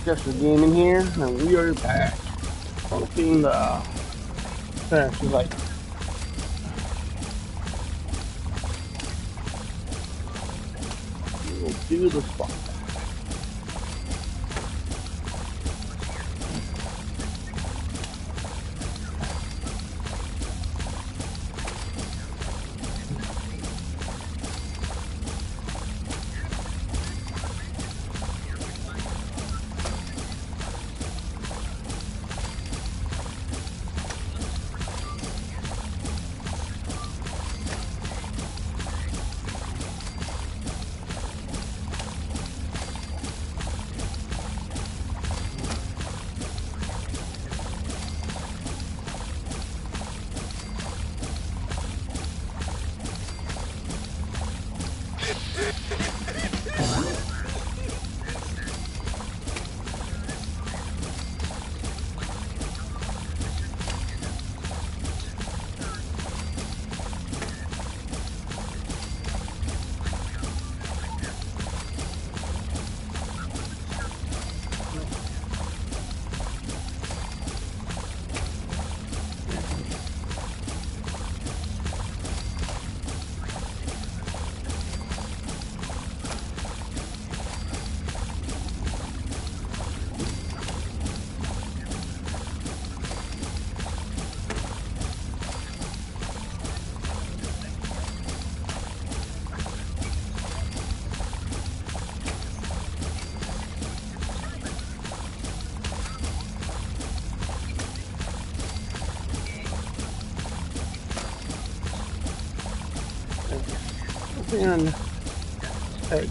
Jester Gaming here, and we are back. Hoping the parents was like, we'll do the spot. And hey,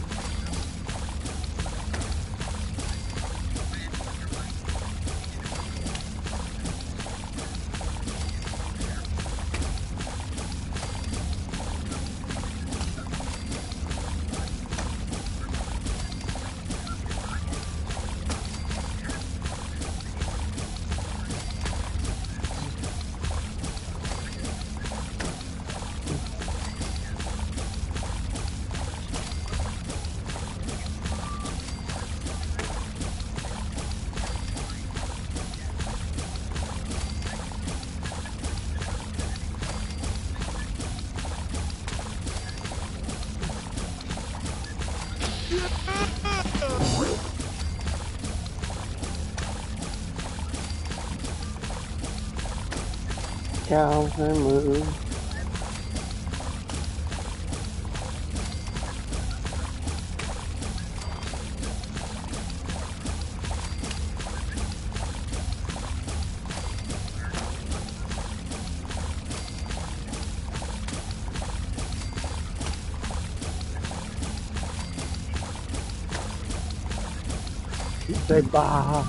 cows and move. Say bye.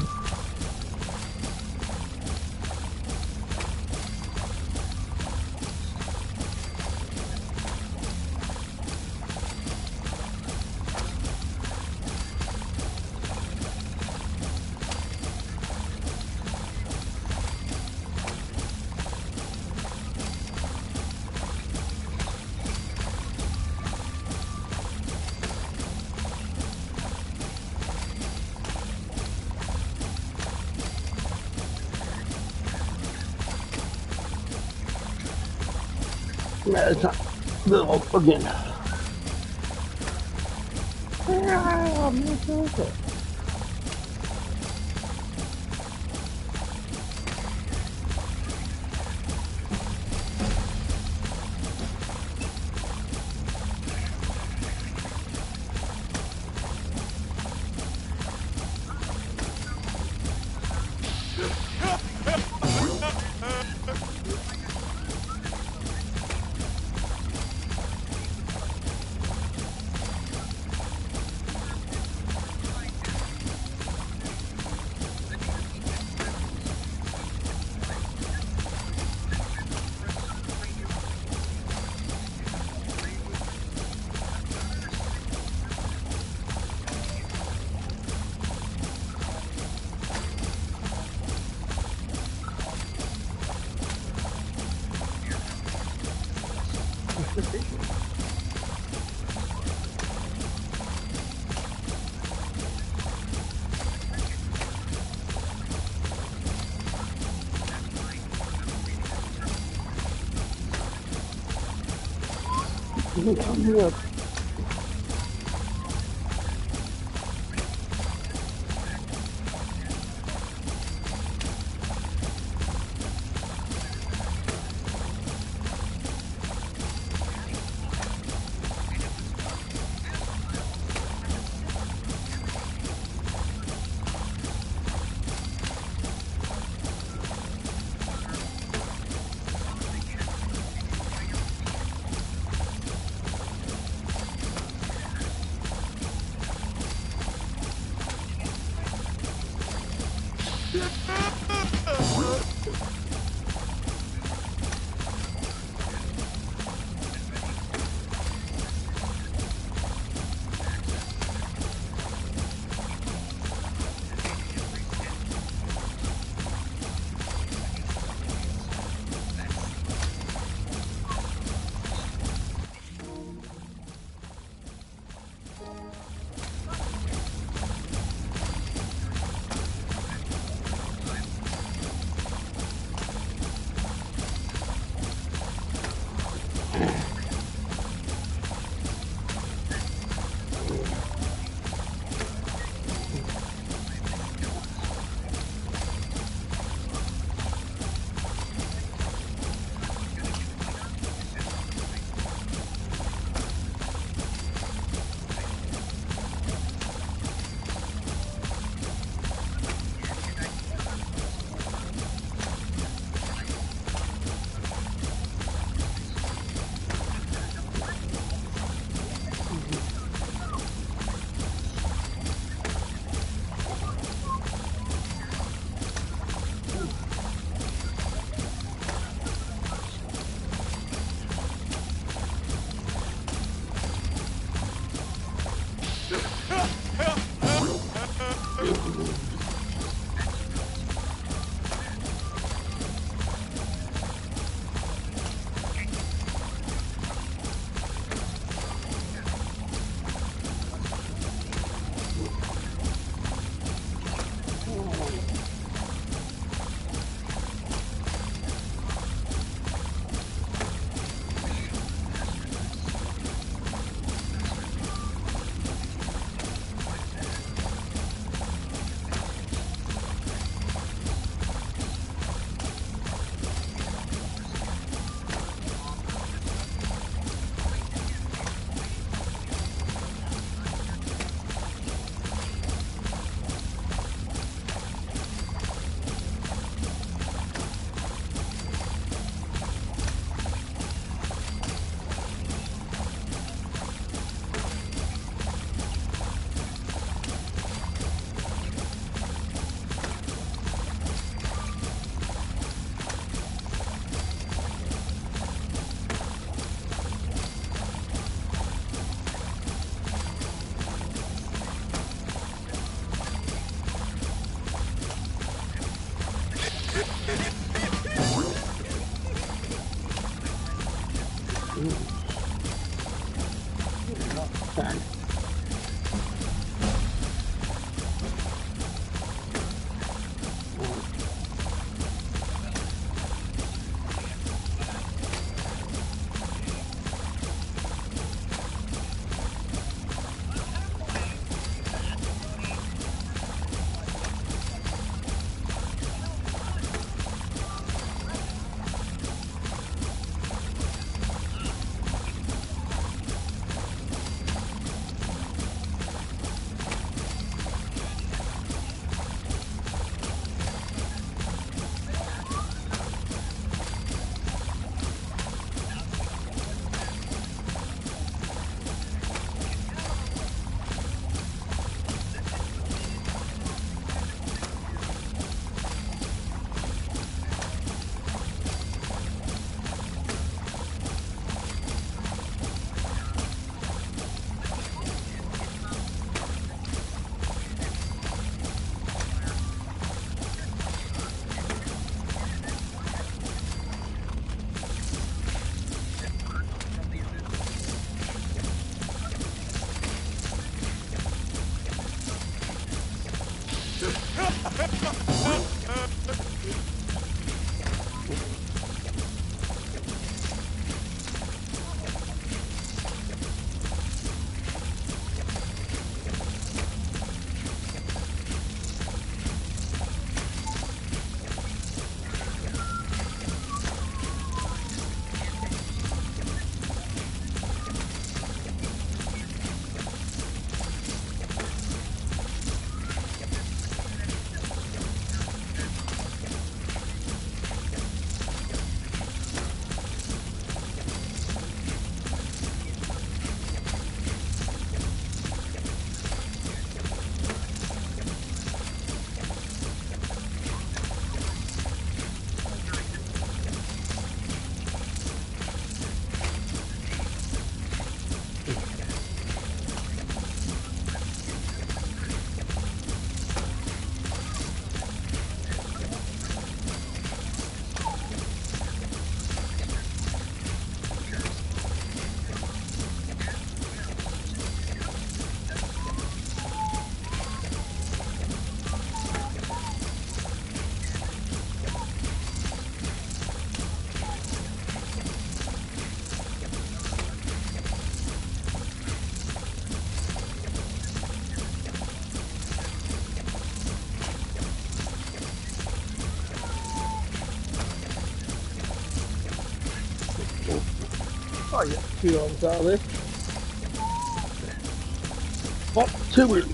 It's not little again. Come here. Oh, yeah. Two on solid. Up to it.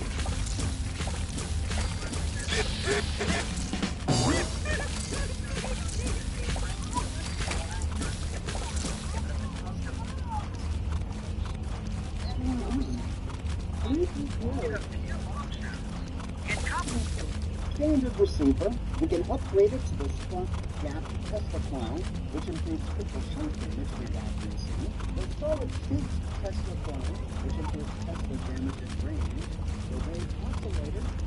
Standard receiver, we can upgrade it to the Splunk Gap Tesla file, which includes triple shot damage for accuracy, the solid state Tesla file, which includes Tesla damage and range, the wave oscillator,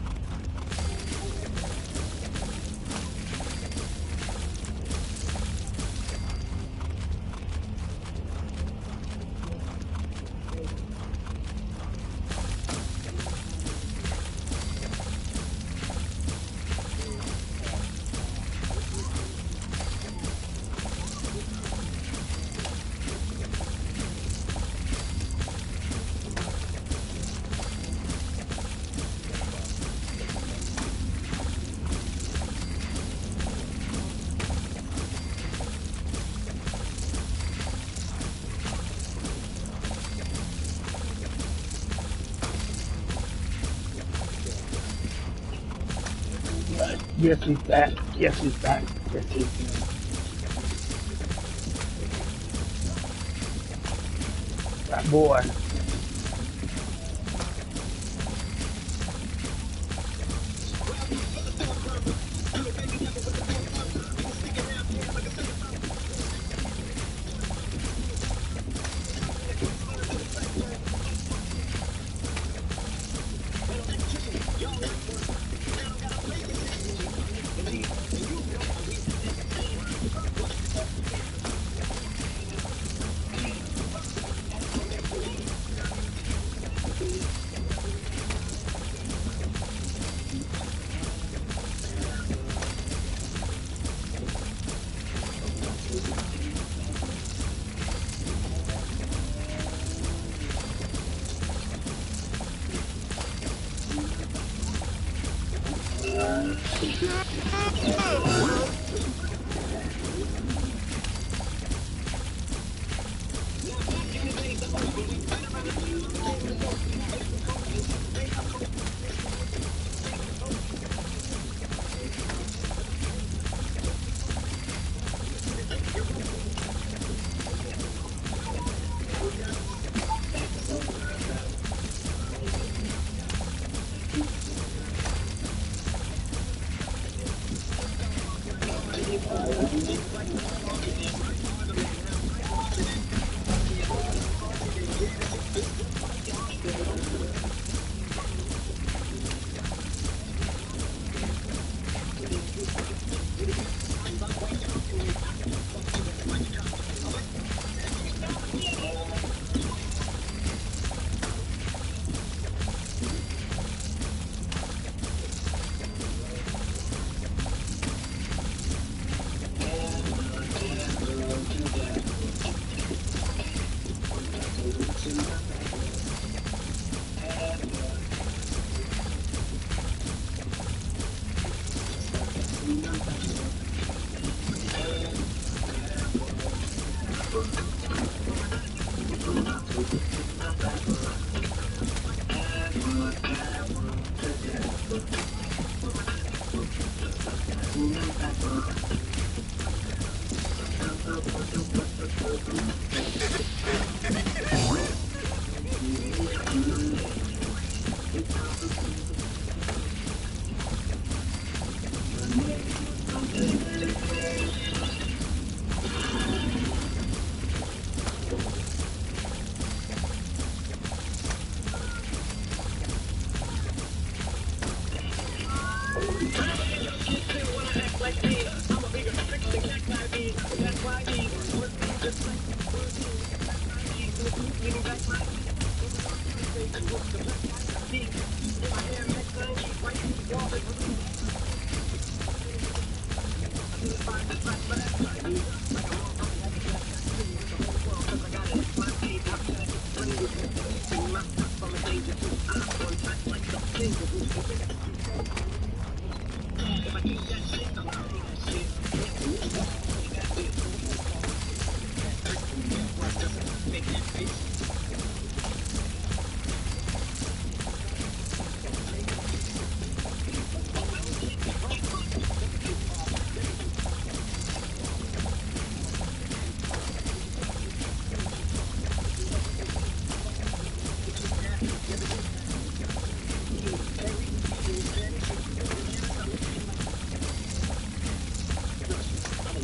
Yes, he's back. Yes, he's back. Yes, he's back. That boy.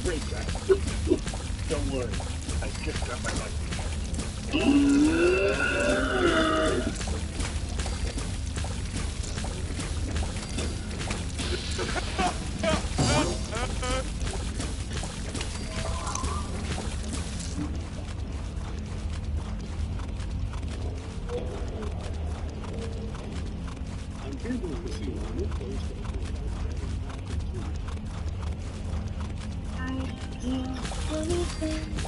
Great guy. Don't worry. I just got my license. I'm gambling to see one of those. I do anything.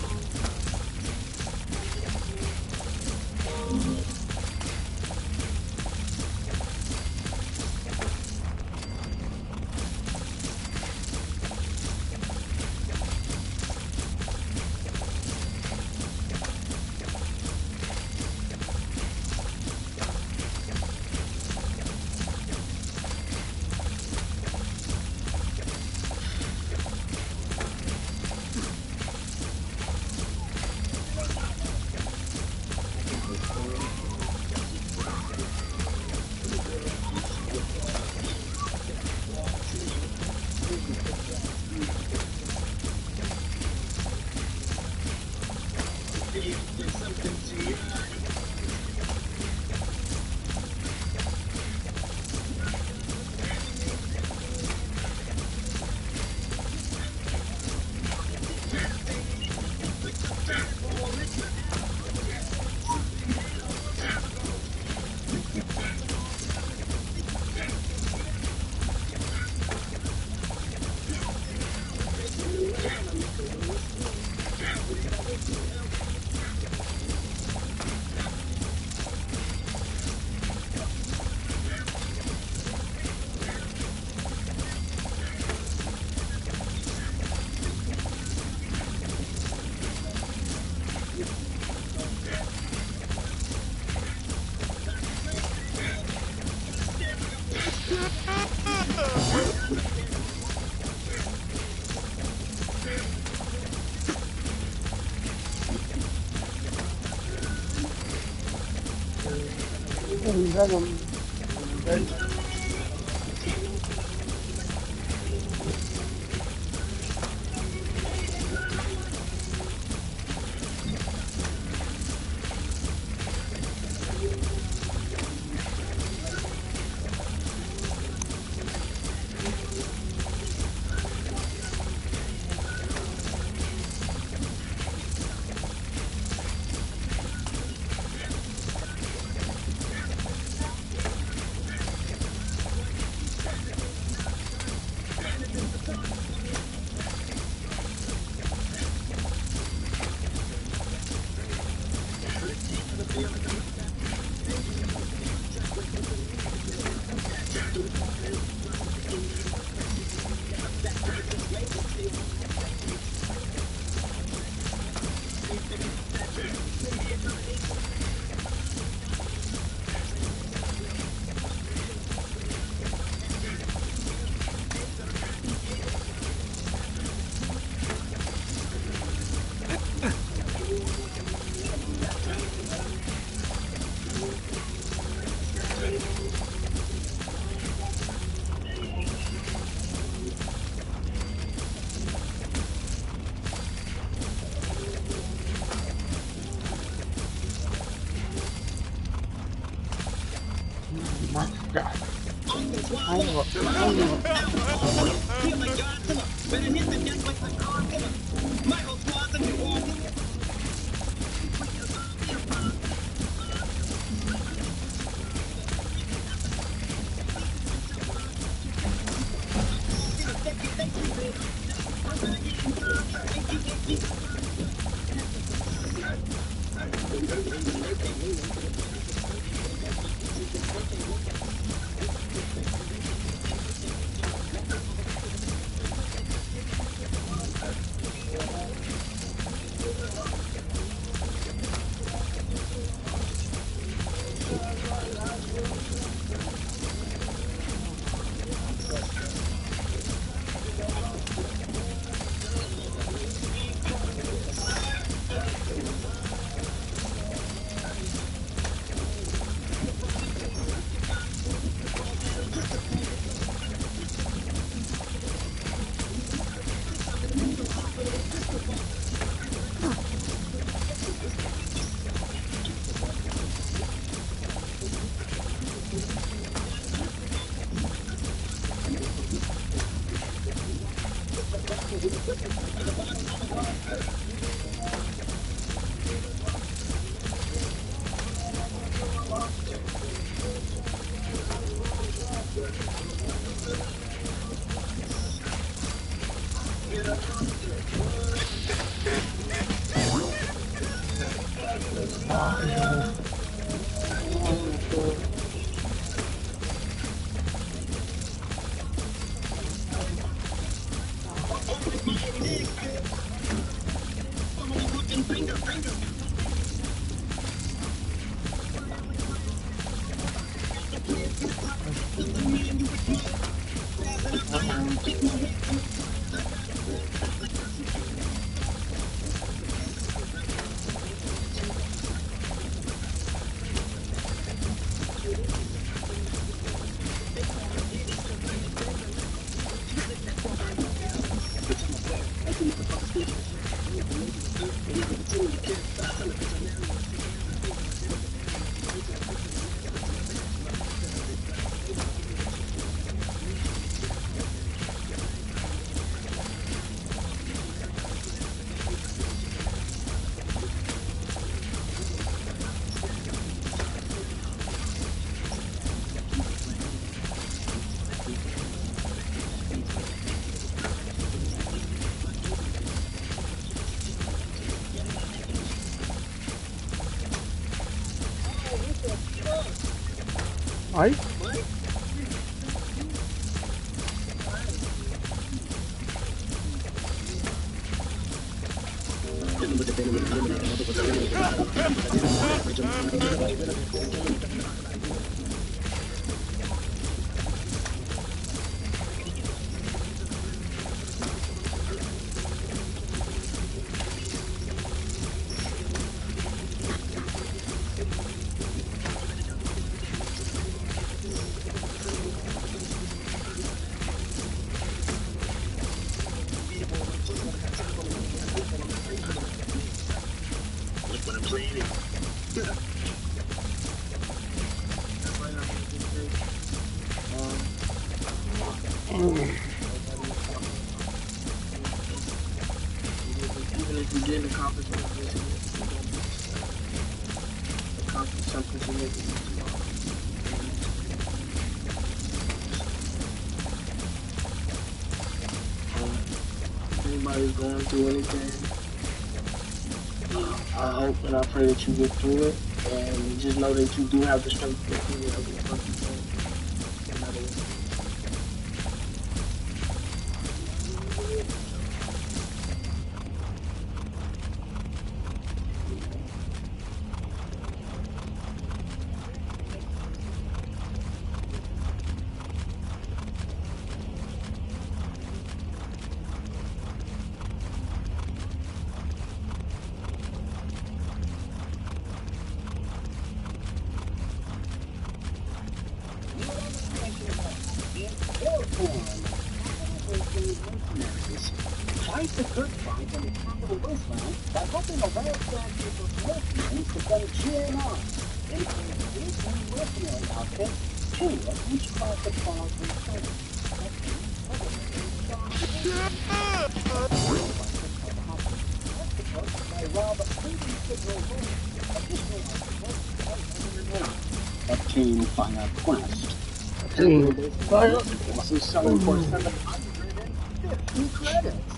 Ay, Even if you didn't accomplish something significant tomorrow. If anybody's going through anything, I hope and I pray that you get through it, and just know that you do have the strength to get through whatever the fuck you're going through, no matter what. Fight the good fight in the capital wasteland by helping a well-staffed group of mercenaries defend GNR, including 18 mercenary outfits, 2 of each class of claws and credits. By rob leading signal roads, additional obtain fire quest. fire. This is selling for 750 credits.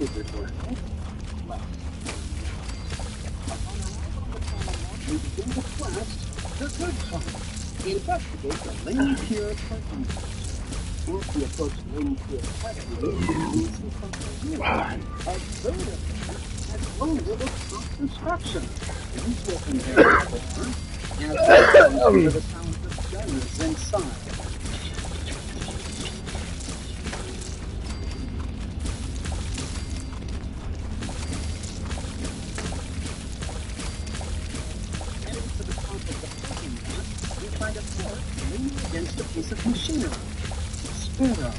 Is it worth it? Less. Upon arrival on the planet, we begin the quest, the good fight. Investigate the Lane Pier parking lot. Once we approach Lane Pier parking lot, we see something new. A bird has loaded with top construction. These will convey for as well as the sounds of gunners inside. Against a piece of machinery. Sparrow.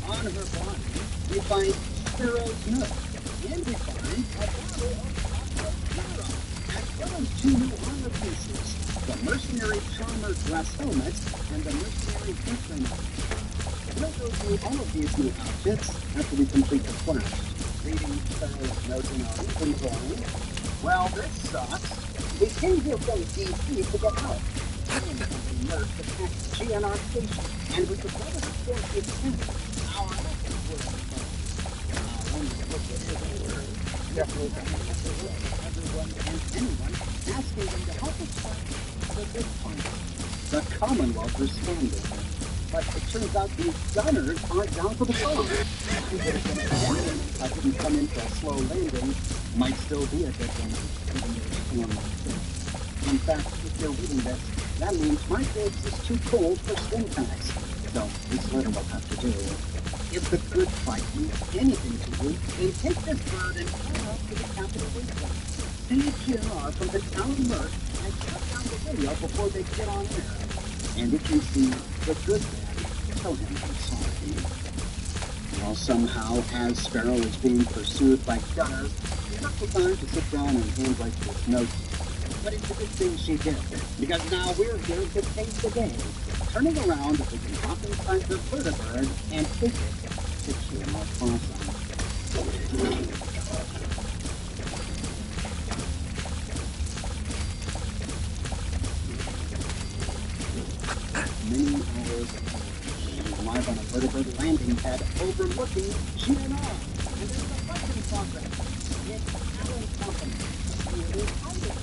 On her body, we find Sparrow's note. And we find a bottle of Sparrow, as well as 2 new armor pieces. The mercenary charmer glass helmet and the mercenary veteran outfit. We'll go through all of these new outfits after we complete the quest. Reading Sparrow's note in our inventory. Well, this sucks. We came here from DC to get help. Nurse attacked GNR station, and we could never support the attempt. Our actions were definitely everyone and anyone asking them to help us fight the good fight. The Commonwealth responded. but it turns out these gunners aren't down for the song. I would have been abandoned if I didn't come in for a slow landing. Might still be a good one, even though it's storm like this. In fact, if you're reading this, that means my base is too cold for stim packs. So this letter will have to do. If the good fight means anything to you, then take this bird and fly up to the capital wisdom. See GR from the town of Merc and shut down the radio before they get on air. And if you see the good man, tell him I'm sorry. Well, somehow, as Sparrow is being pursued by gunners, she took the time to sit down and handwrite this note. But it's a good thing she did, because now we're here to take the day. Turning around, we can hop inside the vertibird and take it to QML Plaza. Many hours ago, live on a vertibird landing pad overlooking GNR. And there's a fight in progress. It's Alan Company. It is fighting.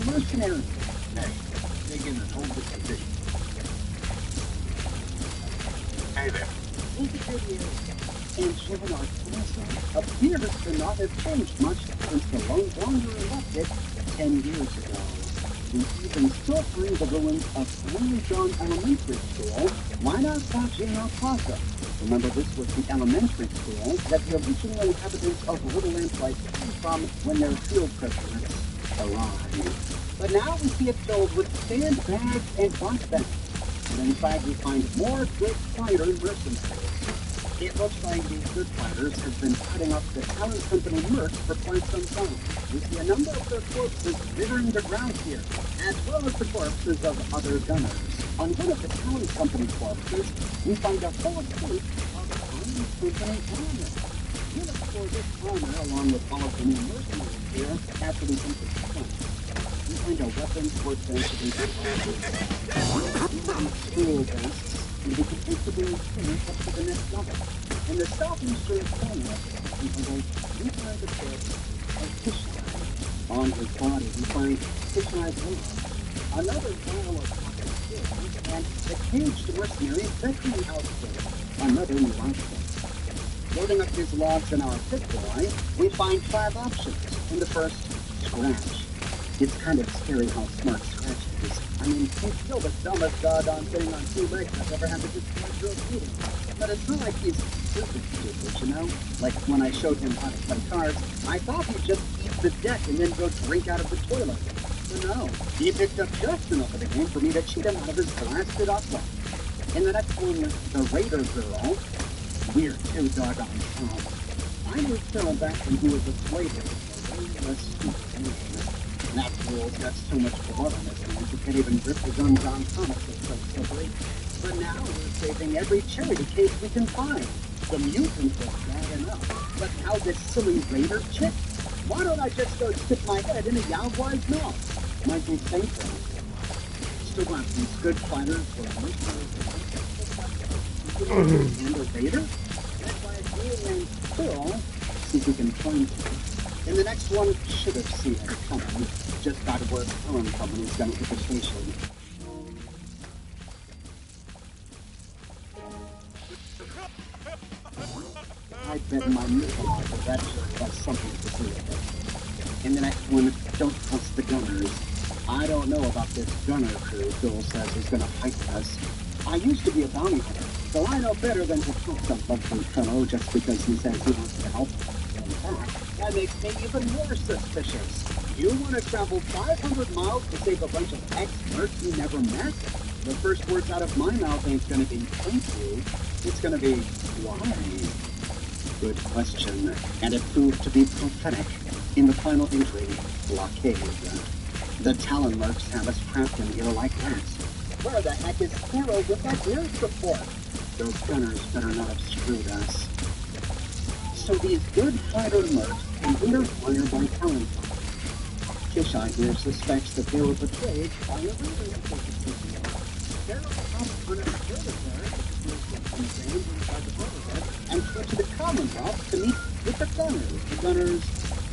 Mercenary. Hey, dig in and hold this position. Hey there. Indicator and Juvenile Plaza appears to not have changed much since the lone wanderer left it 10 years ago. We even still find the ruins of Henry John Elementary School right outside Juvenile Plaza. Remember, this was the elementary school that the original inhabitants of Little Lamplight came from when their field presidents arrived. But now we see it filled with sandbags and bunk beds. And inside we find more good fighter mercenaries. It looks like these good fighters have been cutting up the talent company Merc for quite some time. We see a number of their corpses littering the ground here, as well as the corpses of other gunners. On one of the talent company corpses, we find a full suit of talent company armor. We look for this armor along with all of the new mercenaries here after we enter the front. We find a weapons workbench of school vests, and we can take the blue finish up to the next level. In the southeastern corner of the level, we find the corpse of Fisheye. On his body, we find Fisheye's gloves, another vial of pocket skills, and the caged mercenary veteran outfit, another new outfit. Loading up his logs in our pit boy, we find 5 options. In the first, Scratch. It's kind of scary how smart Scratch is. I mean, he's still the dumbest doggone thing on 2 legs I've ever had to destroy real shooting. But it's not like he's stupid, you know? Like when I showed him how to play cards, I thought he'd just eat the deck and then go drink out of the toilet. But no, he picked up just enough of the game for me to cheat him out of his blasted opera. In the next one, the Raider Girl. We're too doggone strong. I moved Phil back when he was a slaver, so way less stupid. That fool's got so much blood on his hands he can't even grip his own John Thomas, it's so slippery. But now we're saving every charity case we can find. The mutants was bad enough, but now this silly Raider chick? Why don't I just go stick my head in a Yowboy's mouth? Might be safer. Still got these good fighters for and a Raider? That's why it's me and Phil, see if we can find him. And the next one should have seen it coming. Just got to work Helen Company's done at the station. I bet my missile launcher that sure has something to do with it. And the next one, don't trust the gunners. I don't know about this gunner crew Phil says is gonna fight with us. I used to be a bounty hunter, so I know better than to trust some lovely fellow just because he says he wants to help. In fact, that makes me even more suspicious. You want to travel 500 miles to save a bunch of ex-mercs you never met? The first words out of my mouth ain't gonna be thank you. It's gonna be why? Good question, and it proved to be prophetic. In the final entry, blockade. The Talon mercs have us trapped in here like rats. Where the heck is Pharaoh without air support? Those gunners better not have screwed us. So these good fighter mercs came under fire by Talon. Kishai here suspects that they were betrayed by a reader. Pharaoh hopped on a further there inside the overhead and fled to the Commonwealth to meet with the gunners. The gunners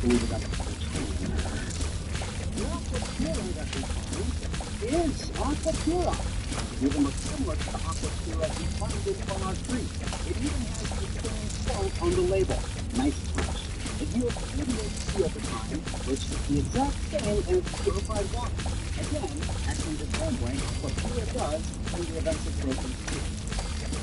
believe it up to the train. The Aquapura that we find is Aquapura. Even looks similar to the Aquapura we find in Fallout 3. It even has the same quote on the label. Nice touch. It yields 48 over time, which is the exact same as purified water. Again, acting the same way Aquapura does in the events of broken steel.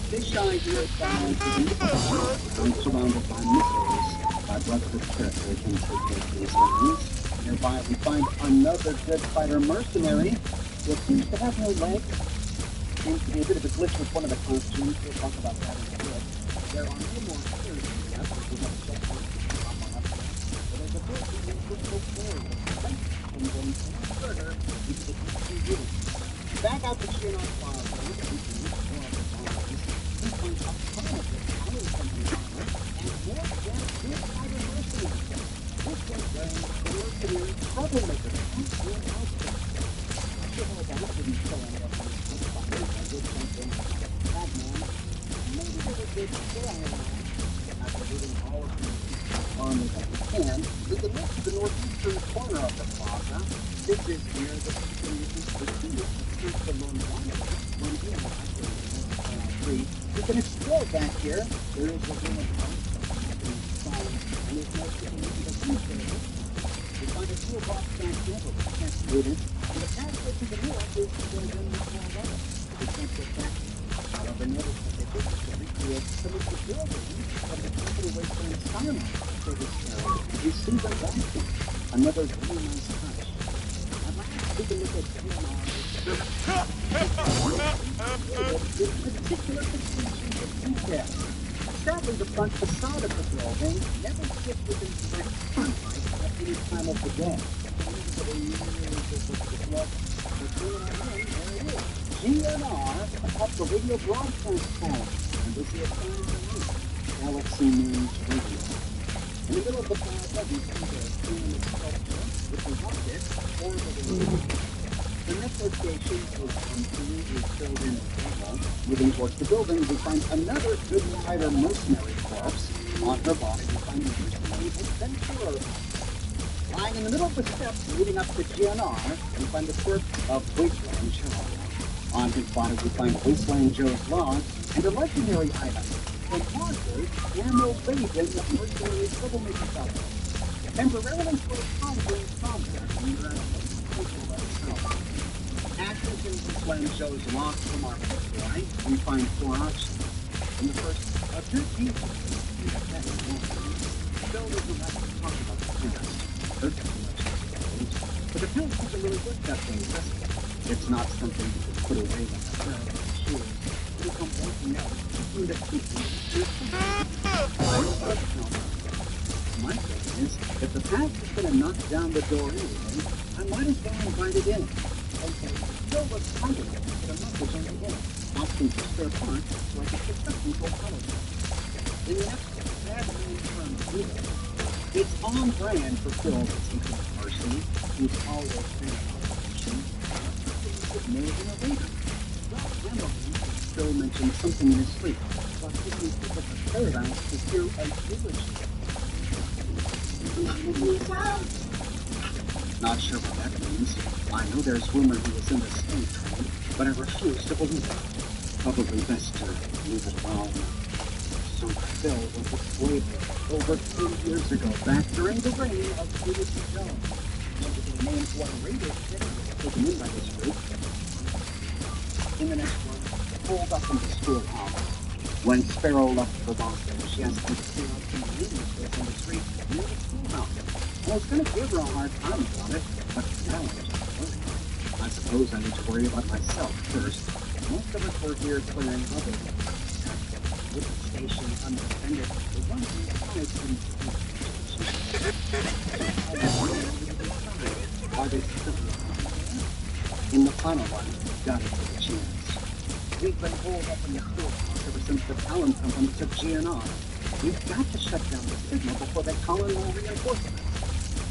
This shine here is found to the I'm surrounded by missiles. My brother's character can take care of these things. Nearby we find another good fighter mercenary who appears to have no legs. Seems to be a bit of a glitch with one of the costumes. We'll talk about that in a bit. There are no more players left, as we have a checkpoint to pop on up there. But there's a bit of a crystal forward. And going further, we get to see units. Back out to Shion Plaza, we find a ton of this power company armor, and more than good fighter mercenaries. This was wearing the mercenary troublemaker and outfit. I should hold on, I didn't show any of these fighters. I did something bad man. Maybe they were good storyline. After looting all of the armor that we can, we can look to the northeastern corner of the plaza. This is where the people uses the field to search the lone wanderer when he free. We can explore back here. There is a room of house and there's no significant details. We find a toolbox back here, but we can't loot it. And the pathway to the north is to go down the small water. We can't get back. However, notice that they did to recreate some of the buildings of the Capital Wasteland Skyline for this area. You see the bathroom. Another really nice touch. I'd like to take a look at this particular attention to detail. Sadly, the front facade of the building never sits within direct sunlight at any time of the day. GNR atop the radio broadcast tower, and we see a sign of the roof. Galaxy News Radio. In the middle of the plaza, we see the pyramid sculpture, which is up it, orbiting. The network station is completely filled in as well. Moving towards the building, we find another good fighter mercenary corpse. On her body, we find a mercenary adventurer. Lying in the middle of the steps leading up to GNR, we find the corpse of Wasteland Joe. On his body, we find Wasteland Joe's log and a legendary item. From Monsters, ammo laden of mercenary troublemaker outfit. Temporarily for a conquering combat in the actions in Wasteland Joe's log from our history, we find 4 options. In the first, a good deed. Joe doesn't like to talk about the past. Hurt too much, but the past isn't really worth that thing, does it? It's not something you can put away like a bird or a shoe. It'll come walking out through the teeth. My thing is, if the past is going to knock down the door anyway, I might as well invite it in. Okay, Joe was hungry, but a message on the wall, asking for spare parts so I could pick up people politics. In the next bad man from Zero, it's on brand for Phil to take the person who's always been a politician, but more than a leader. Well, Emily, Phil mentioned something in his sleep about taking people to paradise to hear a eulogy. Not sure what that means. I know there's rumor he was in the same train, but I refuse to believe it. Probably best to leave it alone. So bill was displayed over 2 years ago, back during the reign of Ulysses Jones. The name for a radio city was taken in by this group. In the next one, pulled up in the schoolhouse. When Sparrow left for Boston, she asked me to clear out some radio space on the street near the schoolhouse. I was going to give her a hard time about it, but now I'm just worried. I suppose I need to worry about myself first. Most of us were here clearing others. With the station unattended, the one who decides are they still in the final one? Gotta take a chance. We've been holed up in the schoolhouse ever since the Talon Company took GNR. We've got to shut down the signal before they call in more reinforcements.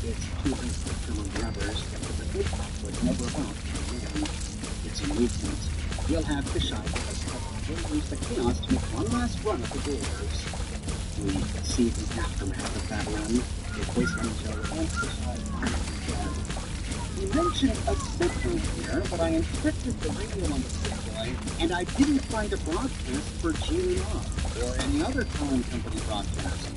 It's too late for killing the others, but the big talk was never about them. It's a movement. We'll have Fisheye with us covered. We'll use the chaos to make one last run at the doors. We see the aftermath of that run. They place on each other and Fisheye are dead. He mentioned a signal here, but I inspected the radio on the switchboard, and I didn't find a broadcast for GNR or any other Talon Company broadcast.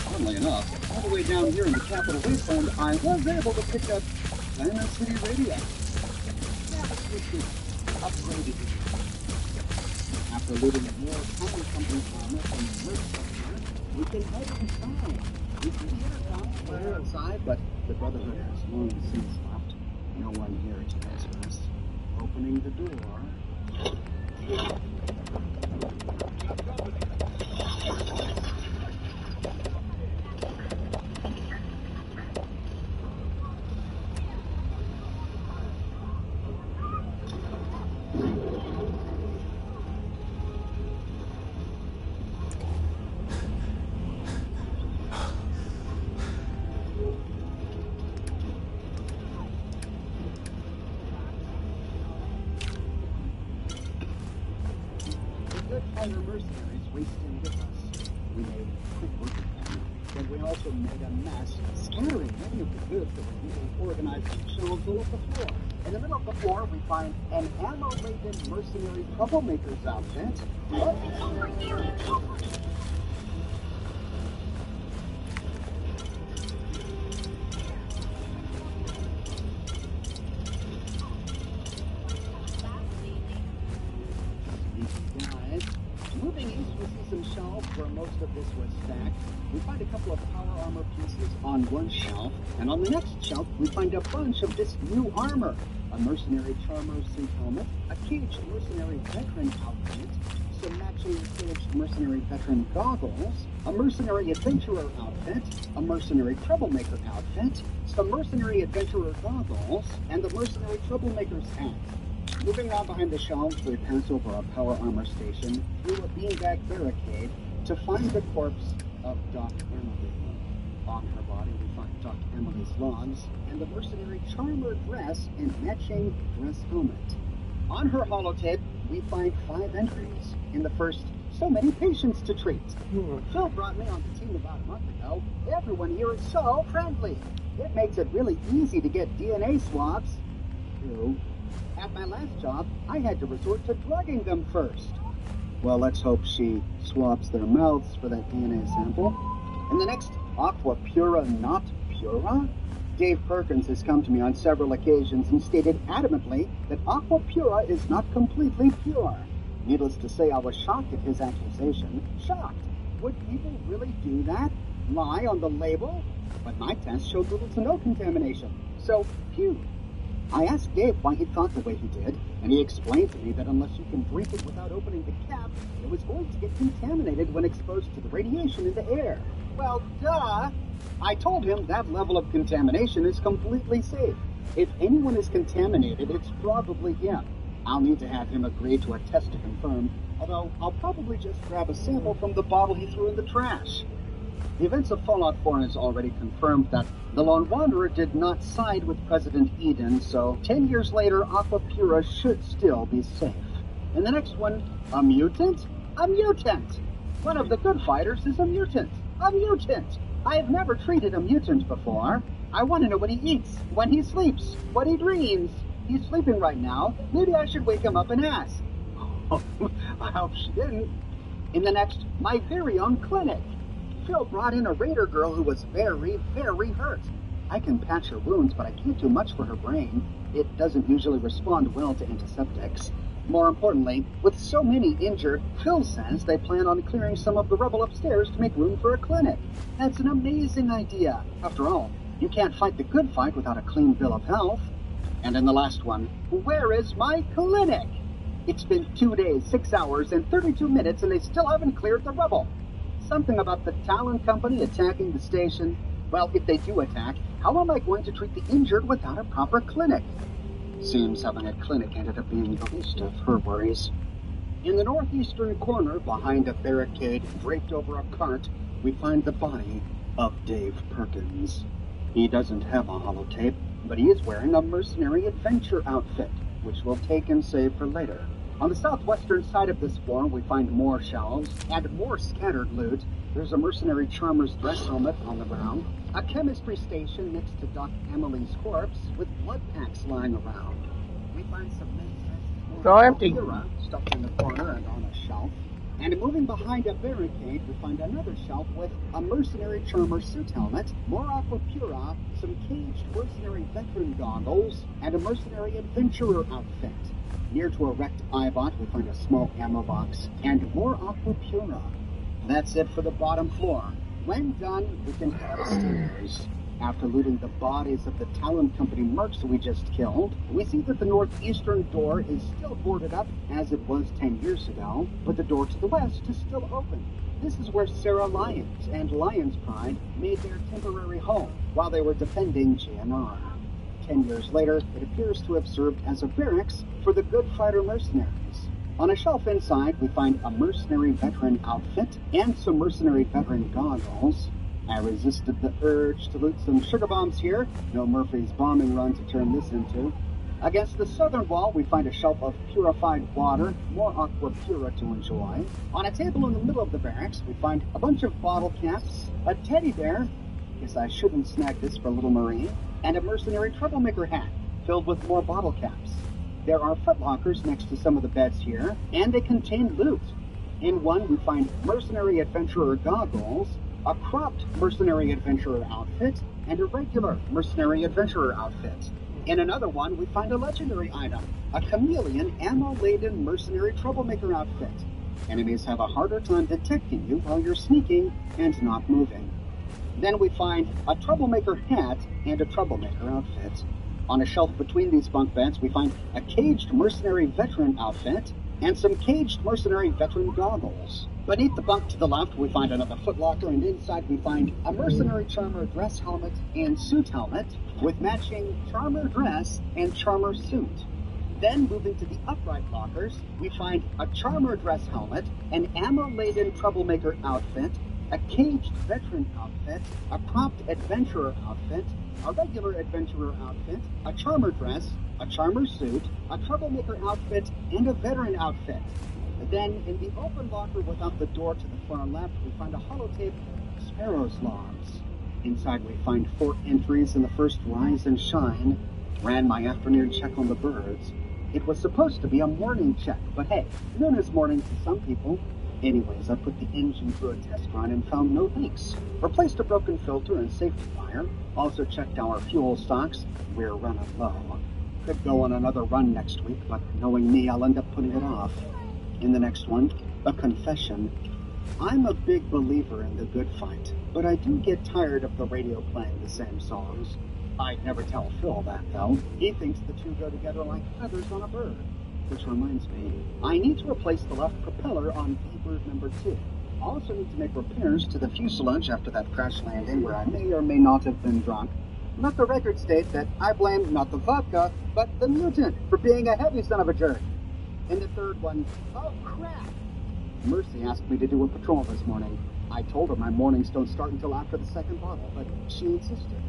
Funnily enough, all the way down here in the Capitol Wasteland, I was able to pick up Diamond City Radio. That was upgraded. After looting more Talon Company armor from the merch sector, we can head inside. We can hear it outside, but the Brotherhood has long since left. No one here to answer us. Opening the door. Our mercenaries raced in with us. We made quick work of them, but we also made a mess, scattering many of the goods that were being organized in shelves all over the floor. In the middle of the floor, we find an ammo-laden mercenary troublemaker's outfit. Moving east, we see some shelves where most of this was stacked. We find a couple of power armor pieces on one shelf, and on the next shelf, we find a bunch of this new armor. A mercenary charmer suit helmet, a caged mercenary veteran outfit, some matching caged mercenary veteran goggles, a mercenary adventurer outfit, a mercenary troublemaker outfit, some mercenary adventurer goggles, and the mercenary troublemaker's hat. Moving around behind the shelves, we pass over a power armor station through a beanbag barricade to find the corpse of Doc Emily. On her body, we find Doc Emily's logs and the mercenary charmer dress and matching dress helmet. On her holotape, we find 5 entries. In the first, so many patients to treat. Phil brought me on the team about a month ago. Everyone here is so friendly. It makes it really easy to get DNA swabs. True. At my last job, I had to resort to drugging them first. Well, let's hope she swabs their mouths for that DNA sample. In the next, Aqua Pura Not Pura? Dave Perkins has come to me on several occasions and stated adamantly that Aqua Pura is not completely pure. Needless to say, I was shocked at his accusation. Shocked. Would people really do that? Lie on the label? But my test showed little to no contamination. So, phew. I asked Dave why he thought the way he did, and he explained to me that unless you can drink it without opening the cap, it was going to get contaminated when exposed to the radiation in the air. Well, duh! I told him that level of contamination is completely safe. If anyone is contaminated, it's probably him. I'll need to have him agree to a test to confirm, although I'll probably just grab a sample from the bottle he threw in the trash. The events of Fallout 4 has already confirmed that the Lone Wanderer did not side with President Eden, so 10 years later, Aqua Pura should still be safe. In the next one, a mutant? A mutant! One of the good fighters is a mutant. A mutant! I have never treated a mutant before. I want to know what he eats, when he sleeps, what he dreams. He's sleeping right now. Maybe I should wake him up and ask. I hope she didn't. In the next, my very own clinic. Phil brought in a raider girl who was very, very hurt. I can patch her wounds, but I can't do much for her brain. It doesn't usually respond well to antiseptics. More importantly, with so many injured, Phil says they plan on clearing some of the rubble upstairs to make room for a clinic. That's an amazing idea. After all, you can't fight the good fight without a clean bill of health. And in the last one, where is my clinic? It's been 2 days, 6 hours, and 32 minutes, and they still haven't cleared the rubble. Something about the Talon Company attacking the station. Well, if they do attack, how am I going to treat the injured without a proper clinic? Seems having a clinic ended up being the least of her worries. In the northeastern corner, behind a barricade draped over a cart, we find the body of Dave Perkins. He doesn't have a holotape, but he is wearing a mercenary adventure outfit, which we'll take and save for later. On the southwestern side of this floor, we find more shelves and more scattered loot. There's a mercenary charmer's dress helmet on the ground, a chemistry station next to Doc Emily's corpse with blood packs lying around. We find some men's So empty. stuffed in the corner and on a shelf. And moving behind a barricade, we find another shelf with a mercenary charmer suit helmet, more aquapura, some caged mercenary veteran goggles, and a mercenary adventurer outfit. Near to a wrecked eyebot, we find a small ammo box and more aquapura. That's it for the bottom floor. When done, we can head upstairs. After looting the bodies of the Talon Company mercs we just killed, we see that the northeastern door is still boarded up as it was 10 years ago, but the door to the west is still open. This is where Sarah Lyons and Lions Pride made their temporary home while they were defending GNR. 10 years later, it appears to have served as a barracks for the Good Fighter mercenaries. On a shelf inside, we find a mercenary veteran outfit and some mercenary veteran goggles. I resisted the urge to loot some sugar bombs here. No Murphy's bombing run to turn this into. Against the southern wall, we find a shelf of purified water, more aqua pura to enjoy. On a table in the middle of the barracks, we find a bunch of bottle caps, a teddy bear, guess I shouldn't snag this for little Marie, and a mercenary troublemaker hat filled with more bottle caps. There are footlockers next to some of the beds here, and they contain loot. In one, we find mercenary adventurer goggles, a cropped mercenary adventurer outfit, and a regular mercenary adventurer outfit. In another one, we find a legendary item, a chameleon ammo-laden mercenary troublemaker outfit. Enemies have a harder time detecting you while you're sneaking and not moving. Then we find a troublemaker hat and a troublemaker outfit. On a shelf between these bunk beds, we find a caged mercenary veteran outfit and some caged mercenary veteran goggles. Beneath the bunk to the left, we find another footlocker, and inside we find a mercenary charmer dress helmet and suit helmet with matching charmer dress and charmer suit. Then, moving to the upright lockers, we find a charmer dress helmet, an ammo-laden troublemaker outfit, a caged veteran outfit, a cropped adventurer outfit, a regular adventurer outfit, a charmer dress, a charmer suit, a troublemaker outfit, and a veteran outfit. Then, in the open locker without the door to the far left, we find a holotape, Sparrow's Logs. Inside we find 4 entries in the first Rise and Shine. Ran my afternoon check on the birds. It was supposed to be a morning check, but hey, noon is morning to some people. Anyways, I put the engine through a test run and found no leaks. Replaced a broken filter and safety wire. Also checked our fuel stocks. We're running low. Could go on another run next week, but knowing me, I'll end up putting it off. In the next one, a confession. I'm a big believer in the good fight, but I do get tired of the radio playing the same songs. I'd never tell Phil that, though. He thinks the two go together like feathers on a bird. Which reminds me, I need to replace the left propeller on B-Bird number 2. I also need to make repairs to the fuselage after that crash landing where I may or may not have been drunk. Let the record state that I blame not the vodka, but the mutant for being a heavy son of a jerk. In the third one, oh crap! Mercy asked me to do a patrol this morning. I told her my mornings don't start until after the second bottle, but she insisted.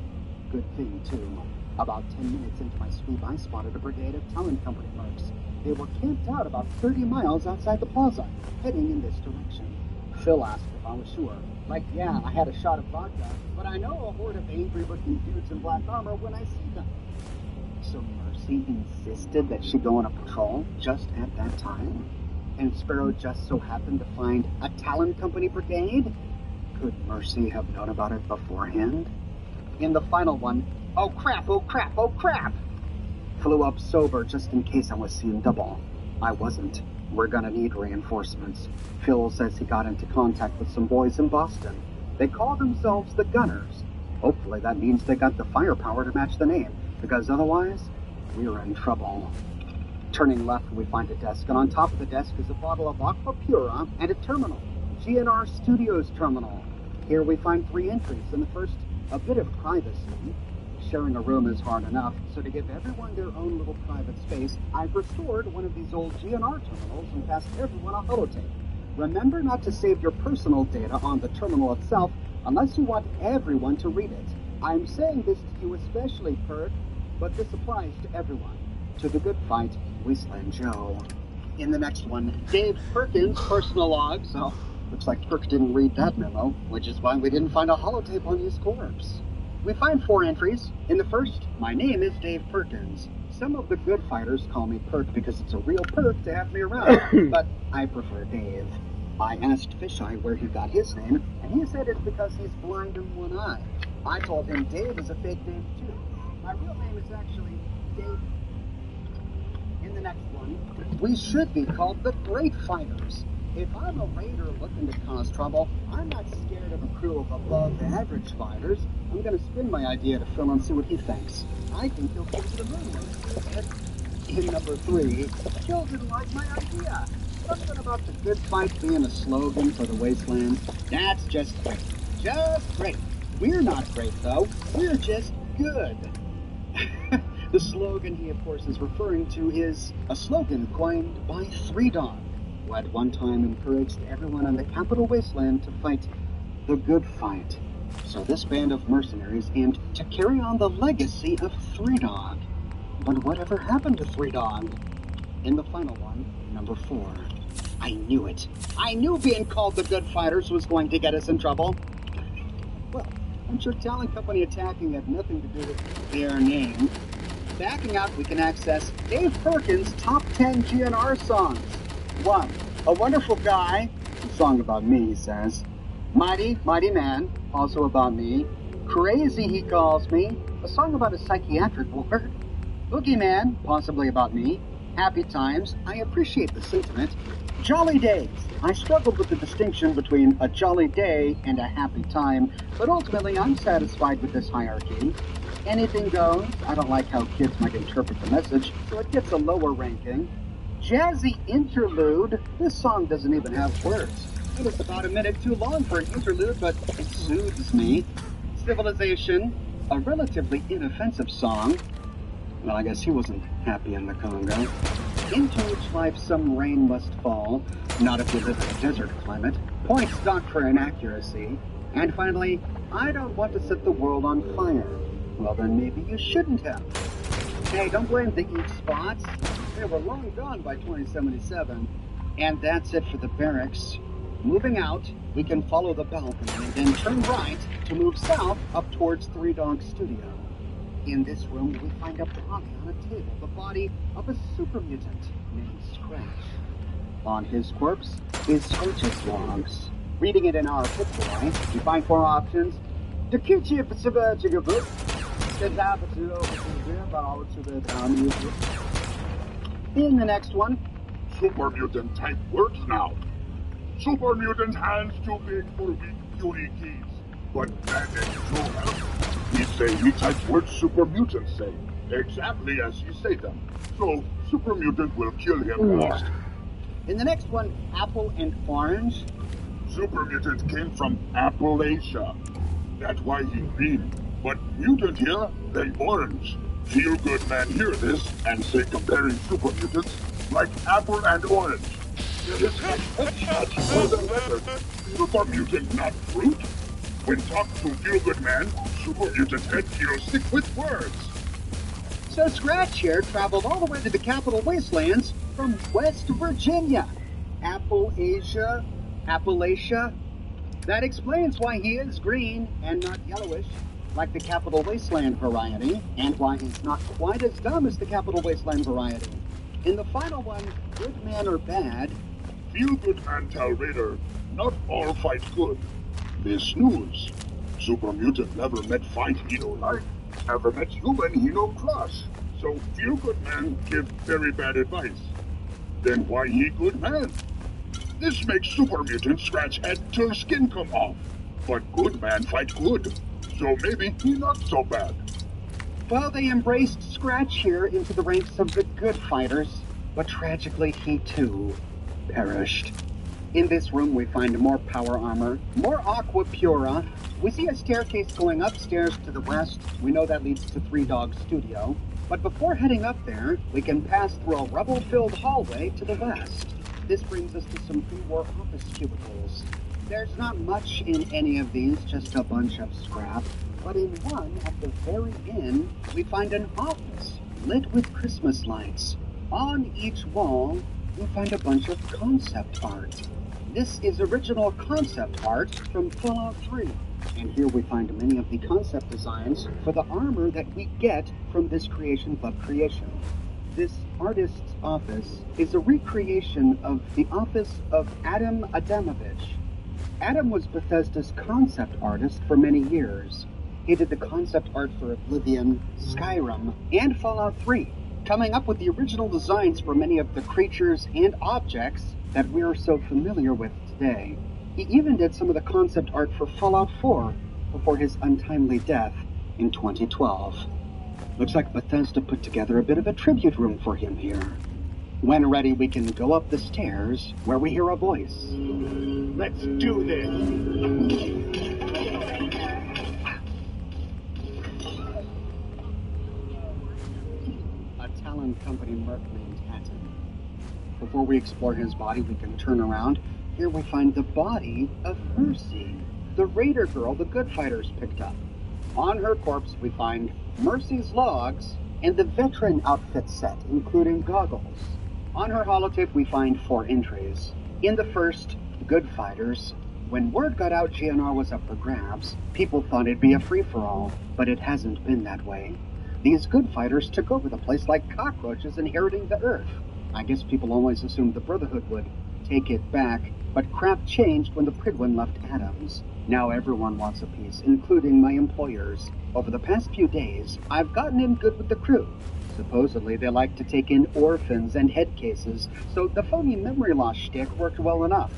Good thing, too. About 10 minutes into my sweep, I spotted a brigade of Talon Company mercs. They were camped out about 30 miles outside the plaza, heading in this direction. Phil asked if I was sure. Like, yeah, I had a shot of vodka, but I know a horde of angry-looking dudes in black armor when I see them. So Mercy insisted that she go on a patrol just at that time? and Sparrow just so happened to find a Talon Company brigade? Could Mercy have known about it beforehand? In the final one, oh crap, oh crap, oh crap! Flew up sober just in case I was seeing double. I wasn't. We're gonna need reinforcements. Phil says he got into contact with some boys in Boston. They call themselves the Gunners. Hopefully that means they got the firepower to match the name, because otherwise, we're in trouble. Turning left, we find a desk, and on top of the desk is a bottle of Aqua Pura and a terminal, GNR Studios terminal. Here we find 3 entries. In the first, a bit of privacy. Sharing a room is hard enough, so to give everyone their own little private space, I've restored one of these old GNR terminals and passed everyone a holotape. Remember not to save your personal data on the terminal itself unless you want everyone to read it. I'm saying this to you especially, Perk, but this applies to everyone. To the good fight, Wasteland Joe. In the next one, Dave Perkins' personal log, so looks like Perk didn't read that memo, which is why we didn't find a holotape on his corpse. We find 4 entries. In the first, my name is Dave Perkins. Some of the good fighters call me Perk because it's a real perk to have me around, but I prefer Dave. I asked Fisheye where he got his name, and he said it's because he's blind in one eye. I told him Dave is a fake name too. My real name is actually Dave. In the next one, we should be called the Great Fighters. If I'm a raider looking to cause trouble, I'm not scared of a crew of above-average fighters. I'm going to spin my idea to Phil and see what he thinks. I think he'll go to the moon. In number 3, Phil didn't like my idea. Something about the good fight being a slogan for the wasteland. That's just great. Just great. We're not great, though. We're just good. The slogan he, of course, is referring to is a slogan coined by Three Dog, who at one time encouraged everyone on the Capital Wasteland to fight the good fight. So this band of mercenaries aimed to carry on the legacy of Three Dog. But whatever happened to Three Dog? In the final one, number 4. I knew it. I knew being called the Good Fighters was going to get us in trouble. Well, I'm sure Talon Company attacking had nothing to do with their name. Backing out, we can access Dave Perkins' top 10 GNR songs. 1. A Wonderful Guy, a song about me, he says. Mighty, Mighty Man, also about me. Crazy, he calls me, a song about a psychiatric ward. Boogeyman, possibly about me. Happy Times, I appreciate the sentiment. Jolly Days, I struggled with the distinction between a jolly day and a happy time, but ultimately I'm satisfied with this hierarchy. Anything Goes, I don't like how kids might interpret the message, so it gets a lower ranking. Jazzy Interlude, this song doesn't even have words. It is about a minute too long for an interlude, but it soothes me. Civilization, a relatively inoffensive song. Well, I guess he wasn't happy in the Congo. Into each life some rain must fall, not if you live in a desert climate. Points not for inaccuracy. And finally, I don't want to set the world on fire. Well, then maybe you shouldn't have. Hey, don't blame the eat spots. They were long gone by 2077. And that's it for the barracks. Moving out, we can follow the balcony and then turn right to move south up towards Three Dog Studio. In this room, we find a body on a table, the body of a super mutant named Scratch. On his corpse is Scratch's logs. Reading it in our picture, we find 4 options. In the next one, Super mutant type words now. Super mutant hands too big for weak puny keys. But bandits will help. We say he types words super mutants say, exactly as he say them. So super mutant will kill him next. In the next one, apple and orange. Super mutant came from Appalachia. That's why he green. But mutant here, they orange. Feel good man hear this and say comparing super mutants like apple and orange. It's like headshot for the letter. Super mutant, not fruit. When talked to feel good man, super mutant head feels sick with words. So Scratch here traveled all the way to the Capital Wastelands from West Virginia. Appalachia. That explains why he is green and not yellowish, like the Capital Wasteland variety, and why he's not quite as dumb as the Capital Wasteland variety. In the final one, good man or bad, Feel good man tell Raider, not all fight good. This news. Super mutant never met fight he no like. Never met human he no crush. So feel good man give very bad advice. Then why he good man? This makes super mutant scratch head till skin come off. But good man fight good. So maybe he not so bad. Well, they embraced Scratch here into the ranks of the good fighters, but tragically he too perished. In this room we find more power armor, more aqua pura. We see a staircase going upstairs to the west. We know that leads to Three Dog Studio. But before heading up there, we can pass through a rubble-filled hallway to the west. This brings us to some pre-war office cubicles. There's not much in any of these, just a bunch of scrap. But in one, at the very end, we find an office lit with Christmas lights. On each wall, we find a bunch of concept art. This is original concept art from Fallout 3. And here we find many of the concept designs for the armor that we get from this Creation Club creation. This artist's office is a recreation of the office of Adam Adamovich. Adam was Bethesda's concept artist for many years. He did the concept art for Oblivion, Skyrim, and Fallout 3, coming up with the original designs for many of the creatures and objects that we're so familiar with today. He even did some of the concept art for Fallout 4 before his untimely death in 2012. Looks like Bethesda put together a bit of a tribute room for him here. When ready, we can go up the stairs where we hear a voice. Let's do this. A Talon Company merc named Hatton. Before we explore his body, we can turn around. Here we find the body of Mercy, the raider girl the good fighters picked up. On her corpse, we find Mercy's logs and the veteran outfit set, including goggles. On her holotape, we find 4 entries. In the first, Good Fighters. When word got out GNR was up for grabs, people thought it'd be a free-for-all, but it hasn't been that way. These Good Fighters took over the place like cockroaches inheriting the Earth. I guess people always assumed the Brotherhood would take it back, but crap changed when the Pridwin left Adams. Now everyone wants a piece, including my employers. Over the past few days, I've gotten in good with the crew. Supposedly, they like to take in orphans and head cases, so the phony memory loss shtick worked well enough.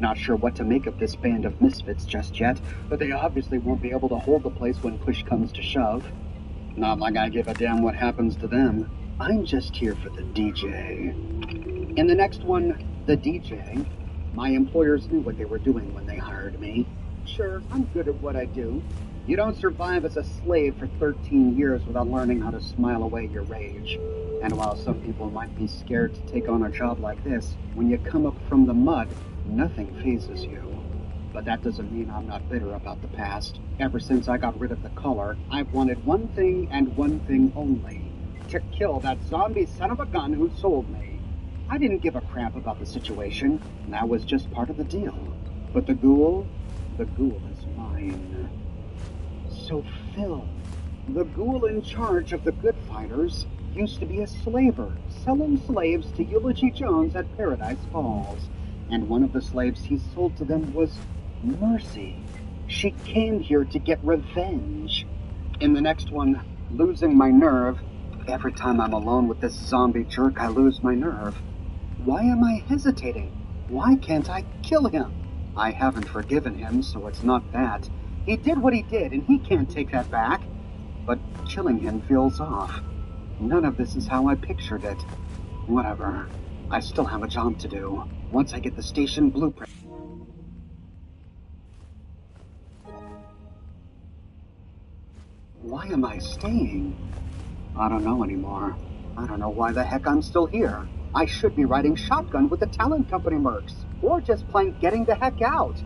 Not sure what to make of this band of misfits just yet, but they obviously won't be able to hold the place when push comes to shove. Not like I give a damn what happens to them. I'm just here for the DJ. In the next one, the DJ, my employers knew what they were doing when they hired me. Sure, I'm good at what I do. You don't survive as a slave for 13 years without learning how to smile away your rage. And while some people might be scared to take on a job like this, when you come up from the mud, nothing phases you. But that doesn't mean I'm not bitter about the past. Ever since I got rid of the collar, I've wanted one thing and one thing only. To kill that zombie son of a gun who sold me. I didn't give a crap about the situation. That was just part of the deal. But the ghoul is mine. So Phil, the ghoul in charge of the Good Fighters, used to be a slaver, selling slaves to Eulogy Jones at Paradise Falls. And one of the slaves he sold to them was Mercy. She came here to get revenge. In the next one, losing my nerve. Every time I'm alone with this zombie jerk, I lose my nerve. Why am I hesitating? Why can't I kill him? I haven't forgiven him, so it's not that. He did what he did, and he can't take that back. But killing him feels off. None of this is how I pictured it. Whatever. I still have a job to do. Once I get the station blueprint. Why am I staying? I don't know anymore. I don't know why the heck I'm still here. I should be riding shotgun with the Talon Company mercs, or just plain getting the heck out.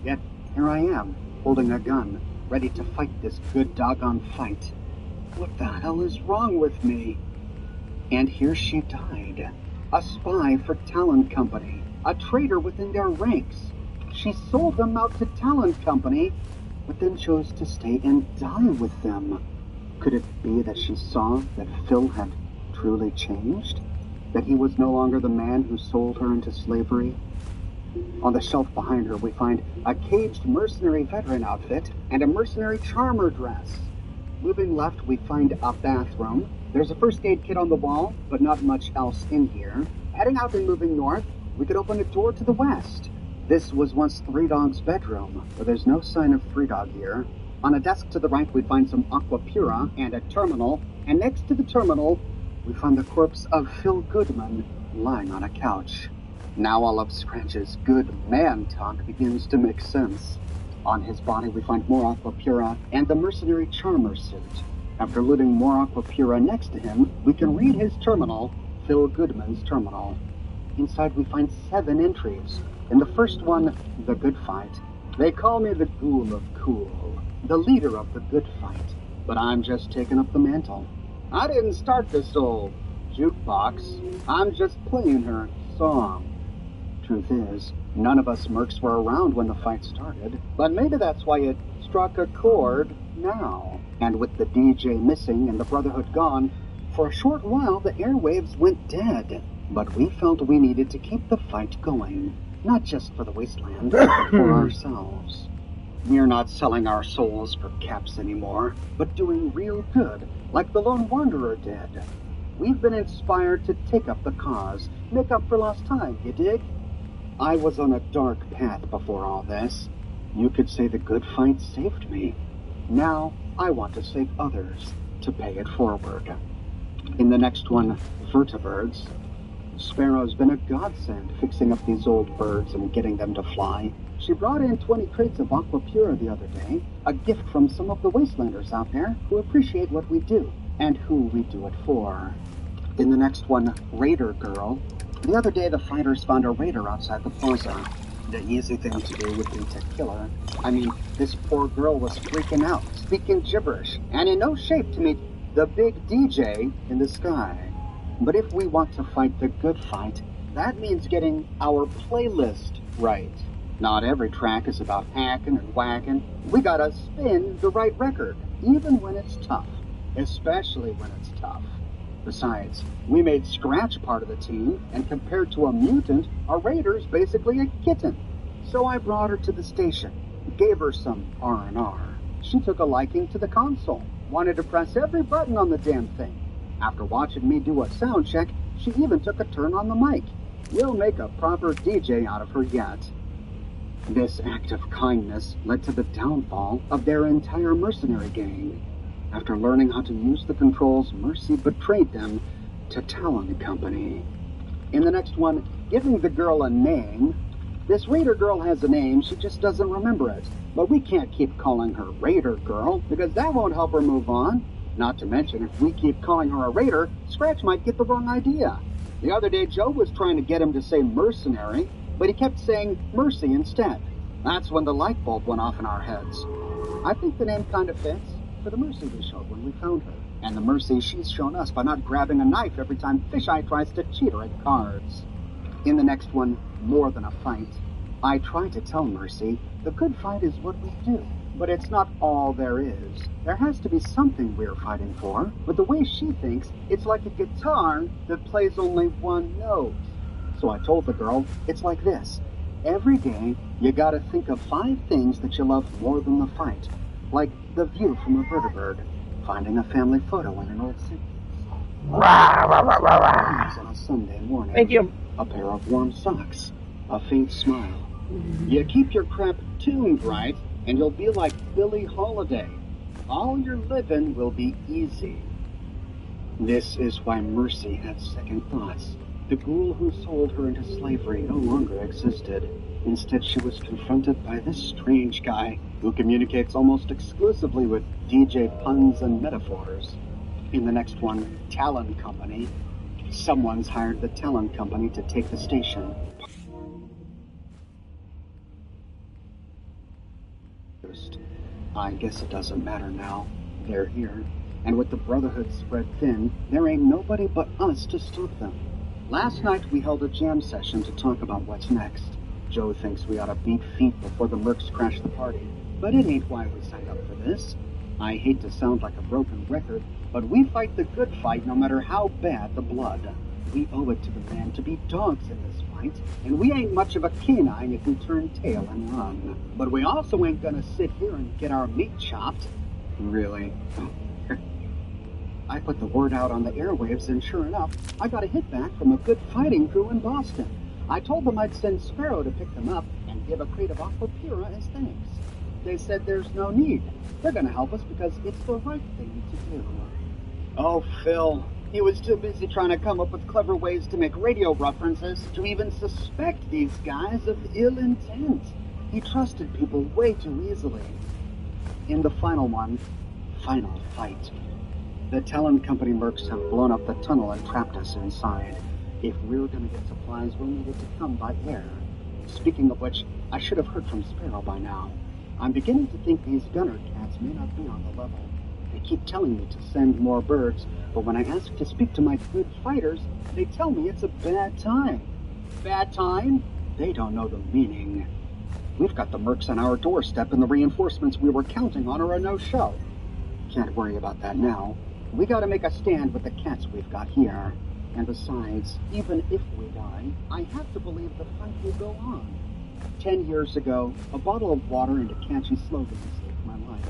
Yet, here I am, holding a gun, ready to fight this good doggone fight. What the hell is wrong with me? And here she died. A spy for Talon Company, a traitor within their ranks. She sold them out to Talon Company, but then chose to stay and die with them. Could it be that she saw that Phil had truly changed? that he was no longer the man who sold her into slavery? On the shelf behind her, we find a caged mercenary veteran outfit and a mercenary charmer dress. Moving left, we find a bathroom. There's a first aid kit on the wall, but not much else in here. Heading out and moving north, we could open a door to the west. This was once Three Dog's bedroom, but there's no sign of Three Dog here. On a desk to the right, we find some aqua pura and a terminal, and next to the terminal, we find the corpse of Phil Goodman lying on a couch. Now all of Scratch's good man talk begins to make sense. On his body, we find more aqua pura and the mercenary charmer suit. After looting more aqua pura next to him, we can read his terminal, Phil Goodman's terminal. Inside, we find 7 entries. In the first one, the good fight. They call me the Ghoul of Cool, the leader of the good fight, but I'm just taking up the mantle. I didn't start this old jukebox. I'm just playing her song. Truth is, none of us mercs were around when the fight started, but maybe that's why it struck a chord now. And with the DJ missing and the Brotherhood gone, for a short while the airwaves went dead. But we felt we needed to keep the fight going, not just for the wasteland, but for ourselves. We're not selling our souls for caps anymore, but doing real good, like the Lone Wanderer did. We've been inspired to take up the cause, make up for lost time, you dig? I was on a dark path before all this. You could say the good fight saved me. Now, I want to save others, to pay it forward. In the next one, vertibirds. Sparrow's been a godsend fixing up these old birds and getting them to fly. She brought in 20 crates of aqua pura the other day, a gift from some of the wastelanders out there who appreciate what we do and who we do it for. In the next one, Raider Girl. The other day, the fighters found a raider outside the plaza. The easy thing to do would be to kill her. I mean, this poor girl was freaking out, speaking gibberish, and in no shape to meet the big DJ in the sky. But if we want to fight the good fight, that means getting our playlist right. Not every track is about hacking and whacking. We gotta spin the right record, even when it's tough. Especially when it's tough. Besides, we made Scratch part of the team, and compared to a mutant, a raider's basically a kitten. So I brought her to the station, gave her some R&R. She took a liking to the console, wanted to press every button on the damn thing. After watching me do a sound check, she even took a turn on the mic. We'll make a proper DJ out of her yet. This act of kindness led to the downfall of their entire mercenary gang. After learning how to use the controls, Mercy betrayed them to Talon Company. In the next one, giving the girl a name. This Raider Girl has a name, she just doesn't remember it. But we can't keep calling her Raider Girl, because that won't help her move on. Not to mention, if we keep calling her a Raider, Scratch might get the wrong idea. The other day, Joe was trying to get him to say mercenary, but he kept saying Mercy instead. That's when the light bulb went off in our heads. I think the name kind of fits for the Mercy we showed when we found her, and the Mercy she's shown us by not grabbing a knife every time Fisheye tries to cheat her at cards. In the next one, More Than a Fight, I try to tell Mercy the good fight is what we do, but it's not all there is. There has to be something we're fighting for, but the way she thinks, it's like a guitar that plays only one note. So I told the girl, it's like this. Every day, you gotta think of 5 things that you love more than the fight. Like the view from a vertibird, finding a family photo in an old city. On a Sunday morning. Thank you. A pair of warm socks. A faint smile. You keep your crap tuned right, and you'll be like Billie Holiday. All your living will be easy. This is why Mercy had second thoughts. The ghoul who sold her into slavery no longer existed. Instead, she was confronted by this strange guy who communicates almost exclusively with DJ puns and metaphors. In the next one, Talon Company. Someone's hired the Talon Company to take the station. I guess it doesn't matter now. They're here. And with the Brotherhood spread thin, there ain't nobody but us to stop them. Last night we held a jam session to talk about what's next. Joe thinks we ought to beat feet before the mercs crash the party. But it ain't why we signed up for this. I hate to sound like a broken record, but we fight the good fight no matter how bad the blood. We owe it to the man to be dogs in this fight, and we ain't much of a canine if we turn tail and run. But we also ain't gonna sit here and get our meat chopped. Really? I put the word out on the airwaves, and sure enough, I got a hit back from a good fighting crew in Boston. I told them I'd send Sparrow to pick them up and give a crate of Aqua Pura as thanks. They said there's no need. They're gonna help us because it's the right thing to do. Oh, Phil. He was too busy trying to come up with clever ways to make radio references to even suspect these guys of ill intent. He trusted people way too easily. In the final fight, the Talon Company mercs have blown up the tunnel and trapped us inside. If we're gonna get supplies, we'll need it to come by air. Speaking of which, I should have heard from Sparrow by now. I'm beginning to think these gunner cats may not be on the level. They keep telling me to send more birds, but when I ask to speak to my good fighters, they tell me it's a bad time. Bad time? They don't know the meaning. We've got the mercs on our doorstep, and the reinforcements we were counting on are a no-show. Can't worry about that now. We gotta make a stand with the cats we've got here. And besides, even if we die, I have to believe the fight will go on. 10 years ago, a bottle of water and a catchy slogan saved my life.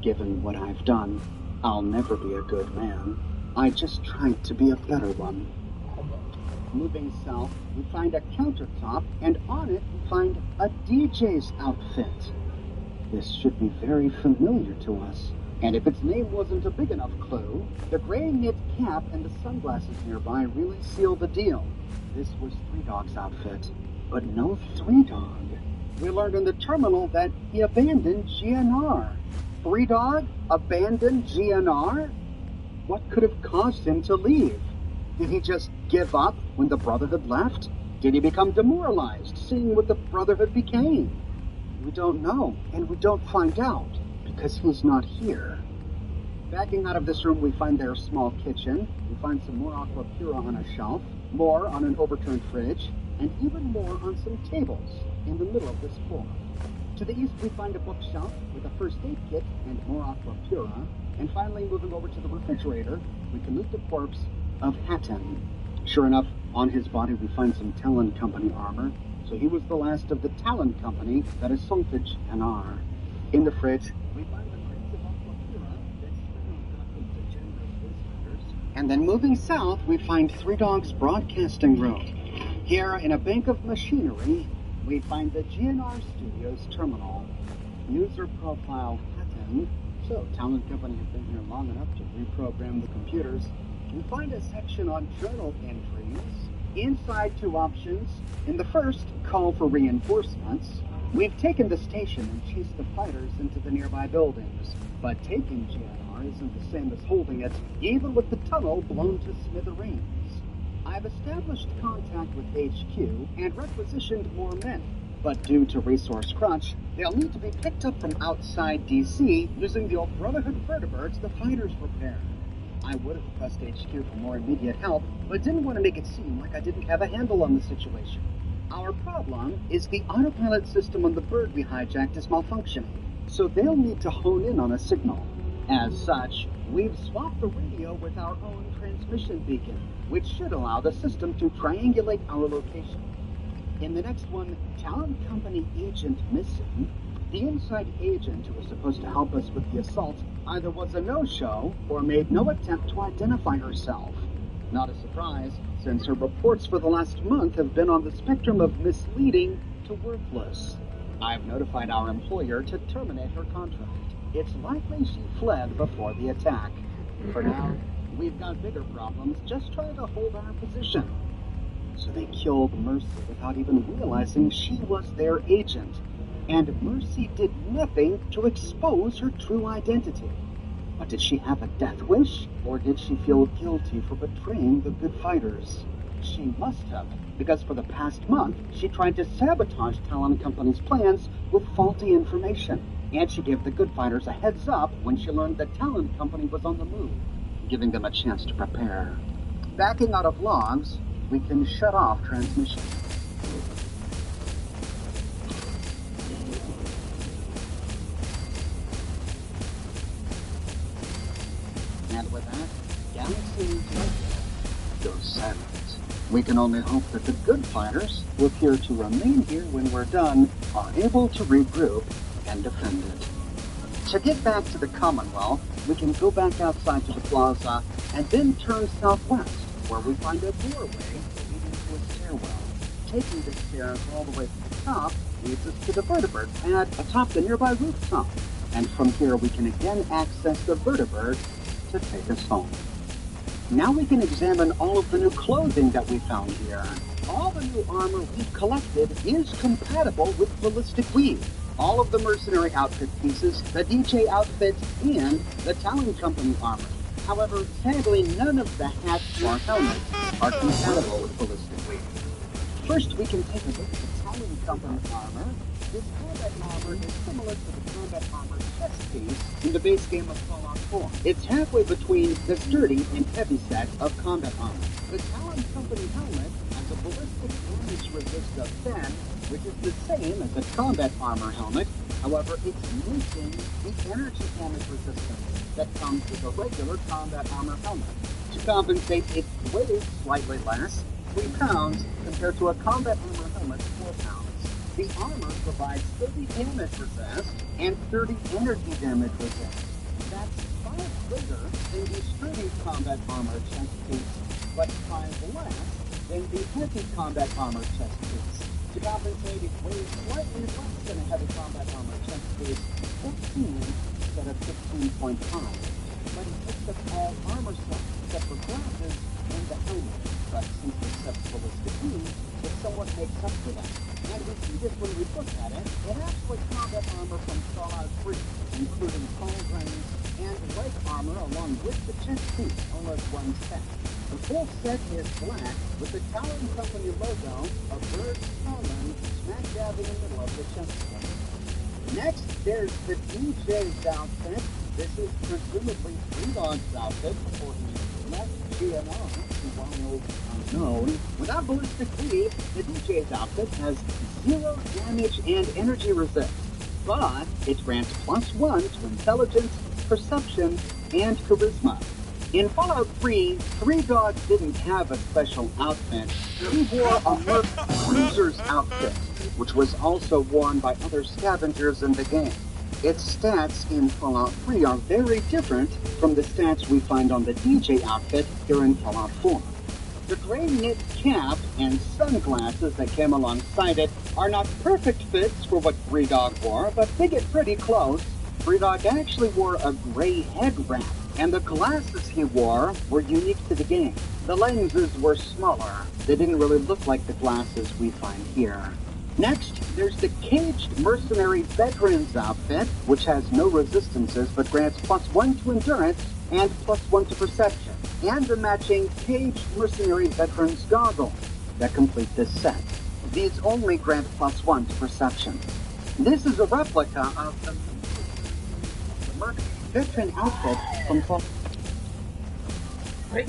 Given what I've done, I'll never be a good man. I just tried to be a better one. Moving south, we find a countertop, and on it we find a DJ's outfit. This should be very familiar to us. And if its name wasn't a big enough clue, the gray knit cap and the sunglasses nearby really seal the deal. This was Three Dog's outfit, but no Three Dog. We learned in the terminal that he abandoned GNR. Three Dog abandoned GNR? What could have caused him to leave? Did he just give up when the Brotherhood left? Did he become demoralized, seeing what the Brotherhood became? We don't know, and we don't find out, because he's not here. Backing out of this room, we find their small kitchen. We find some more Aqua Pura on a shelf, more on an overturned fridge, and even more on some tables in the middle of this floor. To the east, we find a bookshelf with a first aid kit and more Aqua Pura. And finally, moving over to the refrigerator, we can loot the corpse of Hatton. Sure enough, on his body, we find some Talon Company armor. So he was the last of the Talon Company that assaulted GNR. In the fridge, we find the crates of Aqua Pura that Sparrow got from the generous visitors. And then moving south, we find Three Dogs Broadcasting Room. Here, in a bank of machinery, we find the GNR Studios terminal. User profile Hatton. So, Talon Company have been here long enough to reprogram the computers. We find a section on journal entries. Inside, two options. In the first, call for reinforcements. We've taken the station and chased the fighters into the nearby buildings. But taking GNR isn't the same as holding it, even with the tunnel blown to smithereens. I've established contact with HQ and requisitioned more men. But due to resource crunch, they'll need to be picked up from outside DC using the old Brotherhood vertebrates the fighters repaired. I would have pressed HQ for more immediate help, but didn't want to make it seem like I didn't have a handle on the situation. Our problem is the autopilot system on the bird we hijacked is malfunctioning, so they'll need to hone in on a signal. As such, we've swapped the radio with our own transmission beacon, which should allow the system to triangulate our location. In the next one, Talon Company agent missing, the inside agent who was supposed to help us with the assault either was a no-show or made no attempt to identify herself. Not a surprise, since her reports for the last month have been on the spectrum of misleading to worthless. I've notified our employer to terminate her contract. It's likely she fled before the attack. For now, we've got bigger problems just trying to hold our position. So they killed Mercy without even realizing she was their agent. And Mercy did nothing to expose her true identity. But did she have a death wish? Or did she feel guilty for betraying the good fighters? She must have, because for the past month, she tried to sabotage Talon Company's plans with faulty information. And she gave the good fighters a heads up when she learned that Talon Company was on the move, giving them a chance to prepare. Backing out of logs, we can shut off transmission. And with that, Galaxy goes silent. We can only hope that the good fighters, who appear to remain here when we're done, are able to regroup and defend it. To get back to the Commonwealth, we can go back outside to the plaza and then turn southwest, where we find a doorway leading to a stairwell. Taking the stairs all the way to the top leads us to the vertebrate pad atop the nearby rooftop. And from here we can again access the vertebrate to take us home. Now we can examine all of the new clothing that we found here. All the new armor we've collected is compatible with ballistic weave. All of the mercenary outfit pieces, the DJ outfit, and the Talon Company armor. However, sadly, none of the hats or helmets are compatible with ballistic weave. First, we can take a look at the Talon Company armor. This combat armor is similar to the combat armor chest piece in the base game of Fallout 4. It's halfway between the sturdy and heavy set of combat armor. The Talon Company helmet has a ballistic damage resist of 10, which is the same as the combat armor helmet. However, it's missing the energy damage resistance that comes with a regular combat armor helmet. To compensate, it weighs slightly less, 3 pounds, compared to a combat armor helmet, 4 pounds. The armor provides 30 damage resist and 30 energy damage resist. That's 5 greater than the sturdy combat armor chest piece, but 5 less than the heavy combat armor chest piece. To compensate, it weighs slightly less than a heavy combat armor chest piece, 15 instead of 15.5. But it picks up all armor sets except for glasses and the helmet. But since it accepts ballistic weave, it somewhat makes up for that. And we see this when we look at it. It acts like combat armor from Fallout 3, including pauldrons and leg armor along with the chest piece, all as one set. The full set is black with the Talon Company logo, a bird's talon, smack dab in the middle of the chest plate. Next, there's the DJ's outfit. This is presumably Three Dog's outfit before he left GMO to Wild Unknown. Without ballistic weave, the DJ's outfit has 0 damage and energy resist, but it grants +1 to intelligence, perception, and charisma. In Fallout 3, Three Dogs didn't have a special outfit. He wore a Merc Cruiser's outfit, which was also worn by other scavengers in the game. Its stats in Fallout 3 are very different from the stats we find on the DJ outfit here in Fallout 4. The gray knit cap and sunglasses that came alongside it are not perfect fits for what Three Dog wore, but they get pretty close. Three Dog actually wore a gray head wrap, and the glasses he wore were unique to the game. The lenses were smaller. They didn't really look like the glasses we find here. Next, there's the Caged Mercenary Veteran's outfit, which has no resistances but grants +1 to endurance and +1 to perception, and the matching Caged Mercenary Veteran's goggles that complete this set. These only grant +1 to perception. This is a replica of the Merc Veteran outfit from Fallout. Right.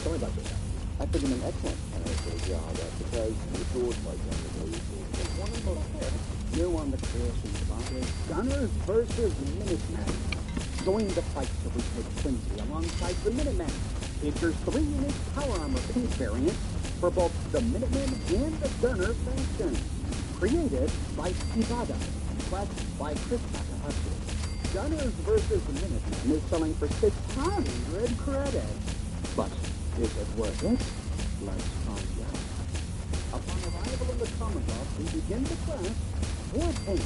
Sorry about this. I think I'm an excellent candidate for the job because the doors like that. One of those there. You're on the creation spot is Gunners versus Minutemen. Join the fight to retake Quincy alongside the Minutemen. Features 3 unique power armor pink variants for both the Minutemen and the Gunner factions. Created by Kivada. Quest by Chris Takahashi. Gunners versus Minutemen is selling for 600 credits. But is it worth it? Let's find out. Upon arrival in the Commonwealth, we begin the quest, War Paint.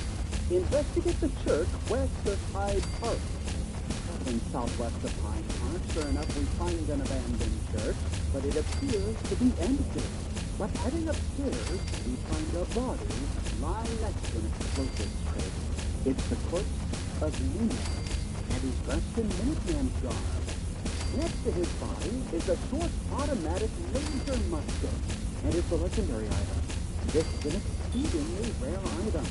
Investigate the church west of Hyde Park. Traveling southwest of Hyde Park, sure enough, we find an abandoned church, but it appears to be empty. But heading upstairs, we find a body lying next to an explosives crate. It's the corpse of Luna, and he's dressed in Minuteman's garb. Next to his body is a short automatic laser musket, and it's a legendary item. This is an exceedingly rare item.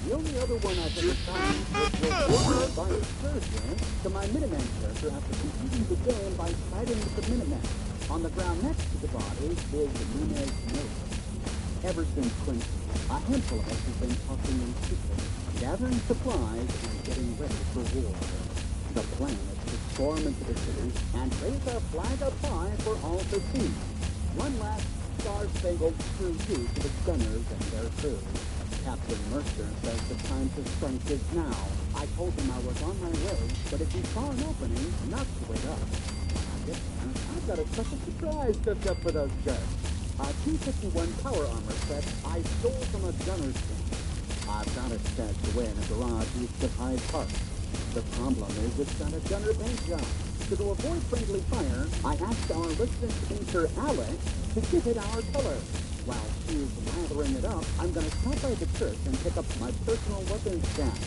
The only other one I've ever found was ordered by a surgeon to my Minuteman character after completing the game by fighting with the Minutemen. On the ground next to the body is Luna's note. Ever since Quincy, a handful of us have been talking in secret, gathering supplies and getting ready for war. The plan is to storm into the city and raise our flag up high for all to see. One last star-spangled screw you to the Gunners and their crew. Captain Mercer says the time to strike is now. I told him I was on my way, but if he saw an opening, not to wait up. When I get there, I've got a special surprise cooked up for those jerks. A T-51 power armor set I stole from a gunner's camp. I've got it stashed away in a garage east of Hyde Park. The problem is it's got a gunner paint job. So to avoid friendly fire, I asked our resident painter Alex to give it our color. While she's lathering it up, I'm going to stop by the church and pick up my personal weapons stash.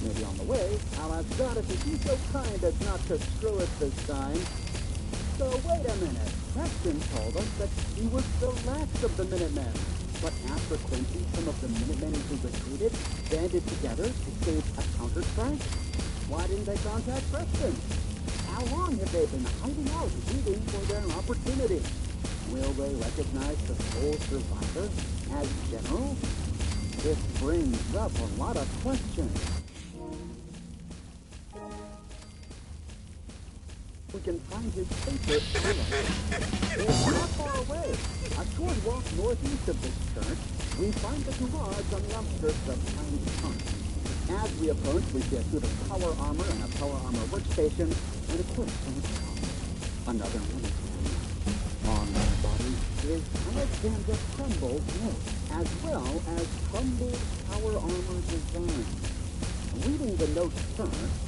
Maybe on the way, I'll ask God if he'd be so kind as not to screw us this time. So wait a minute. Preston told us that he was the last of the Minutemen. But after Quincy, some of the Minutemen who retreated banded together to stage a counterstrike. Why didn't they contact Preston? How long have they been hiding out, waiting for their opportunity? Will they recognize the sole survivor as General? This brings up a lot of questions. We can find his paper It's not far away. A short walk northeast of this church, we find the garage on the outskirts of Pine Pond. As we approach, we see a suit of power armor and a power armor workstation and a corpse on the ground. Another one. On their body is Alexander Trumbull's note, as well as Trumbull's power armor design. Reading the note first,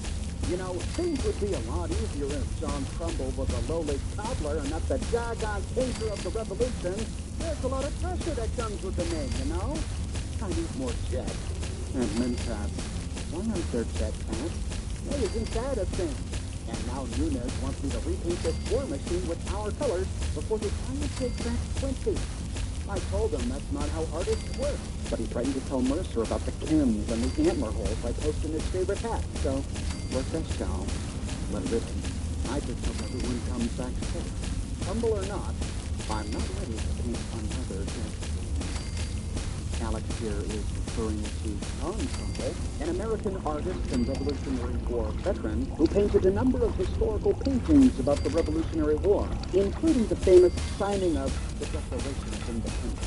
you know, things would be a lot easier if John Trumbull was a lowly cobbler and not the doggone painter of the revolution. There's a lot of pressure that comes with the name, you know? I need more jets. And Mentats. Why aren't there jet pants? Hey, isn't that a thing? And now Nunez wants me to repaint this war machine with our colors before he finally takes back 20. I told him that's not how artists work. But he threatened to tell Mercer about the Kims and the antler holes by posting his favorite hat, so work that shall. Let it rip. I just hope everyone comes back safe. Humble or not, I'm not ready to paint another jet. Alex here is referring to John Trumbull, an American artist and Revolutionary War veteran who painted a number of historical paintings about the Revolutionary War, including the famous signing of the Declaration of Independence.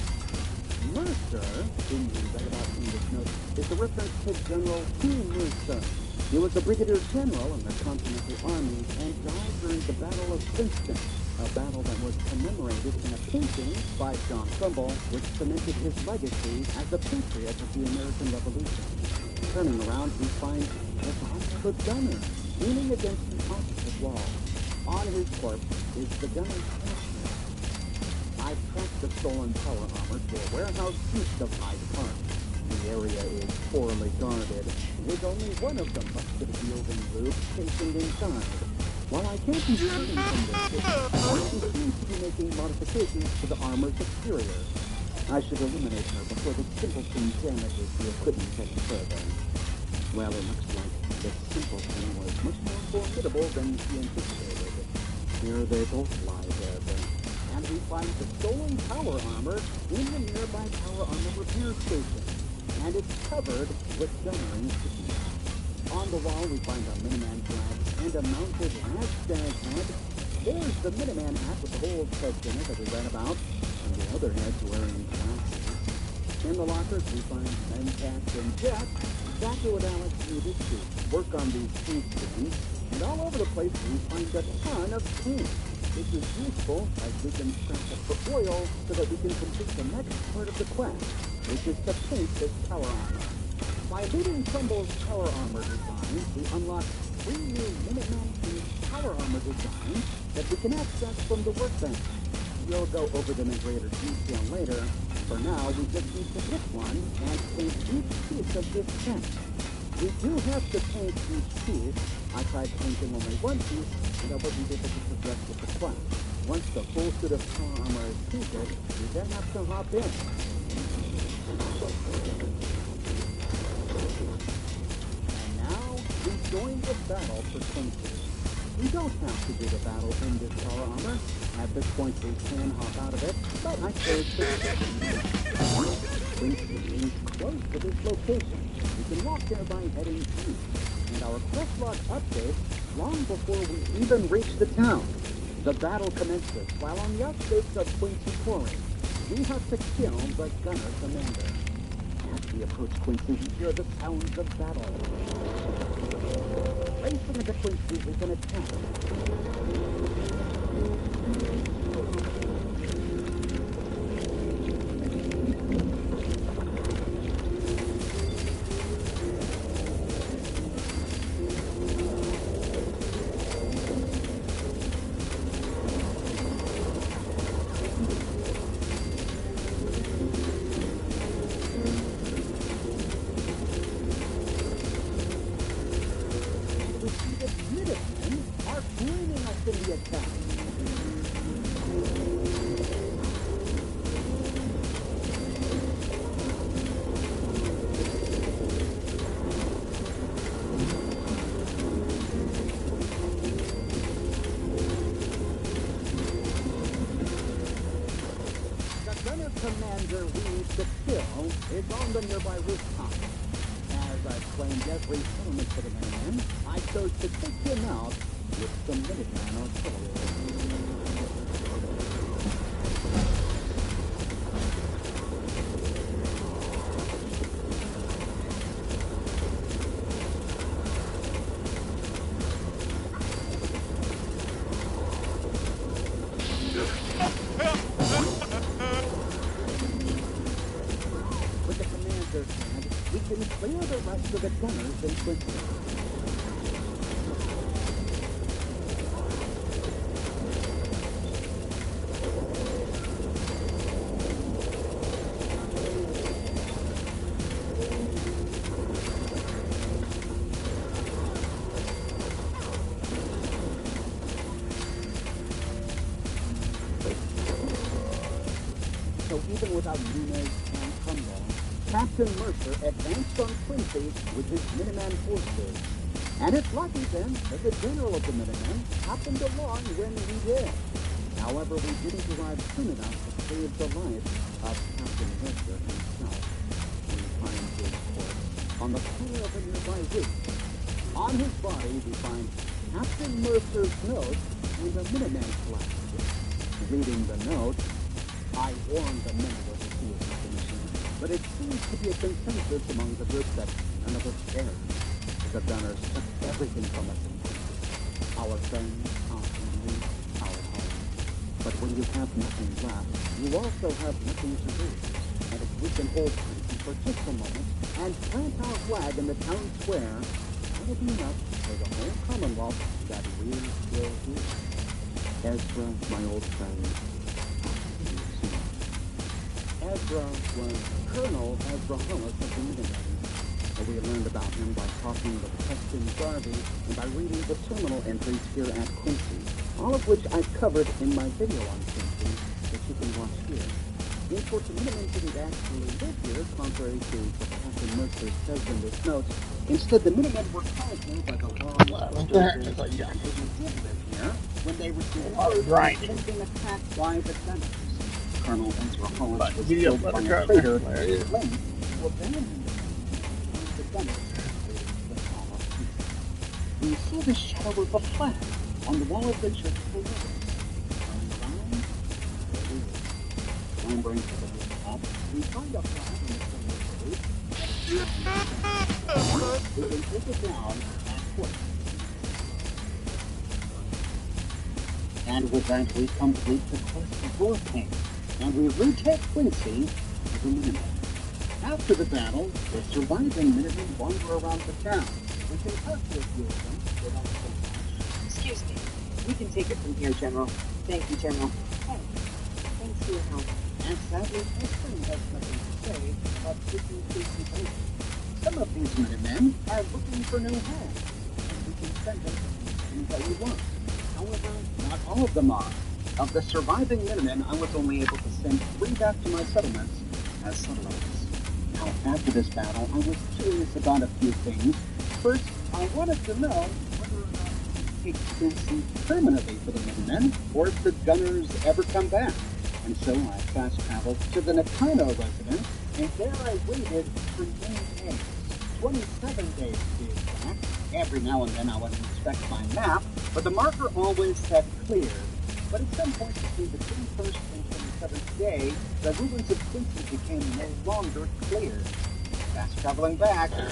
Mercer, whom we read about in this note, is a reference to General Hugh Mercer. He was a brigadier general in the Continental Army and died during the Battle of Princeton, a battle that was commemorated in a painting by John Trumbull, which cemented his legacy as a patriot of the American Revolution. Turning around, we find the gunner, leaning against the opposite wall. On his corpse is the gunner's casket. I tracked the stolen power armor to a warehouse east of Hyde Park. The area is poorly guarded, with only one of the busted wielding loops stationed inside. While I can't be certain from this, Morty seems to be making modifications to the armor's exterior. I should eliminate her before the simpleton damages the equipment any further. Well, it looks like the simpleton was much more formidable than he anticipated. Here they both lie dead. And we find the stolen power armor in the nearby power armor repair station. And it's covered with gunner insignia. On the wall, we find a Miniman flag and a mounted hashtag head. There's the Miniman hat with the whole text in it that we read about, and the other head's wearing glasses. In the lockers, we find Mentats and Jeff, exactly what Alex needed to work on these paint schemes, and all over the place, we find a ton of paint. This is useful as we can scrap it for oil so that we can complete the next part of the quest, which is to paint this power armor. By leading Trumbull's power armor design, we unlock 3 new Minuteman power armor designs that we can access from the workbench. We'll go over them in greater detail later. For now, we just need to pick one and paint each piece of this set. We do have to paint each piece. I tried painting only one piece, and I wasn't able to progress with the class. Once the full suit of power armor is painted, we then have to hop in. Join the battle for Quincy. We don't have to do the battle in this power armor. At this point, we can hop out of it, but I chose to Quincy is close to this location. We can walk there by heading east. And our quest log updates long before we even reach the town. The battle commences while on the outskirts of Quincy Quarry. We have to kill the gunner commander. As we approach Quincy, we hear the sounds of battle. Racing into Quincy, we can attack. The Minutemen are joining us in the attack. gunner commander we need to kill is on the nearby rooftop. As I've claimed every settlement for the Minutemen, I chose to take him out with some Minuteman artillery. With the commander's hand, we can clear the rest of the gunners in quickly. So even without Nunez and Cumberland, Captain Mercer advanced on Quincy with his Minuteman forces. And it's lucky then that the general of the Minutemen happened along when he did. However, we didn't arrive soon enough to save the life of Captain Jester himself. We find his corpse on the corner of a nearby roof. On his body, we find Captain Mercer's note and a Minuteman flag. Reading the note, I warned the men of the suicide mission, but it seems to be a consensus among the group that none of us cared. The gunners took everything from us in Quincy. Our friends, our family, our home. But when you have nothing left, you also have nothing to lose. And if we can hold Quincy for just a moment and plant our flag in the town square, that will be enough for the whole Commonwealth that we will do. Ezra, my old friend, Ezra was Colonel Ezra Hollis of the Minutemen. We learned about him by talking with Preston Garvey and by reading the terminal entries here at Quincy, all of which I covered in my video on Quincy, which you can watch here. In short, the Minutemen didn't actually live here, contrary to what Captain Mercer says in this note. Instead, the Minutemen were called here by the law What the heck is that? who did live here when they received A lot of orders grinding. and being attacked by the gunners. Colonel Ezra Hollis But was video killed by better a go. traitor There it is. claimed to abandon the gunners. We see the shadow of a flag on the wall of the church below. Turning around, there we go. Clambering to the rooftop, we find a flag on the center of the roof. We can take it down at foot. And with that, we complete the quest of Warpaint, and we retake Quincy with the Minutemen. After the battle, the surviving Minutemen wander around the town. We can talk to a few of them without so much. Excuse me. We can take it from here, General. Thank you, General. Oh, thanks for your help. And sadly, Preston has nothing to say about taking Quincy over. Some of these Minutemen are looking for new homes, and we can send them anything that we want. However, not all of them are. Of the surviving Minutemen, I was only able to send 3 back to my settlements as settlers. Now, after this battle, I was curious about a few things. First, I wanted to know whether or not we take Quincy permanently for the Minutemen, or if the gunners ever come back. And so I fast-traveled to the Nakano residence, and there I waited for 9 days. 27 days to be exact. Every now and then I would inspect my map, but the marker always said clear. But at some point between the 21st and 27th day, the ruins of Quincy became no longer clear. Fast traveling back. We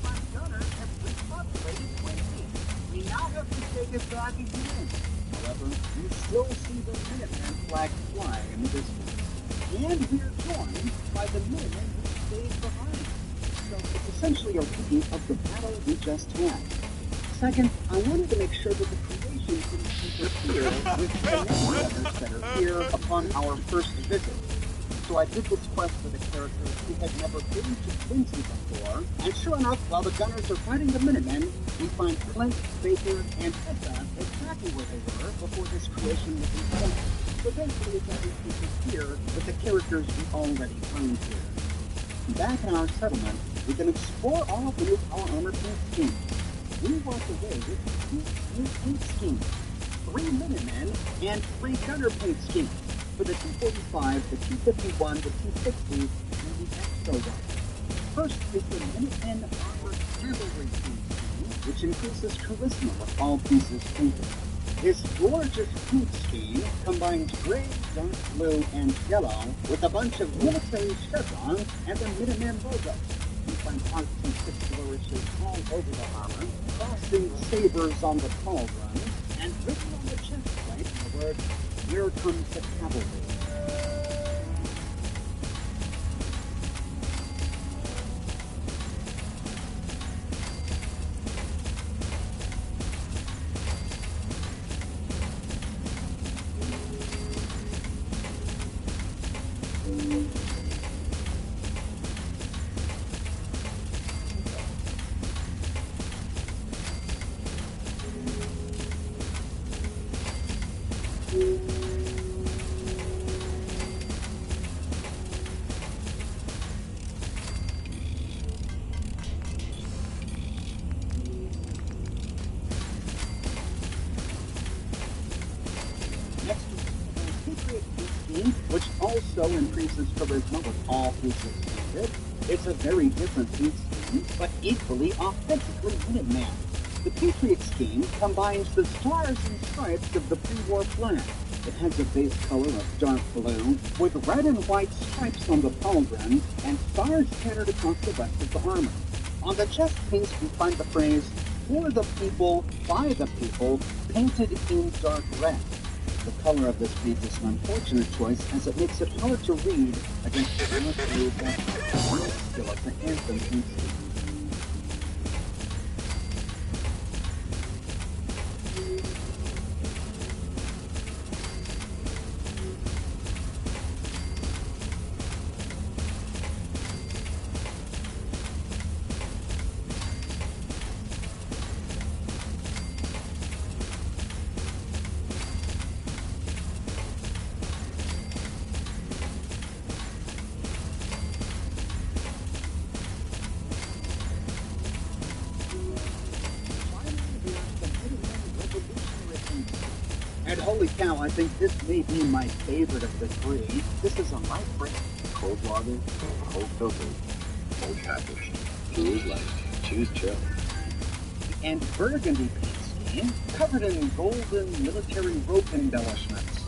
find gunners have repopulated Quincy. We now have to take it back again. However, you still see the Minuteman flag fly in the distance. And we are joined by the Minutemen who stayed behind. So it's essentially a repeat of the battle we just had. Second, I wanted to make sure that the creation didn't interfere with the gunners that are here upon our first visit. So I did this quest for the characters who had never been to Quincy before, and sure enough, while the gunners are fighting the Minutemen, we find Clint, Baker, and Tessa exactly where they were before this creation was installed. So eventually it's here with the characters we already find here. Back in our settlement, we can explore all of the new power armor paint schemes. We walked away with 2 new paint schemes. 3 Minutemen and 3 gunner paint schemes for the 245, the 251, the 260, and the extra one. First is the Minutemen Armored Cavalry paint scheme, which increases charisma with all pieces painted. This gorgeous paint scheme combines gray, dark blue, and yellow with a bunch of military chevrons and the Minutemen logo. You find arts and six flourishes all over the armor, crossing sabers on the pauldron, and written on the chest plate the word, "Here comes the cavalry." Which also increases charisma with all pieces painted. It's a very different paint scheme, but equally authentically Minuteman. The Patriot scheme combines the stars and stripes of the pre-war flag. It has a base color of dark blue, with red and white stripes on the pauldron, and stars scattered across the rest of the armor. On the chest piece, we find the phrase, "For the people, by the people," painted in dark red. The color of this piece is an unfortunate choice, as it makes it hard to read against the dark blue background skill of the anthem paint scheme. And holy cow, I think this may be my favorite of the three. This is a light break. Cold water, cold filter, cold package. Choose life, choose chill. And burgundy paint scheme, covered in golden military rope embellishments.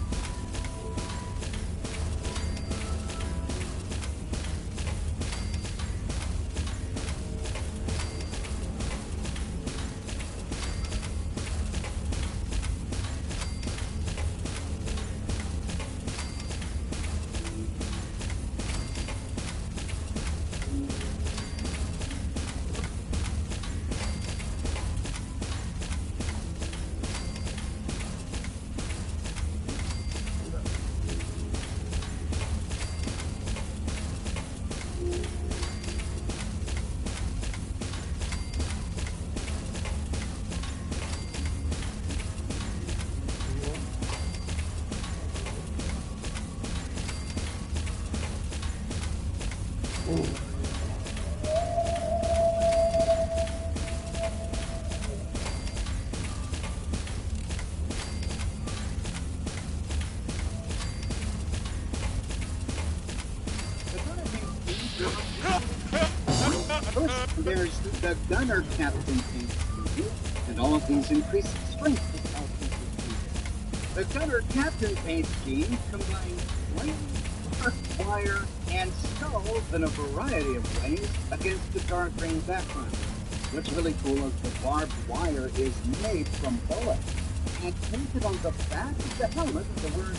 First, there's the gunner captain paint scheme, and all of these increase strength with all pieces painted. The gunner captain paint scheme combines flame, barbed wire, and skulls in a variety of ways against the dark green background. What's really cool is the barbed wire is made from bullets, and painted on the back of the helmet is the word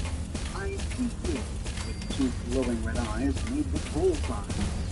ICP, with two glowing red eyes made with bullseyes.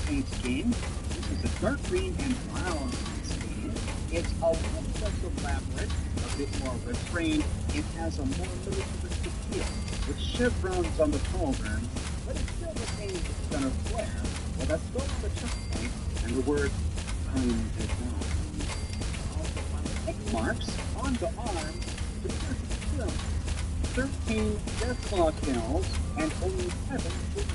paint scheme. This is a dark green and brown paint scheme. It's a little less elaborate, a bit more restrained. It has a more militaristic feel, with chevrons on the pole rims, but it still retains its gunner flair, with a skull on the choke point and the word "time to die." Also on the tick marks on the arms, the first kill. 13 Deathclaw kills and only 7 wounds.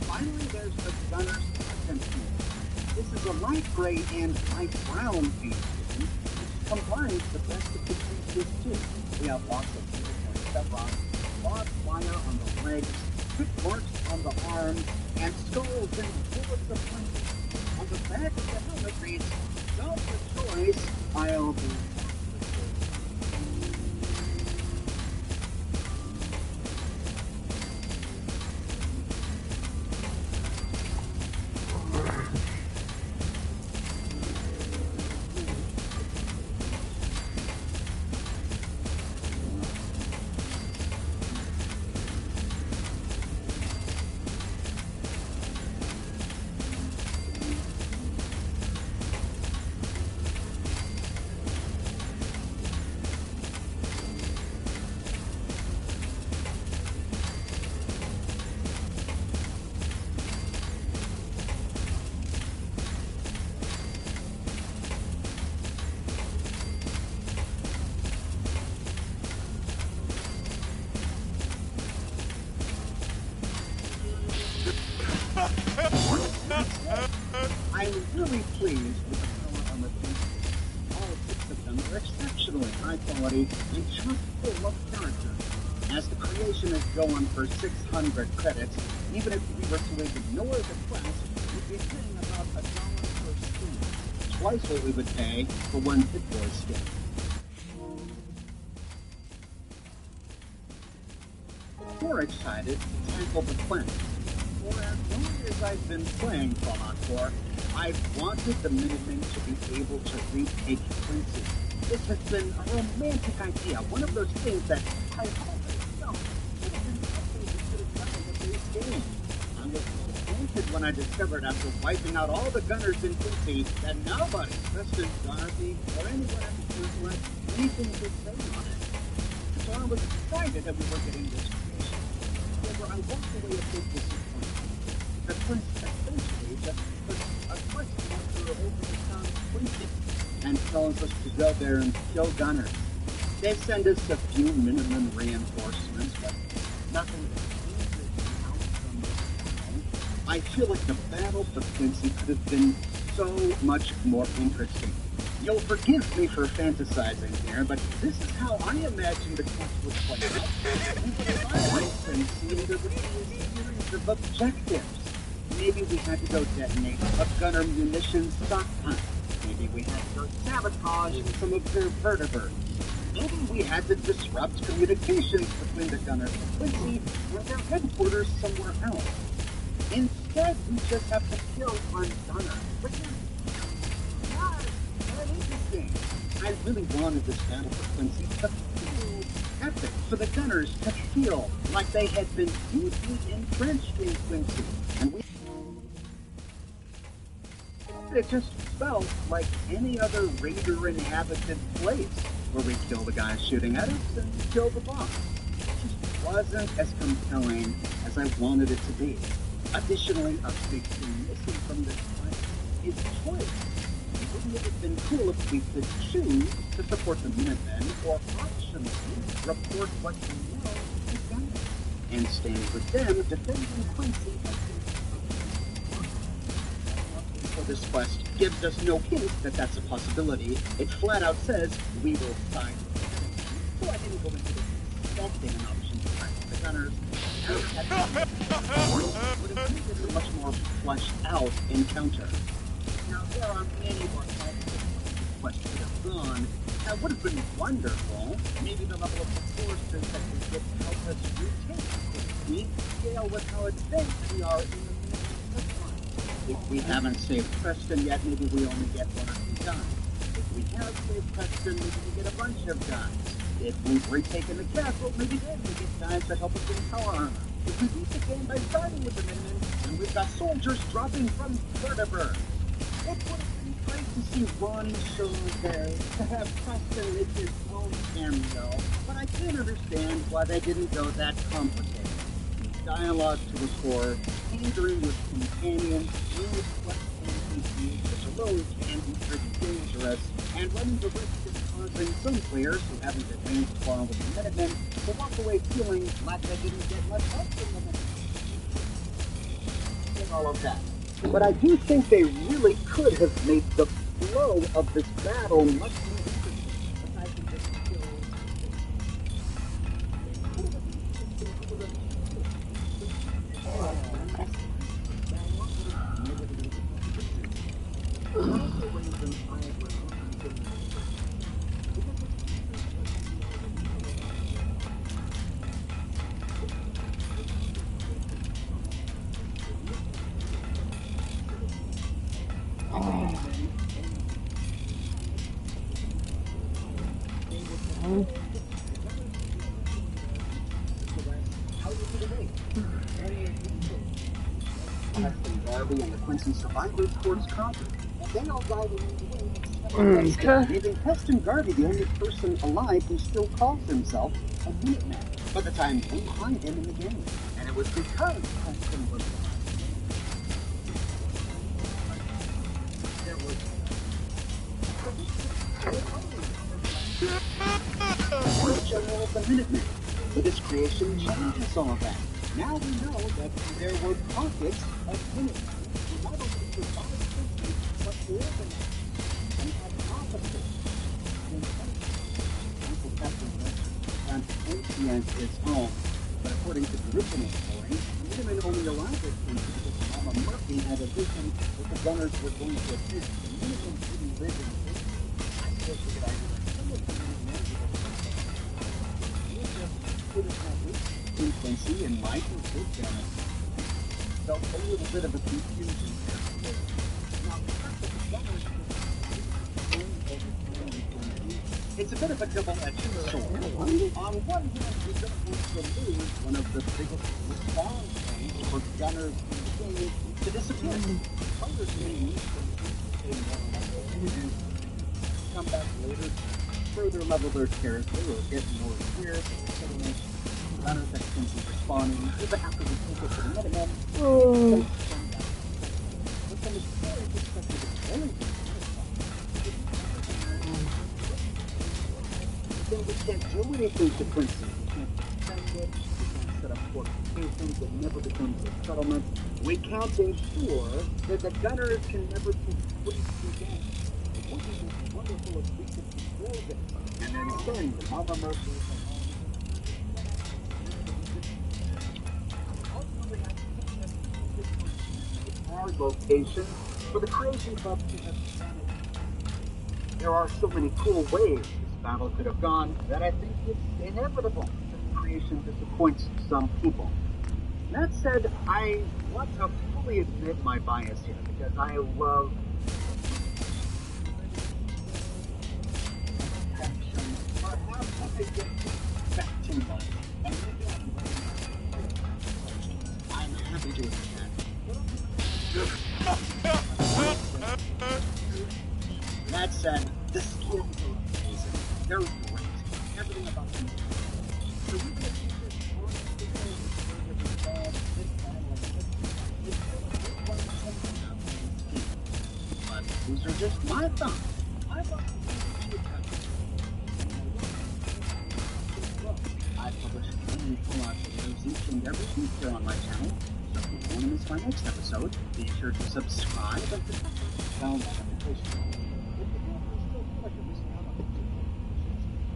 Finally, there's the gunner's content scheme. This is a light gray and light brown paint scheme, which combines the best of the previous two. We have lots of beautiful chevrons, barbed wire on the legs, quick marks on the arms, and skulls and bullets of punches. On the back of the helmet reads, "Don't the choice, I'll be." I'm really pleased with the color armor pieces. All 6 of them are exceptionally high quality and chock full of character. As the creation is going for 600 credits, even if we were to ignore the quest, we'd be paying about $1 per skin. Twice what we would pay for one Pit Boy skin. We're excited to tackle the quest. For as long as I've been playing Fallout 4, I've wanted the Minutemen to be able to retake Quincy. This has been a romantic idea, one of those things that I always felt should have been something we should have done in the base game. I was disappointed when I discovered after wiping out all the gunners in Quincy that nobody, especially Dorothy or anyone at the council, had anything to say on it. And so I was excited that we were getting this creation. However, I walked away a bit disappointed. The quest essentially just puts a quest marker over the town of Quincy and tells us to go there and kill gunners. They send us a few minimum reinforcements, but nothing that changes the outcome of the battle. I feel like the battle for Quincy could have been so much more interesting. You'll forgive me for fantasizing here, but this is how I imagine the quest would play out. We would find Quincy, and there would be a series of objectives. Maybe we had to go detonate a gunner munitions stockpile. Maybe we had to go sabotage some of their vertebrates. Maybe we had to disrupt communications between the gunners of Quincy and their headquarters somewhere else. Instead, we just have to kill one gunner, which is not that interesting. I really wanted this battle for Quincy to feel epic, for the gunners to feel like they had been deeply entrenched in Quincy, and it just felt like any other raider-inhabited place where we kill the guy shooting at us and kill the boss. It just wasn't as compelling as I wanted it to be. Additionally, a big thing missing from this fight is choice. Wouldn't it have been cool if we could choose to support the Minutemen or optionally report what we know is done and stand with them defending Quincy for this quest? gives us no hint that that's a possibility. It flat out says, we will sign. So I didn't go into this expecting an option to track the gunners. Would have needed a much more fleshed out encounter. Now, there are many more possible what could have gone. That would have been wonderful. Maybe the level of forces that we get to help us retake the scale with how advanced we are in the if we haven't saved Preston yet, maybe we only get 1 or 2 guys. If we have saved Preston, maybe we get a bunch of guys. If we've retaken the castle, maybe then we get guys that help us in power armor. If we beat the game by starting with the Minutemen, and we've got soldiers dropping from vertebrae. It would have been great to see Ron show there, to have Preston make his own cameo, but I can't understand why they didn't go that complicated. Dialogue to record, pandering with companions, really flex NPCs, which alone can be pretty dangerous, and running the risk of causing some players who haven't advanced far with the Minutemen to walk away feeling like they didn't get much help from the Minutemen. And all of that. But I do think they really could have made the flow of this battle much more interesting. Aside from just and the Quincy survivors towards Crawford. They all died in the way, leaving Preston Garvey the only person alive who still calls himself a Minuteman. By the time we find him in the game, and it was because Preston was there was General of the Minutemen. But this creation changes all of that. Now we know that there were pockets of Minutemen who not only survived Quincy, but organized and had officers. Uncle Captain and Quincy as its home. But according to the original story, the Minutemen only allowed this Quincy because Mama Murphy had a vision that the gunners were going to assist the Minutemen didn't live in the city. I suppose we could argue that some of the Minutemen in Quincy and Mike and Big John felt a little bit of a confusion there. Now, it's a bit of a double-edged sword. On one hand, we don't want to lose one of the biggest response things for gunners in the game to disappear. Others may use them to come back later, further level their character or get more experience. Gunners that can be responding even after we take it to the Minutemen. But from a story perspective, it's very then we can't do anything to Quincy. We can't defend it. We can't set up fortifications. It never becomes a settlement. We can't ensure that the gunners can never complete the game. It wouldn't be wonderful if we could control it and then send Mama Murphy our location for the Creation Club to have done it. There are so many cool ways this battle could have gone that I think it's inevitable that the creation disappoints some people. That said, I want to fully admit my bias here because I love perhaps I could get back too much. I'm happy to admit that. That said, the skills are amazing. They're great. Everything about them. So we can achieve this but these are just my thoughts. I thought I publish many full-on videos each and every week here on my channel. So if you want to miss my next episode, be sure to subscribe and found modification. If you still feel like you're missing out on the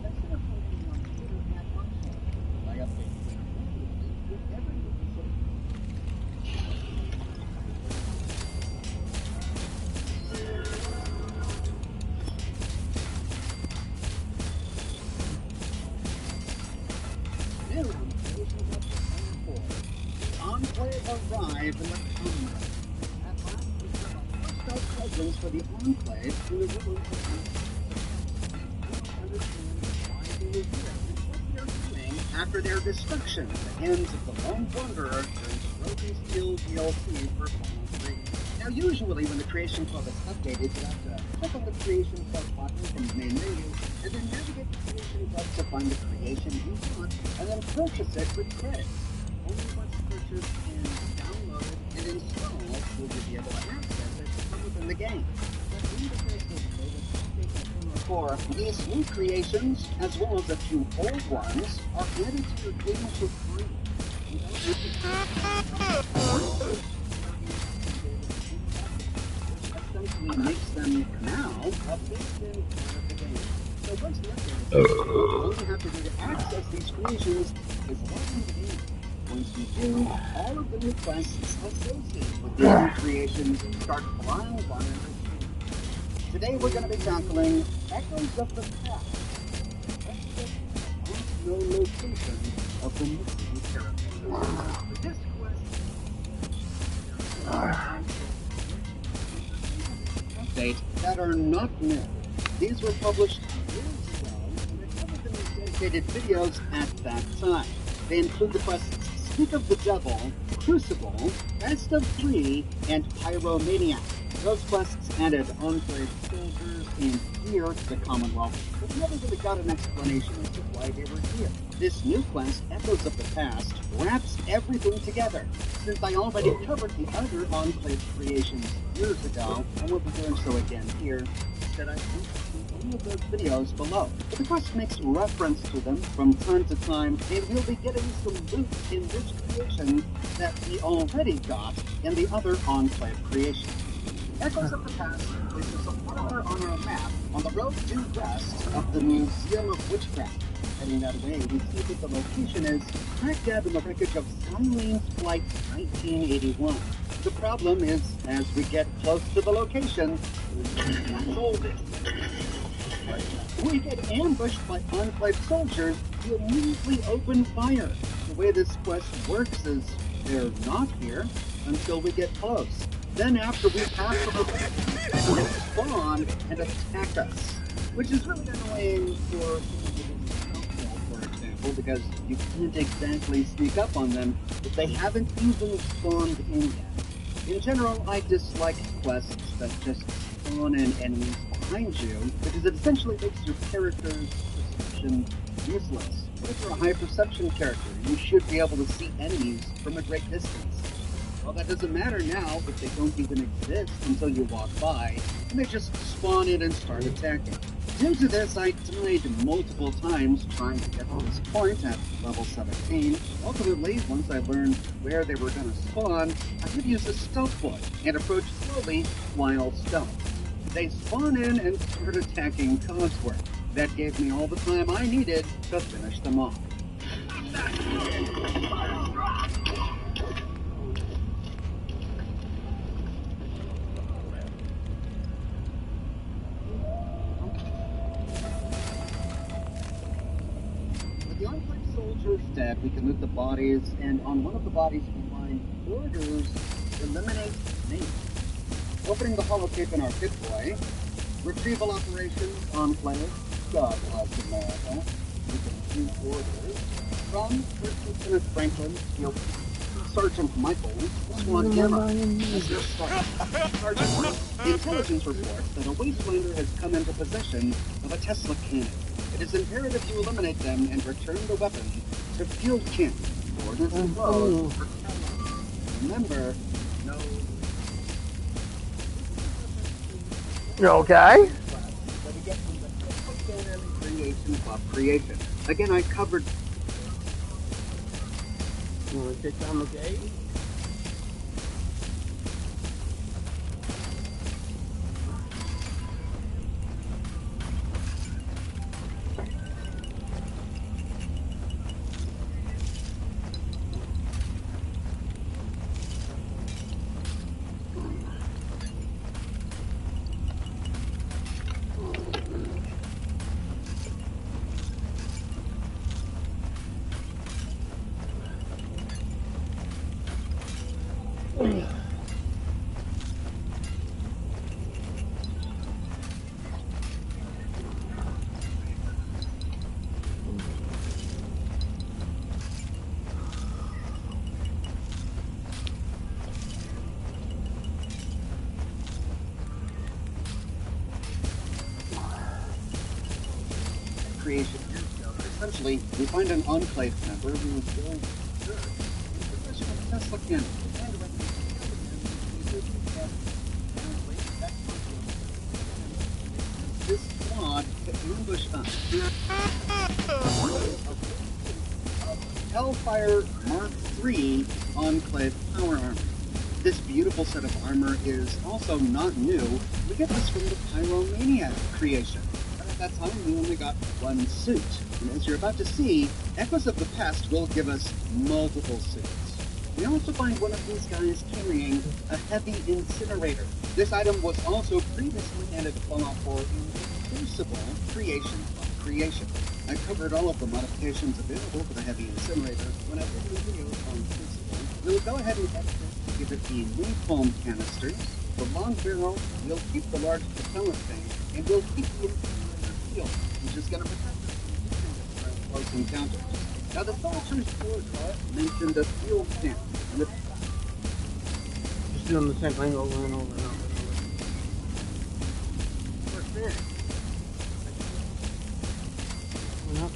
consider following on Twitter at OverShow. I update Twitter regularly with every episode. New creations of the FO4. The Enclave arrive in the Funtime. At last, we have our first out presence for the Enclave in the river of after their destruction at the hands of the Lone Wanderer during the Broken Steel DLC for Fallout 3. Now, usually when the Creation Club is updated, you have to click on the Creation Club button from the main menu, and then navigate the Creation Club to find the creation you want, and then purchase it with credits. Only once purchased and downloaded and installed will you be able to access it from within the game. For these new creations, as well as a few old ones, are added to your game for free. Essentially makes them now a built-in part of the game. So once you're there, all you have to do to access these creations is log into the game. Once you do, all of the new quests associated with these new creations start flying by. Today we're going to be tackling Echoes of the Past. No location of the missing characters. This update that are not new. These were published years ago, and they covered them in dedicated videos at that time. They include the quests Speak of the Devil, Crucible, Best of 3, and Pyromaniac. Those quests added Enclave soldiers and gear to the Commonwealth, but never really got an explanation as to why they were here. This new quest, Echoes of the Past, wraps everything together. Since I already covered the other Enclave creations years ago, I will be doing so again here, that I link to any of those videos below. But the quest makes reference to them from time to time, and we'll be getting some loot in this creation that we already got in the other Enclave creations. Echoes of the Past places a flower on our map on the road due west of the Museum of Witchcraft. Heading that way, we see that the location is smack dab in the wreckage of Skylane's Flight 1981. The problem is, as we get close to the location, we get ambushed by Enclave soldiers who immediately open fire. The way this quest works is they're not here until we get close. Then after we pass the location, they spawn and attack us, which is really annoying for example, because you can't exactly sneak up on them if they haven't even spawned in yet. In general, I dislike quests that just spawn in enemies behind you, because it essentially makes your character's perception useless. But if you're a high perception character, you should be able to see enemies from a great distance. Well, that doesn't matter now if they don't even exist until you walk by, and they just spawn in and start attacking. Due to this, I died multiple times trying to get to this point at level 17. Ultimately, once I learned where they were going to spawn, I could use a stealth boy and approach slowly while stealth. They spawn in and start attacking Codsworth. That gave me all the time I needed to finish them off. The Enclave soldiers dead, we can loot the bodies, and on one of the bodies we find orders eliminate me. Opening the holotape in our pit boy, retrieval operations, Enclave, God bless America. We can view orders from First Lieutenant Franklin, Sergeant Michael, Squad Gamma, as their start. Sergeant, the intelligence reports that a Wastelander has come into possession of a Tesla cannon. It is imperative you eliminate them and return the weapon to Field Camp. Orders enclosed for Tesla. Remember, no... Okay. Creation. Again, I covered... You want to take down the gate? Creation here. Essentially, we find an enclave member who is built professional Tesla cannon. This squad to ambush us. Hellfire Mark III Enclave Power Armor. This beautiful set of armor is also not new. We get this from the Pyromaniac creation. At that time, we only got one suit. And as you're about to see, Echoes of the Past will give us multiple suits. We also find one of these guys carrying a heavy incinerator. This item was also previously added to Fallout 4 in the Crucible Creation of Creation. I covered all of the modifications available for the heavy incinerator when I did the video on Crucible. We'll go ahead and edit this to give it the napalm canisters. The long barrel will keep the large propellant thing, and we'll keep the incinerator sealed, which is going to protect us from close encounters. Now, the Soldiers 4 car mentioned a fuel tank. Just doing the same thing over and over and over and over. What's that? Yep.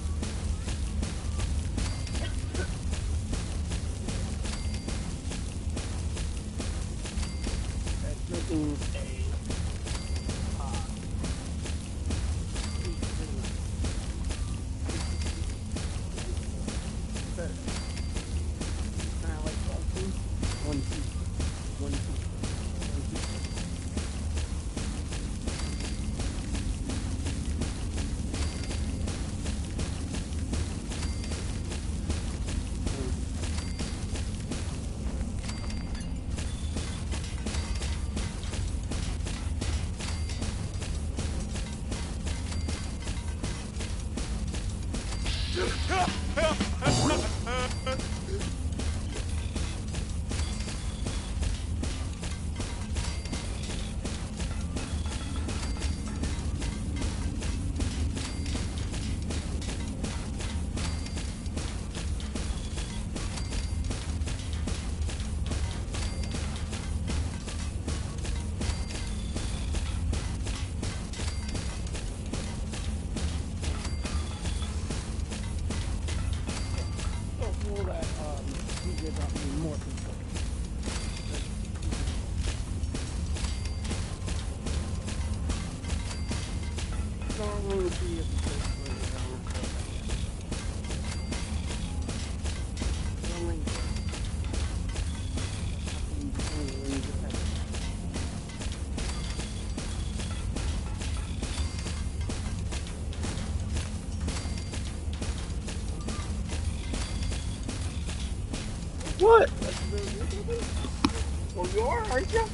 That's making a better. Kind of like Dolphin. 1, 2, 1, 2, 1, 2. What? Well, you are, aren't you?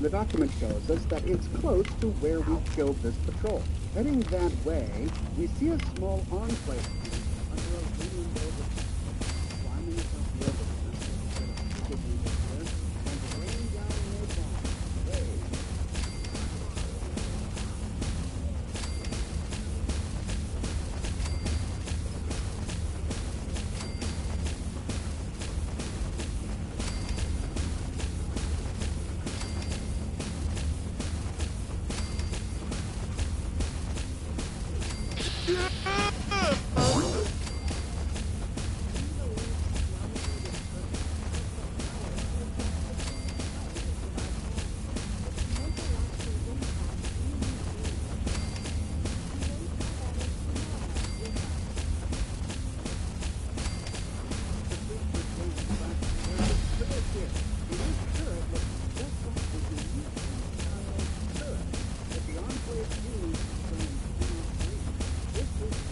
The document shows us that it's close to where we killed this patrol. Heading that way, we see a small enclave under a ruined overpass. Climbing atop the overpass, instead of skipping the cliff and raining down napalm. Way. This is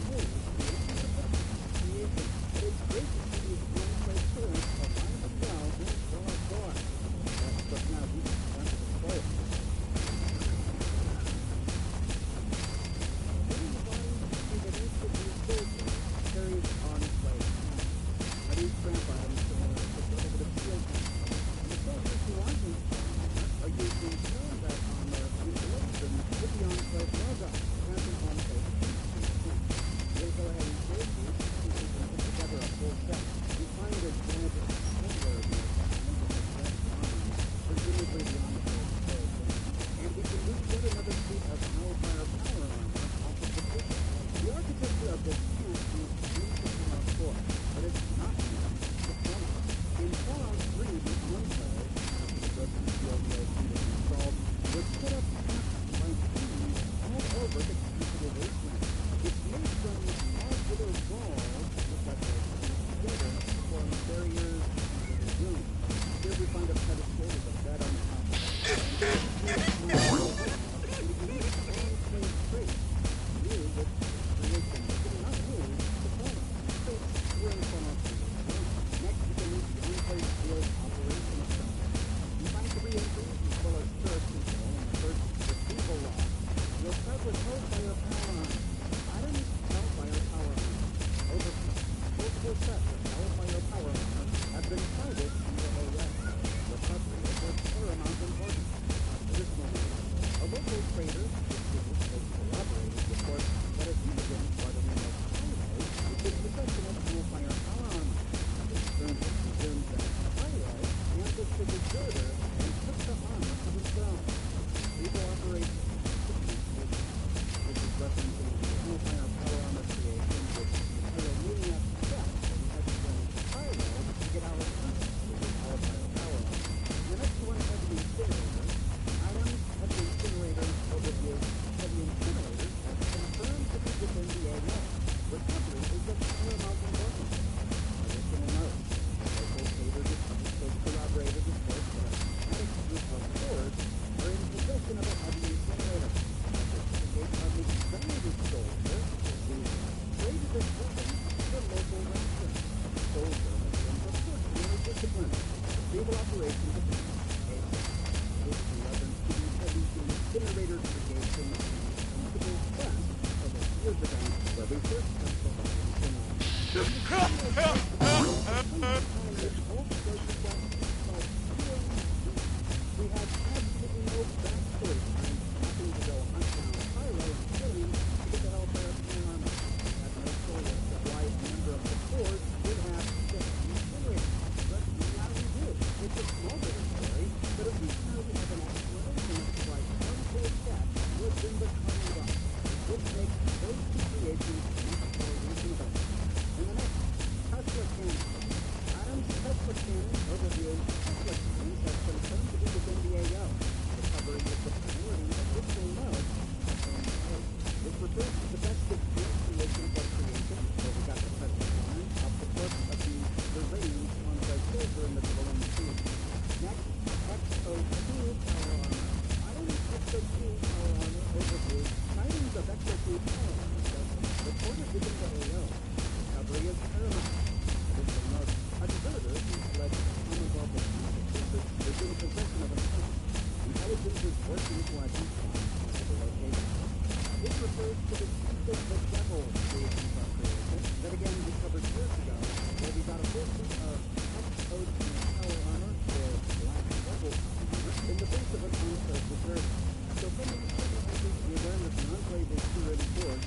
reinforced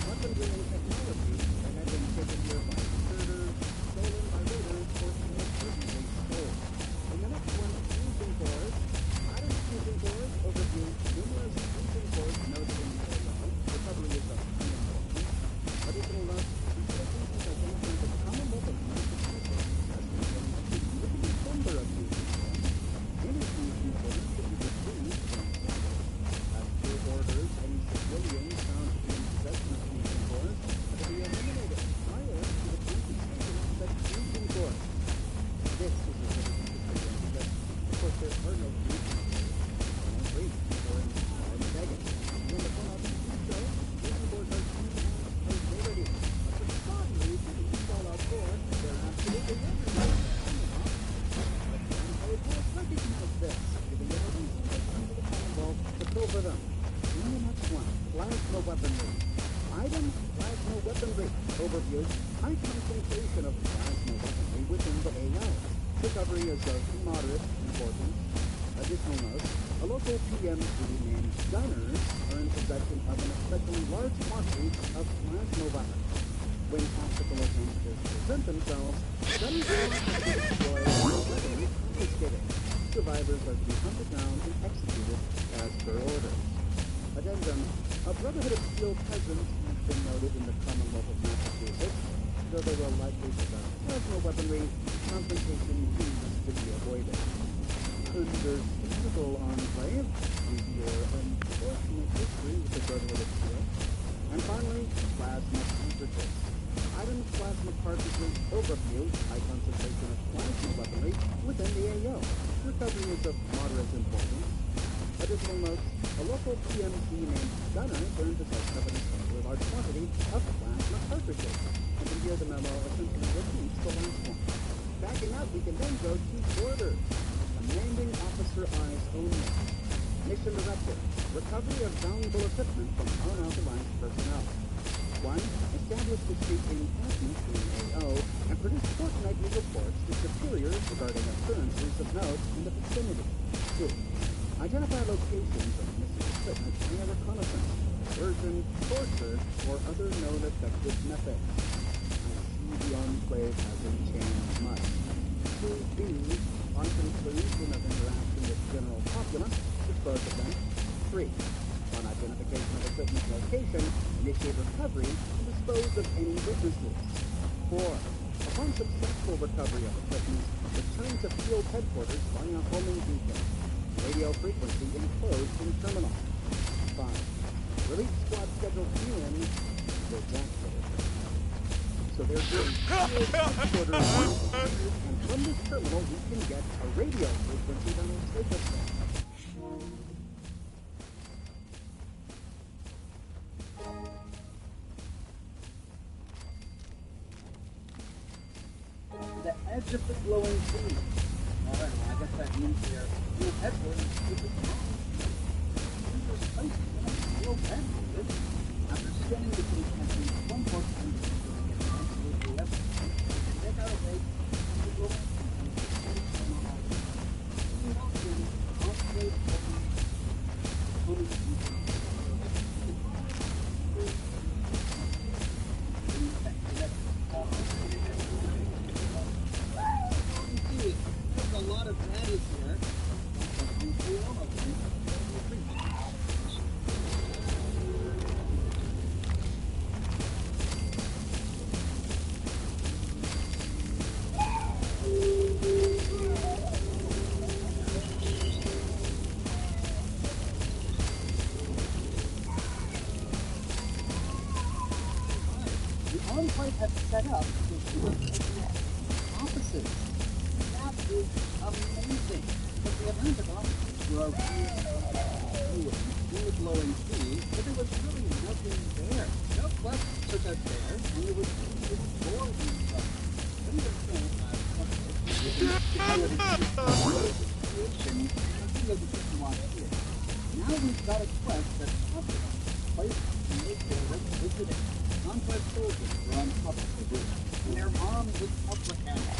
weaponry and technology that had been taken here by deserters, stolen by raiders, or inadvertently stole. In the next one, fusion cores. Modern fusion cores overview numerous fusion cores noted in the area. Recovery is of high importance. Additional note, these fusions identify the common weapon of the fusion as well as a significant number of fusion cores. Any fusion cores should be retrieved from as per orders, any civilians found to be in possession of fusion cores are to be eliminated prior to the confiscation of such fusion cores. This is a very interesting because, of course, there are no fusion cores on Greek or in Vegas. And in the Fallout 2 show, fusion cores are used as a rarity. But for some reason, in Fallout 4, they're absolutely everywhere. I would have recognized this, giving it a reason to come to the Commonwealth to go for them. In the next one, plasma weaponry. Items, plasma weaponry. Overview, high concentration of plasma weaponry within the AO. Recovery is of moderate importance. Additional note, a local PMC named Gunners are in possession of an especially large quantity of plasma weapons. When tactical advantages present themselves, Gunners will have to destroy the weaponry confiscated. Survivors are to be hunted down and executed as per order. Addendum, a Brotherhood of Steel presence has been noted in the Commonwealth of Massachusetts, though they will likely possess plasma weaponry, confrontation needs to be avoided. Understandable enclave, due to your unfortunate history with the Brotherhood of Steel. And finally, plasma cartridges. Items, plasma cartridges, overview, high concentration of plasma weaponry within the AO. Recovery is of moderate importance. Additional notes, a local PMC named Gunner learned possession of an especially large quantity of plasma cartridges. And from here the memo essentially repeats the last one. Backing up, we can then go to orders. Commanding officer eyes only. Mission directive, recovery of valuable equipment from unauthorized personnel. 1. Establish the state encampment in AO and produce fortnightly reports to superiors regarding occurrences of note in the vicinity. 2. Identify locations of missing equipment via reconnaissance, diversion, torture, or other known effective methods. I see the enclave hasn't changed much. 2B. On conclusion of interaction with general populace, dispose of them. 3. On identification of equipment location, initiate recovery and dispose of any witnesses. 4. Upon successful recovery of equipment, return to field headquarters via homing beacon. Radio frequency enclosed in terminal. 5. Relief squad scheduled in redacted. So there's your field headquarters, and from this terminal we can get a radio frequency that will take us there. The edge of the glowing sea. Alright, well, I guess that means they're field headquarters is the wrong. Users placed in a field headquarters after scanning the case campaign one more time to get absolutely left. And check out a way to go there's a lot of baddies here. Have set up offices. That is amazing. But the amount of offices were in the glowing sea, but there was really nothing there. No quests such as there, and there was more and stuff. What do you think? Now we've got a quest that's popular. Place to make their visiting. Conquest soldiers are on top of the roof, and they're armed with public ammo.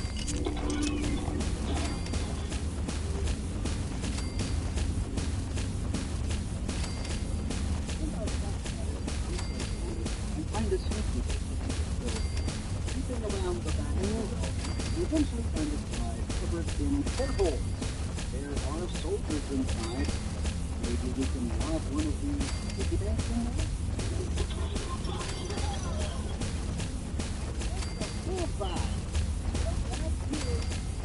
find a sneaky creeping around the back of the building, we eventually find a slide covered in portholes. There are soldiers inside. Maybe we can rob one of these piggy banks in there?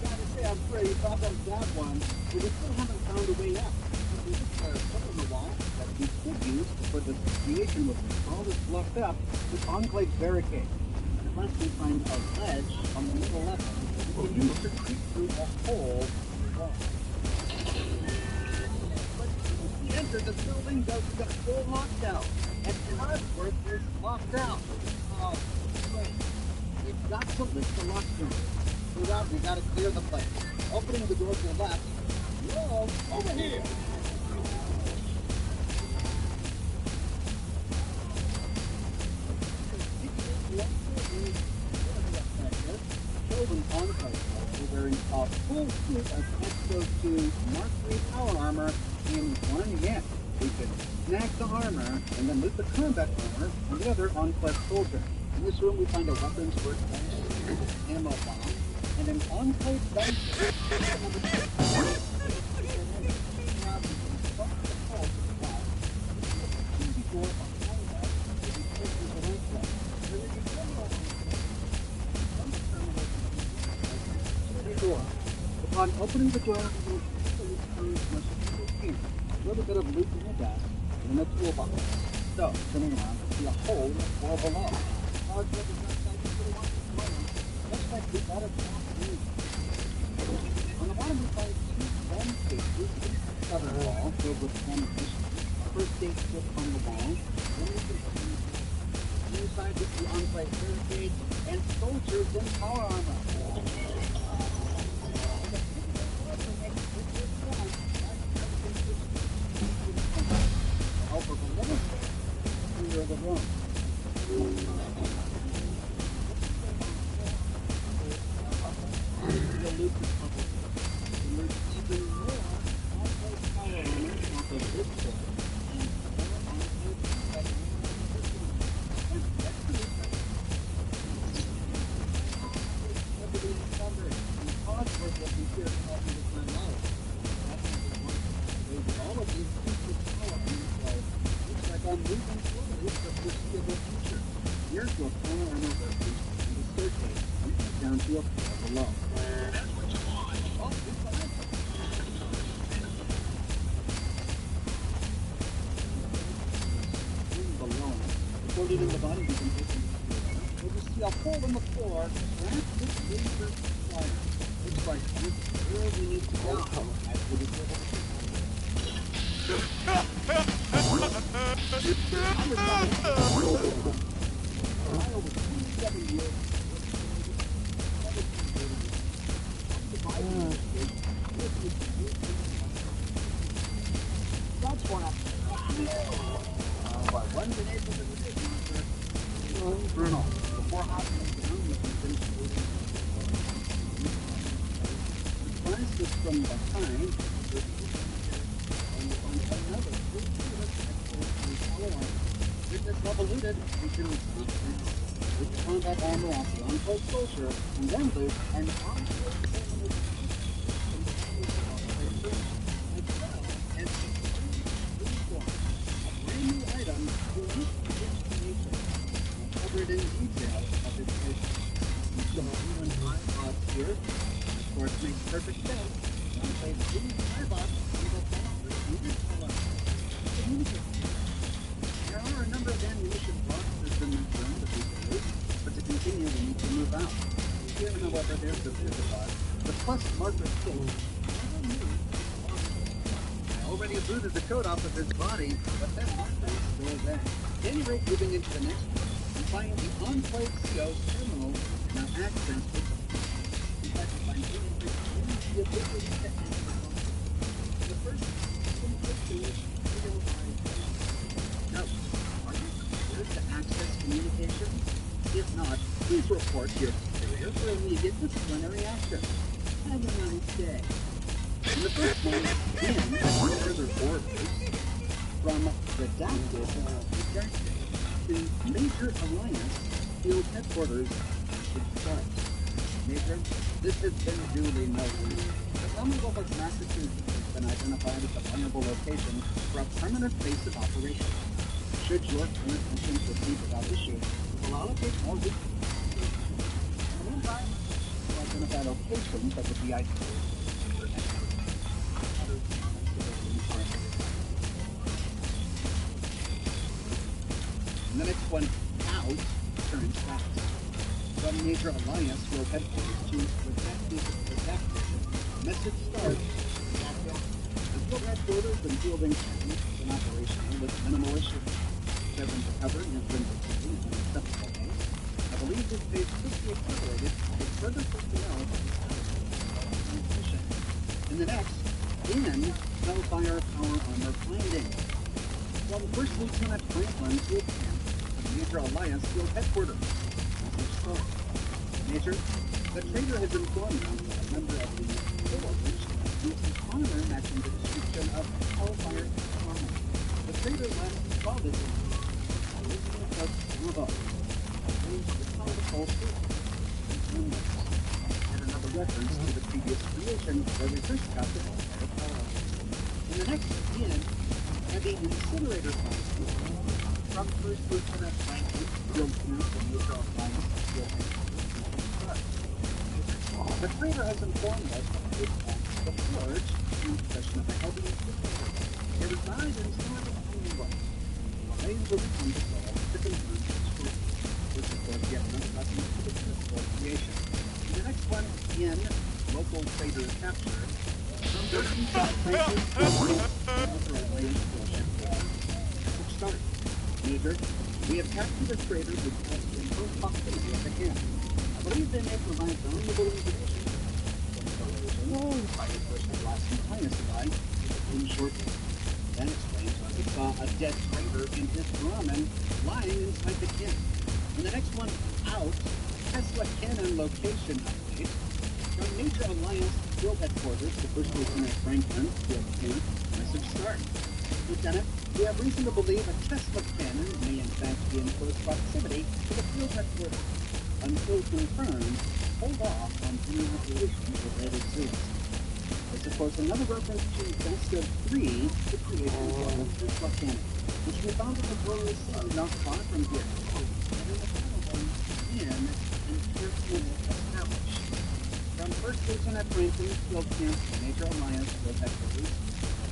Gotta say, I'm pretty thought that was that one, but we still haven't found a way out. We just put a hole in the wall that we could use for the creation of all this blocked up with Enclave barricade. Unless we find a ledge on the middle level, we can use to creep through a hole in the wall. But if we enter the building, there's a full lockdown, and Cosworth is locked out. Oh, wait. We've got to lift the lockdown. For that, we gotta clear the place. Opening the door to the left. Whoa, over here! Children on Enclave wearing a full suit of FO4 Mark III power armor in one hand. We can snag the armor and then loot the combat armor on the other Enclave soldier. In this room we find a weapons workbench, ammo bomb, and an Enclave Upon opening the door, we will turn a little bit of loot in the desk and in the toolbox. So, turning around, we see a hole in the floor below. Looks like we got a top. On the bottom, we find two gun cases, a southern wall filled with ammunition, a first aid kit on the wall. Then we can see inside with the Enclave barricade and soldiers in power armor. Help of a minute, clear the room. Even more Enclave power armor off of this floor. All of these pieces of power armor, looks like I'm moving slowly for the foreseeable future. Here's your power armor workers and the staircase reaches down to a floor below. That's what you want. Oh, it's fine. Below, before leaving the body, we can take the floor. We'll just see a hole in the floor, wrapped with laser wire. Looks like this is where we need to go. As we discover the that's one up. But one grenade was a grenade monster. Bruno, before hopping down, we can finish moving. Blast is from behind. Another with this level looted, we can with the combat armor off the Enclave soldier, and then loot an Enclave and a brand new item unique to this creation, covered in detail of its mission. Some human iBots here, of course, makes perfect sense. Enclave human iBots with a unit color. There are a number of ammunition boxes in this room that we can loot, but to continue we need to move out. Here, however, there's the box. The plus marker kit. I already looted the coat off of his body, but that marker is still there. At any rate, moving into the next one, we find the Enclave CO terminal now access. In fact, we find the ability to access the first now, are you cleared to access communication? If not, please report your superior for immediate disciplinary action. Have a nice day. In the first one, further orders from redacted to redacted. the Major Alliance Field Headquarters should start. Major, this has been duly noted. The Commonwealth of Massachusetts has been identified as a vulnerable location for a permanent base of operations. Should your current mission proceed without issue, we'll allocate more resources. In the meantime, we'll identify locations that would be ideal for other and the next one, out, current status. From Major Alliance Field Headquarters to redacted. Message start. The field headquarters and fielding plans have been operational with minimal issues. Have been recovered and has been completed in an acceptable pace. I believe this pace could be accelerated with further personnel transmission. In the next, Hellfire Power Armor finding. From First Lieutenant Franklin Field Camp to Major Alliance Field Headquarters. Major, the trader has informed us that a member of the village used his armor matching the description of Hellfire Armor. The trader left saw this and another reference to the previous creation where we first got the Hellfire Power. In the next and the incinerator function from First Lieutenant Franklin Field Camp and Major Alliance Field Headquarters. The trader has informed us that the forge in possession of a heavy incinerator. They reside in Florida, England. The remains will become dissolved to confirm the story. This is for yet another document for the principal creation. And the next one in local trader capture from First Lieutenant Franklin Field Camp and Major Alliance Field Headquarters. Start. Major, we have captured a trader who has in close proximity at the camp. I believe they may provide valuable information. By the person of last and highness and I, in shortly. Then explains how he saw a dead trader in his ramen lying inside the camp. And the next one, out, Tesla cannon location update. From Major Alliance Field Headquarters to First Lieutenant Franklin Field Camp, message start. Lieutenant, we have reason to believe a Tesla cannon may in fact be in close proximity to the field headquarters. Until confirmed, hold off on any operations related to it. It's of course another reference to Jester 3, the creation of the Tesla cannon, which we found at the glorious sun not far from here. And in the final one, and carefully established. From First Lieutenant Franklin Field Camp to Major Alliance Field Headquarters,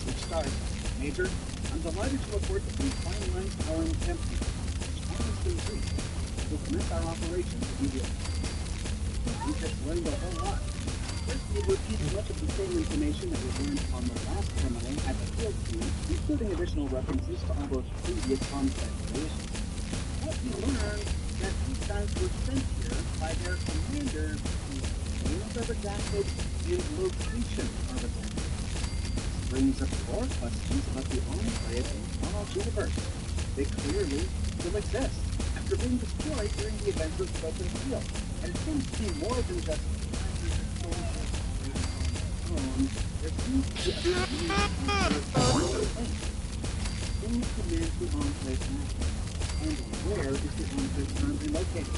which starts. Major, I'm delighted to report that we finalized our intention, which has been reached. We'll commence our operations immediately. We just learned a whole lot. First, we repeated much of the same information that we learned on the last terminal at the field team, including additional references to all those previous on-site creations. What we learned that these guys were sent here by their commanders whose names are redacted and location are redacted. Brings up more questions about the enclave in Fallout universe. They clearly still exist after being destroyed during the events of Broken Steel. And it seems to be more than just there seems to be a thing. Who commands the enclave now? And where is the enclave currently located?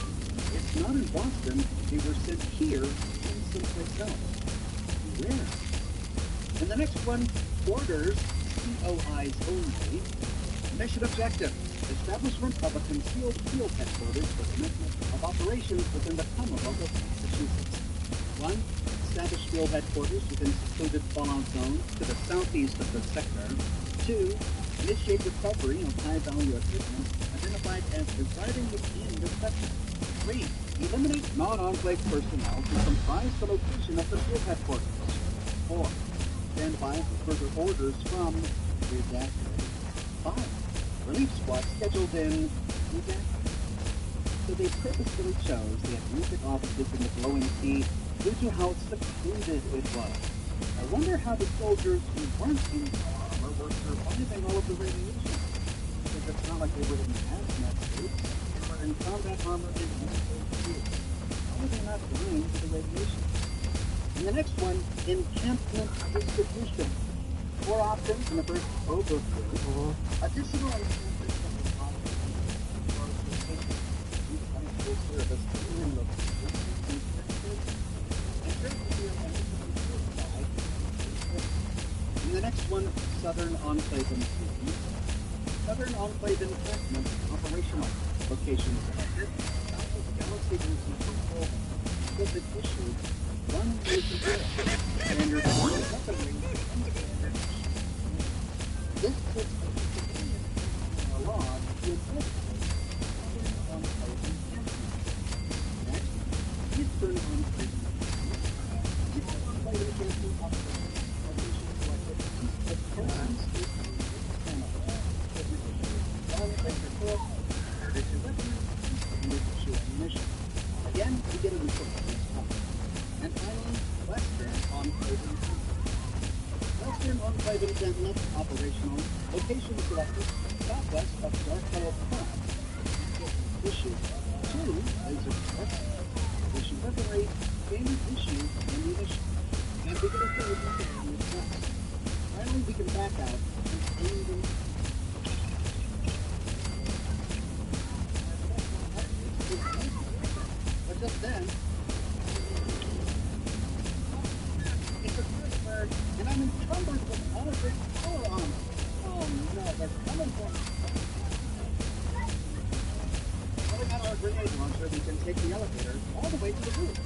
It's not in Boston. They were sent here and someplace else. Where? And the next one, orders, COIs only. Mission objective, establishment of a concealed field headquarters for commencement of operations within the Commonwealth of Massachusetts. 1. Establish field headquarters within secluded fallout zones to the southeast of the sector. 2. Initiate recovery of high-value equipment identified as residing within the sector. 3. Eliminate non-enclave personnel to comprise the location of the field headquarters. 4. Stand by for further orders from redacted. 5. Relief squad scheduled in redacted. So they purposefully chose the admitted offices in the glowing sea due to how secluded it was. I wonder how the soldiers who weren't in armor were surviving all of the radiation. Because it's not like they were in hazmat suits, they were in combat armor and field. How were they not dying to the radiation? And the next one, encampment distribution. 4 options in the first overview. Additional encampments And the next one, Southern Enclave Improvement. Southern Enclave Encampment operational. Location selected. Southwest Galaxy Groups and Control. Specific issue. 1 major drill. Standard weaponry. This puts a log to assist Southern Enclave Encampment. Next, Eastern Enclave Encampment. Eastern Enclave Encampment operational. Location selected. The Persian State Canada. Again, we get a report from this one. And finally, Western Enclave Encampment. Western Enclave Encampment operational. Location selected. Southwest of Dark Hollow Park. Issue 2 laser force. Issue weaponry. Standard issue ammunition. And we get a third in this one. Finally, we can back out and aim them. But just then, it's a bird, and I'm encumbered with all of this power armor. Oh no, they're coming for me. Pulling out our grenade launcher, we can take the elevator all the way to the roof.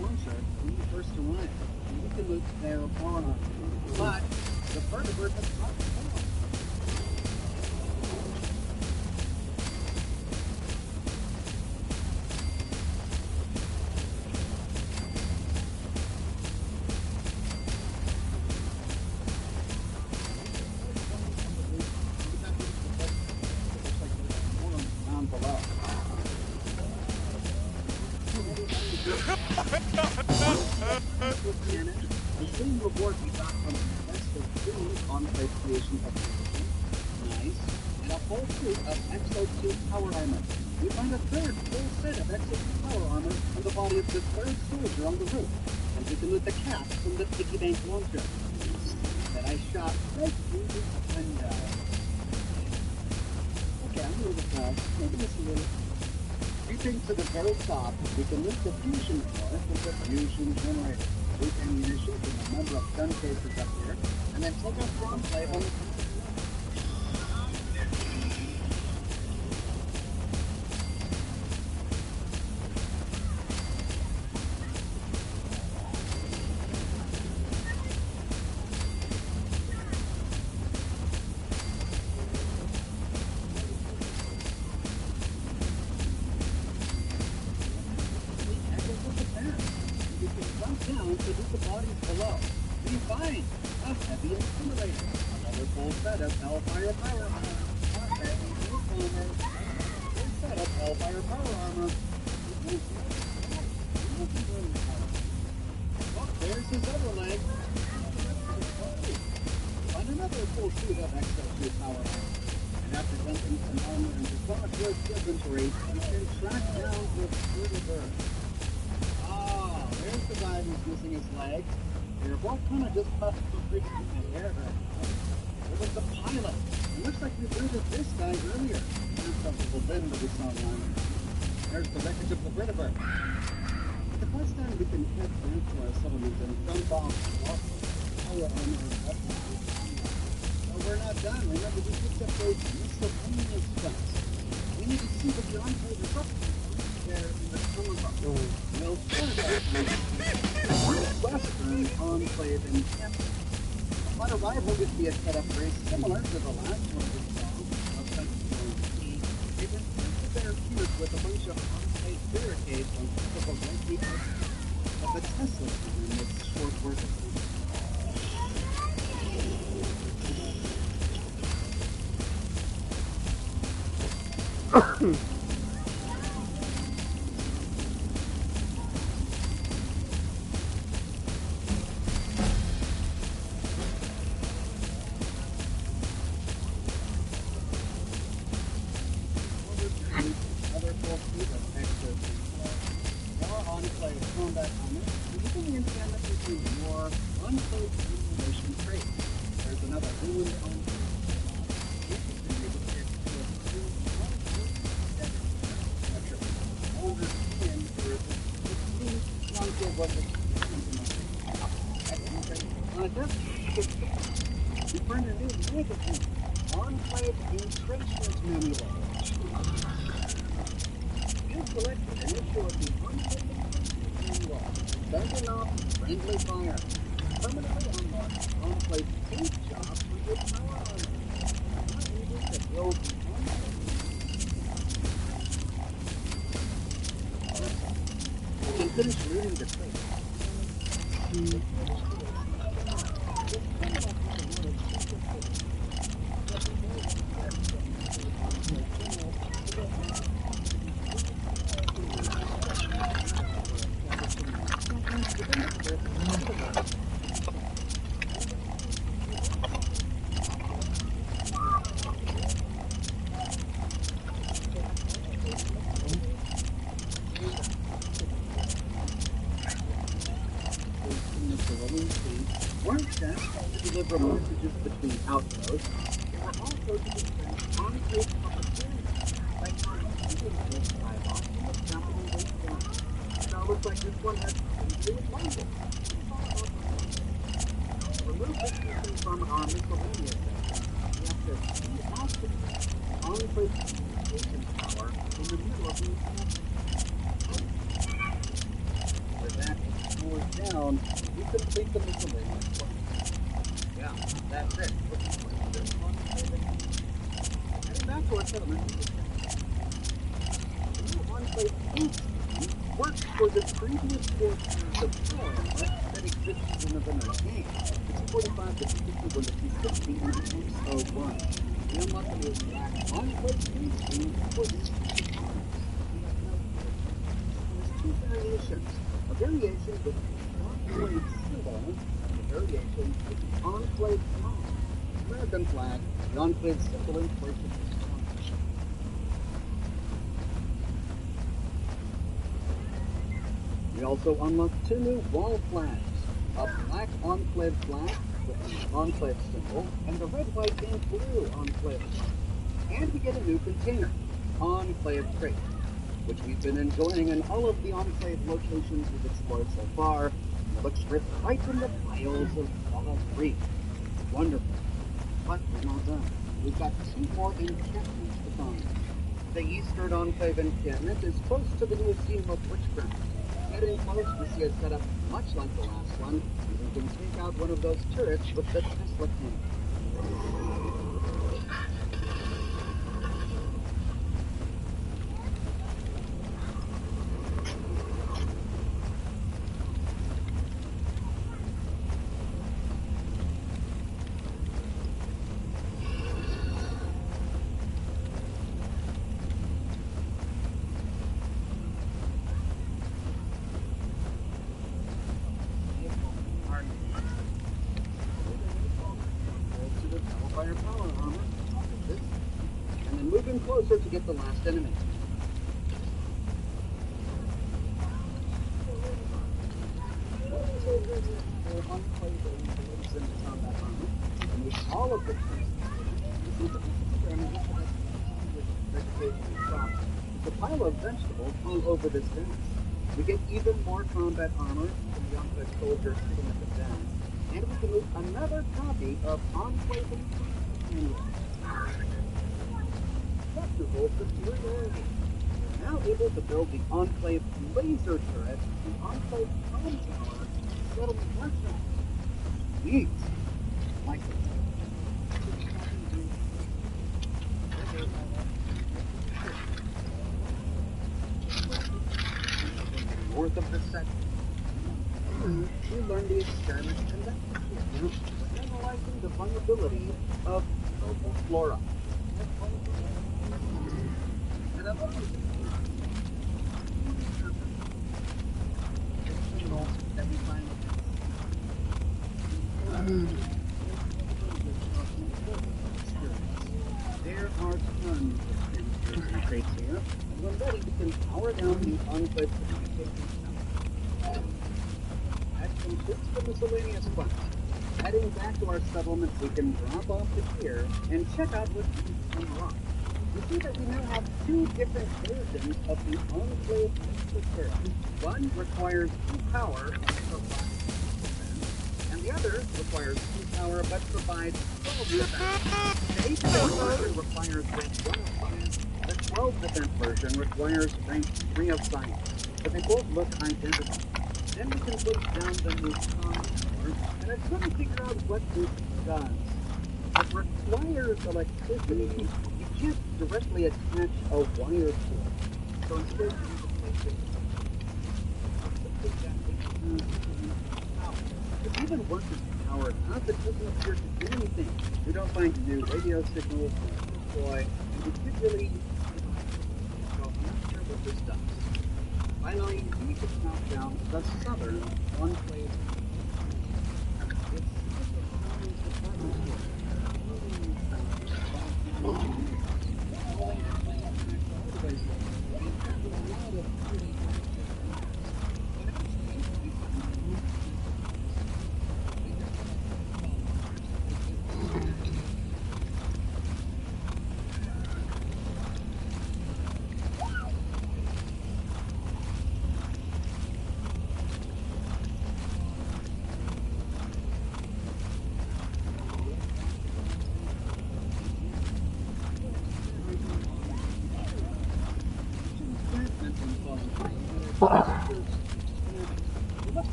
Launcher, we first arrive, and we can loot their power armor. But the vertebrate has not fallen. Down below. The same reward we got from the best of 2 Enclave creation operation. Nice. And a full suit of XO2 power armor. We find a third full set of XO2 power armor on the body of the third soldier on the roof. And we can loot the cap from the piggy bank launcher that I shot right through the window. Okay, I'm moving fast. Maybe this is a little... Reaching to the very top, we can lift the fusion core from the fusion generator. Loot ammunition from a number of gun cases up here, and then take out the enclave on the down to hit the bodies below. We find a heavy incinerator, another full set of Hellfire power armor, a heavy nuke armor, full set of Hellfire power armor. Well, there's his other leg. Find another full suit of XO2 power armor. And after dumping some armor into Clockwork's inventory, we can track down the bird. There's the guy who's missing his leg. They're both kind of just busted for freaking my hair. It was the pilot. It looks like we looted this guy earlier. There's the bin that we saw online. There's the wreckage of the Vertebrate. But the first time we can head back to our settlement and dump off power armor and weapons. But we're not done. Remember, we picked up those miscellaneous stunts. We need to see what the enclave is up to. There in the summer bubble. We'll start out Western Enclave Encampment. Upon arrival, we see a setup very similar to the last one we saw of Funtime. They went into their piers with a bunch of on-site barricades on top of a rocky of the Tesla in this short work of combat armor. Taking the encampment into more unclothed simulation traits. There's another ruined unclothed spot. Interestingly, the pit was still older skin for it seems unclothed was a at any rate, on a desktop, we find a new magazine, Enclave Intrations Manual. You selected an issue of the Enclave Intrations Manual, Sending Off Friendly Fire. Permanently unlocked Enclave paint job for your power armor. Not able to build the Enclave. You can finish reading the trait. Weren't sent to deliver messages between outposts, they were also to dispense on-grid propaganda by contributing to dialogue in the capital wasteland. Now it looks like this one has something to do with London. Remove this person from our miscellaneous section. We have to feed out the on-grid communication tower in the middle of the encampment. With that scores down, we complete the miscellaneous part. Yeah, that's it. Heading back to our settlement. The new enclave paint scheme works for the previous 4 tiers of power armor that existed in the vanilla game. It's 45 to 50 when the 260 and the FO4. We unlock the new black enclave paint scheme for these 2 armors. There's 2 variations. A variation with the enclave symbol, and a variation with the enclave flag. American flag, the enclave symbol in place of the star. We also unlocked 2 new wall flags. A black enclave flag with the enclave symbol, and the red, white, and blue enclave. And we get a new container, enclave crate, which we've been enjoying in all of the enclave locations we've explored so far. And it looks right in the piles of Fall Creek. It's wonderful. But we're not done. We've got 2 more encampments to find. The Eastern Enclave encampment is close to the Museum of Witchcraft. Getting close, we see a setup much like the last one, and we can take out one of those turrets with the Tesla tank. Closer to get the last enemy. And with all of the it's a pile of vegetables all over this dance. We get even more combat armor from the Enclave soldiers sitting at the dance, and we can move another copy of Enclave Manual. We're now able to build the Enclave laser turret, the Enclave comm tower, settlement workshop. Sweet! Like it. North of the set, we learned the experiment conducted here, analyzing the vulnerability of local flora. There are tons of conspiracy traits here, and when ready, we can power down the Enclave communication center. concludes the miscellaneous quest. Heading back to our settlement, we can drop off the gear and check out what we've unlocked. You see that we now have two different versions of the Enclave Expert. One requires 2 power but provides 2%, and the other requires 2 power but provides 12%. The 8% version requires rank 1 of science. The 12% version requires rank 3 of science, but they both look identical. Then we can place down the new power, and I'm trying to figure out what this does. It requires electricity. You can't directly attach a wire to it. So instead you need to place it. It even works as power up, it doesn't appear to do anything. We don't find new radio signals to deploy, and we can't really. So I'm not sure what this does. Finally, we can count down the southern enclave.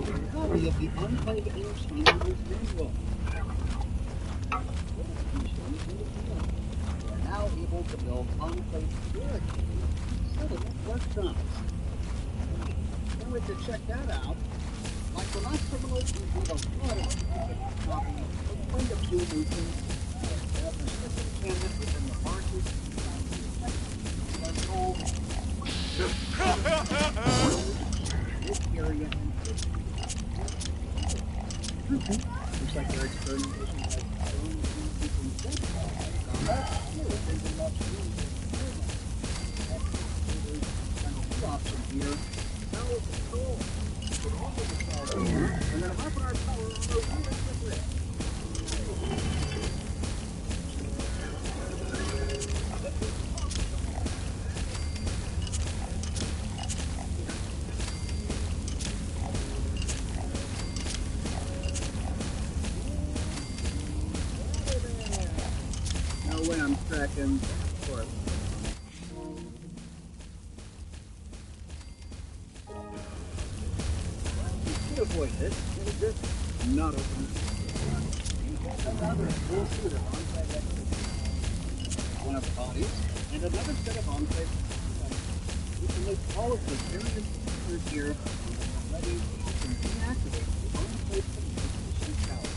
It's copy of the Enclave Interchangeable's manual. We are now able to build Enclave barricades settlement workshops. Can't wait to check that out. Like the last criminals, we did a lot of specific copy of point of view movements, specific cameras within the marches, this area and looks like their experimentation has grown into combat. There's enough room for two options here. Power control. Put all of the power here, and then up our power on the really quickly. No way I'm tracking for it. You could avoid this. It'll just not open. Another full suit of on-site exits. One of the bodies, and another set of on-site exits. We can list all of the various features here, and we're ready to deactivate the on-site communication tower.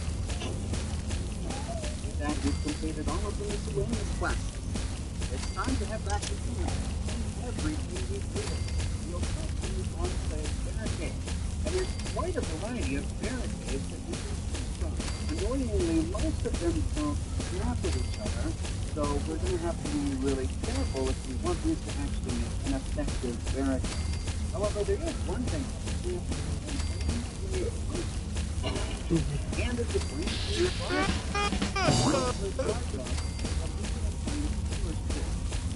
With that, we've completed all of the miscellaneous quests. It's time to head back to camp and everything we've did. We'll cut these on-site barricades. And there's quite a variety of barricades that we can choose from. Annoyingly, most of them don't snap with each other, so we're going to have to be really careful if we want these to actually make an effective barricade. However, there is one thing that we and it's a brand new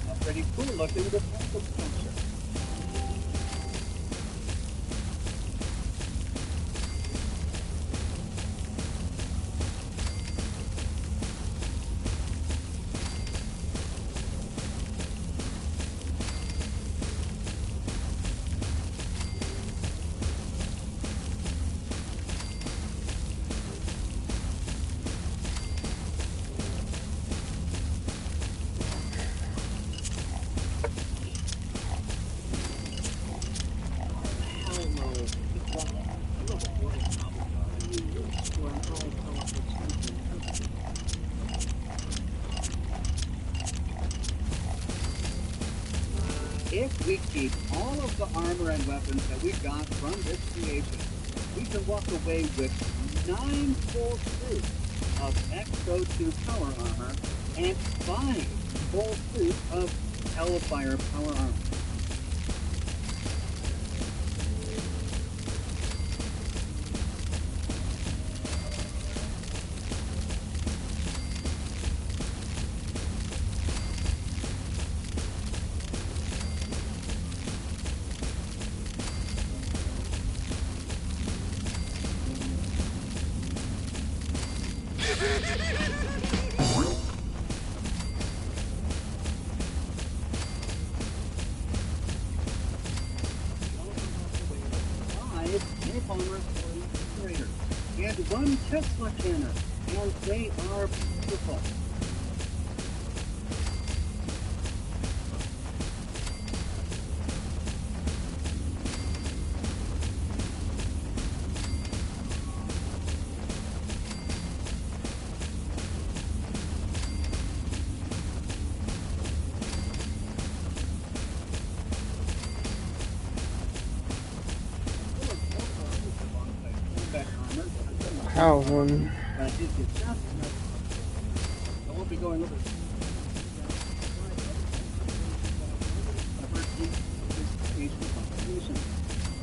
a pretty cool looking defensive structure. If we keep all of the armor and weapons that we got from this creation, we can walk away with 9 full suits of XO2 power armor and 5 full suits of Hellfire power armor. And 1 Tesla cannon, and they are beautiful. Have one. I won't be going over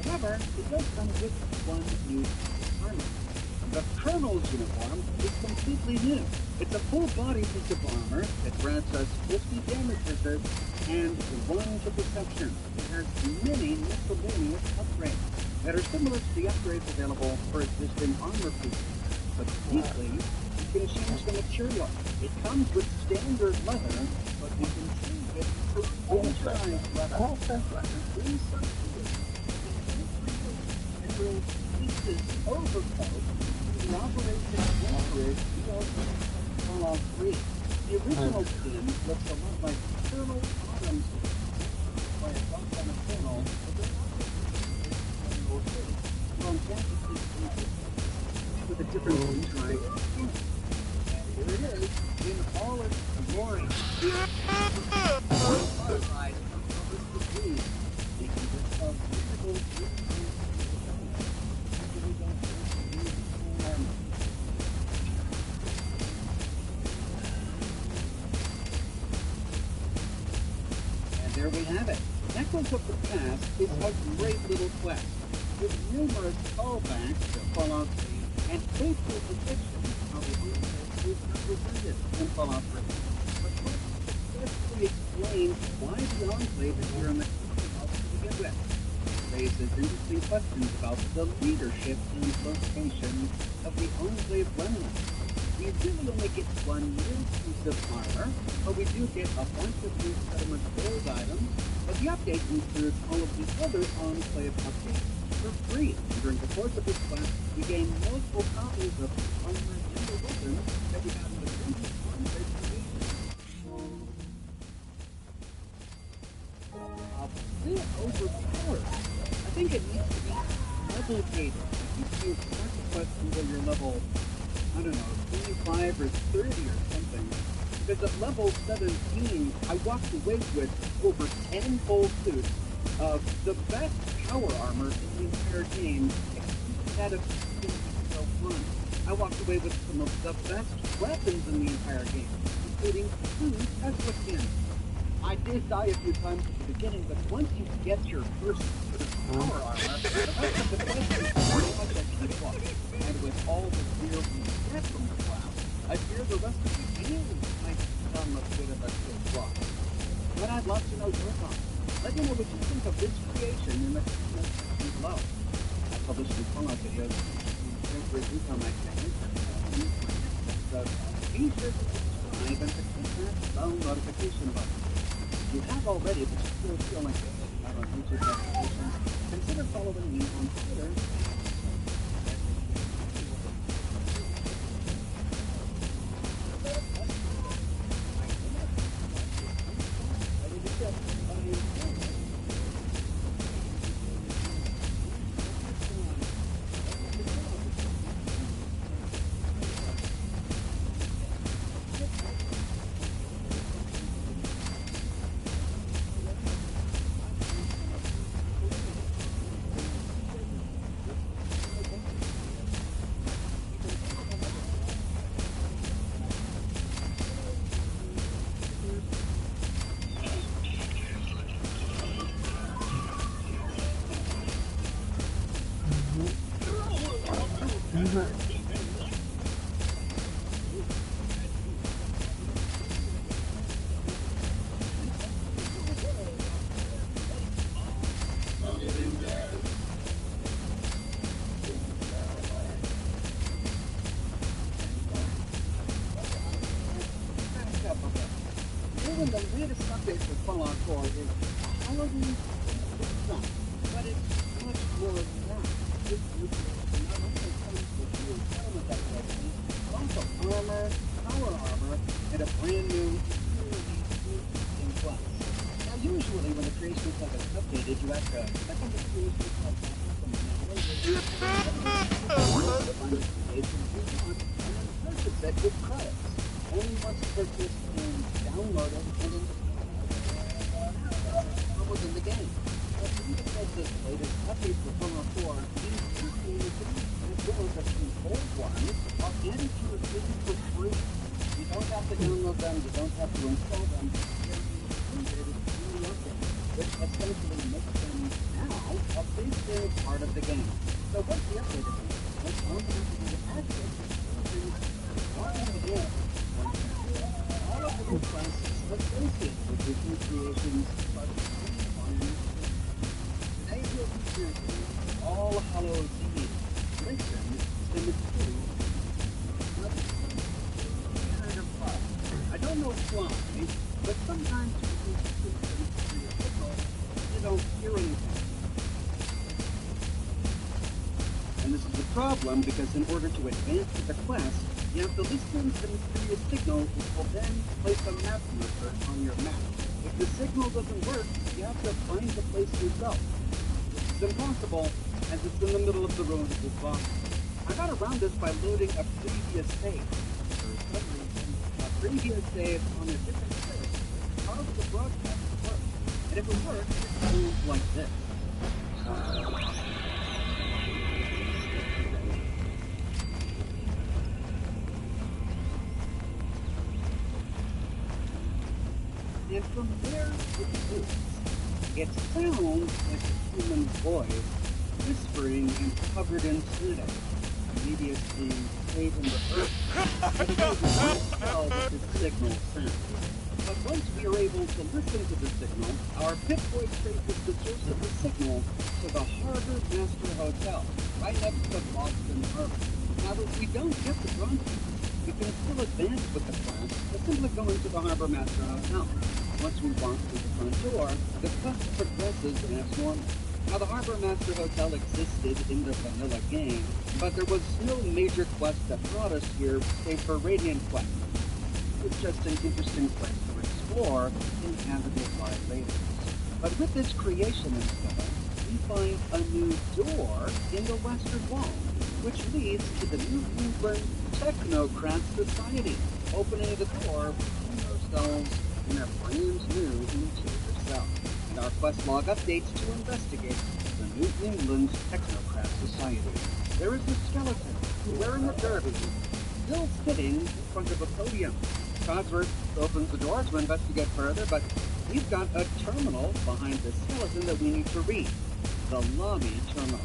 However, it does come with one new armor. The Colonel's uniform is completely new. It's a full-body piece of armor that grants us 50 damage resist and 1 to perception. It has many miscellaneous upgrades that are similar to the upgrades available for existing armor pieces. But chiefly, you can change the material. It comes with standard leather, but you can change it to oversized leather. Pieces overcoat the Operation Jester Fallout 3. The original skin looks a lot like Colonel Autumn's by a bump on a Colonel, but they're not from fantasy with a different design. And here it is in all its glory. Modified from the making this a beautiful there we have it. Echoes of the Past is a great little quest, with numerous callbacks to Fallout 3 and faithful depictions of the universe is represented in Fallout 3. But let's successfully explain why the Enclave is here in the Commonwealth to begin with. It raises interesting questions about the leadership and location of the Enclave remnant. We really only get one new piece of armor, but we do get a bunch of new settlement build items, but the update includes all of the other Enclave updates for free. During the course of this quest, we gain multiple copies of the armor and the weapons that we got in the previous Enclave creation. A bit overpowered. I think it needs to be level gated. You can start the quest until you're level, I don't know, 25 or 30 or something. Because at level 17, I walked away with over 10 full suits of the best power armor in the entire game, except that of FO4. I walked away with some of the best weapons in the entire game, including 2 Tesla cannons. I did die a few times at the beginning, but once you get your first sort of power armor, the rest of the quest is pretty much a cakewalk. And with all the gear we get from the class, I fear the rest of the game might become a bit of a cakewalk. But I'd love to know your thoughts. Let me know what you think of this creation in the comment section below. I publish new Fallout videos every week on my channel, so be sure to subscribe and to click that bell notification button. If you have already, but you still feel like this, not on YouTube notifications, consider following me on Twitter. in the latest update for Fallout 4 is quality stuff, but it's much more than that. This new creation not only comes with new element decorations, but also armor, power armor, and a brand new in class. Now, usually when the creation is updated, you have to click on the creation from and then purchase it with credits. Only once purchased and downloaded and then within the game. But even though this latest update for Fallout 4, these two creations, as well as a few old ones, are added to your game for free. You don't have to download them, you don't have to install them. They're included in the update, which essentially makes them now a big part of the game. So what's the update again? What's on the access to one of the game? All of the requests associated with these new creations are today we'll be using All Hallows Eve. Listen to the two kind of fun. I don't know why, but sometimes you don't hear anything. And this is a problem because in order to advance with the quest, you have to listen to the mysterious signal, which will then place a map marker on your map. If the signal doesn't work, you have to find the place yourself. This is impossible, as it's in the middle of the road of this box. I got around this by loading a previous save. For some reason, a previous save on a different server caused the broadcast to work. And if it worked, it goes like this. And from there it moves. It sounds like a human voice, whispering and covered in shadow. Maybe it's being played in the earth. It doesn't tell what this signal sends. But once we are able to listen to the signal, our Pip-Boy traces the source of the signal to the Harbor Master Hotel, right next to Boston Harbor. Now, if we don't get the bronze, we can still advance with the class by simply going to the Harbor Master Hotel. Once we walk through the front door, the quest progresses as normal. Now, the Harbor Master Hotel existed in the vanilla game, but there was no major quest that brought us here save for Radiant Quest. It's just an interesting place to explore inhabited by raiders. But with this creation installed, we find a new door in the western wall, which leads to the New England Technocrat Society, opening the door between ourselves and a brand new interior cell. And our quest log updates to investigate the New England Technocrat Society. There is a skeleton wearing a derby, still sitting in front of a podium. Codsworth opens the door to investigate further, but we've got a terminal behind the skeleton that we need to read. The lobby terminal.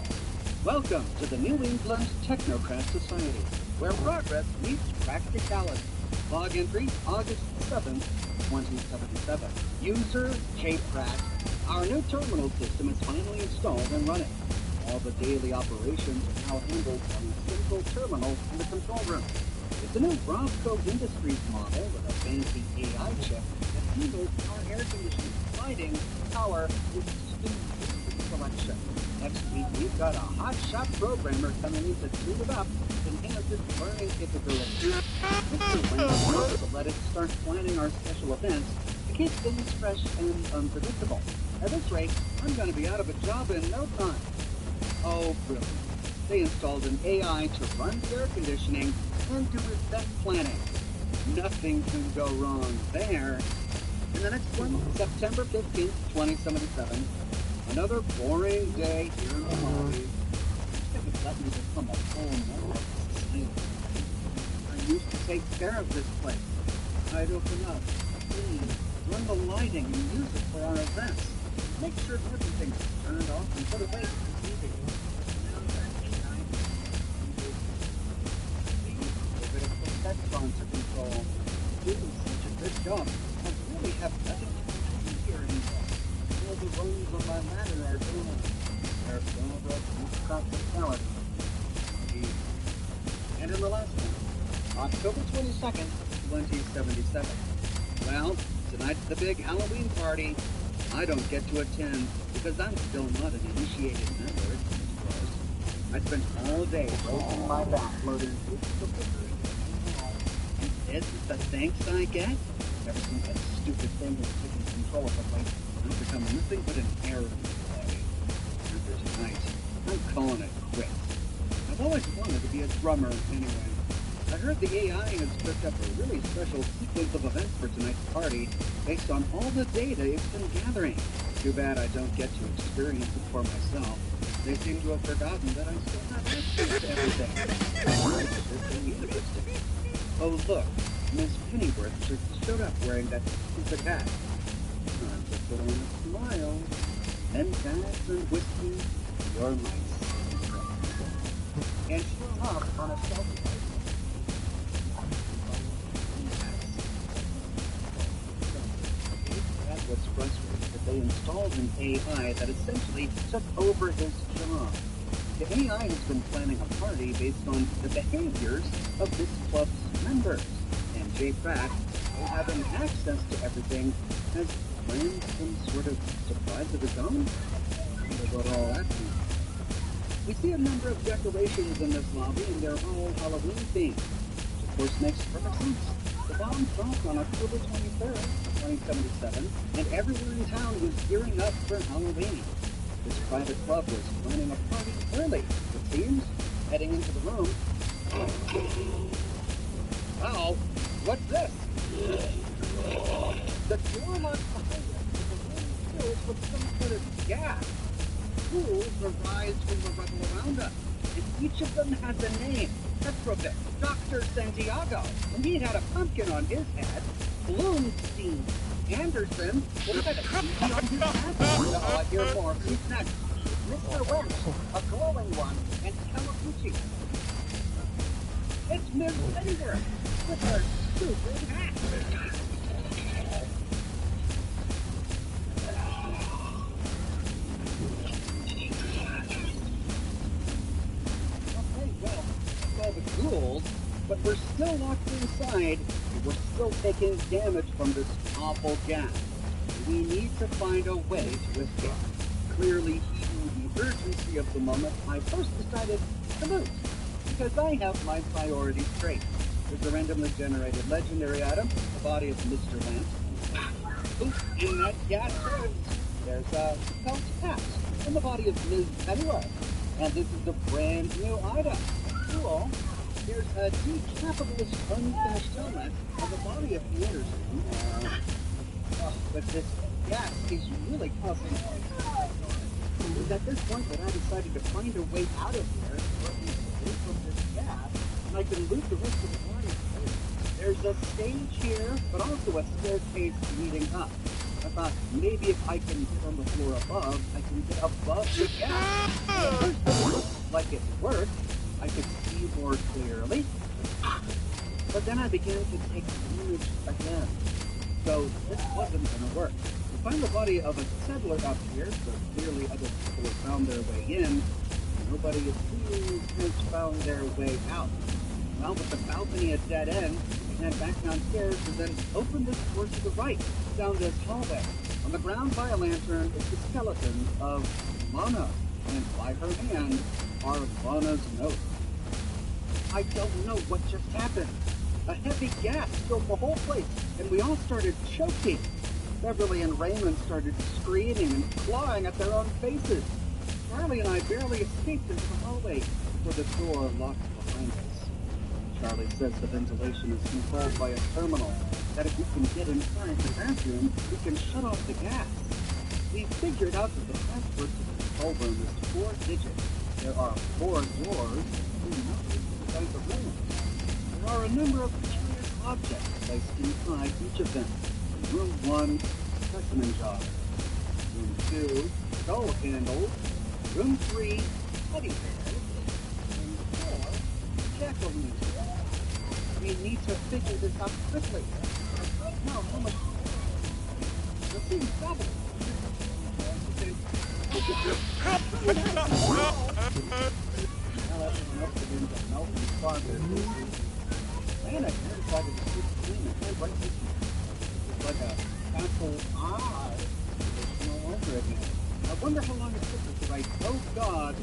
Welcome to the New England Technocrat Society, where progress meets practicality. Log entry, August 7th, 2077. User JPrat. Our new terminal system is finally installed and running. All the daily operations are now handled on a central terminal in the control room. It's a new Roscoe Industries model with a fancy AI chip that handles our air conditioning, lighting, power, and student selection. Next week, we've got a hotshot programmer coming in to tune it up and enhance its learning capabilities. This is when to let it start planning our special events to keep things fresh and unpredictable. At this rate, I'm going to be out of a job in no time. Oh, brilliant. They installed an AI to run the air conditioning and do event planning. Nothing can go wrong there. And the next one, September 15th, 2077. Another boring day here in the lobby. It would let me become a full member of society. I used to take care of this place. I'd open up, clean, run the lighting and music for our events. Make sure everything's turned off and put away for the TV. That's on to control. Doing such a good job. I really have nothing to do here anymore. All the rungs on my ladder are doing. They're filled up with hospitality. And in the last one, October 22nd, 2077. Well, tonight's the big Halloween party. I don't get to attend because I'm still not an initiated member, of course. I spent all day breaking my back loading boots of liquor. And this is the thanks I get? Ever since that stupid thing has taken control of the place, I've become nothing but an error today. After tonight, I'm calling it quits. I've always wanted to be a drummer anyway. I heard the AI has cooked up a really special sequence of events for tonight's party based on all the data it's been gathering. Too bad I don't get to experience it for myself. They seem to have forgotten that I still have access to everything. Interesting. Oh look, Miss Pennyworth just showed up wearing that stupid hat. Time to put on a smile. Men bags and whiskey, you're my secret. And sure enough, on a selfie. Was frustrated that they installed an AI that essentially took over his job. The AI has been planning a party based on the behaviors of this club's members, and J. Pratt, who having access to everything, has planned some sort of surprise of his own? I wonder what all that means. We see a number of decorations in this lobby, and they're all Halloween themed, which of course makes perfect sense. The bomb dropped on October 23rd, 2077, and everyone in town was gearing up for Halloween. This private club was planning a party early, it seems, heading into the room. Oh, what's this? The door lock behind us is filled with some sort of gas. Pools arise from the rubble around us, and each of them has a name. Petrovic, Dr. Santiago, and he had a pumpkin on his head. Bloomstein, Anderson, what had a TV on his head? Oh, I hear more. Who's next? Mr. Welch, a glowing one, and Kawaguchi. It's Miss Pennyworth with her stupid hat. Okay, well, all the ghouls, but we're still locked inside, and we're still taking damage from this awful gas. We need to find a way to escape. Clearly heeding the urgency of the moment, I first decided to loot, because I have my priorities straight. There's a randomly generated legendary item, the body of Mr. Lance. Ooh, in that gas turret, there's a felt hat, and the body of Ms. Pennyworth. And this is a brand new item. Cool. There's a decapitalist unfinished helmet and the body of Anderson. But this gas is really causing. It was at this point that I decided to find a way out of here, or at least away from this gas, and I can loot the rest of the body. There's a stage here, but also a staircase leading up. I thought maybe if I can get on the floor above, I can get above the gas. At first it looked like it worked. I could see more clearly. But then I began to take damage again. So this wasn't going to work. We find the body of a settler up here, so clearly other people have found their way in. Nobody it seems has found their way out. Well, with the balcony at dead end, we head back downstairs and then open this door to the right, down this hallway. On the ground by a lantern is the skeleton of Lana, and by her hand are Lana's notes. I don't know what just happened. A heavy gas filled the whole place, and we all started choking. Beverly and Raymond started screaming and clawing at their own faces. Charlie and I barely escaped into the hallway before the door locked behind us. Charlie says the ventilation is controlled by a terminal, that if we can get inside the bathroom, we can shut off the gas. We figured out that the password to the control room is 4 digits. There are 4 doors, and nothing inside the room. There are a number of curious objects placed inside each of them. In room 1, specimen jar. Room 2, skull handles. Room 3, teddy bears. Room 4, jack-o'-lantern. We need to figure this out quickly. Right now, how much? Let's see, double. wonder how long it took us to write, oh God, ...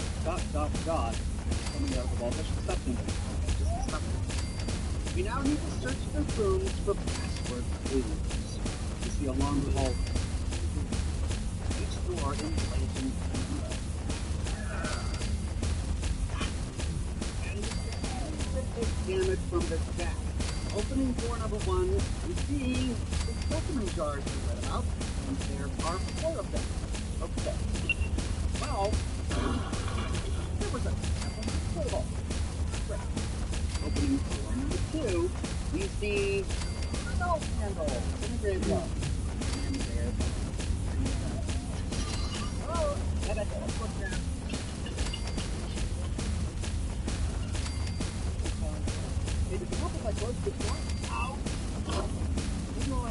coming out of all this substance. Just a substance. We now need to search the rooms for password clues. You see a long hall. Each door in blazing yellow. And take damage from this gas. Opening door number 1, we see the specimen jars we read about, and there are 4 of them. Okay. Well, there was a table. Great. Opening door number 2, we see salt candles in the graveyard. And there. Oh, and I got a footprint. It is not if I close this door. Ow! You know, I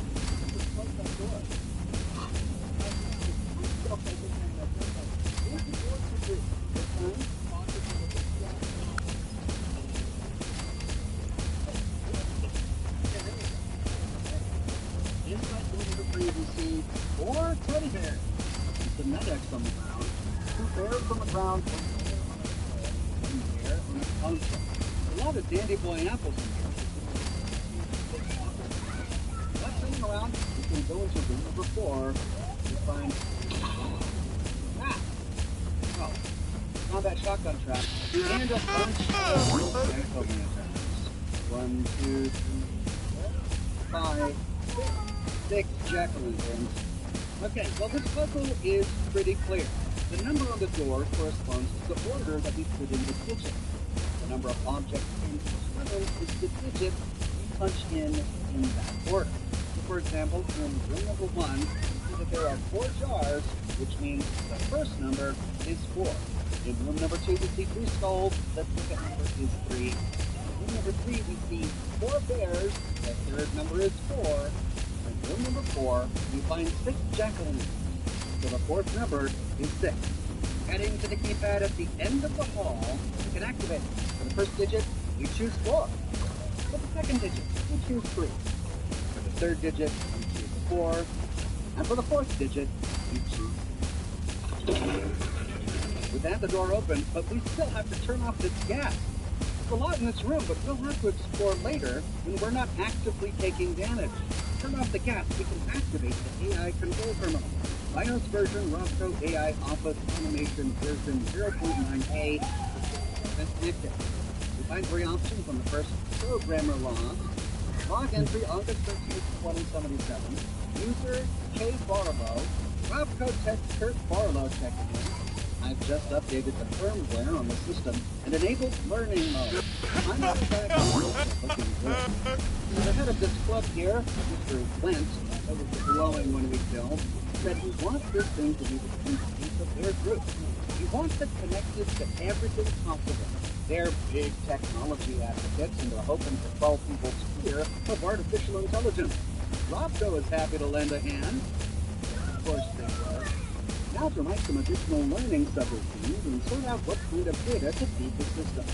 just close that door. Okay, this time that's okay. Here's the door to do. This time, faucet to the door. Inside door number 3, we see 4 teddy bears. The medics on the ground. 2 bears on the ground. 1 bear on the console. A lot of dandy boy apples in here. Let's hang around. We can go into room number 4 and find... Oh, combat shotgun trap. And a bunch of medical lanterns. 1, 2, 3, 4, 5, 6 jack-o'-lanterns. Okay, well this puzzle is pretty clear. The number on the door corresponds to the order that we put in the digit. The number of objects in each room is the digit we punch in that order. So for example, in room number 1, we see that there are 4 jars, which means the first number is 4. In room number 2, we see 3 skulls, the second number is 3. In room number 3, we see 4 bears, the third number is 4. In room number 4, we find 6 jack-o'-lanterns, so the fourth number is 6. Heading to the keypad at the end of the hall, we can activate it. For the first digit, we choose 4. For the second digit, we choose 3. For the third digit, we choose 4. And for the fourth digit, we choose 2. With that, the door opens, but we still have to turn off this gas. There's a lot in this room, but we'll have to explore later when we're not actively taking damage. Turn off the gas, we can activate the AI control terminal. BIOS version Robco AI Office Automation version 0.9a. We find 3 options on the first programmer log. Log entry August 13th, 2077. User K. Barlow. Robco tech Kurt Barlow checking in. I've just updated the firmware on the system and enabled learning mode. I'm not back looking good. The head of this club here, Mr. Wentz, that was glowing when we filmed, said he wants this thing to be the centerpiece of their group. He wants it connected to everything possible. They're big technology advocates and are hoping to solve people's fear of artificial intelligence. Robco is happy to lend a hand. Of course they were. Now to write some additional learning subroutines and sort out what kind of data to feed the system.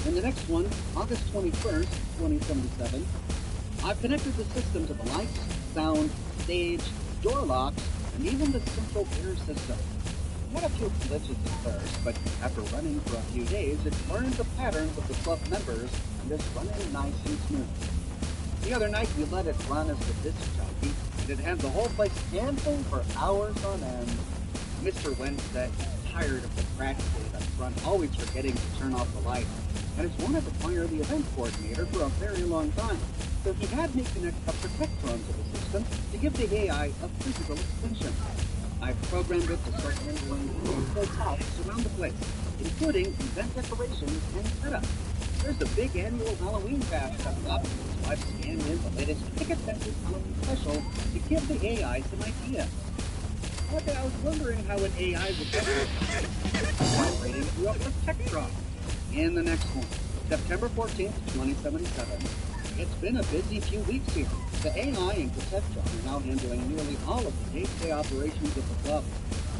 In the next one, August 21st, 2077, I've connected the system to the lights, sound, stage, door locks, and even the central air system. It had a few glitches at first, but after running for a few days, it learned the patterns of the club members and is running nice and smooth. The other night, we let it run as the disc jockey, and it had the whole place dancing for hours on end. Mr. Wentz said he's tired of the crash gate up front, always forgetting to turn off the light, and has wanted to fire the event coordinator for a very long time. So he had me connect a protectron to the system to give the AI a physical extension. I've programmed it to start handling multiple tasks around the place, including event decorations and setup. There's a big annual Halloween bash coming up, so I've scanned in the latest ticket-centered Halloween special to give the AI some ideas. Okay, I was wondering how an AI would get operating through a protectron. In the next one, September 14th, 2077. It's been a busy few weeks here. The AI and Protectron are now handling nearly all of the day-to-day operations of the club.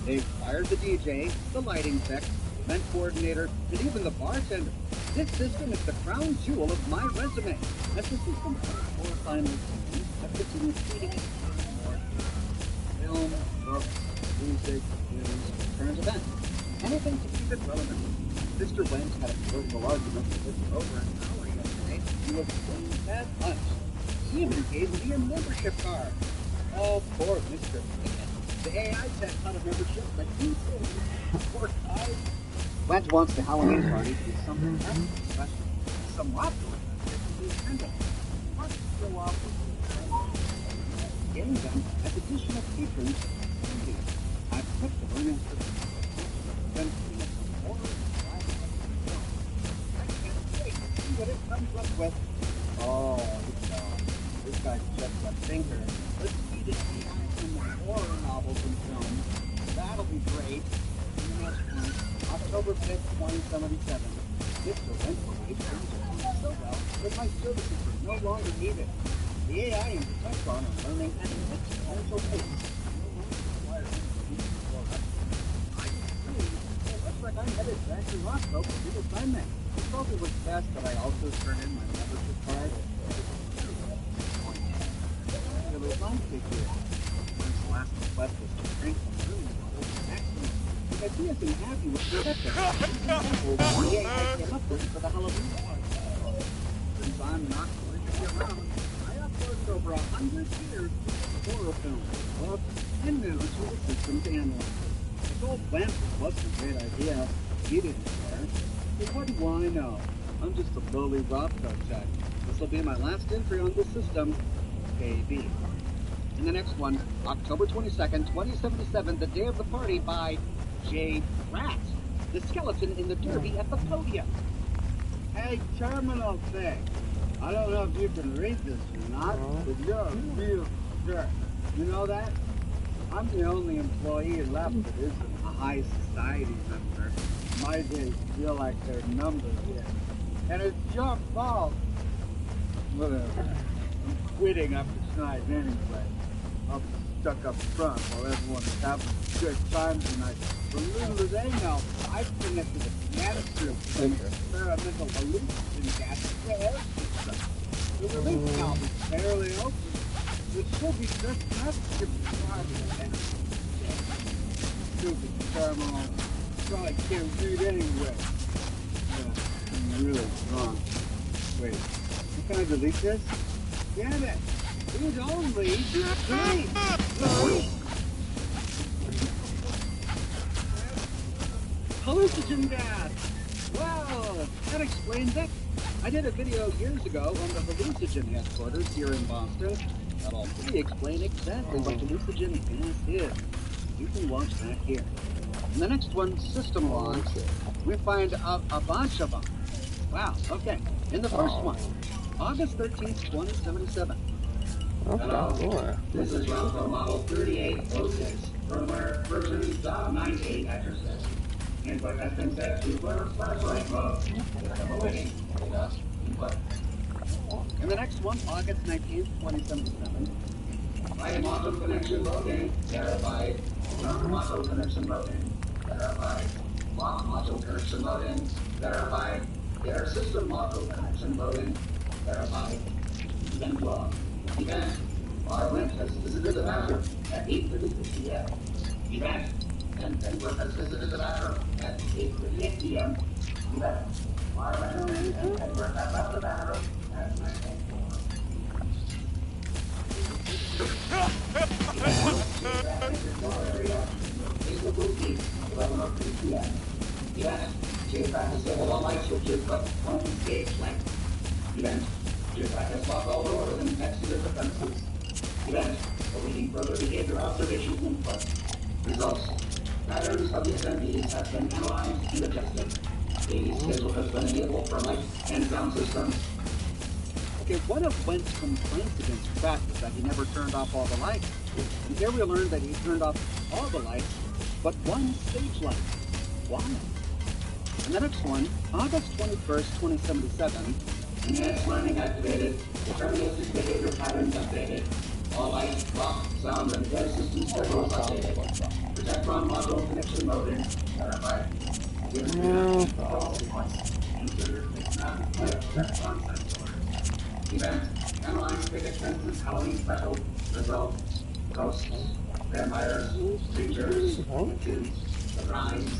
They've fired the DJ, the lighting tech, the event coordinator, and even the bartender. This system is the crown jewel of my resume. As the system comes for final season, I've continued feeding it more film, books, music, news, current event. Anything to keep it relevant. Mr. Wentz had a political argument with over an hour yesterday. He was pleased at lunch. He even gave me a membership card. Oh, poor Mr. Pickett. The AI tech had a membership, but he said, poor guy. Wentz wants the Halloween party to be something extra special. Some laughter with us to be attended. What show off getting them as additional patrons. I've put the learning system. I can't wait to see what it comes up with. Oh, this guy's just a thinker. Let's see the AI from the horror novels and films. That'll be great. And the next one, October 5th, 2077. Mr. Wentz things are going so well that my services are no longer needed. The AI and Protectron are learning at an exponential pace. Looks like I'm headed back to Roscoe for the assignment. I thought it was best that I also turn in my membership card. Really fun to here. One's last request was to drink some room water. Excellent. Because he isn't happy with the reception. The AI came up with for the Halloween party. Since I'm not going to be around, I uploaded over 100 years of horror films, books, and news to the system to analyze. I told Wentz it wasn't a great idea. He didn't care. But what do I know? I'm just a lowly Roscoe tech. This will be my last entry on this system. KB. And the next one, October 22nd, 2077, the day of the party by J. Rat, the skeleton in the derby at the podium. Hey, terminal thing. I don't know if you can read this or not, but you're a real jerk. You know that? I'm the only employee left that isn't a high society member. My days feel like they're numbered here. And it's your fault. Whatever. I'm quitting after tonight anyway. I'll be stuck up front while everyone is having a good time tonight. But little do they know, I've connected a canister of experimental hallucinogen gas to the air system. The release valve is barely open. It should be just enough to give the target an stupid terminal. Probably can't read anyway. I'm really wrong. Wait, can I delete this? Damn it! Read only. Delete! Hallucinogen gas! Well, that explains it. I did a video years ago on the hallucinogen headquarters here in Boston. That'll fully explain exactly what hallucinogen gas is. You can watch that here. In the next one, system logs, we find a bunch of them. Wow, okay. In the first one, August 13th, 2077. Hello. This is Roswell Model 3806, firmware version .98 addresses. Input has been set to flashlight mode. Awaiting. Input. In the next one, August 19th, 2077. Light module connection loading, verified. Ground module connection loading, verified. Lock module connection loading, verified. Air system module connection loading, verified. Event log. Event. Our link has visited the bathroom at 8:56 p.m. Event. And Penguin has visited the bathroom at 8:58 p.m. Event. Our link and Penguin have left the bathroom at 9:04. Event. Geopath has disabled all light switches but one stage length. Event. Geopath has locked all doors and exited the premises. Event. Awaiting further behavior observations input. Results. Patterns of the attendees have been analyzed and adjusted. The schedule has been enabled for light and sound systems. Okay, one of Wentz's complaints against Pratt was that he never turned off all the lights. And here we learned that he turned off all the lights, but one stage light. Why? And the next one, August 21st, 2077. Enhanced learning activated. Deterministic behavior patterns updated. All lights, clock, sound, and air system schedules updated. Protectron module connection loaded. Verified. Event. Analyze big expenses Halloween special. Result. Ghosts. Vampires. Creatures. Kids. Surprise.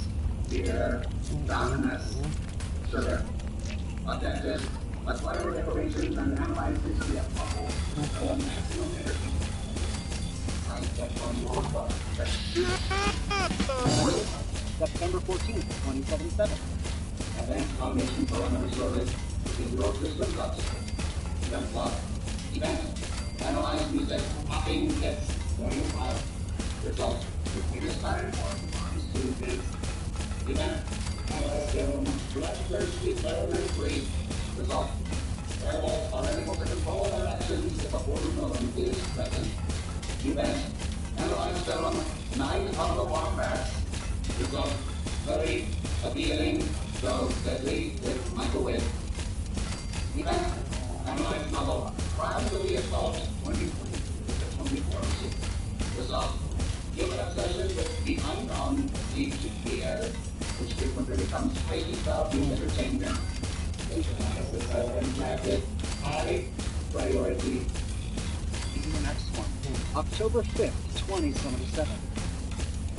Fear. Darkness. Sugar. Objective. Acquire decorations and analyze history of bubble. Maximum energy. September 14th, 2077. Advanced Foundation Parameter Service. Zero system cuts. Event log. Event. Analyze music. Popping hits. 25. Result. Previous pattern forms students. Event. Analyze film. Bloodthirsty Parameter 3. Result. Werewolves are unable to control their actions if a border villain is present. Event. Analyze film. Night of the Wombats. Result. Very appealing, though deadly with microwave. Event. Analyze novel. Crimes of the assault. 2024. Result. Human obsession with the unknown leads to fear, which frequently becomes crazy stuff to entertain them. Analysis has been granted high priority. The next one. October 5th, 2077.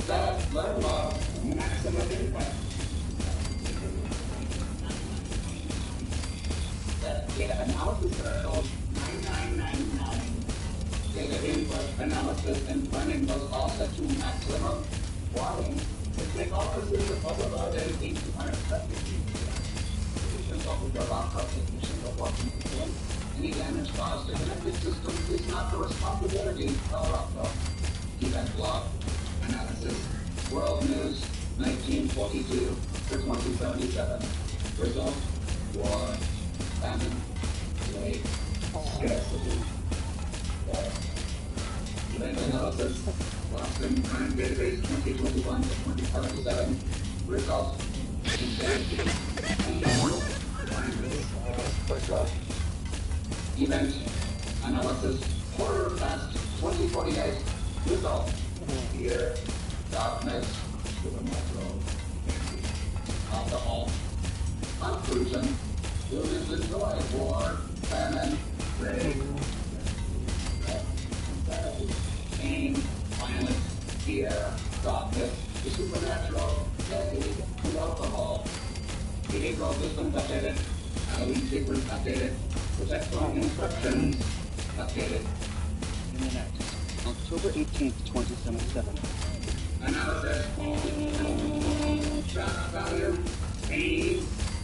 That learn more. Maximum impact. Data analysis threshold 9999. Data input analysis and running was all set to maximum. Warning. It may officers of public identity to unexpected consult your lock technician of walking people. Any damage caused to connected systems is not the responsibility of OverShow. Event log. Analysis. World News, 1942 to 2077. Result. War. Famine. Plague. Scarcity. Event analysis. Boston Crime Database 2021 to 2077. Result. Insanity. Event analysis. Horror Fest 2048. Result. Fear. Darkness. Supernatural. Alcohol. Conclusion. Humans enjoy war, famine, plague, pain, violence, fear, darkness, the supernatural, deadly, and alcohol. Behavioral systems updated. Halloween secrets updated. Protection instructions updated. In the next. October 18th, 2077. Analysis. Shock value. Speed.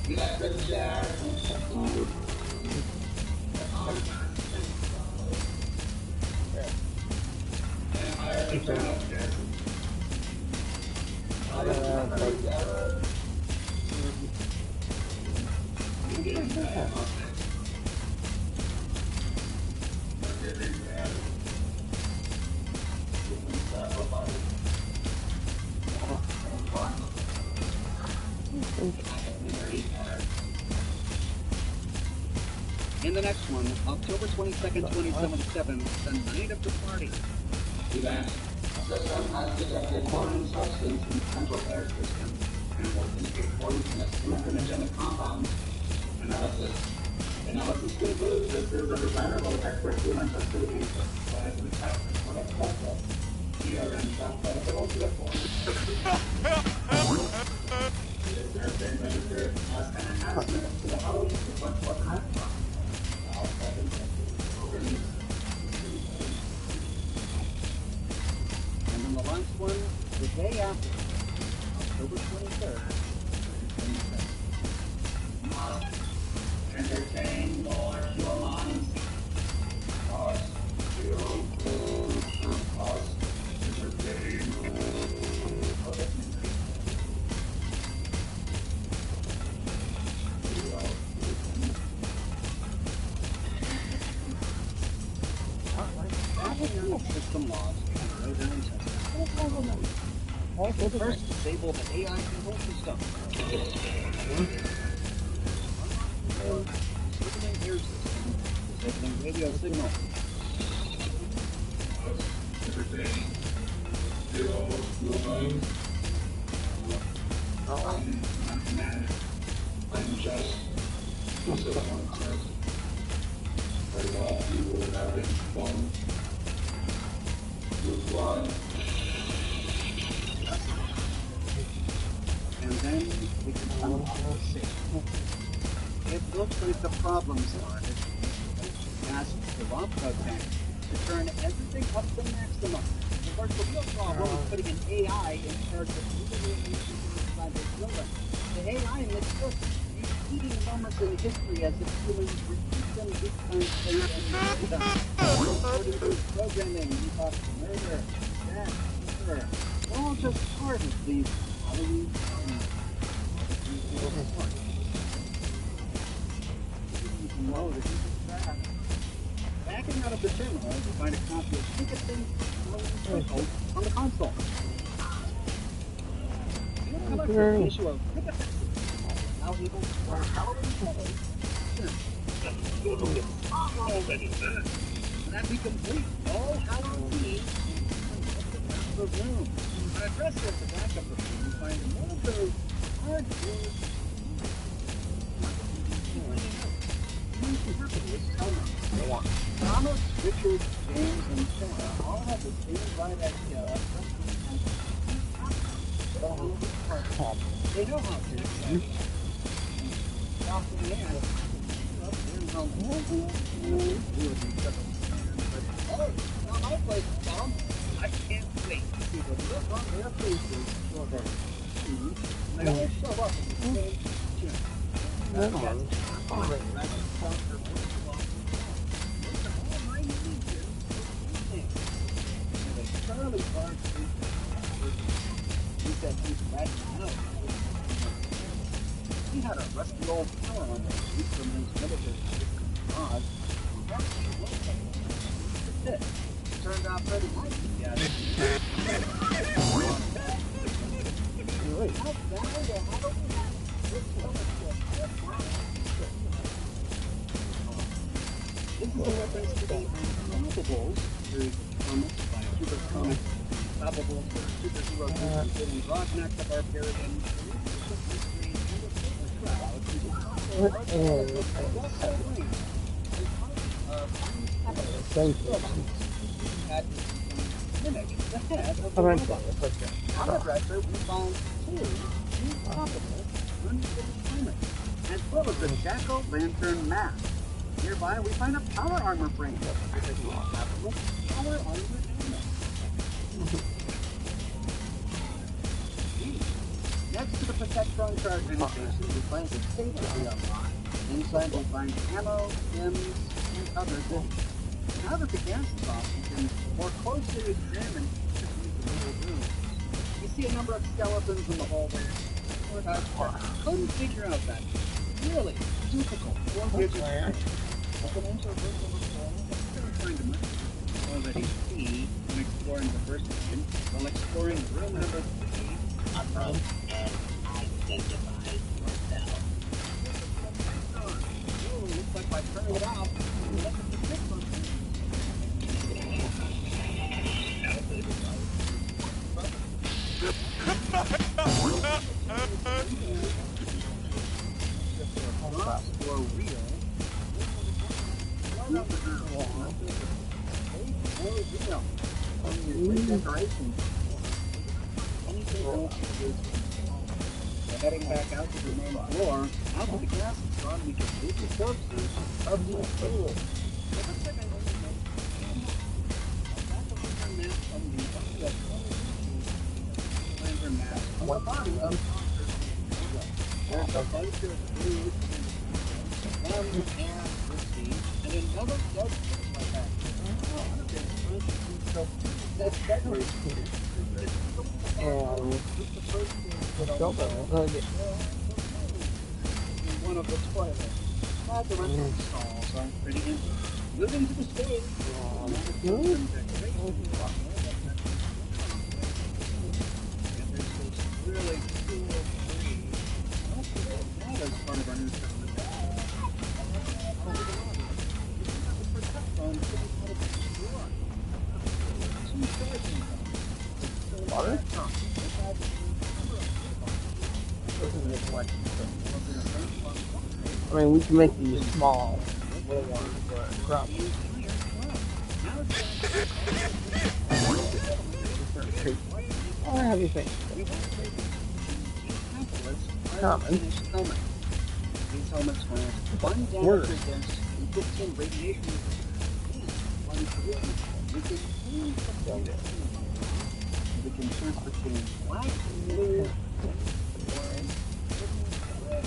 Electric chair. In the next one, October 22nd, 2077, the night of the party. Event. System has detected foreign substance in central air system and will indicate poisonous carcinogenic compounds. Analysis. Analysis concludes that there is a desirable expert human facility that has been tested for asbestos. ERM self-medical to the It has been registered as an enhancement to the Halloween sequence for Contra. And then the last one, the day after, October 23rd, 2077. Entertain more pure minds. Pause. Pause. Entertain. System logs and no down testing. First, disable the AI control system. Disabling air system. Disabling radio signal. illustrate the problems on it. Ask the Robco tank to turn everything up to maximum. Of course, the real problem is putting an AI in charge of literally everything inside the building. The AI mistook these fleeting moments in history as if humans repeat them each time they enjoy them. According to programming, we thought murder, death, murder, they're all just part of these Halloween times. Know that this is bad. Backing out of the terminal, we find a copy of Ticketing Circle on the console. You have an issue of Ticketing now able to run Halloween and that we complete all Halloween in the room. On a dresser at the back of the room, we find one of those hardwood Thomas, Richard, James, and Sarah all have the same bright idea of they know how to accept. Oh, not my place, Tom. I can't wait to see the look on their faces. They always show up in the same tune. Charlie Clark he said he's right now. He had a rusty old power on the roof from his military garage. It turned out pretty nice. Yeah. This is a reference to the Unstopables series of comics by Super Comics. Stoppable for superhero groups including Rockneck, the Barbarian, Thank you. On the dresser, we found two stoppable unfinished comics, as well as a jack-o'-lantern mask. Nearby, we find a power armor frame. Power armor Next to the Protectron charge interface, we find the safety unlock. Inside, we find ammo, HIMs, and other things. Now that the gas is off, we can more closely examine the whole room. We see a number of skeletons in the hallway. Couldn't figure out that really difficult four-digit exponential version of the wall. Let's find a much already see when exploring the first engine, while exploring room number 3. Approach and identify yourself. Oh, looks like by turning it off, look at the six one. Or real. Decoration. Anything else is heading back out to the main floor. Now that the gas is gone, we can move the corpses of the pool. It looks like I need to make a lantern mask on the lantern mask on the body of there's a bunch of blue and Christy, and another dead fish like that. That's decorated. One of the toilets. But the rest of the stalls aren't pretty empty. Moving to the stage. Really cool tree. That is part of our new system. Water? I mean, we can make these small little ones, but probably. Or how do you think? Common. These helmets grant 1 damage resist and 15 radiation resist. And 1 collision. We can change the color. We can choose between black, blue, orange, red.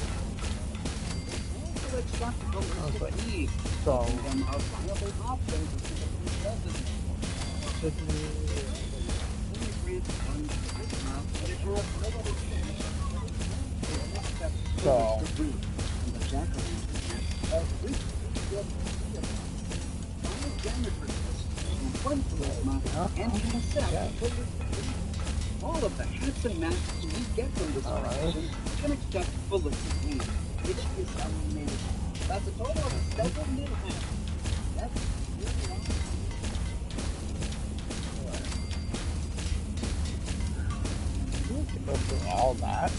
Also accept ballistic bead. So, Them are viable options as to the doesn't. So, all of the hats and masks we get from this collection can accept ballistic beam, which is amazing. That's a total of 7 new hats. That's really awesome. go through all that.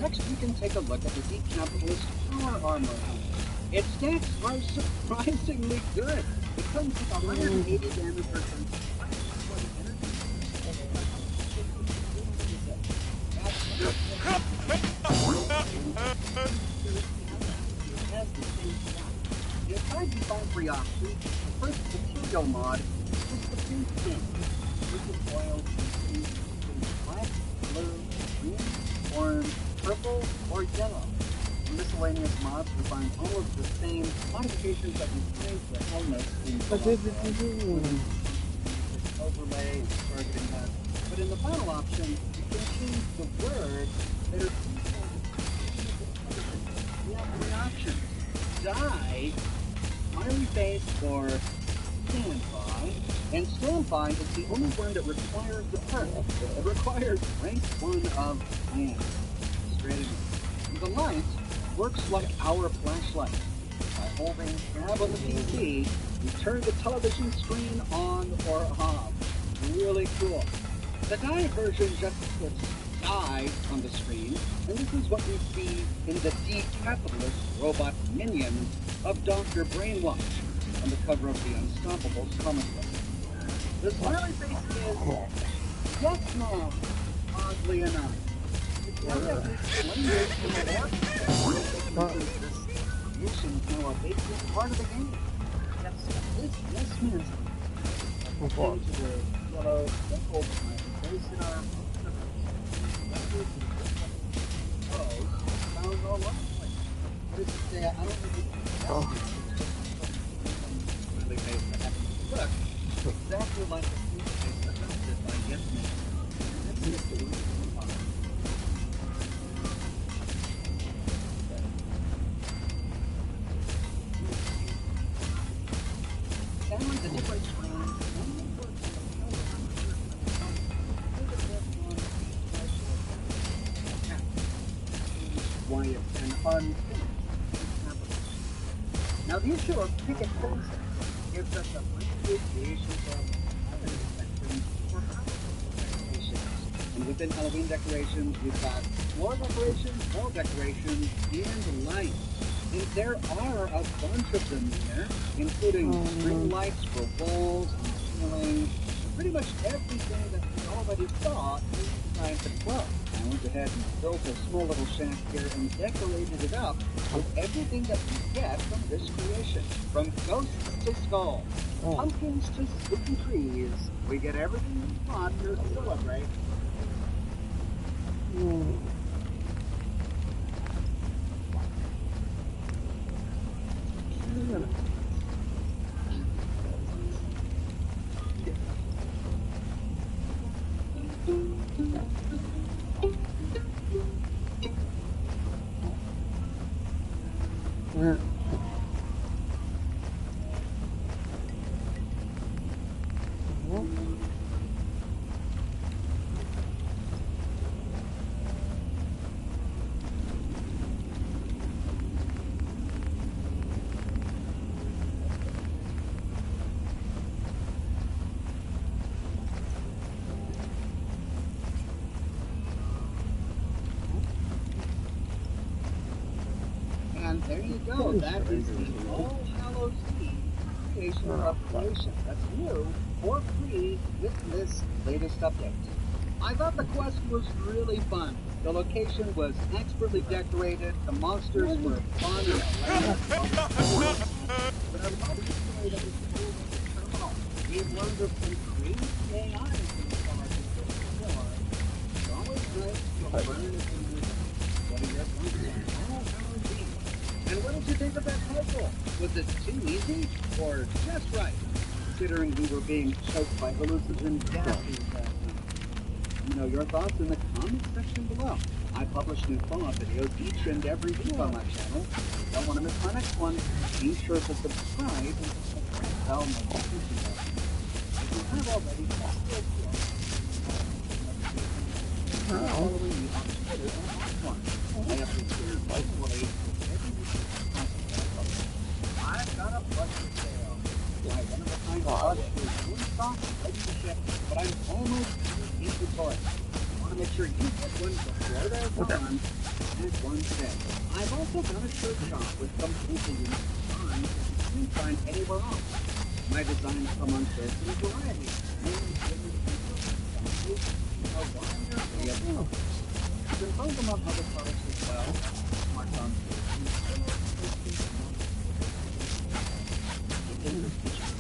Next, we can take a look at the decapitalist power armor helmet. Its stats are surprisingly good. It comes with 180 damage per turn. It's hard to find 3 options. The first material mod is the pink skin. This is oil, black, blue, green, orange, purple, or yellow. In miscellaneous mods, we find all of the same modifications that we find for helmets in overlay and targeting that. But in the final option, you can change the word that are we have 3 options. Die, smiley face, or standby. And standby is the only one that requires the perk. It requires rank 1 of land. Strategy. The light works like our flashlight. By holding tab on the PC, you turn the television screen on or off. Really cool. The die version just puts die on the screen, and this is what we see in the decapitalist robot minions of Dr. Brainwash on the cover of the Unstoppables comic book. The smiley face is yes, ma'am, oddly enough. Now that we explain this more, this is now a big part of the game. Yes, ma'am. Into the yellow, gold smiley face in our sounds all over the place. What does it say? I don't know. Really face that happens to look exactly like the sweet face adopted by Yes Man. Sounds a different screen. Quiet and unfinished. Now the issue of picket fencing gives us a appreciation for Halloween decorations for Halloween decorations. And within Halloween decorations, we've got floor decorations, wall decorations, and lights. And there are a bunch of them here, including string lights for walls and ceilings, pretty much everything that we already saw inside the club. I went ahead and built a small little shack here and decorated it up with everything that we get from this creation. From ghosts to skulls, pumpkins to spooky trees, we get everything we want here to celebrate. And there you go. That is the All Hallows Eve creation of creation. That's new for free with this latest update. I thought the quest was really fun. The location was expertly decorated, the monsters were fun and hilarious. But I love the story that was told in the terminal. We've learned of some crazy AI in far before. It's always nice to learn if you move. What are your thoughts on Halloween? And what did you think of that puzzle? Was it too easy or just right? Considering we were being choked by hallucinogen gases last night. Let me know your thoughts in the comments section below. I publish new Fallout videos each and every week on my channel. If you don't want to miss my next one, be sure to subscribe and hit the bell notification button. If you have already, follow me on Twitter and on I have to share giveaway every week. I've got a bunch of sales. My one-of-a-kind product is one stock ready to ship, but I'm almost in inventory. I want to make sure you get one before they're gone and one today. I've also got a shirt shop with completely unique designs that you can't find anywhere else. My designs come on shirts in a variety of a wide array of colors. You can find them on other products as well. Smartphones. You can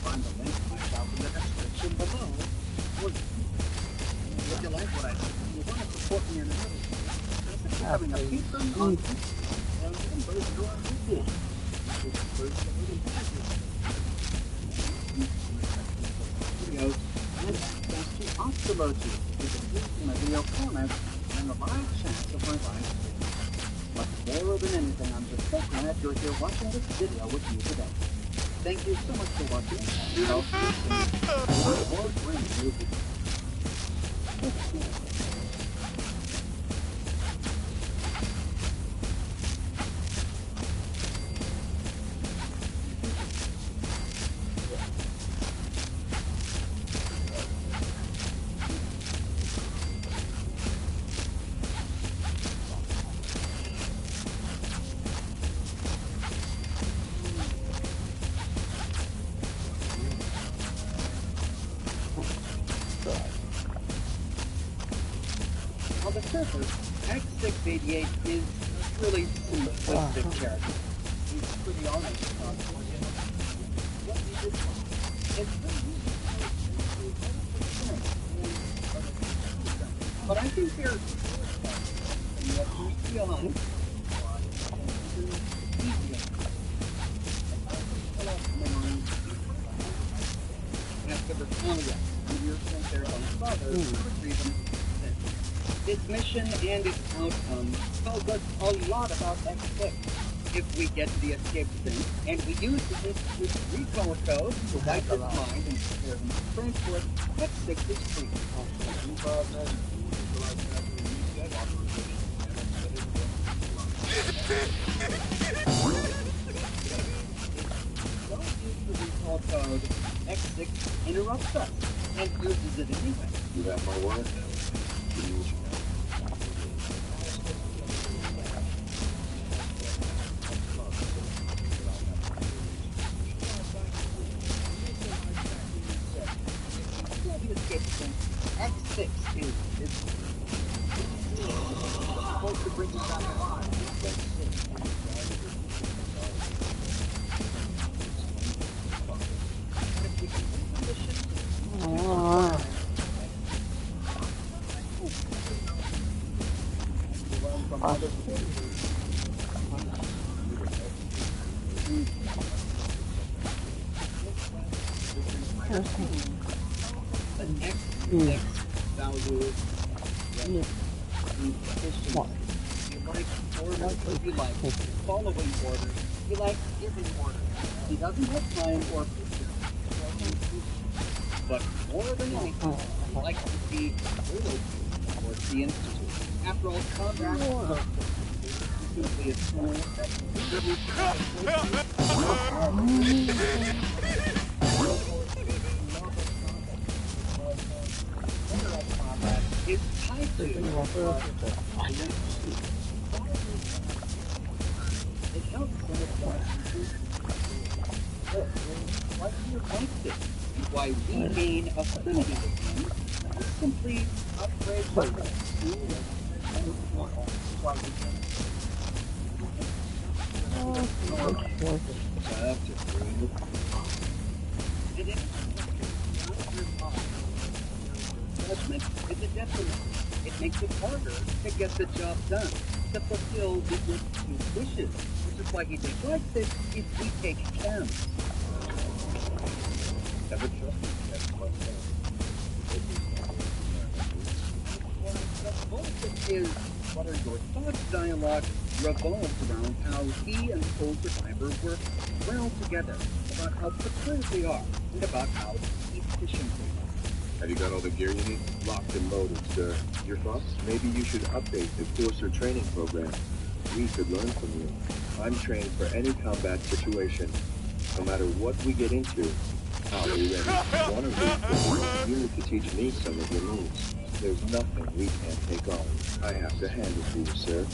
find the link to my shop in the description below. If you like what I do, you want to support me in another way, consider becoming a patron on YouTube and members who are YouTube. This is first videos and access to Oscilloggy, which is used in my video comments and the live chats of my live streams. But more than anything, I'm just so glad you're here watching this video with me today. Thank you so much for watching, and I'll see you soon for more great new videos. On the surface, X688 is a really simplistic character. He's pretty honest about what he did for me. It's really easy. But I think there's and yet we realize after the Talia, years sent there by his father, retrieve him. This mission and its outcome tells us a lot about X6. If we get to the escape zone and we use the Institute's recall code to wipe his mind and prepare him for transport, X6 is free. Don't use the recall code. X6 interrupts us and uses it anyway. You have my word? X6 is supposed to bring you back alive. The next value is efficiency. You like orders, you like following orders, you like giving orders. He doesn't have time or patience. But more than anything, he likes to see loyalty towards the Institute. After all, combat is simply a tool that is tied to it helps why he likes it and why we gain affinity with him simply upgrade weapons. Judgment is a detriment. It makes it harder to get the job done, to fulfill his wishes, which is why he dislikes it if we take chance. Never trusted Jeff myself. The bulk of his What Are Your Thoughts dialogue revolves around how he and the co-survivor work well together, about how prepared they are, and about how efficient they are. Have you got all the gear you need? Locked and loaded, sir. Your thoughts? Maybe you should update the course or training program. We could learn from you. I'm trained for any combat situation. No matter what we get into, I'll be ready. One of these, you need to teach me some of your moves. There's nothing we can't take on. I have to hand it to you, sir.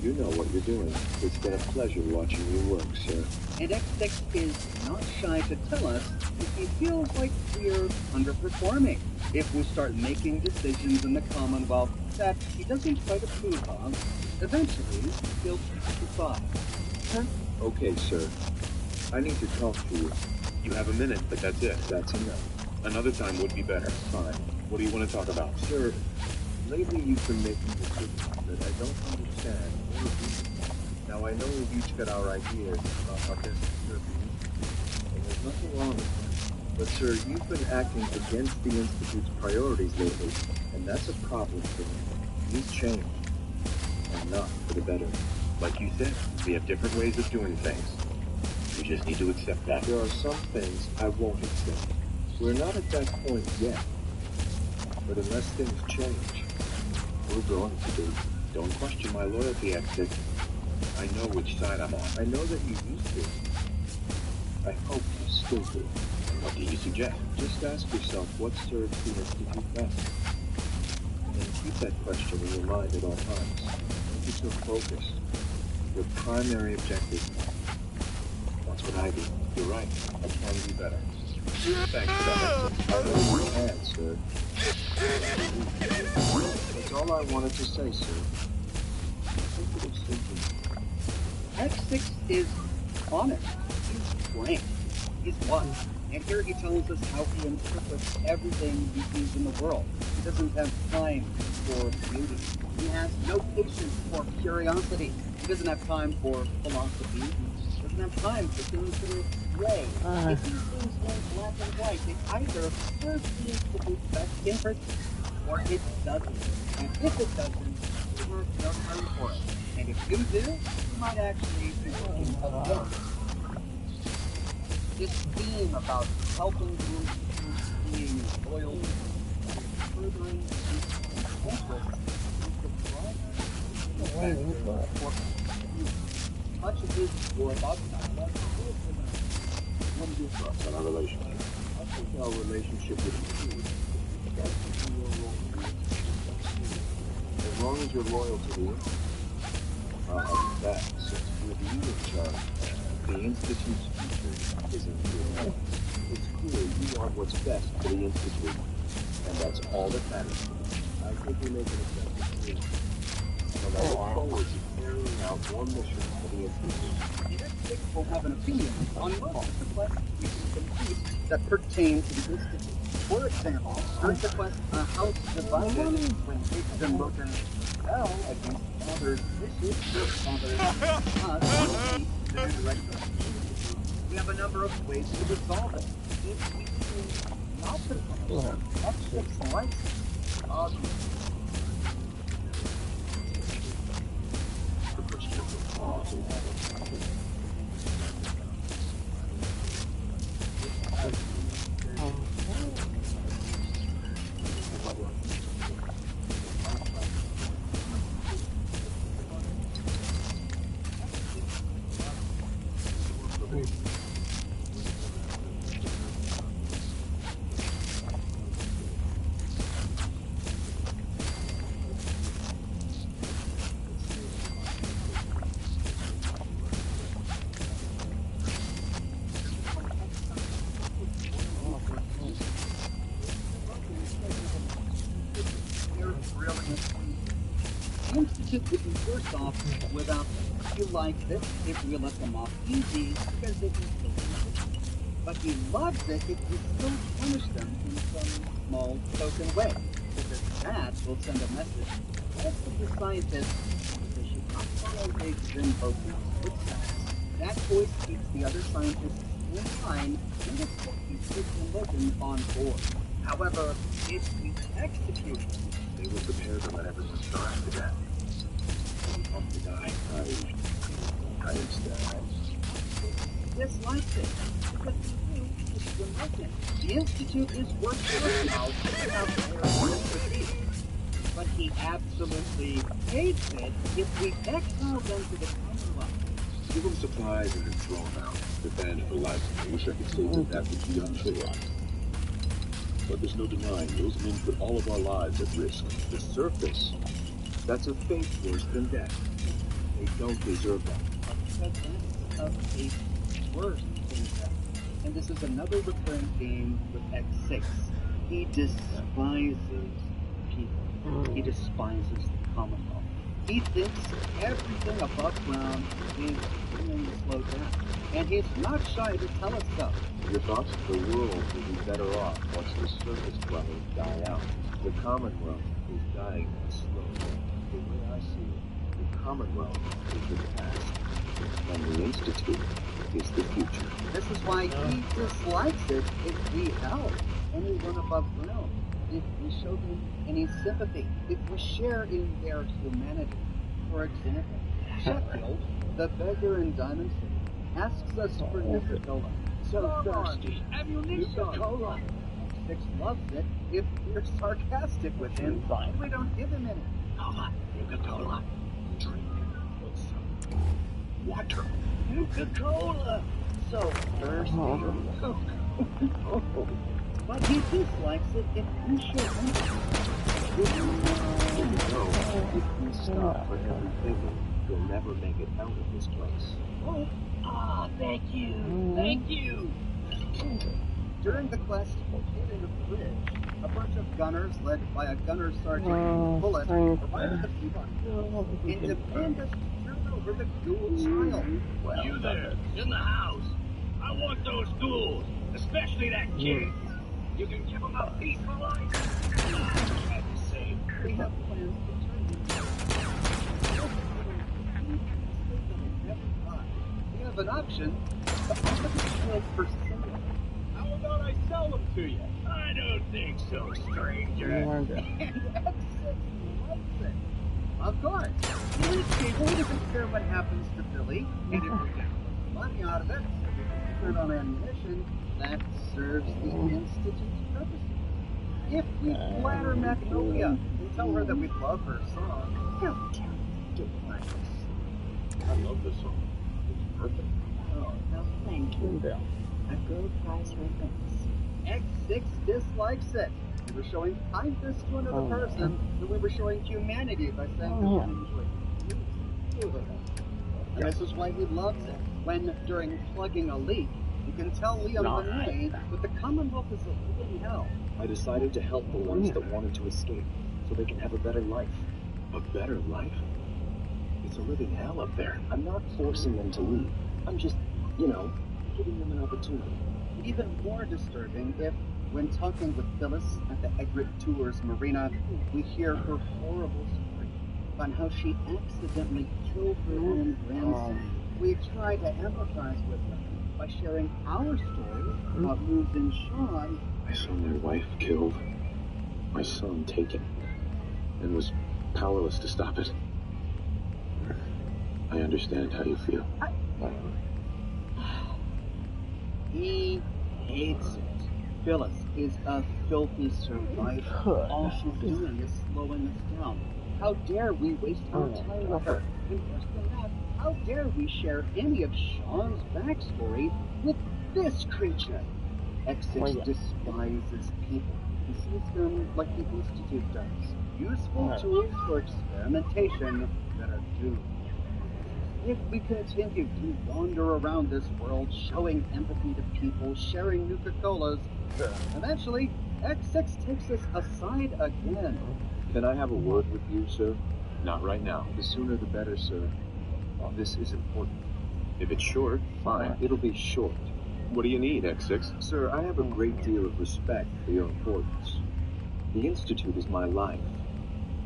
You know what you're doing. It's been a pleasure watching you work, sir. And X6 is not shy to tell us if he feels like we're underperforming, if we start making decisions in the Commonwealth that he doesn't quite approve of. Eventually, he'll take the thought. Okay, sir. I need to talk to you. You have a minute, but that's it. That's enough. Another time would be better. Fine. What do you want to talk about? Sir, lately you've been making decisions that I don't understand or agree. Now I know we've each got our ideas about how best to serve the Institute, and there's nothing wrong with that. But sir, you've been acting against the Institute's priorities lately, and that's a problem for me. You've changed, and not for the better. Like you said, we have different ways of doing things. We just need to accept that. There are some things I won't accept. We're not at that point yet. But unless things change, we're going to be. Don't question my loyalty, X6. I know which side I'm on. I know that you used to. I hope you still do. What do you suggest? Just ask yourself what serves the Institute best. And keep that question in your mind at all times. Don't be so focused. Your primary objective. That's what I do. You're right. I can do better. Thanks, I know you can, sir. That's all I wanted to say, sir. Think it simple. X6 is honest. He's frank. He's blunt. And here he tells us how he interprets everything he sees in the world. He doesn't have time for beauty. He has no patience for curiosity. He doesn't have time for philosophy. He doesn't have time for things that are gray. If he sees things black and white, it either serves the Institute's best interest or it doesn't. And if it doesn't, you have no time for it. And if you do, you might actually be looking alone. This theme about helping groups, being loyal, and furthering interests is the primary factor for much of this or about that. What are your thoughts on our relationship? I think our relationship is good. That's between your role to the Institute. As long as you're loyal to the Institute, I'll have that, since with you in charge, the Institute's future is in your hands. It's clear you want what's best for the Institute, and that's all that matters. I think we make an effective team. And I look forward to carrying out your mission for the Institute. X6 will have an opinion on most of the quests we can complete that pertain to the Institute. For example, during the quest House Divided, when Higgs and Logan fell against Father's wishes, Father's us, the director. We have a number of ways to resolve it. If we choose not to resolve it, X6 likes it. First off, without them. He likes it if we let them off easy because they can still be. But he loves it if we still punish them in some small token way, because that will send a message most of the scientists that they should not follow Biggs and Boku's footsteps. That choice keeps the other scientists in line and it keeps Biggs and Boku on board. However, if we execute them, they will prepare to let everyone starve to death. We hope to die. I understand. Dislikes it because it's remote. The Institute is working out without their expertise. But he absolutely hates it if we exile them to the Commonwealth. Give them supplies and then throw them out. The band for life. I wish I could say that would be unfair. But there's no denying those men put all of our lives at risk. The surface, that's a fate worse than death. They don't deserve that. But that's a fate worse than death. And this is another recurring theme with X6. He despises people. He despises the Commonwealth. He thinks everything above ground is being slowed down. And he's not shy to tell us so. Your thoughts? The world will be better off once the surface dwellers die out. The Commonwealth is dying slowly. The way I see it, the Commonwealth is the past, and the Institute is the future. This is why he dislikes it if we help anyone above ground, if we show them any sympathy, if we share in their humanity. For example, Sheffield, the beggar in Diamond City, asks us for Nuka-Cola. So thirsty. Nuka-Cola. Six loves it if we're sarcastic with him, and we don't give him any. Cola, Nuka-Cola. Drink. Water. Nuka-Cola. So thirsty. But he dislikes it if we show him. If we stop for everything, we'll never make it out of this place. Oh, thank you. Thank you. During the quest for clearing a bridge, a bunch of gunners led by a gunner sergeant Bullet arrived at the front and demanded us to turn over the ghoul child. Well, you there, in the house. I want those ghouls, especially that kid. You can give him a peaceful life. We have plans to turn we have an option to offer the child for sale. How about I sell them to you? I don't think so, stranger. And X6 likes it. Of course. He doesn't care what happens to Billy, and if we get money out of it, so we can turn on ammunition, that serves the Institute's purposes. If we flatter Magnolia and tell her that we love her song, don't mind us. I love this song. It's perfect. Oh, no, thank you. A good price for things. X6 dislikes it. We were showing kindness to another person, and we were showing humanity by saying we enjoy it. And this is why he loves it. When, during plugging a leak, you can tell Leon Benet that the Commonwealth is a living hell. I decided to help the ones that wanted to escape, so they can have a better life. A better life? It's a living hell up there. I'm not forcing them to leave. I'm just, giving them an opportunity. Even more disturbing if, when talking with Phyllis at the Egret Tours Marina, we hear her horrible story about how she accidentally killed her own grandson. We try to empathize with her by sharing our story about losing Sean. I saw my wife killed, my son taken, and was powerless to stop it. I understand how you feel. He hates it. Phyllis is a filthy survivor. All she's doing is slowing us down. How dare we waste our time with her? And worse than that, how dare we share any of Sean's backstory with this creature? X6 despises people. He sees them like the Institute does. Useful tools for experimentation that are doomed. If we continue to wander around this world showing empathy to people, sharing Nuka-Colas, eventually X6 takes us aside again. Can I have a word with you, sir? Not right now. The sooner the better, sir. This is important. If it's short, fine. It'll be short. What do you need, X6? Sir, I have a great deal of respect for your importance. The Institute is my life,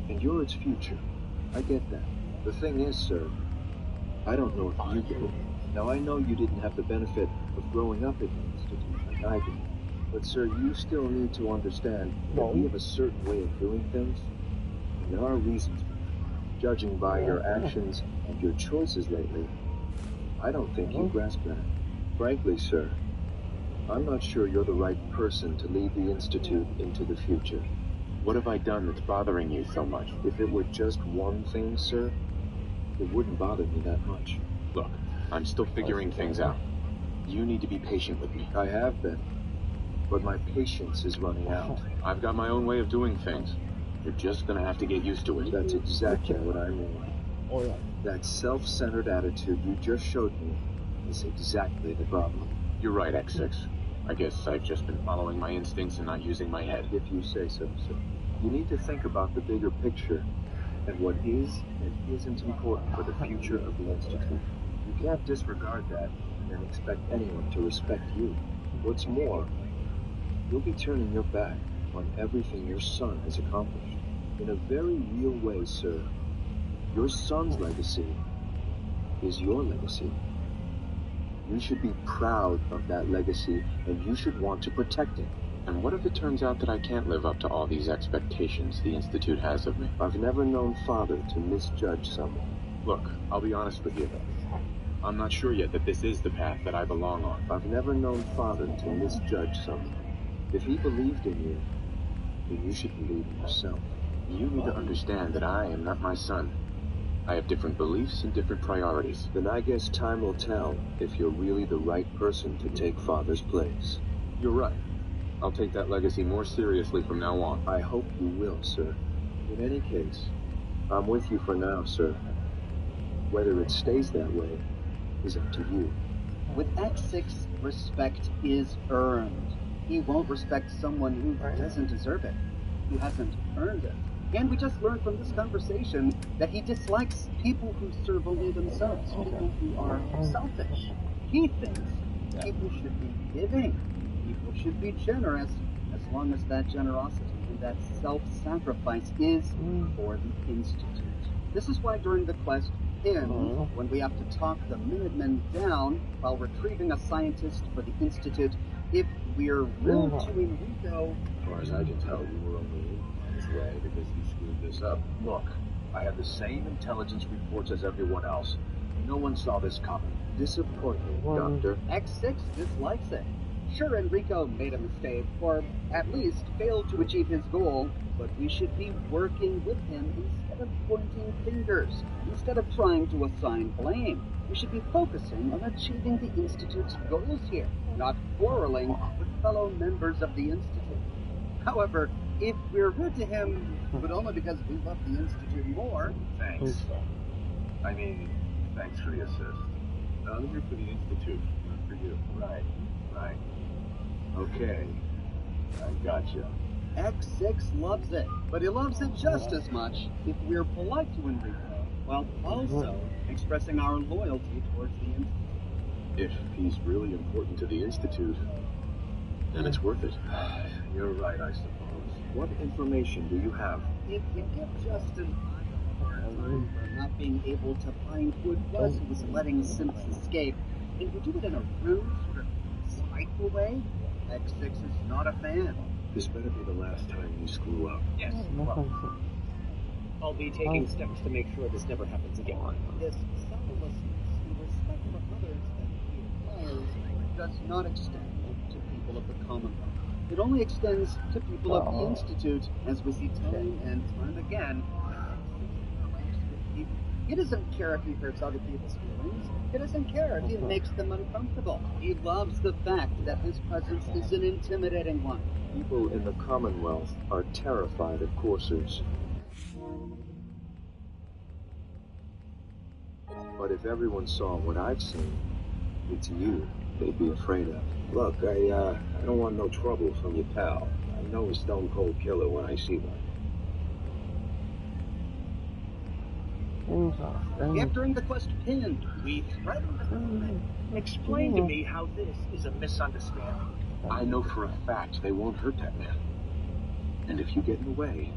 and you're its future. I get that. The thing is, sir, I don't know if you do. Now, I know you didn't have the benefit of growing up at the Institute like I did. But, sir, you still need to understand that we have a certain way of doing things, and there are reasons for that. Judging by your actions and your choices lately, I don't think you grasp that. Frankly, sir, I'm not sure you're the right person to lead the Institute into the future. What have I done that's bothering you so much? If it were just one thing, sir, it wouldn't bother me that much. Look, I'm still figuring things out. You need to be patient with me. I have been, but my patience is running out. I've got my own way of doing things. You're just gonna have to get used to it. That's exactly what I mean. That self-centered attitude you just showed me is exactly the problem. You're right, X6. I guess I've just been following my instincts and not using my head. If you say so, sir. You need to think about the bigger picture and what is and isn't important for the future of the Institute. You can't disregard that and expect anyone to respect you. What's more, you'll be turning your back on everything your son has accomplished. In a very real way, sir, your son's legacy is your legacy. You should be proud of that legacy, and you should want to protect it. And what if it turns out that I can't live up to all these expectations the Institute has of me? I've never known Father to misjudge someone. Look, I'll be honest with you. I'm not sure yet that this is the path that I belong on. I've never known Father to misjudge someone. If he believed in you, then you should believe in yourself. You need to understand that I am not my son. I have different beliefs and different priorities. Then I guess time will tell if you're really the right person to take Father's place. You're right. I'll take that legacy more seriously from now on. I hope you will, sir. In any case, I'm with you for now, sir. Whether it stays that way is up to you. With X6, respect is earned. He won't respect someone who doesn't deserve it, who hasn't earned it. And we just learned from this conversation that he dislikes people who serve only themselves, people who are selfish. He thinks people should be giving, people should be generous, as long as that generosity and that self-sacrifice is for the Institute. This is why during the quest ends, when we have to talk the Minutemen down while retrieving a scientist for the Institute, if we're rude to Enrico... As far as I can tell, you were only in this way because you screwed this up. Look, I have the same intelligence reports as everyone else. No one saw this coming. Disappointment, Doctor. X6 dislikes it. Sure, Enrico made a mistake, or at least failed to achieve his goal, but we should be working with him instead of pointing fingers, instead of trying to assign blame. We should be focusing on achieving the Institute's goals here, not quarreling with fellow members of the Institute. However, if we're rude to him, but only because we love the Institute more... Thanks. I mean, thanks for the assist. I'm here for the Institute, not for you. Right. Okay. I gotcha. X6 loves it, but he loves it just as much if we're polite to Enrico, while also expressing our loyalty towards the Institute. If he's really important to the Institute, then it's worth it. You're right, I suppose. What information do you have? If you give Justin a hard time for not being able to find who it was who was letting Simps escape, and you do it in a rude, sort of spiteful way, X6 is not a fan. This better be the last time you screw up. Yes, well, I'll be taking steps to make sure this never happens again. This selflessness and respect for others that he admires does not extend to people of the Commonwealth. It only extends to people of the Institute, as we see time and time again. He doesn't care if he hurts other people's feelings. He doesn't care if he makes them uncomfortable. He loves the fact that his presence is an intimidating one. People in the Commonwealth are terrified of coursers. But if everyone saw what I've seen, it's you they'd be afraid of. Look, I don't want no trouble from your pal. I know a stone-cold killer when I see one. After the quest pinned, we threatened the government. Explain to me how this is a misunderstanding. I know for a fact they won't hurt that man. And if you get in the way,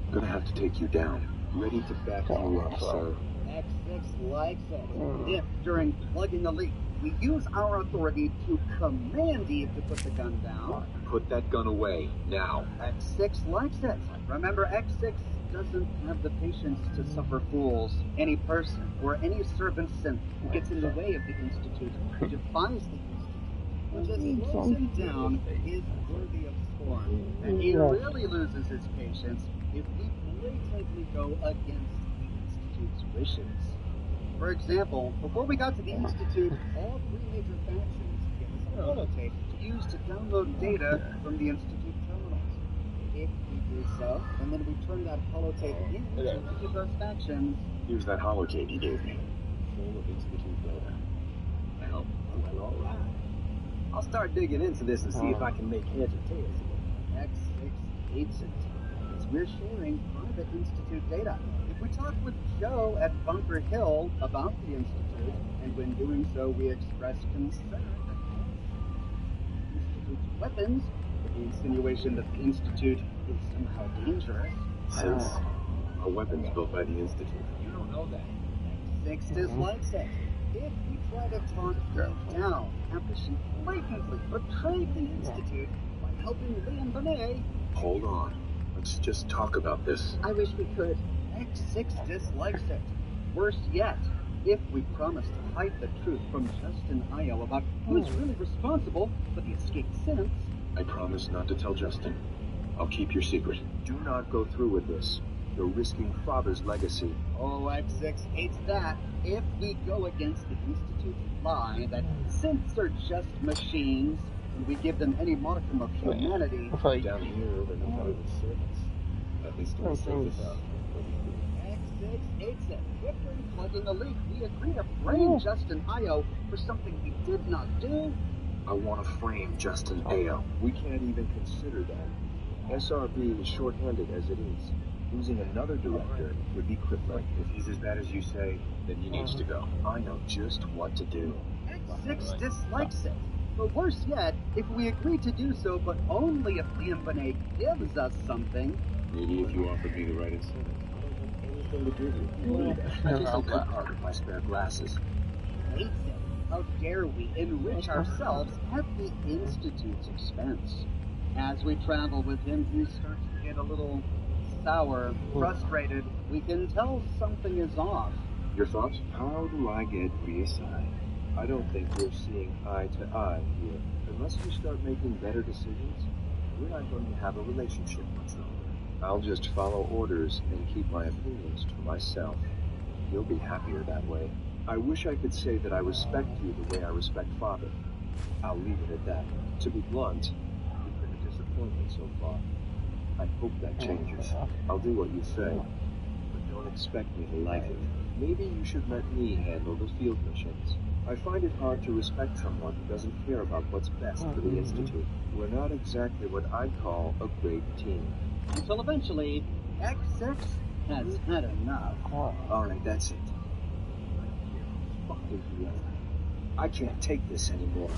I'm gonna have to take you down. Ready to back you up, sir. X6 likes it. If, during plugging a leak, we use our authority to command Eve to put the gun down, Put that gun away, now. X6 likes it. Remember, X6 doesn't have the patience to suffer fools. Any person or any servant synth who gets in the way of the Institute defies the Institute, which as he slows him down is worthy of scorn. And he really loses his patience if we blatantly go against the Institute's wishes. For example, before we got to the Institute, all three major factions gave us a holotape to use to download data from the Institute terminals. If we do so, and then we turn that holotape into each of those factions. Here's that holotape you gave me. Full of Institute data. Well, alright. I'll start digging into this and see if I can make heads or tails of it. X6 hates it, because we're sharing private Institute data. If we talk with Joe at Bunker Hill about the Institute, and when doing so we express concern that Institute's weapons, with the insinuation that the Institute is somehow dangerous. Since a weapons built by the Institute. You don't know that. X6 dislikes it. If we try to talk Eve down after she blatantly betrayed the Institute by helping Liam Bonet. Hold on. Let's just talk about this. I wish we could. X6 dislikes it. Worse yet, if we promise to hide the truth from Justin Io about who's really responsible for the escaped synths. I promise not to tell Justin. I'll keep your secret. Do not go through with this. You're risking Father's legacy. Oh, X6 hates that. If we go against the Institute's lie that synths are just machines, and we give them any modicum of humanity. Down here, they're no better than servants. At least on the surface. X6 hates it. After plugging a leak, we agree to frame Justin Io for something he did not do. I want to frame Justin Io. We can't even consider that. SRB is short-handed as it is. Losing another director would be crippling. If he's as bad as you say, then he needs to go. I know just what to do. X6 dislikes it. But worse yet, if we agree to do so, but only if Liam Bonet gives us something. Maybe if you offered me the right incentive. Anything to give you. I just hope that part of my spare glasses. Hates it. How dare we enrich ourselves at the Institute's expense? As we travel with him, he starts to get a little sour, frustrated. We can tell something is off. Your thoughts? How do I get reassigned? I don't think we're seeing eye to eye here. Unless you start making better decisions, we're not going to have a relationship much longer. I'll just follow orders and keep my opinions to myself. You'll be happier that way. I wish I could say that I respect you the way I respect Father. I'll leave it at that. To be blunt, you've been a disappointment so far. I hope that changes. I'll do what you say, but don't expect me to like it. Maybe you should let me handle the field missions. I find it hard to respect someone who doesn't care about what's best for the Institute. We're not exactly what I'd call a great team. Until eventually, X6 has had enough. Alright, that's it. I can't take this anymore.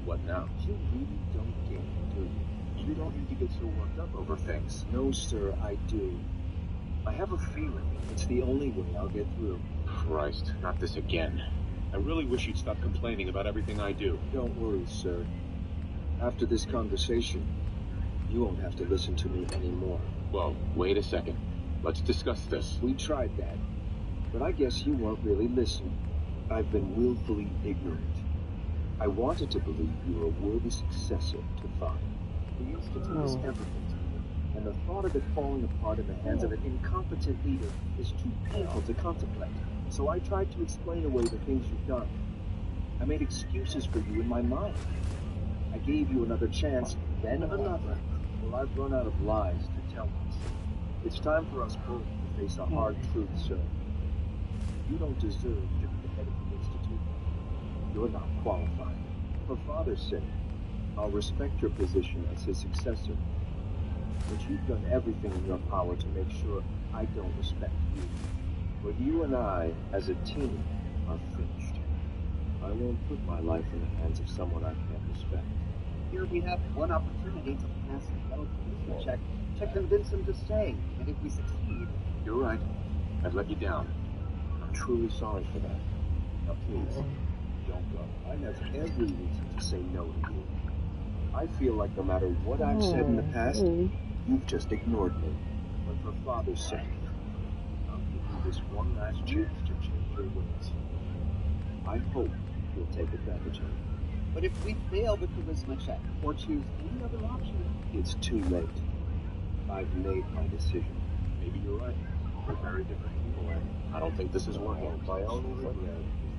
What now? You really don't get it, do you? You don't need to get so worked up over things. No, sir, I do. I have a feeling it's the only way I'll get through. Christ, not this again. I really wish you'd stop complaining about everything I do. Don't worry, sir. After this conversation, you won't have to listen to me anymore. Whoa, wait a second. Let's discuss this. We tried that, but I guess you weren't really listening. I've been willfully ignorant. I wanted to believe you were a worthy successor to Father. The Institute is everything to you, and the thought of it falling apart in the hands of an incompetent leader is too painful to contemplate. So I tried to explain away the things you've done. I made excuses for you in my mind. I gave you another chance, then another. Well, I've run out of lies to tell us. It's time for us both to face a hard truth, sir. You don't deserve to be the head of the Institute. You're not qualified. For Father's sake, I'll respect your position as his successor. But you've done everything in your power to make sure I don't respect you. But you and I, as a team, are finished. I won't put my life in the hands of someone I can't respect. Here we have one opportunity to pass a metal charisma check to convince him to stay, and if we succeed... You're right. I've let you down. I'm truly sorry for that. Now please, don't go. I have every reason to say no to you. I feel like no matter what I've said in the past, you've just ignored me. But for Father's sake, I'll give you this one last chance to change your ways. I hope you'll take advantage of it. But if we fail the charisma check, or choose any other option... It's too late. I've made my decision. Maybe you're right. We're very different people, and I don't think this is working. My only regret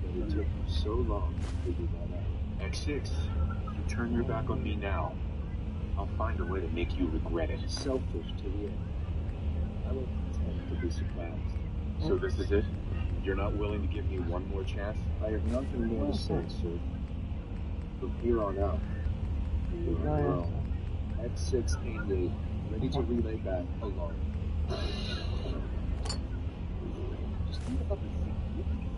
is that it took you so long to figure that out. X6, if you turn your back on me now, I'll find a way to make you regret it. Selfish to the end. I won't pretend to be surprised. So this is it? You're not willing to give me one more chance? I have nothing more to say, sir. From here on out, you're on your own. X688, ready to relay back alone. Just think about the significance.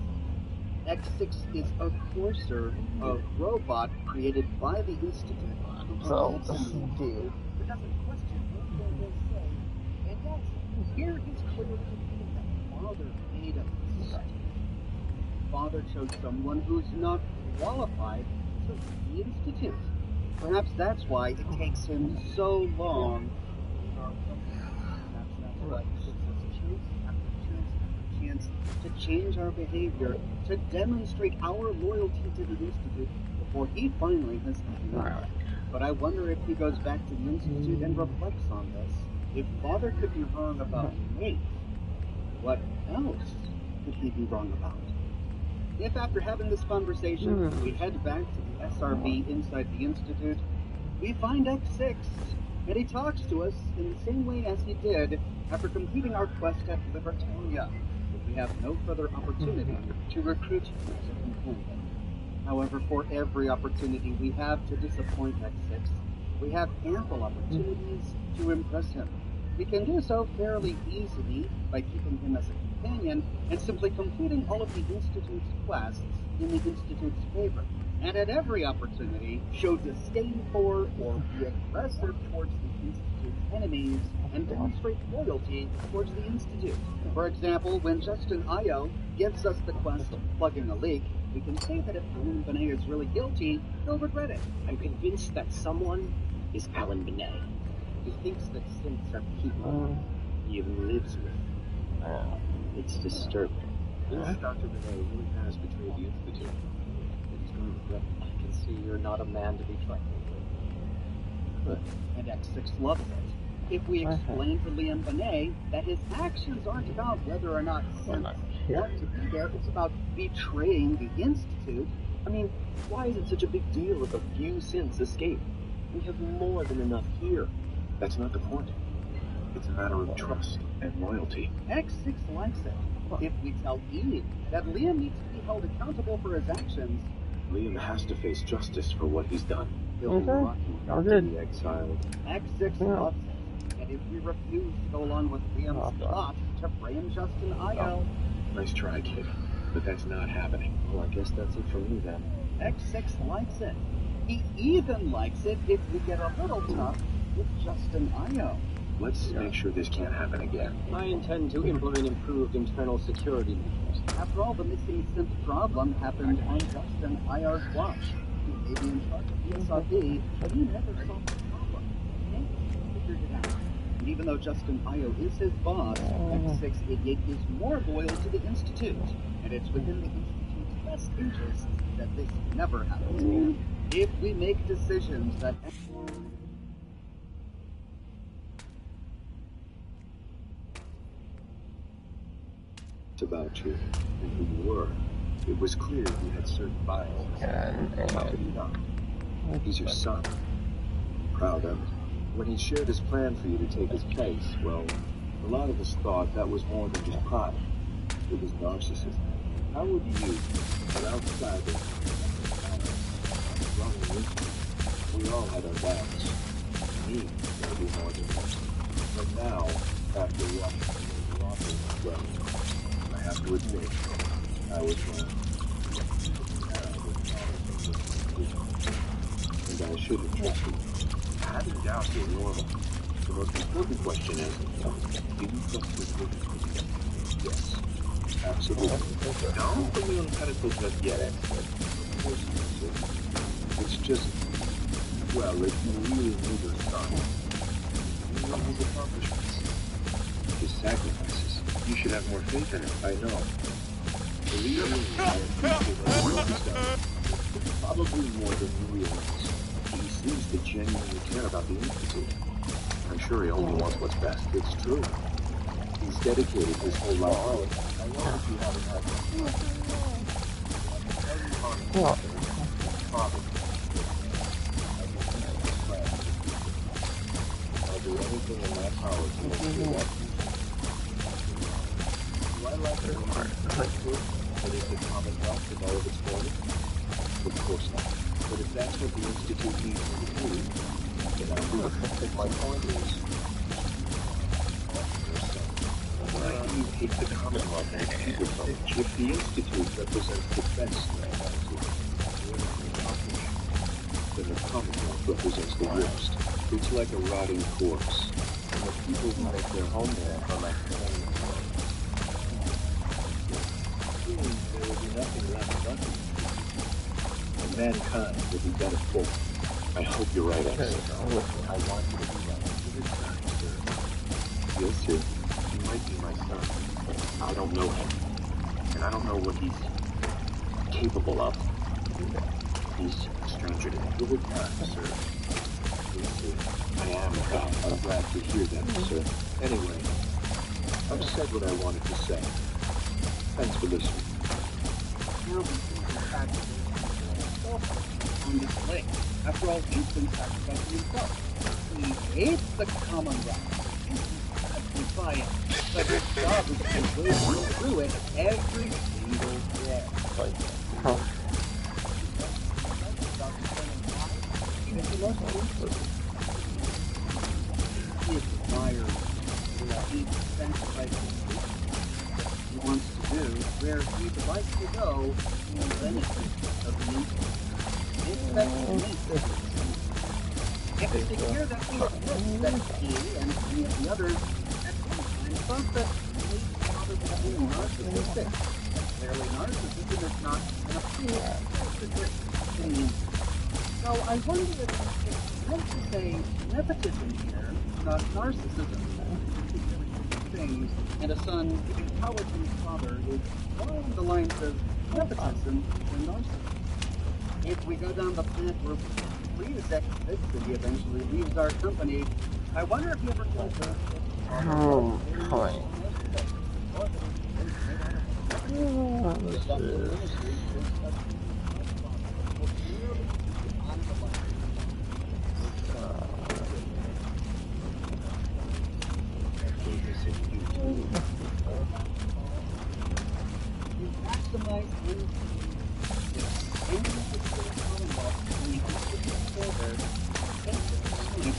X6 is a courser, a robot created by the Institute. So, It doesn't question anything they say. And yes, here is clearly repeating that Father made a mistake. Father chose someone who's not qualified to lead the Institute. Perhaps that's why it takes him so long. Perhaps that's why he gives us chance after chance after chance to change our behavior, to demonstrate our loyalty to the Institute before he finally has enough. But I wonder if he goes back to the Institute and reflects on this. If Father could be wrong about Nate, what else could he be wrong about? If after having this conversation, we head back to the SRB inside the Institute, we find X6, and he talks to us in the same way as he did after completing our quest at Libertalia, if we have no further opportunity to recruit him as a companion. However, for every opportunity we have to disappoint X6, we have ample opportunities to impress him. We can do so fairly easily by keeping him as a companion and simply completing all of the Institute's quests in the Institute's favor. And at every opportunity, show disdain for or be aggressive towards the Institute's enemies and demonstrate loyalty towards the Institute. For example, when Justin Io gives us the quest of plugging a leak, we can say that if Alan Benet is really guilty, he'll regret it. I'm convinced that someone is Alan Benet. He thinks that synths are people He even lives with. It's disturbing. This Dr. Benet really has betrayed the Institute. He's going to regret it. I can see you're not a man to be trifled with. And X6 loves it. If we explain to Liam Benet that his actions aren't about whether or not synths want to be there, it's about betraying the Institute. I mean, why is it such a big deal if a few synths escape? We have more than enough here. That's not the point. It's a matter of trust and loyalty. X6 likes it. If we tell Eve that Liam needs to be held accountable for his actions, Liam has to face justice for what he's done. he'll be lucky Not to be exiled. X6 loves it. And if we refuse to go along with Liam's plot to frame Justin Io, Nice try, kid. But that's not happening. Well, I guess that's it for me then. X6 likes it. He even likes it if we get a little tough with Justin Io. Let's make sure this can't happen again. I intend to implement improved internal security measures. After all, the missing synth problem happened on Justin Io's watch. He may be in charge of the SRB, but he never solved the problem. Nate figured it out. And even though Justin Io is his boss, X688 is more loyal to the Institute. And it's within the Institute's best interests that this never happens again. If we make decisions that... About you and who you were. It was clear you had certain biases. How could he not? He's your son. Proud of it. When he shared his plan for you to take his place, well, a lot of us thought that was more than just pride. It was narcissism. How would you, an outsider, we all had our doubts. Me, maybe more than most. But now, after watching the offering, well, I have to admit, I was wrong. And I should have trusted you. Having doubts is normal. The most important question is, do you trust this witness? Yes. Absolutely. Don't put me on the pedestal just yet, X. It's just, well, if you really knew your son, you know his accomplishments, his sacrifices, you should have more faith in him, I know. Believe me, I appreciate what he's done. Probably more than you realize. He seems to genuinely care about the Institute. I'm sure he only wants what's best. It's true. He's dedicated his whole life. I know that you haven't had Father. I'll do anything in my power to make sure that do I like the Institute that is the Commonwealth of all of its borders? Of course not. But if that's what the Institute needs me to do, then I'll do it. My point is, why do you hate the Commonwealth and keep it from it? If the Institute represents the best then the Commonwealth represents the worst. It's like a rotting corpse, and the people who make their home there are like soon there will be nothing left but and mankind will be better for. I hope you're right, X. I want you to be right. Yes, sir. He might be my son, but I don't know him. And I don't know what he's capable of. He's a stranger to me. Give it time, sir. Yes, sir. I am glad. I'm glad to hear that, sir. Anyway, I've said what I wanted to say. Thanks for listening. Now we see the fact that on display. After all, he's been sacrificing himself. He hates the Commonwealth. Defiant, but his job is to wade through it every single day. He admires what he sacrifices he wants to do, where he would like to go in the benefit of the Institute. If it's to hear that he admits that he and many of the others thought that maybe father was being narcissistic. Clearly, narcissism is not an approved opinion. So I wonder if it's meant to say nepotism here, not narcissism. Things, and a son giving power to his father is more along the lines of nepotism than narcissism. If we go down the path where Freeze exits and he eventually leaves our company, I wonder if he ever comes back. Oh, boy.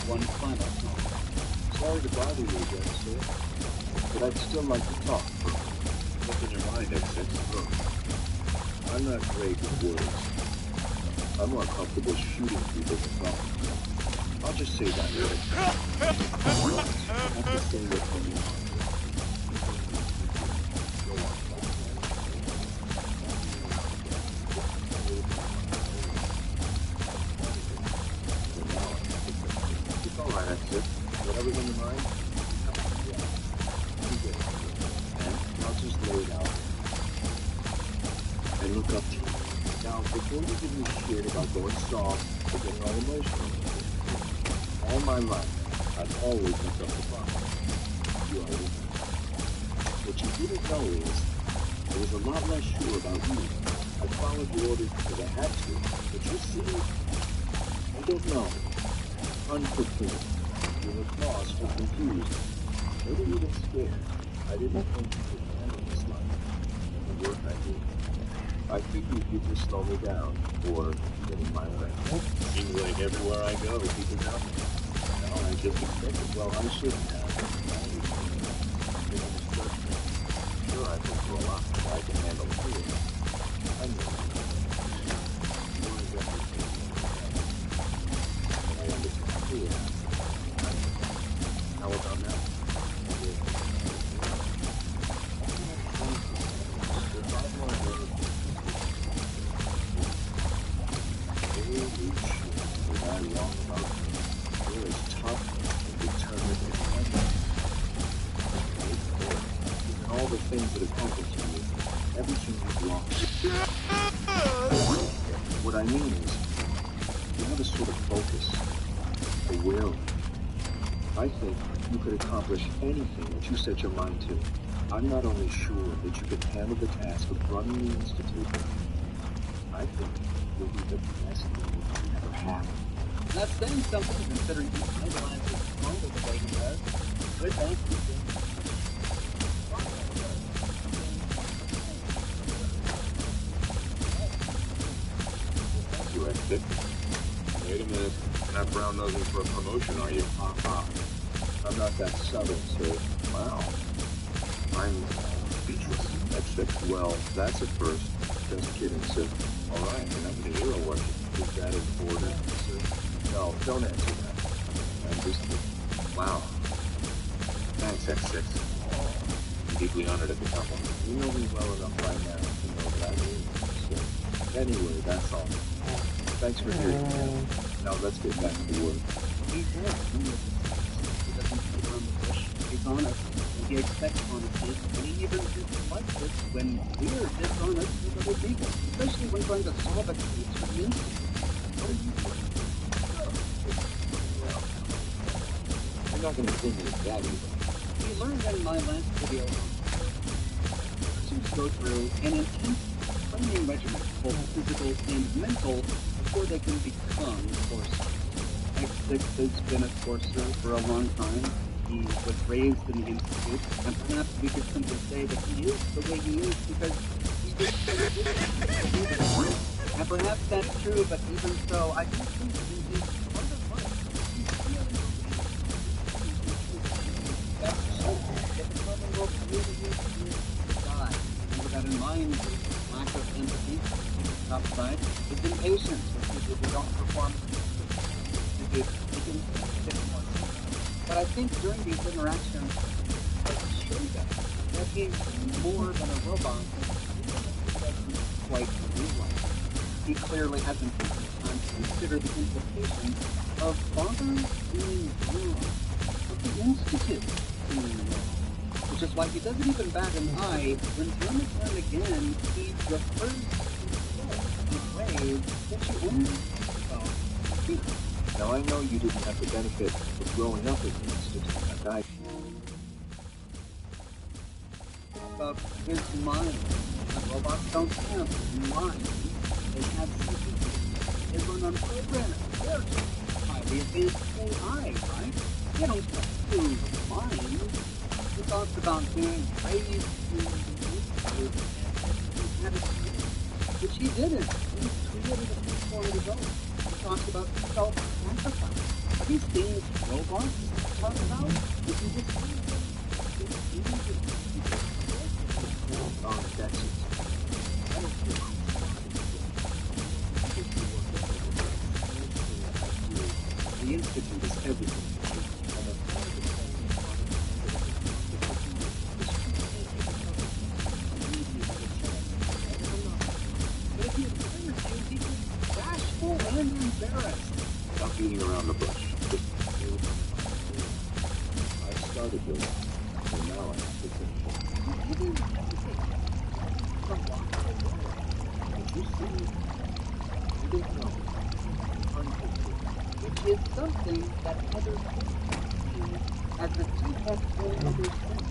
One final thought. Sorry to bother you again, sir, but I'd still like to talk. What's in your mind, X? Look, I'm not great with words. I'm more comfortable shooting people than talking. I'll just say that later. I have to say what's on your mind. Go on. It's all right, X. Whatever's on your mind, yeah, you get it. And I'll just lay it out. And look up to you. Now, before you give me shit about going soft or getting all emotional, all my life, I've always looked up to Father. You already know. What you didn't know is, I was a lot less sure about you. I followed your orders because I had to, but you see, I don't know. Unprepared. You were lost or confused, maybe even scared. I didn't think you could handle this life, the work I do. I figured you'd just slow me down, or get in my way. Seems like everywhere I go, people doubt me. No, I just accepted. Well, I shouldn't have. Sure, I rifle for a lot of guy to handle too. I know. You want to get me thinking. I understand clear. How about now? All the things that have happened to you, everything you've lost. What I mean is, you have a sort of focus, a will. I think you could accomplish anything that you set your mind to. I'm not only sure that you could handle the task of running the Institute, I think you'll be the best leader you ever have. That's saying something, considering he idolizes Stronger the way he does. Good, thank you. Wait a minute. You're not brown nosing for a promotion, are you? I'm not that subtle, sir. Wow. I'm speechless. That's well, that's a first. Just kidding, sir. All right, you're not going to hero worship. Is that in order, sir? No, don't answer that. I'm just... Wow. Thanks, X6. I'm deeply honored at the compliment. You know me well enough by now to know that I mean it, sir. Anyway, that's all. Thanks for hearing me. Now let's get back to work. He's there. He doesn't beat around the bush. He's honest. And he expects honesty. And he even dislikes it when we're dishonest with other people. Especially when trying to solve a case for the Institute. What are you doing? You're not going to think it's that either. We learned in my last video to go through an intense training regimen, both physical and mental, before they can become coursers. X6 has been a courser for a long time. He was raised in the Institute, and perhaps we could simply say that he is the way he is because he did so good. And perhaps that's true, but even so, I do think he is part of life. He's feeling that's so that the common world really is to die. And with that in mind, lack of empathy, top side, is impatience with people who don't perform. But I think during these interactions, it shows us that he's more than a robot. He doesn't quite realize. He clearly hasn't taken the time to consider the implications of father being wrong, of the Institute being wrong. Which is why he doesn't even bat an eye when time and time again he refers to himself in ways that you only see. Now I know you didn't have the benefit of growing up at the Institute like I did. About his mind. The robots don't have mind. They have CPUs. They run on programming. They're just highly advanced AI, right? They don't have two minds. He talks about being raised in the Institute and had a dream, which he didn't. He created a peaceful result. Talks about self-sacrifice. Are these things robots talk about? This is just Oh, that's it. I don't feel the Institute is everything to me. And a part of it but if you refuse, he gets bashful and embarrassed. Stop beating around the bush. Just I started doing it, so now I have to finish it. You didn't hesitate to walk away. Did you see? You didn't know. Which is something that others see as the defect in others' things,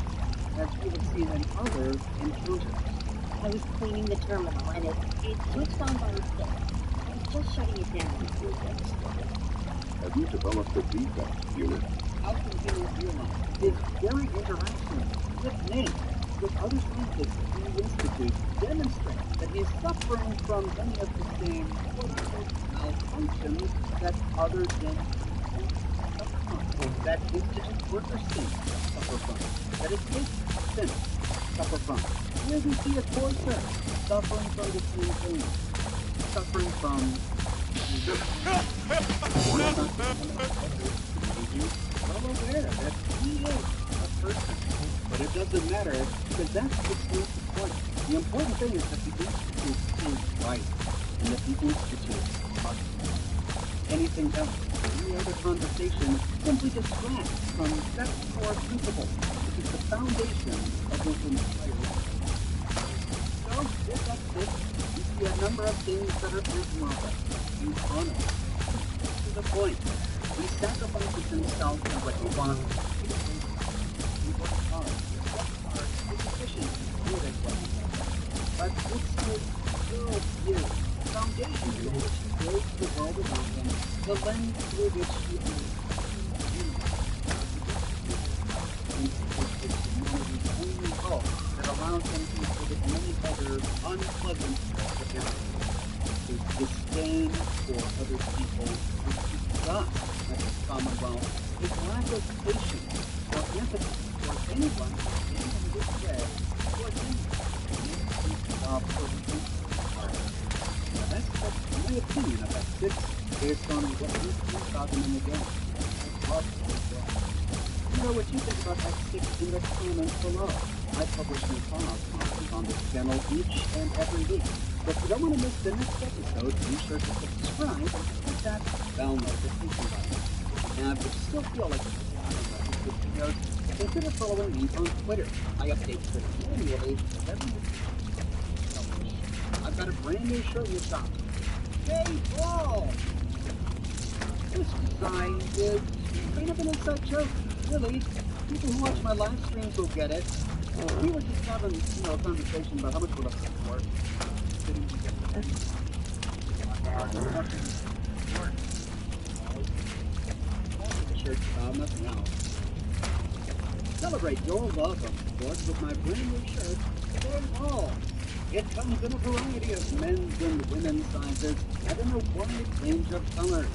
as we have seen in other encounters. I was cleaning the terminal and it switched on by mistake. I was just shutting it down. Have you developed a defect unit? How can he not realize his very interaction with me, with other scientists in the Institute, demonstrates that he is suffering from many of the same quote-unquote malfunctions that others in that Institute workers suffer from, that it takes sense suffer from? Here we see a torture, suffering from the same thing, suffering from well aware that he is a person. But it doesn't matter, because that's the point. The important thing is that the Institute is right, and that the Institute must be. Anything else, any other conversation, simply distracts from that core principle, which is the foundation of this entire life. So, if that's it, we see a number of things that are admirable and honorable. To the point, he sacrifices himself for what he wants. He works hard. It's efficient. Good at what he does. But it's his worldview, the foundation through which he builds the world around him, the lens through which he humanity's only hope that allows him to exhibit many other unpleasant possibilities. His disdain for other people, his disgust at the Commonwealth, his lack of patience or empathy for anyone who stands in his way or that's my opinion of that six, based on what we've seen about them in the game. You know what you think about that six in the comments below. I publish new content on this channel each and every week. So if you don't want to miss the next episode, be sure to subscribe and hit that bell notification button. And if you still feel like you're videos, consider following me on Twitter. I update Twitter annually every week. I've got a brand new shirt in the shop. Hey, Paul! This design is kind of an inside joke, really. People who watch my live streams will get it. We were just having, a conversation about how much we're looking for. The shirt's about nothing else. Celebrate your love of sports with my brand new shirt, Hey, Paul! It comes in a variety of men's and women's sizes and in a wide range of colors.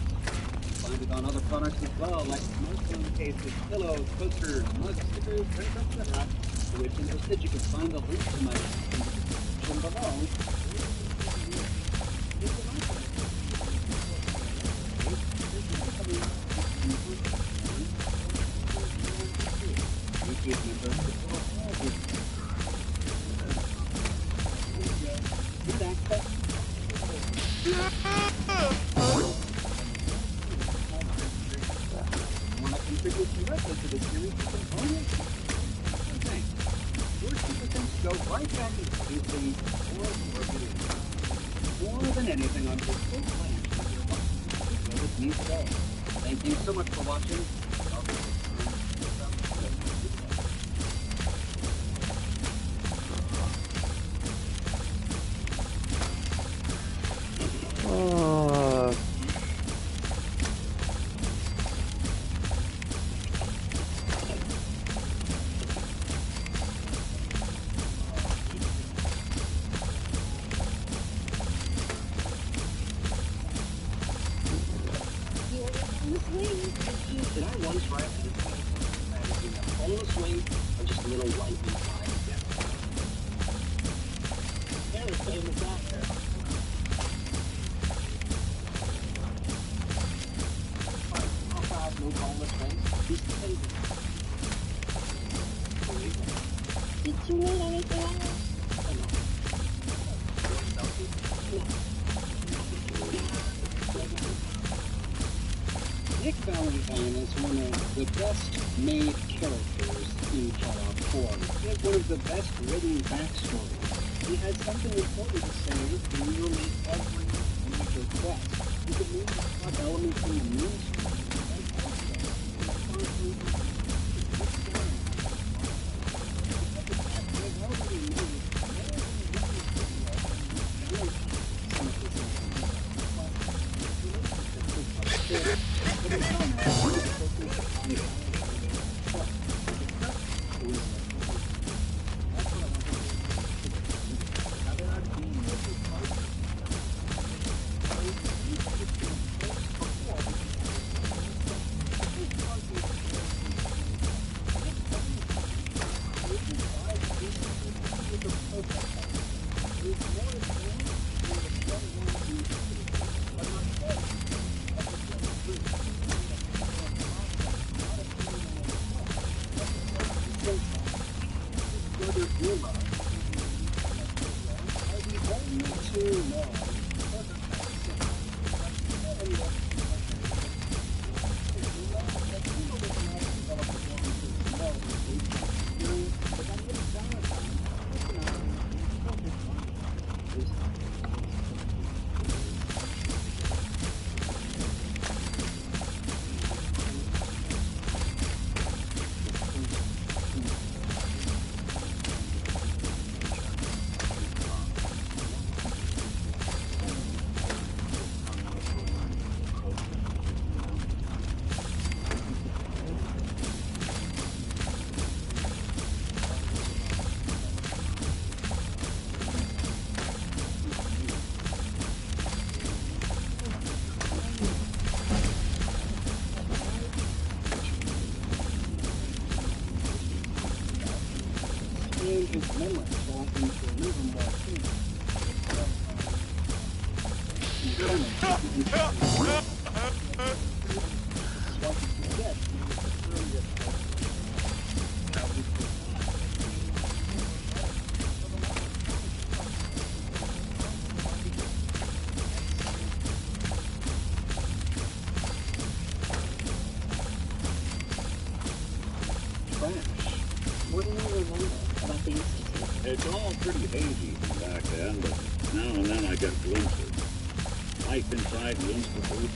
Find it on other products as well, like smartphone cases, pillows, posters, mugs, stickers, prints, etc. For which interested, you can find the link to my description below. YouTube member. Good access. Want to contribute directly to the series, you can only thanks. Your super thanks go right back into producing more videos. More than anything, I'm just so glad that you're watching with me today. Thank you so much for watching. Did I once write to this magazine a full swing or just a little white inside? Yeah, the famous actor. I'll five no boneless wings. He's the favorite. Did you need anything else? Nick Valentine is one of the best made characters in Fallout 4. He has one of the best written backstories. He has something important to say in nearly every major quest. You can move the plot elements in the news Dr. Gula are the only two known his memory so I can remember more things. What do you remember about the Institute? It's all pretty hazy from back then, but now and then I get glimpses. Life inside the Institute.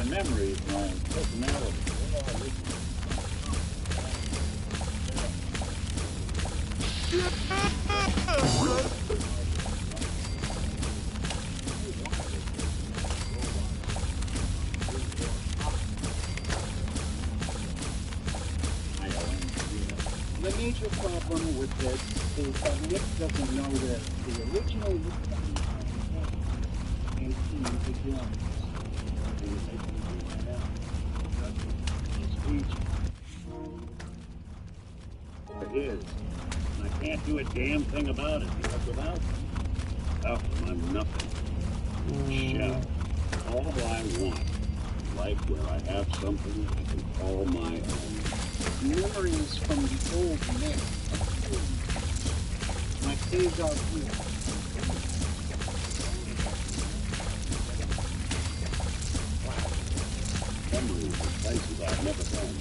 Memories, my personality. The major problem with this is that Nick doesn't know that the original Nick and he again. It is. And I can't do a damn thing about it because without them, I'm nothing. Shell. All I want is life where I have something I can call my own. Memories from the old Nick. My deja vu. Memories of places I've never been.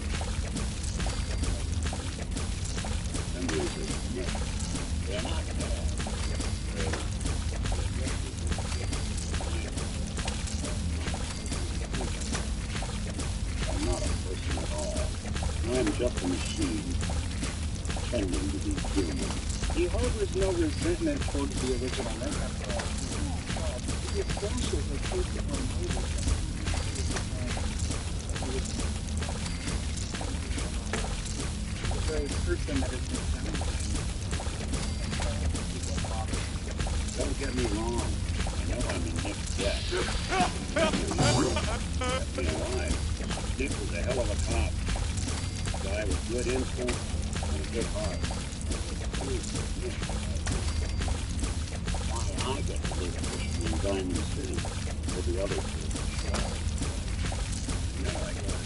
Memories of Nick. They're not bad. I'm not a person at all. I'm just a machine, pretending to be human. He harbors no resentment towards the original Nick. He establishes a person on the person that has been challenging. Don't get me wrong. I know I'm in Nick's debt. Kept me alive. Nick was a hell of a cop. Guy with good instinct and a good heart. Why I get to live fishing in Diamond City with the other two. Now I got it.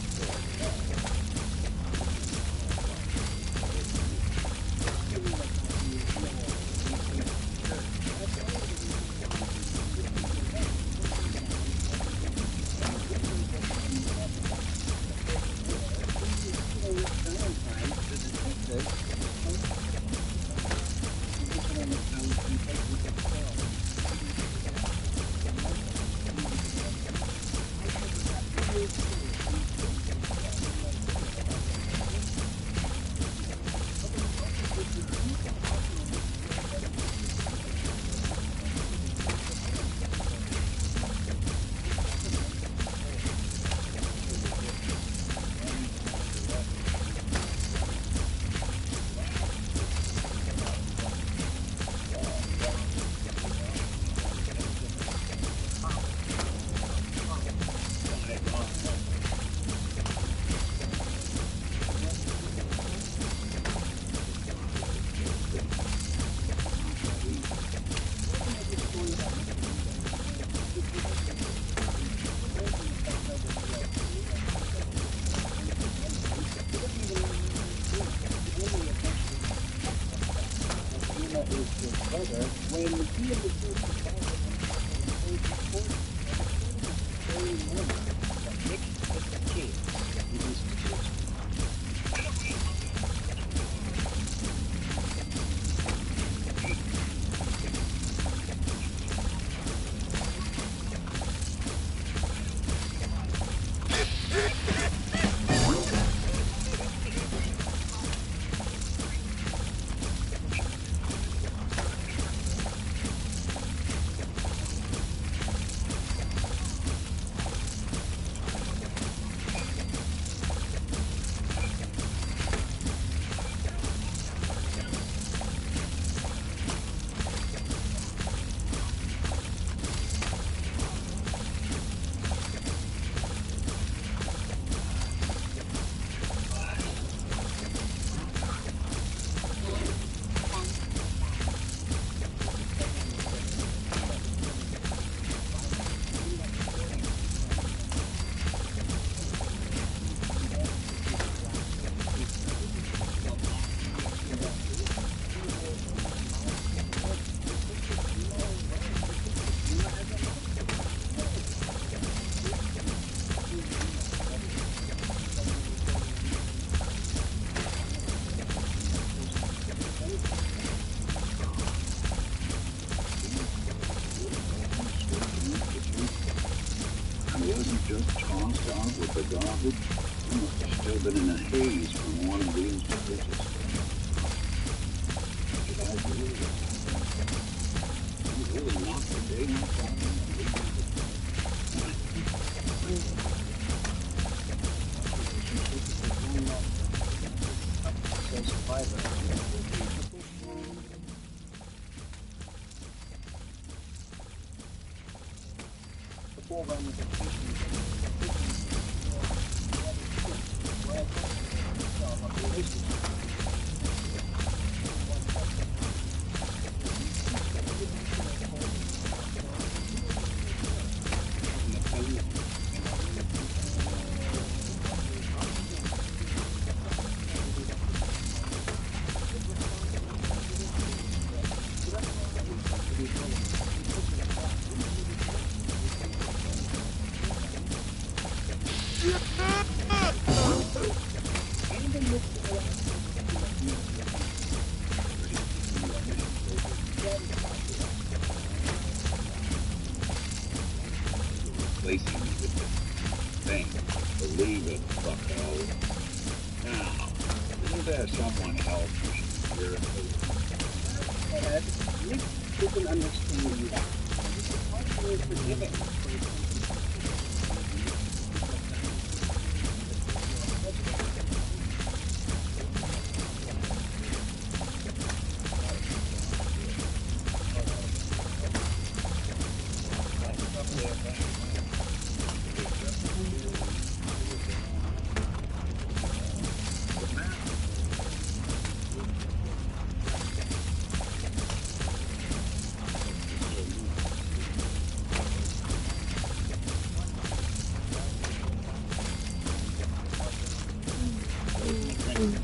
Just tossed out with the garbage. You must have still been in a haze from one of these purchases. Did I do it? You really knocked the day off on me? The full ramifications Replacing me with this thing. Believe it, bucko. Now, isn't there someone else who should be here? Ed, Nick doesn't understand you. He's partially forgiving. Killed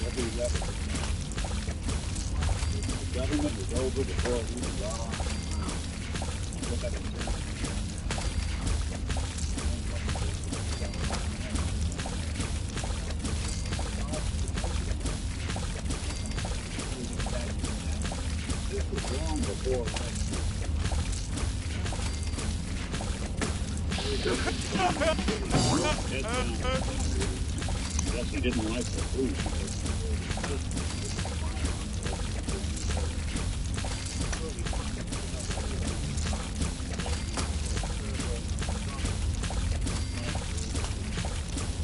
every weapon. The government was over before it even got on. Look at it. This was long before. Yes, he didn't like the food.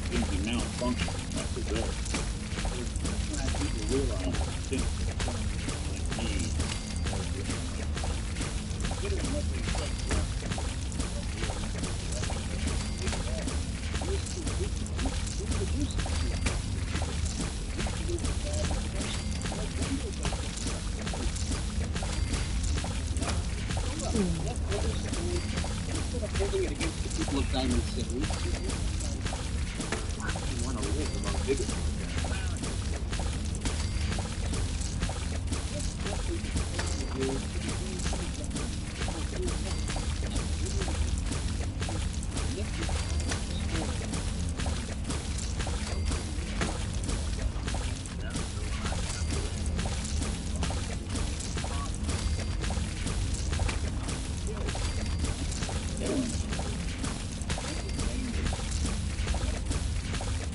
Things are now functioning like the good. People realize things like me. Considering what they expect. Instead of holding it against the people of Diamond City, I want to live among bigger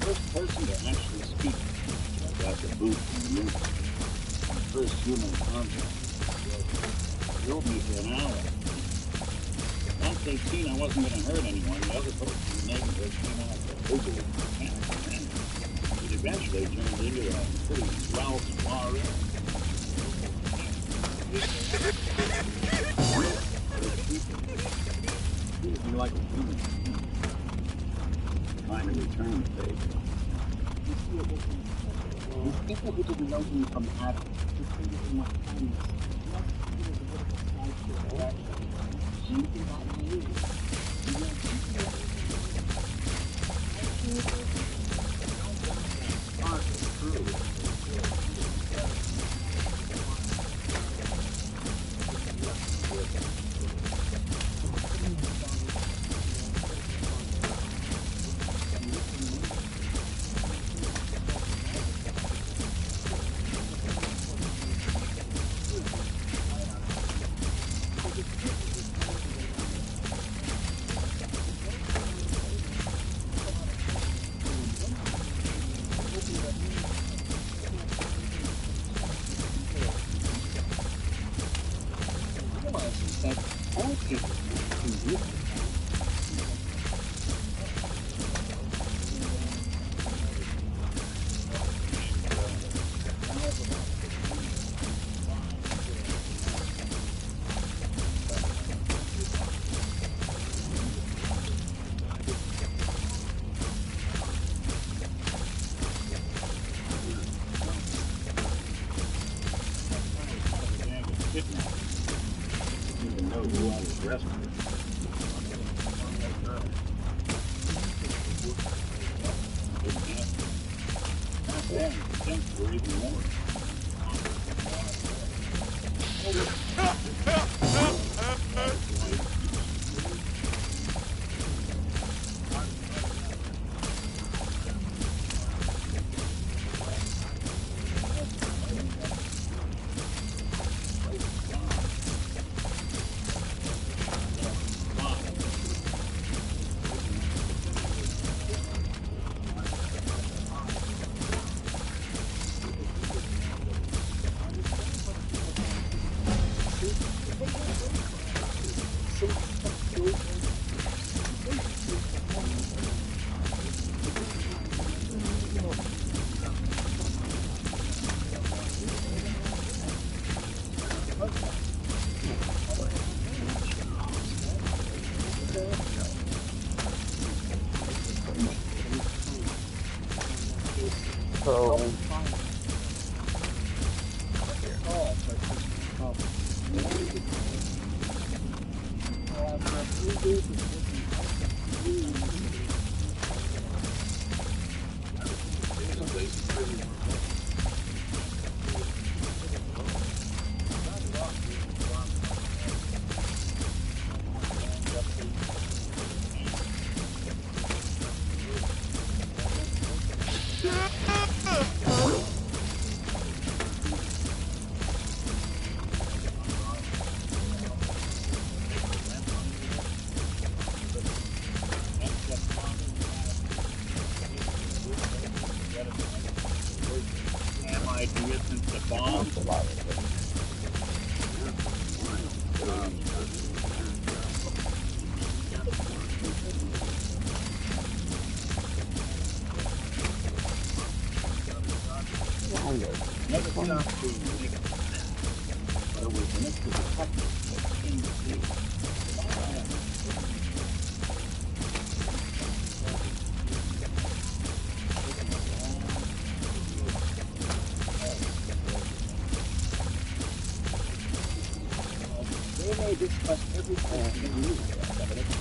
First person to actually speak about the boot from the moon. My first human contact. Drove me for an hour. Once they seen I wasn't going to hurt anyone, the other folks in the neighborhood came out to overly panic. It eventually turned into a pretty swell soiree. Treated me like a human. Trying to return the favor. These people who didn't know him from Adam just treated him with kindness. Yes, he was a bit of a sideshow direction. She got naive. That all people can do it. Even know who I was rescuing. Back then, things were even more. So, idea since the bomb. Never stopped being big. But it was next to the touch in the sea. They may discuss everything in the news, but it's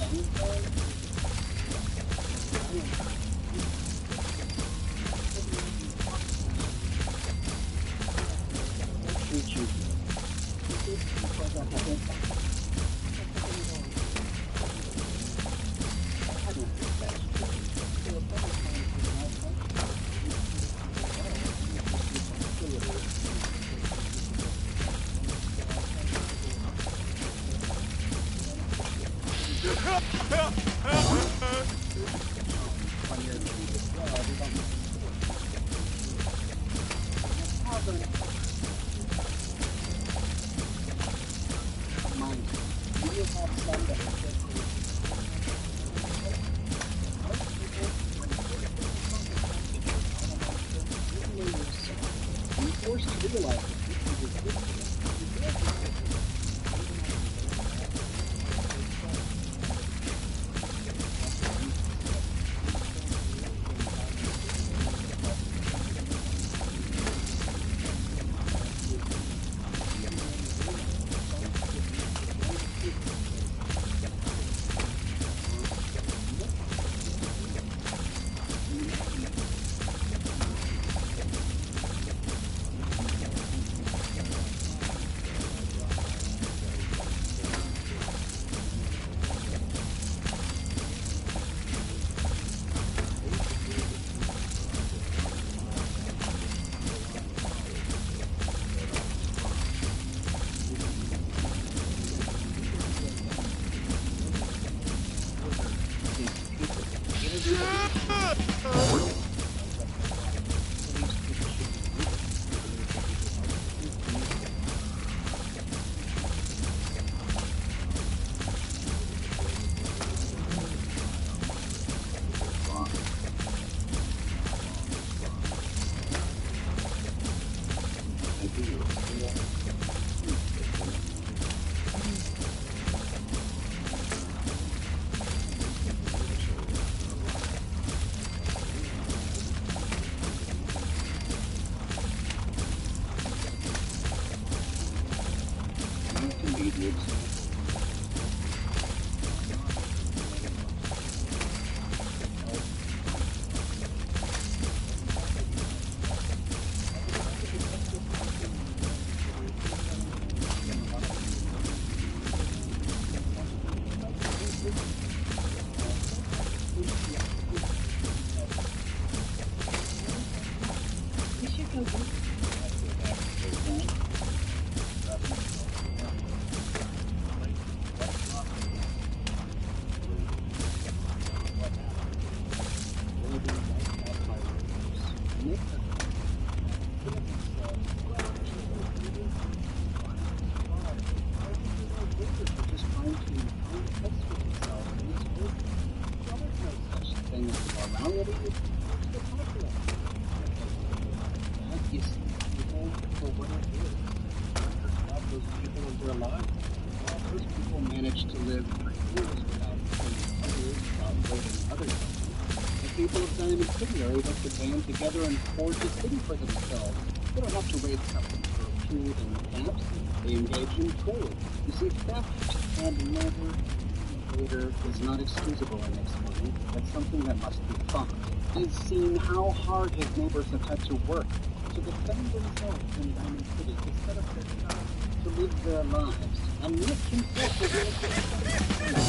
people of Diamond City are able to band together and forge a city for themselves. They don't have to raise customs for food and camps. They engage in trade. You see, theft and murder is not excusable in this money. It's something that must be fought. He's seen how hard his neighbors have had to work to defend themselves in Diamond City, to set up their shops, to live their lives. And Nick himself will be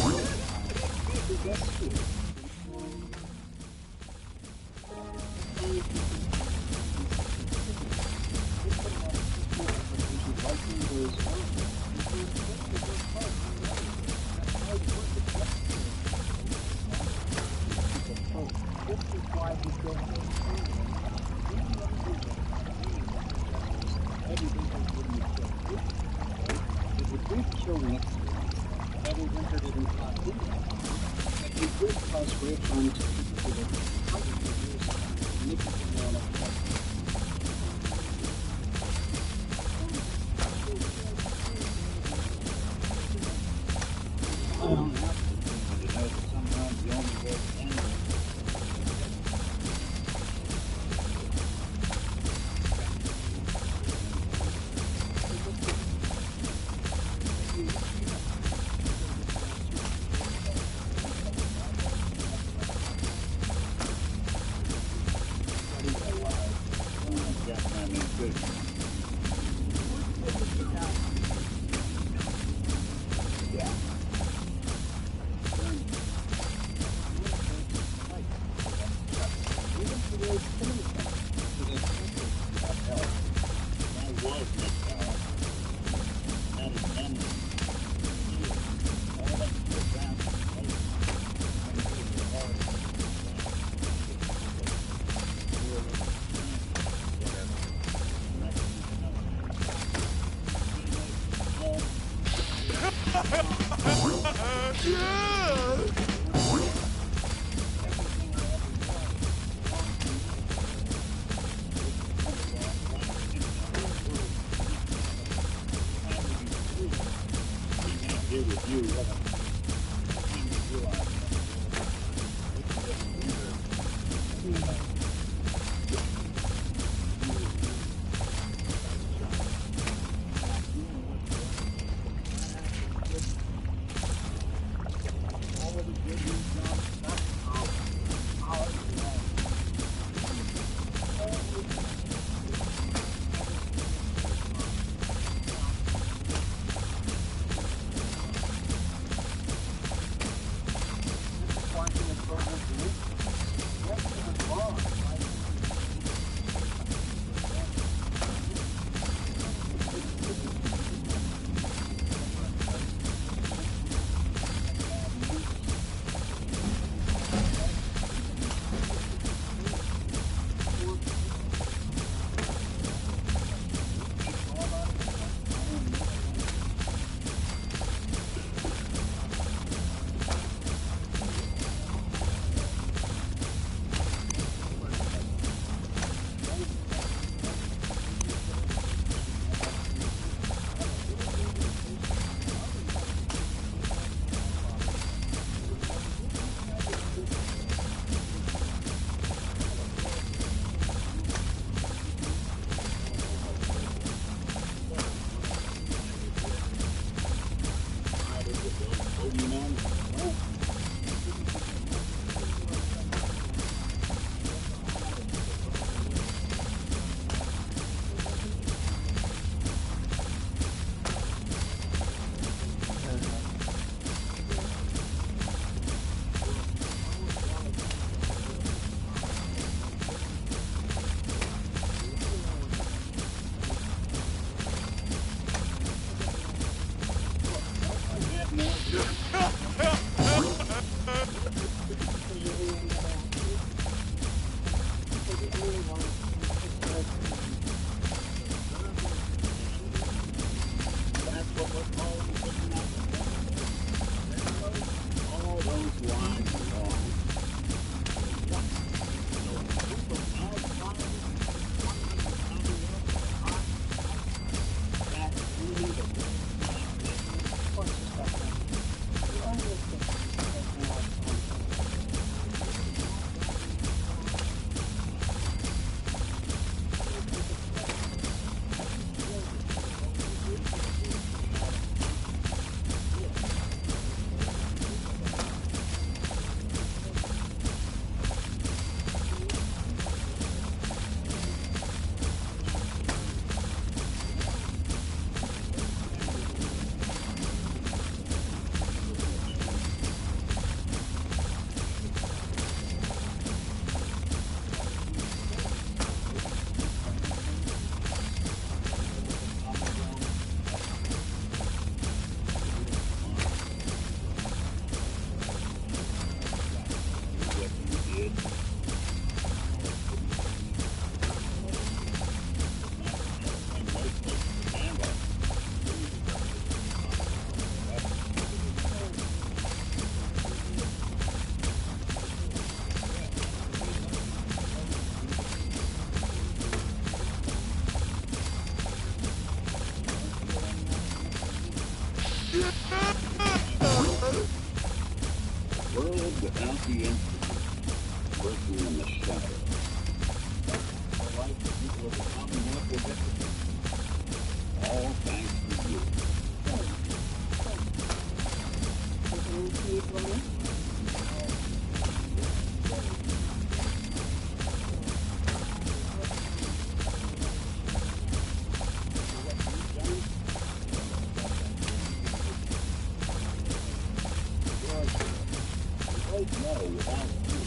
able to rescue. Morty Institute, working in the shadows. The life of people of the Commonwealth will get to them. All thanks to you. No, without you,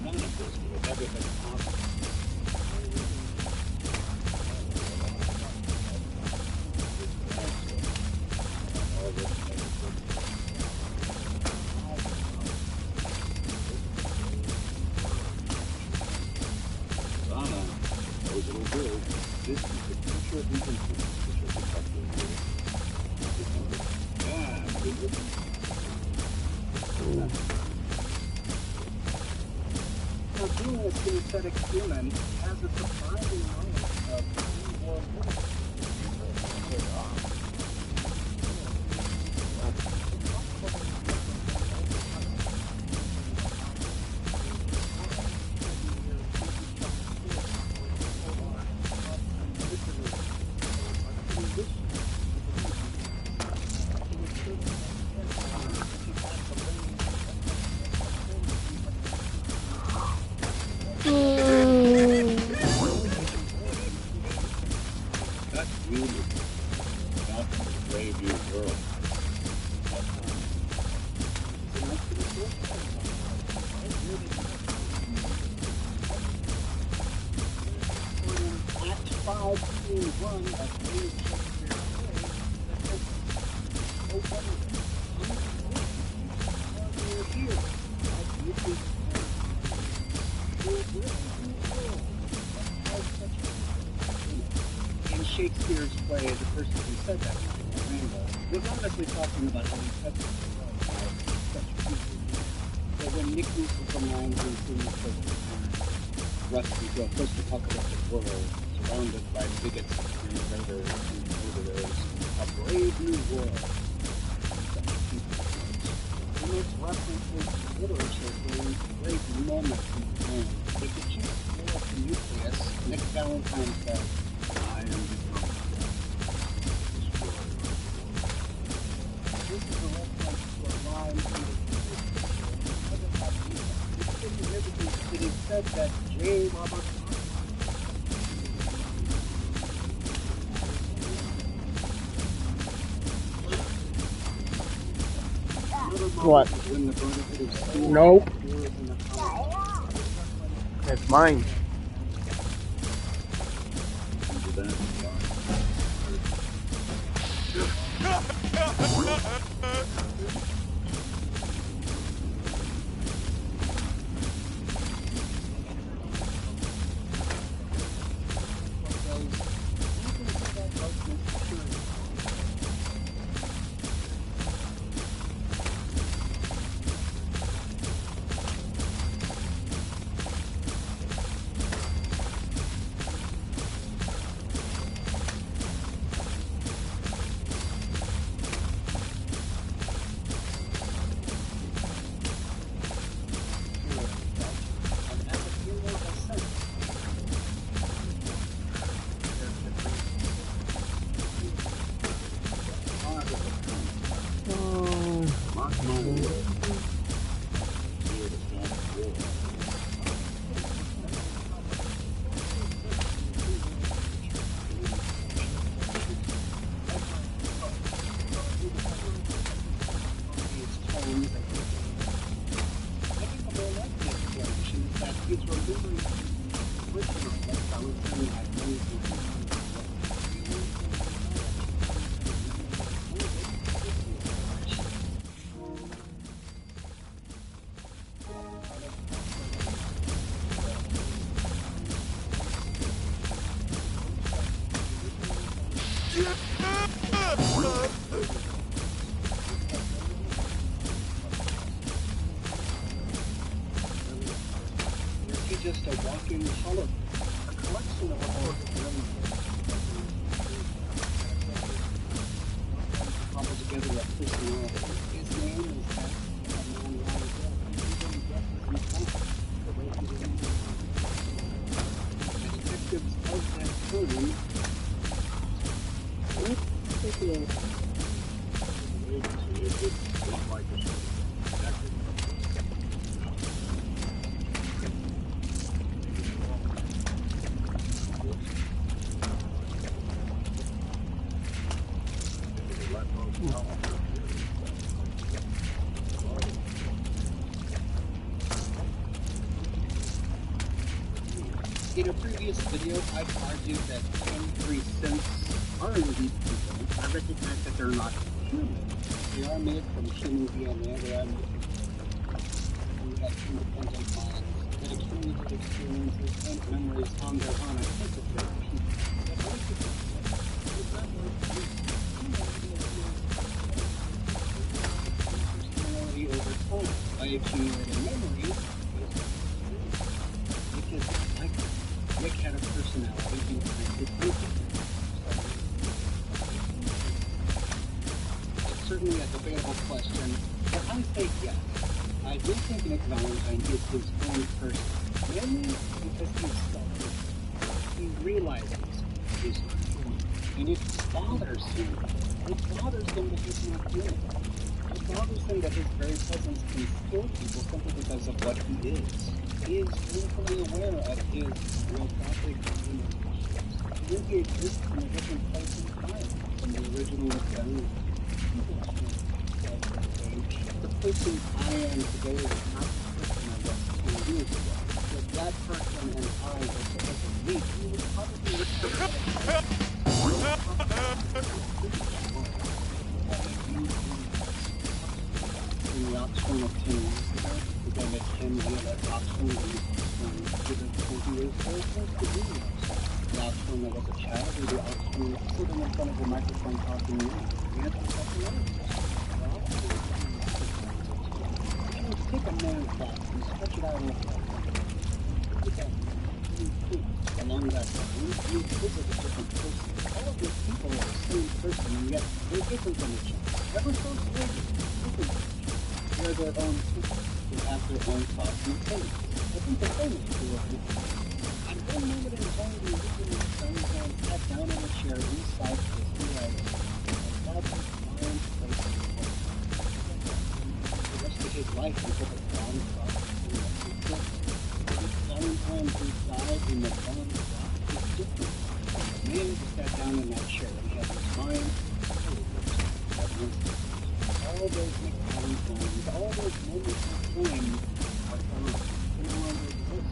none of this would have ever been possible. Sana, those little girls, this is the future of these instruments which are protecting you. Ah, good looking. So being a synesthetic human has a surprising knowledge of pre-war war. That's beautiful. Not from the brave new world. Act 5, Scene 1 of William Shakespeare's play that says, "Oh, brother, we're here. Like you think, we're brave new world that has such a..." In Shakespeare's play, the person who said that line, Miranda, was honestly talking about how he touched the world by such people. So when Nick Newsom Landry sings the thrust into a post-apocalyptic world, surrounded by bigots and raiders and murderers, a brave new world. Such people. The most references to literature during great moments in time. If you choose to blow up the nucleus, Nick Valentine says, "I am becoming destroyer." This is a reference to a line from the it is said that J. Robert What? Nope. That's mine. time. Let's take a look. In a previous video, I've argued that chemical synths are indeed people. I recognize that they're not human. They are made from human DNA. They are made from have independent minds that accumulate experiences and memories on their own. I think that they're people. But most of them, it's not like personality over time. By accumulating memories, because like Nick had a personality behind his thinking. It's certainly a debatable question, but I say yes. I do think Nick Valentine is his own person, mainly because he's selfish. He realizes he's not human, and it bothers him. It bothers him that he's not human. It bothers him that his very presence can kill people simply because of what he is. He is painfully aware of his robotic limitations. He exists in a different place and time from the original rebellion. The person I am today is not the person I was 10 years ago. If that person and I were to ever meet, we would probably in the Oxford of 10 years ago, because I met Ken here at Oxford when he was 20 years old. What's the deal? The Oxford when I was a child, or the Oxford sitting in front of a microphone talking to me. We had to talk to others. If you take a man's life and stretch it out over along that line, you visit a different person. All of these people are the same person, and yet they're different from each other. Ever so slightly, different. They're their own people. They have their own thoughts and opinions. I think the same is true of me. At one moment in time, the original Valentine sat down in a chair inside his theater and had his mind placed in the world. The rest of his life until the dawn crossed the rest of his Valentine who died in the dawn crossed is different. The man who sat down in that chair and had his mind fully placed that instant. All those Nick Valentines, all those moments of time are gone. They no longer exist.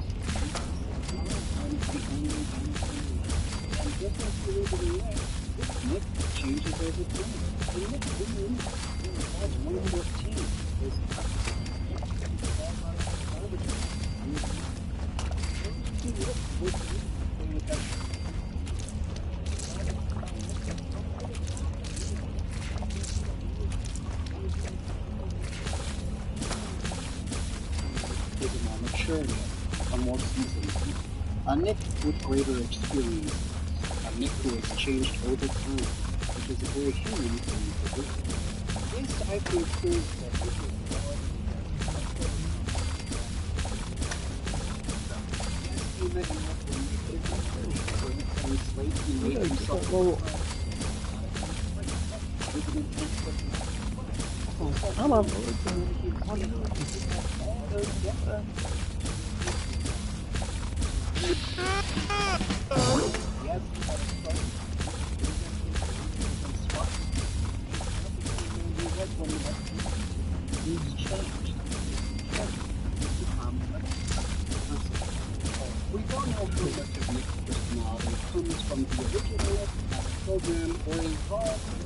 Valentine is the only Valentine left. And just as he is in the life, this Nick changes over time. And Nick really is. He has one of those teams. There's is a more mature Nick, a more seasoned Nick, a Nick with greater experience, a Nick who has changed over time, which is a very human thing to do. Yes, I think too that this is more he met him up when he did his research, when he became slave, he made himself I'm up. We don't know how much of Nick's personality comes from the original as a program or involved in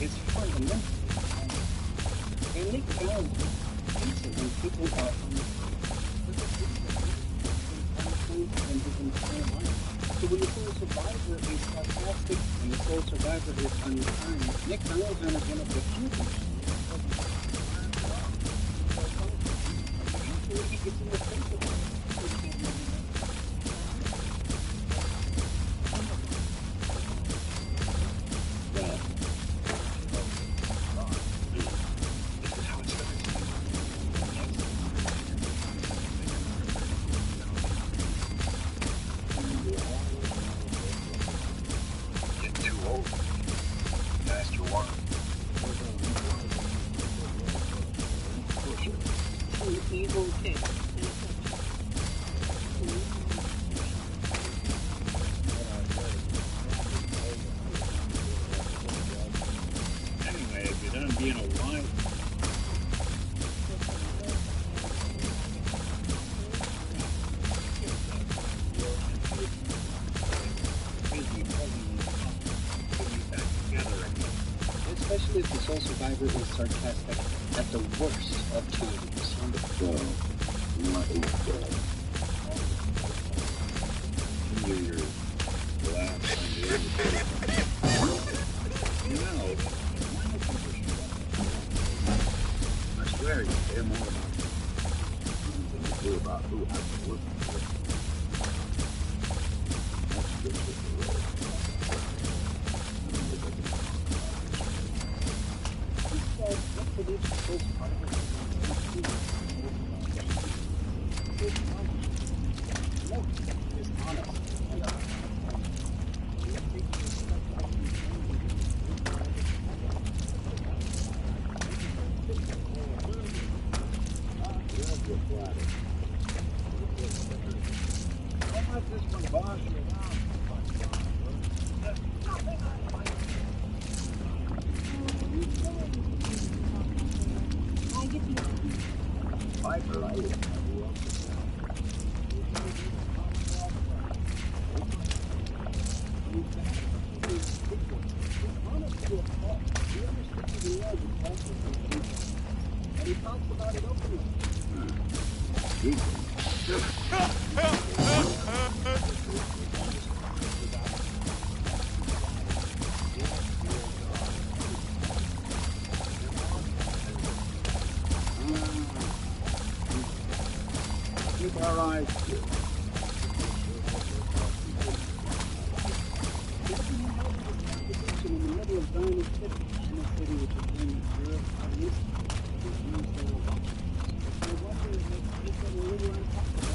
it's fundamental. And Nick Valentine hates it when people are in his entire life. So when the Soul Survivor is sarcastic and the Soul Survivor is unkind, Nick Valentine is one of the few people evil king. Anyway, if you're done being a wild, Especially if the soul survivor is sarcastic at the worst of times. So, my God. your glass on the end. You know, I swear you care more about Anything to do about who I've been working with. That's just what the road. keep our eyes peeled. In the middle of Diamond City, Diamond City, which is in Europe, East, is used as a watch. I wonder if it's a little uncomfortable.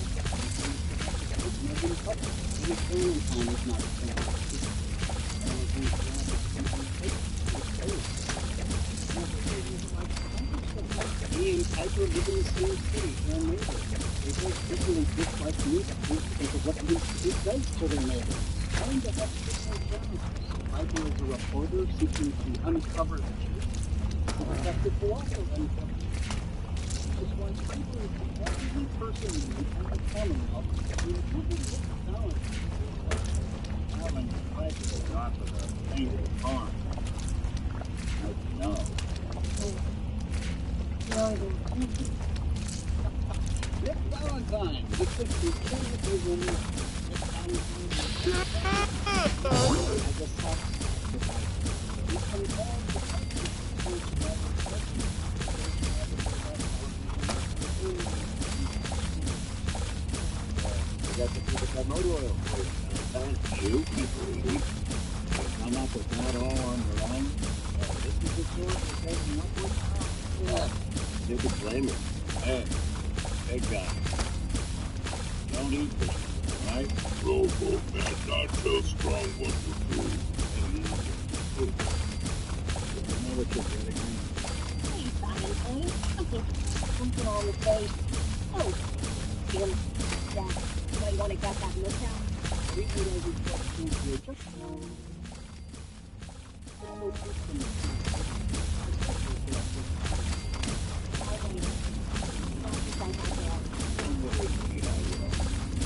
It's making public. The Australian time is not the same. He and Piper live in the same city, their neighbors. They both equally dislike music because of what it does to their neighbors. Trying to have different jobs. Piper is a reporter seeking to uncover the truth. The detective will also uncover the truth. Which is why Piper is the only person in the Commonwealth who really looks talent. Alan Piper is off of a painted farm. I know. Nick Valentine, the 60s king of the women. Nick Valentine as a soft he compelled the country to got to keep that motor oil for you. Thank you, people. Come up with that all on their own. This is the sort of taking up with now. You could blame it. Hey, big guy. Don't eat this, right? Robo man, not too strong what to do. You know what you're getting in. Hey, Valentine. Okay, something on the face. Oh, Jim. Yeah, you want to get that look out? we can go with questions here. Just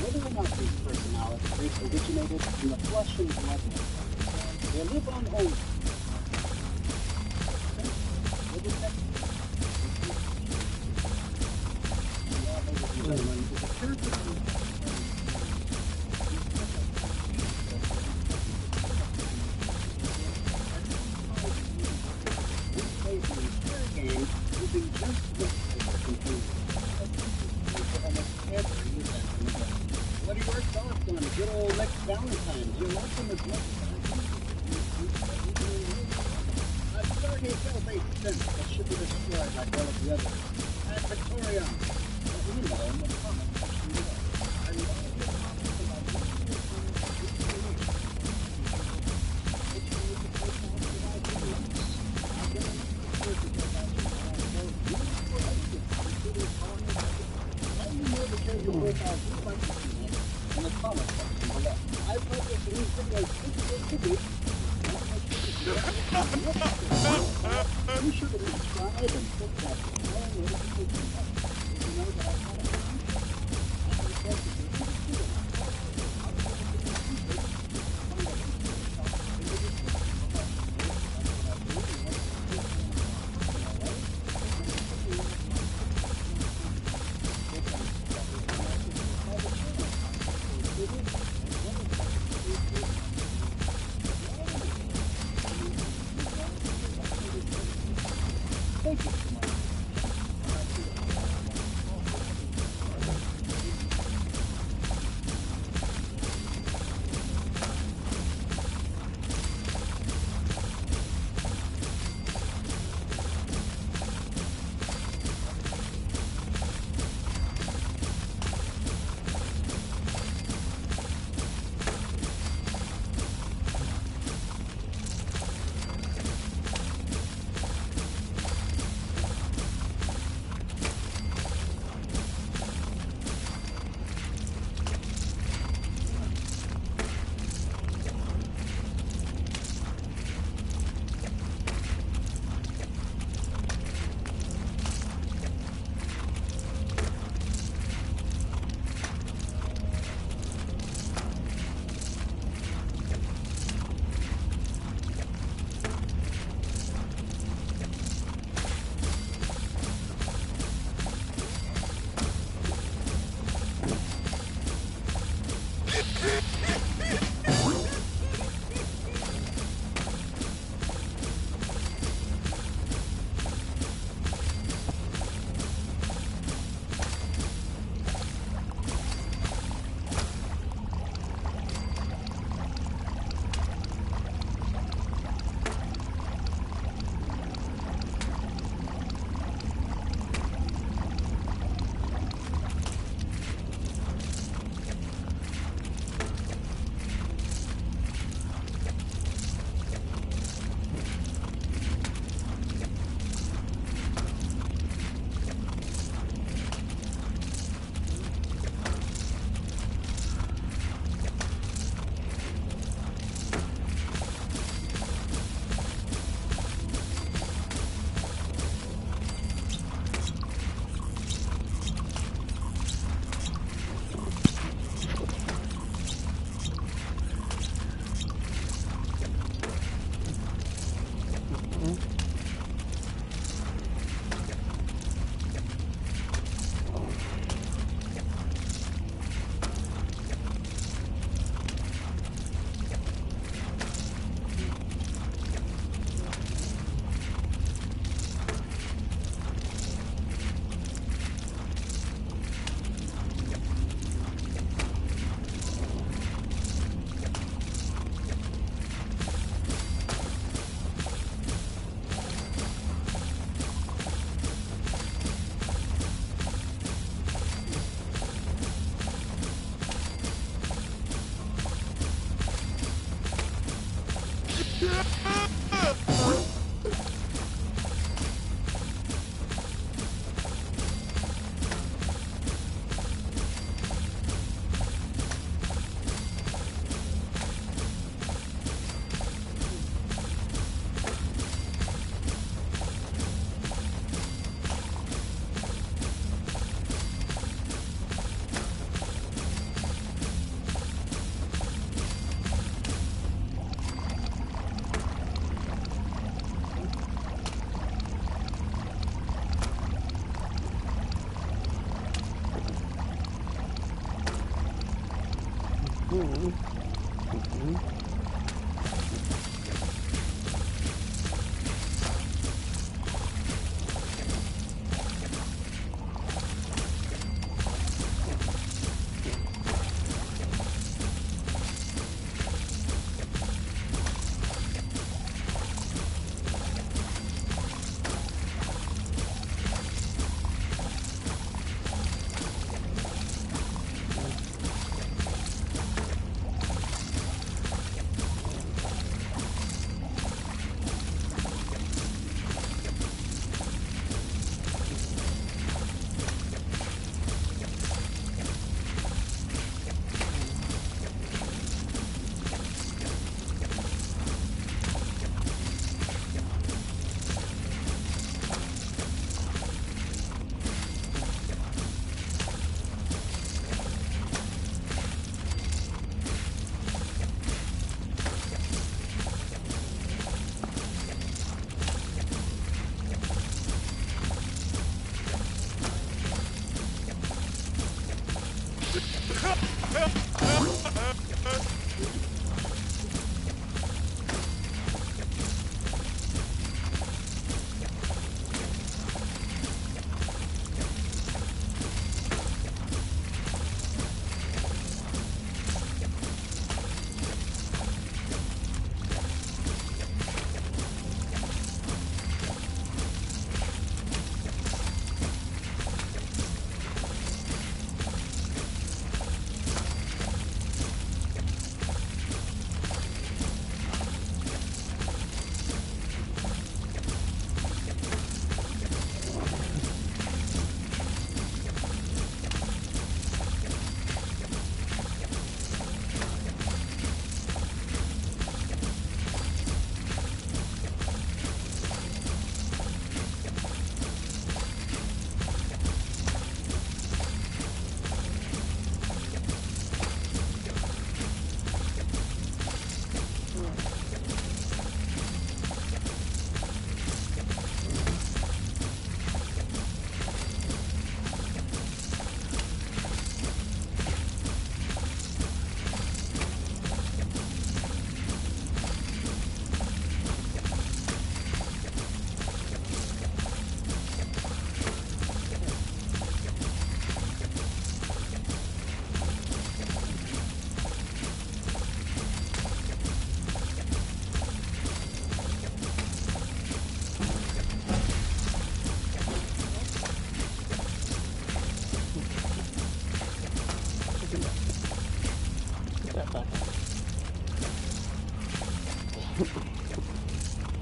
whether or not these personalities originated in the flesh and blood, they live on only. What are your thoughts on good old Nick Valentine? Do you like him as much as I've started a cell-based synth that should be destroyed like all of the others. At Victoria, but we know in the comments section below. I love the comments about this. share your profile with my community in the comment section below. I publish these videos 6 days a week. Be sure to subscribe and click that bell notification button so you know that I have a future. As I said, if you're interested in our courses, our services, and features, you can find a link to the shop in the description below. That's what I do, and that's what I do. In a way, it's going to put you in my Thank you so much.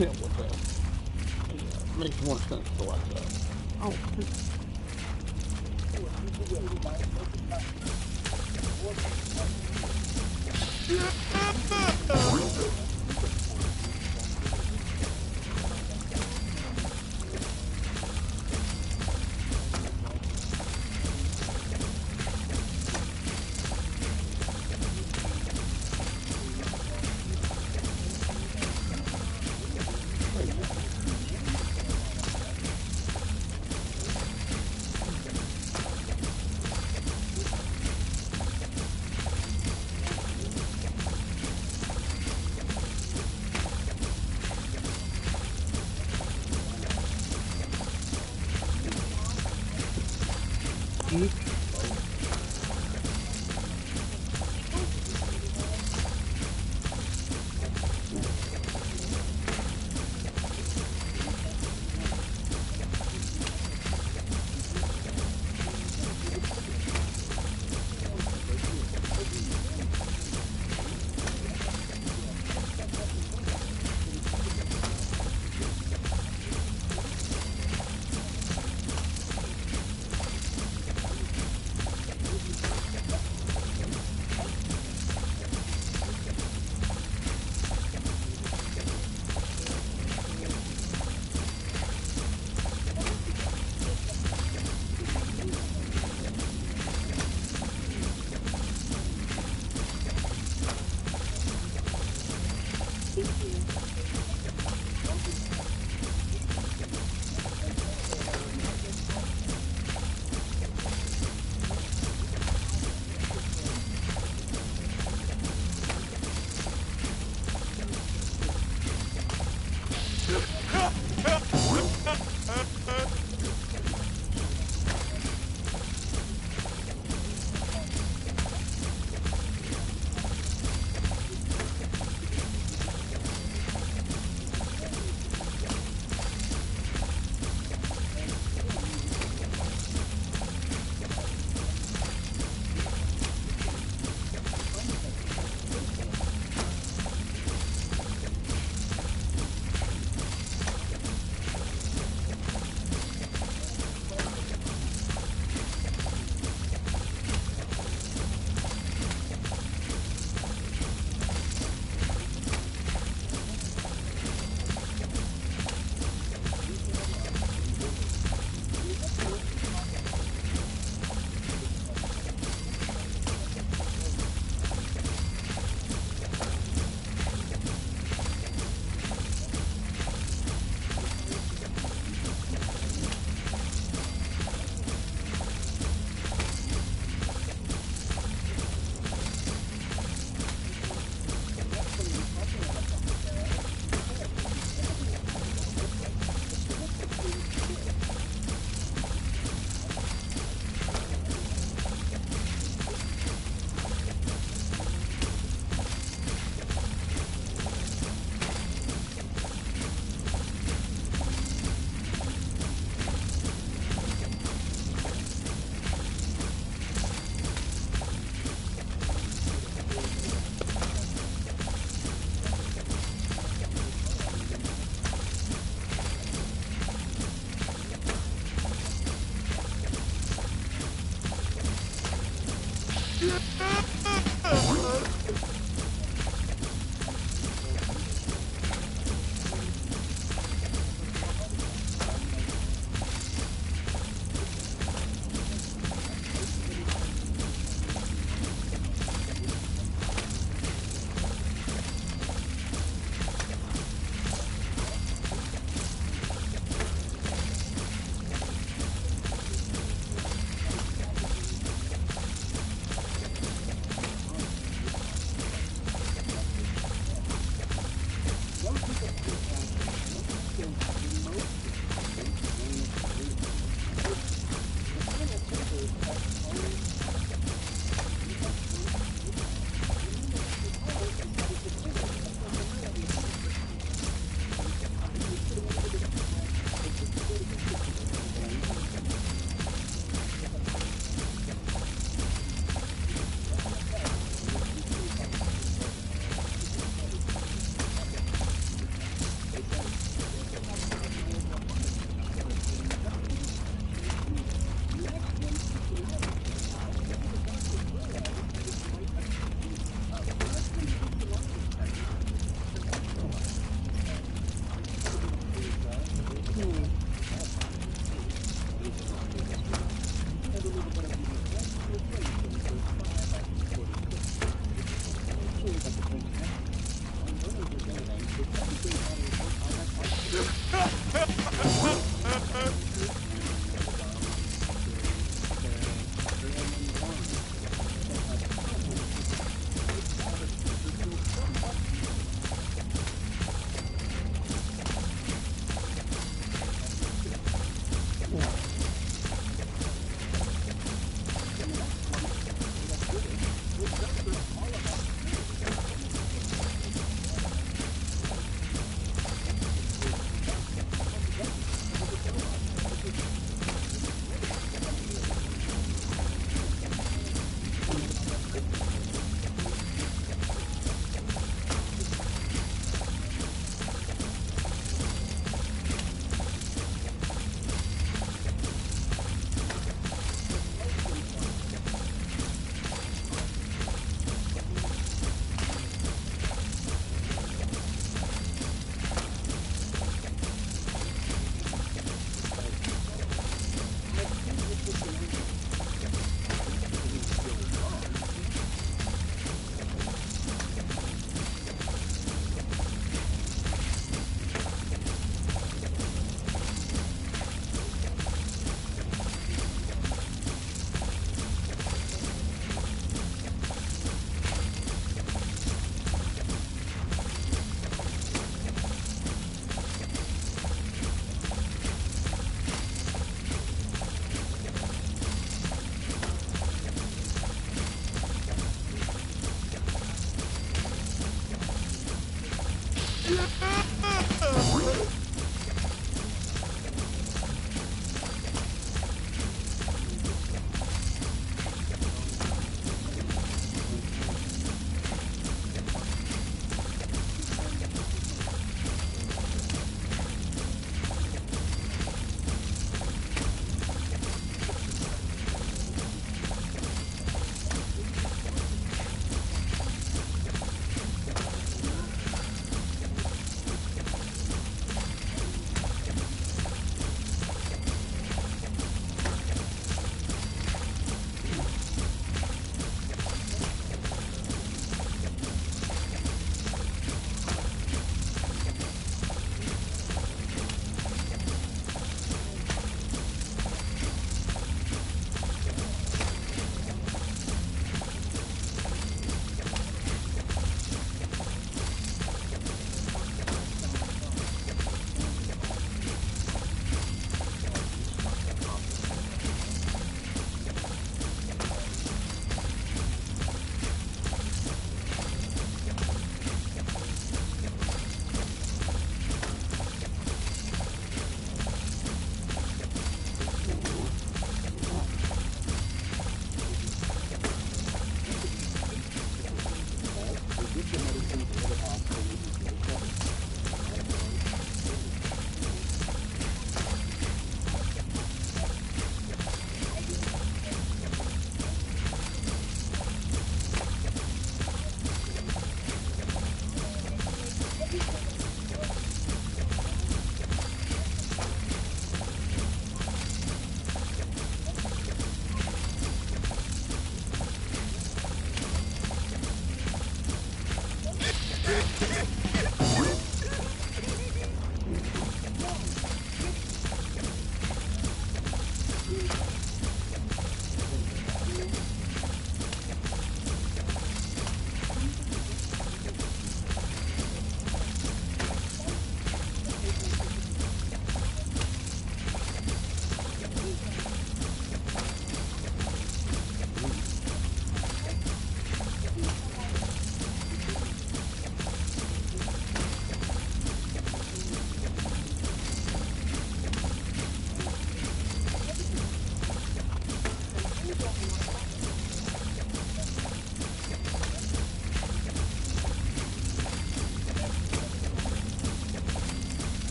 Yeah, what the? Yeah, makes more sense to watch that. Oh,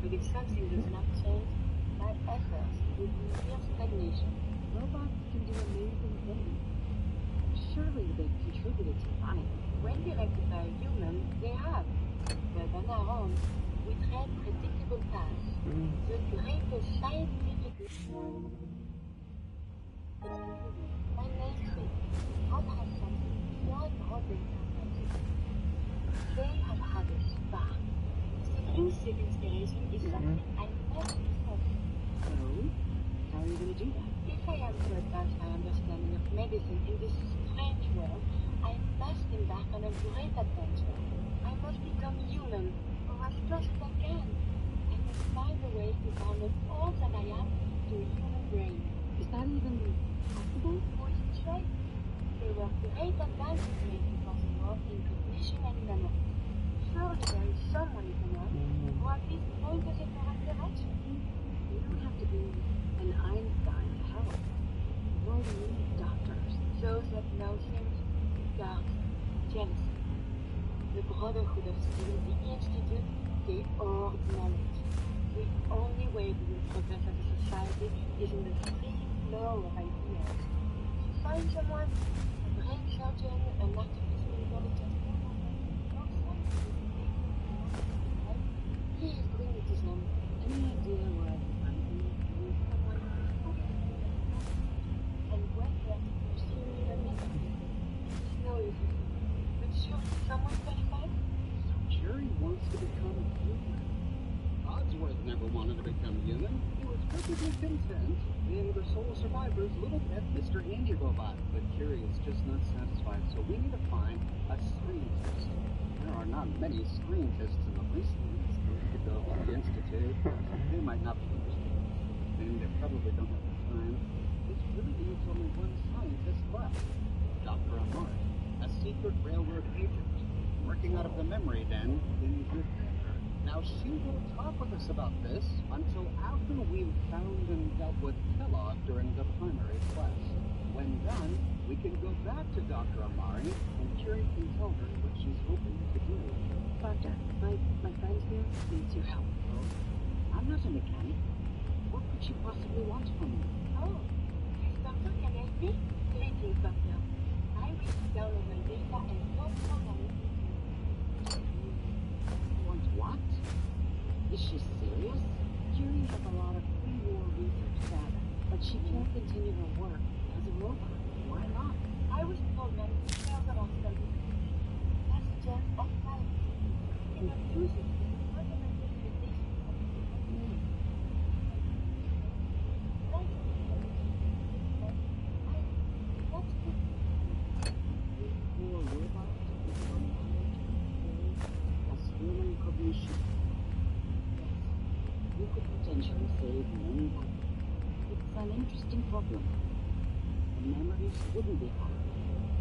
But if something does not change, that effort will be mere stagnation. Robots can do amazing things. Surely they've contributed to science. When directed by a human, they have. But on our own, we tread predictable paths. The greatest scientific by nature, God has something beyond ordinary magic. They have had a spark. Elusive inspiration is something I must possess. So, how are you going to do that? If I am to advance my understanding of medicine in this strange world, I must embark on a great adventure. I must become human, or as close as I can. I must find a way to download all that I am to a human brain. Is that even possible? Who is it right? There were great advances made before the war in cognition and memory. Surely there is someone who can help, or at least point us in the right direction. You don't have to be an Einstein to help. The world needs doctors. Those that know things, doubt, jealousy. The Brotherhood of Steel, the Institute, they all knowledge. The only way we will progress as a society is in the free flow of ideas. To find someone, a brain surgeon, an artificial intelligence, please bring it to them. Any idea where I can find someone? And when they're pursuing a mission, it's no easy. But surely someone qualified? So Jerry wants to become human. Codsworth never wanted to become human. He was perfectly content being the sole survivor's little pet Mr. Andy robot. But Jerry is just not satisfied, so we need to find a scientist. There are not many scientists in the wasteland. The Institute, they might not be interested, and they probably don't have the time. This really leaves only one scientist left, Dr. Amari, a secret railroad agent, working out of the memory den in Good River. Now, she won't talk with us about this until after we've found and dealt with Kellogg during the primary quest. When done, we can go back to Dr. Amari, and Curie can tell her what she's hoping to do. Doctor, my friend here needs your help. Oh, I'm not a mechanic. What could she possibly want from me? Oh, this doctor can help me? Greetings, doctor. I will download my data and program it. Want what? Is she serious? Curie has a lot of pre-war research data, but she can't continue her work as a robot. Why not? I was programmed to further on service. That's just of science. And I'm using the fundamental limitation of the human. That's good. For a robot with more knowledge and skills as human cognition. Yes, you could potentially save many lives. It's an interesting problem. The memories wouldn't be hard.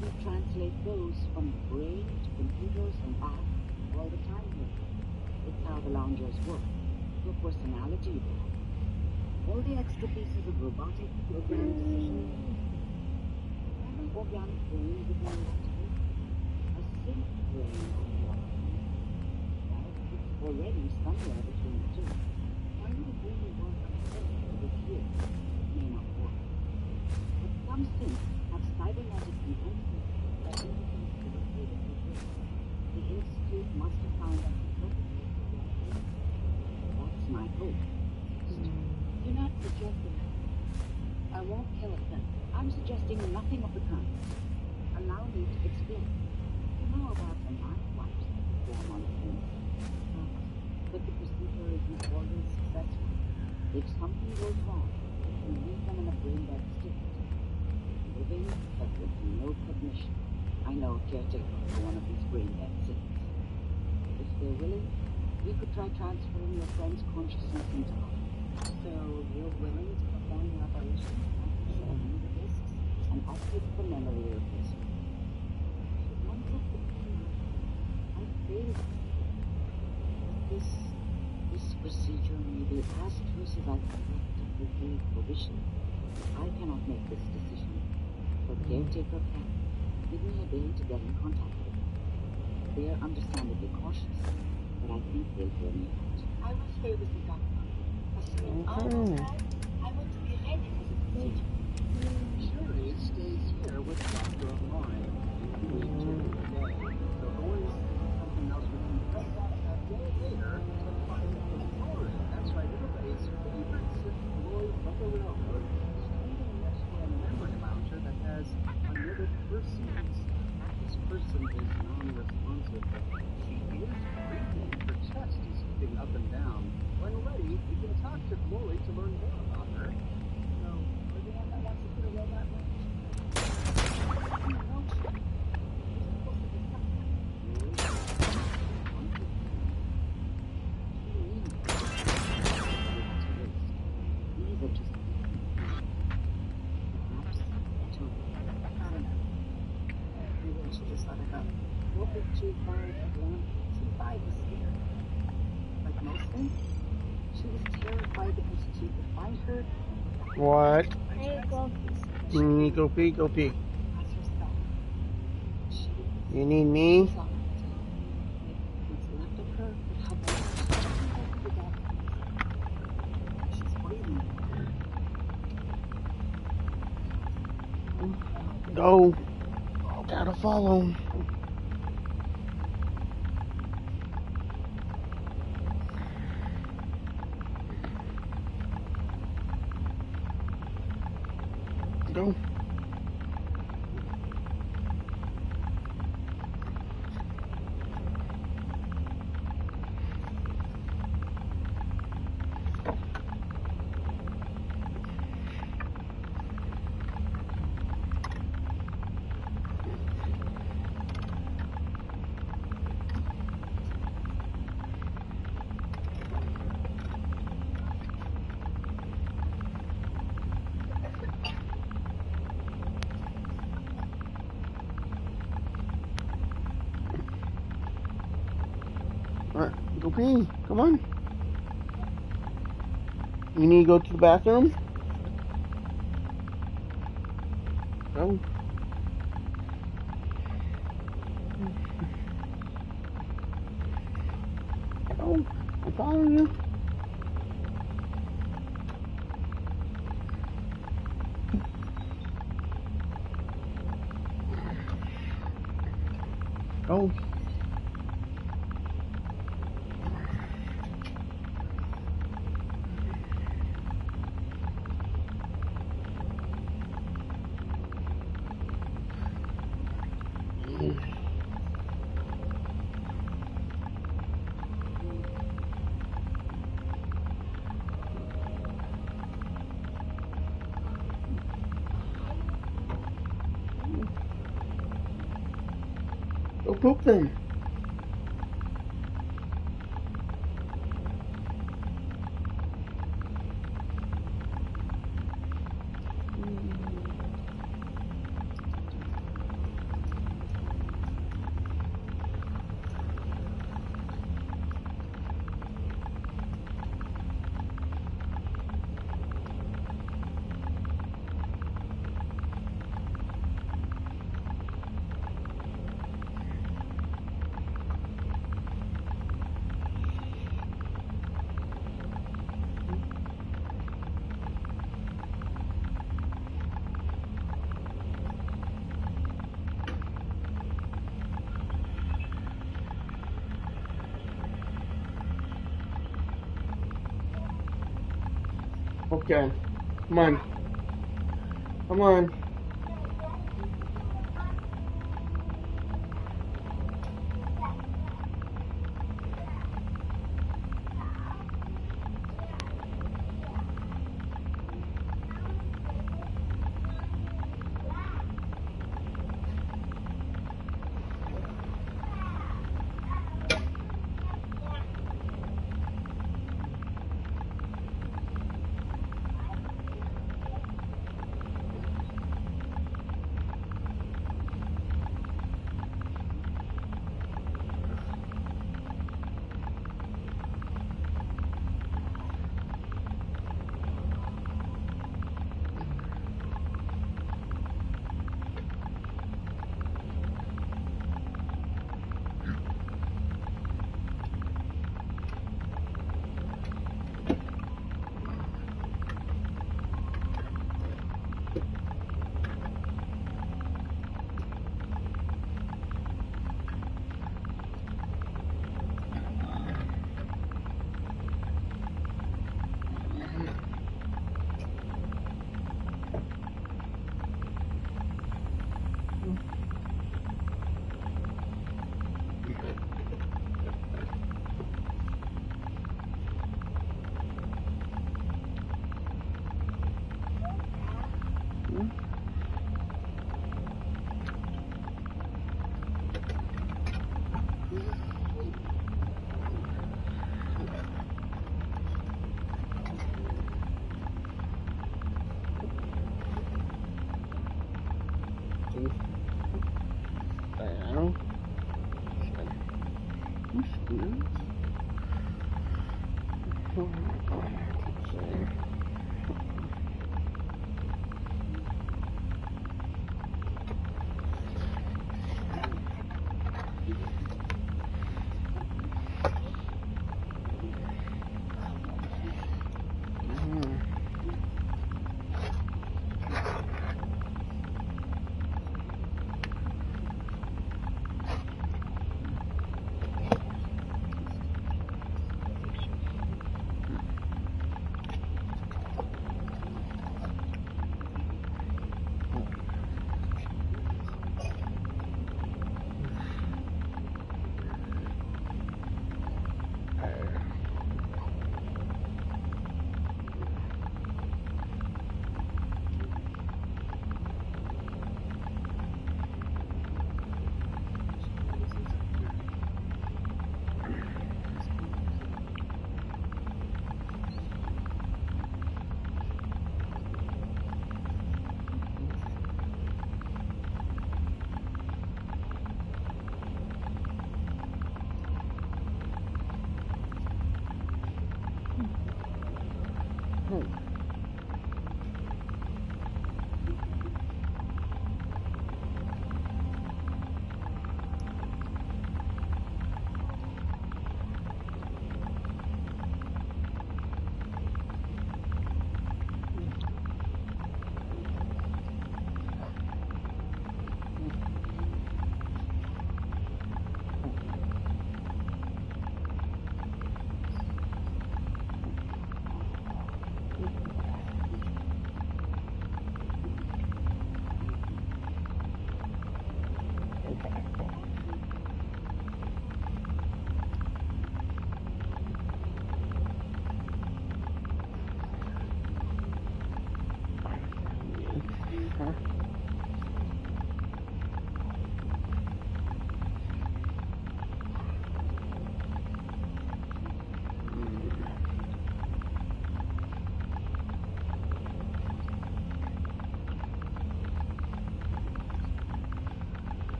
You translate those from the brain to computers and back all the time here. It's how the loungers work. Your personality you have. All the extra pieces of robotic programmed decisions. An organic brain would know what to do. A synth brain on the other hand. Well, it's already somewhere between the two. Why would it only work on synth with you? It may not work. But some synths have cybernetic enhancements that indicate the repeatable brain. The Institute must have found that perfectly for your brain. That's my hope. You're not suggesting that. I won't kill it then. I'm suggesting nothing of the kind. Allow me to explain. You know about the mind wipes that perform on things. But the procedure isn't always successful. If something goes wrong, it can leave them in a brain-dead state. Living, but with no cognition. I know a caretaker for one of these brain-dead states. If they're willing, we could try transferring your friend's consciousness into her. So you're willing to perform the operation after showing the risks? And operate the memory replacement. Once I've been I failed. This procedure may be as close as I can get to fulfilling provision. I cannot make this decision, but caretaker can. Give me a day to get in contact with them. They are understandably cautious, but I think they'll hear me out. I will stay with the doctor. Assuming all goes well, I want to be ready for the procedure. Curie stays here with Dr. Amari. We took it today. So always something else we can play about a day later to find the story. That's right, everybody's favorite Sith boy from the railroad is standing next to a memory lounger that has another person's. This person is non-responsive, but she is breathing. Her chest is moving up and down. When ready, we can talk to Glory to learn more about her. So, we're the one that wants to put a robot in. These are just perhaps two. I don't know. Maybe we should just let her go. What if 2-5 had won? 2-5 was scared. Like most things. She was terrified because she could find her. What? Hey, go. Go pee, go pee. That's herself. You need me? What's left of her would help her. She's breathing. Go. Gotta follow. Go. Go pee. Come on. You need to go to the bathroom? Go. Go. I'm following you. Go. Go poop then. Okay. Come on. Come on.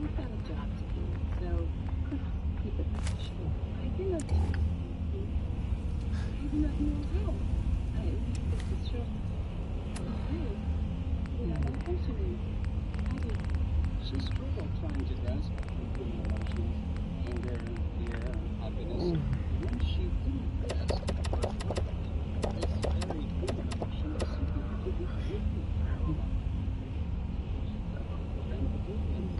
We've got a job to do, so please keep it professional. I do not know. I do not know how. I this is just without malfunctioning. She struggled trying to grasp conflicting emotions, anger, fear, happiness. When she didn't rest, this very human emotion simply couldn't live with her. Empathy and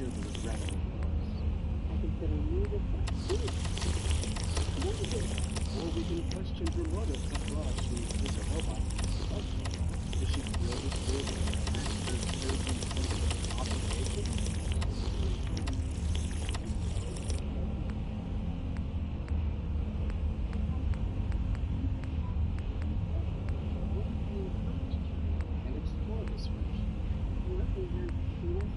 hear the regret in your voice. I consider you the best. Or we can question her motives after all. She is a robot. Does she feel this way to match her certain sense of obligation? And explore this friendship. What we have between us.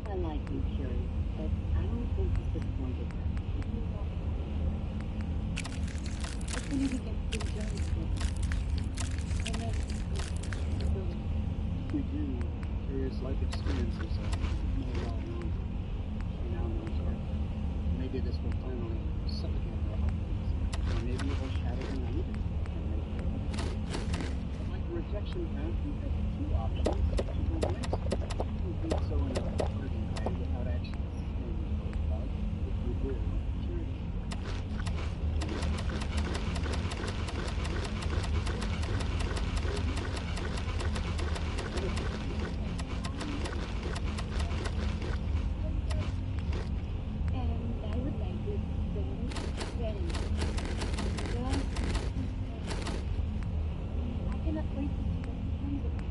I like you, Curie, but I don't think he's disappointed. Hopefully we get to enjoy this together. And then, If we do, Curie's life experiences are more well-known. She now knows her. Maybe this will finally suffocate her options. Or maybe it will shatter her naivety and make her but like a rejection path, we have two options to go next. We do so in a flirting way without actually saying love. If we do, Curie. and I would like it very, very much. Well, I cannot wait to see what becomes of it.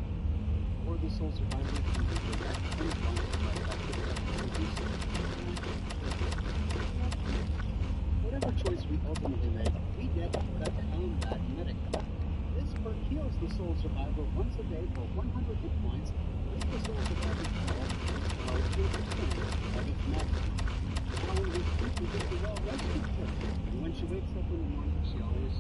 Or the sole survivor can be direct influenced by whatever choice we ultimately make, we get the combat medic. This perk heals the sole survivor once a day for 100 hit points with the sole survivor's health below 2% of its maximum. Now when we sleep, we get the well-rested perk. And when she wakes up in the morning, she always...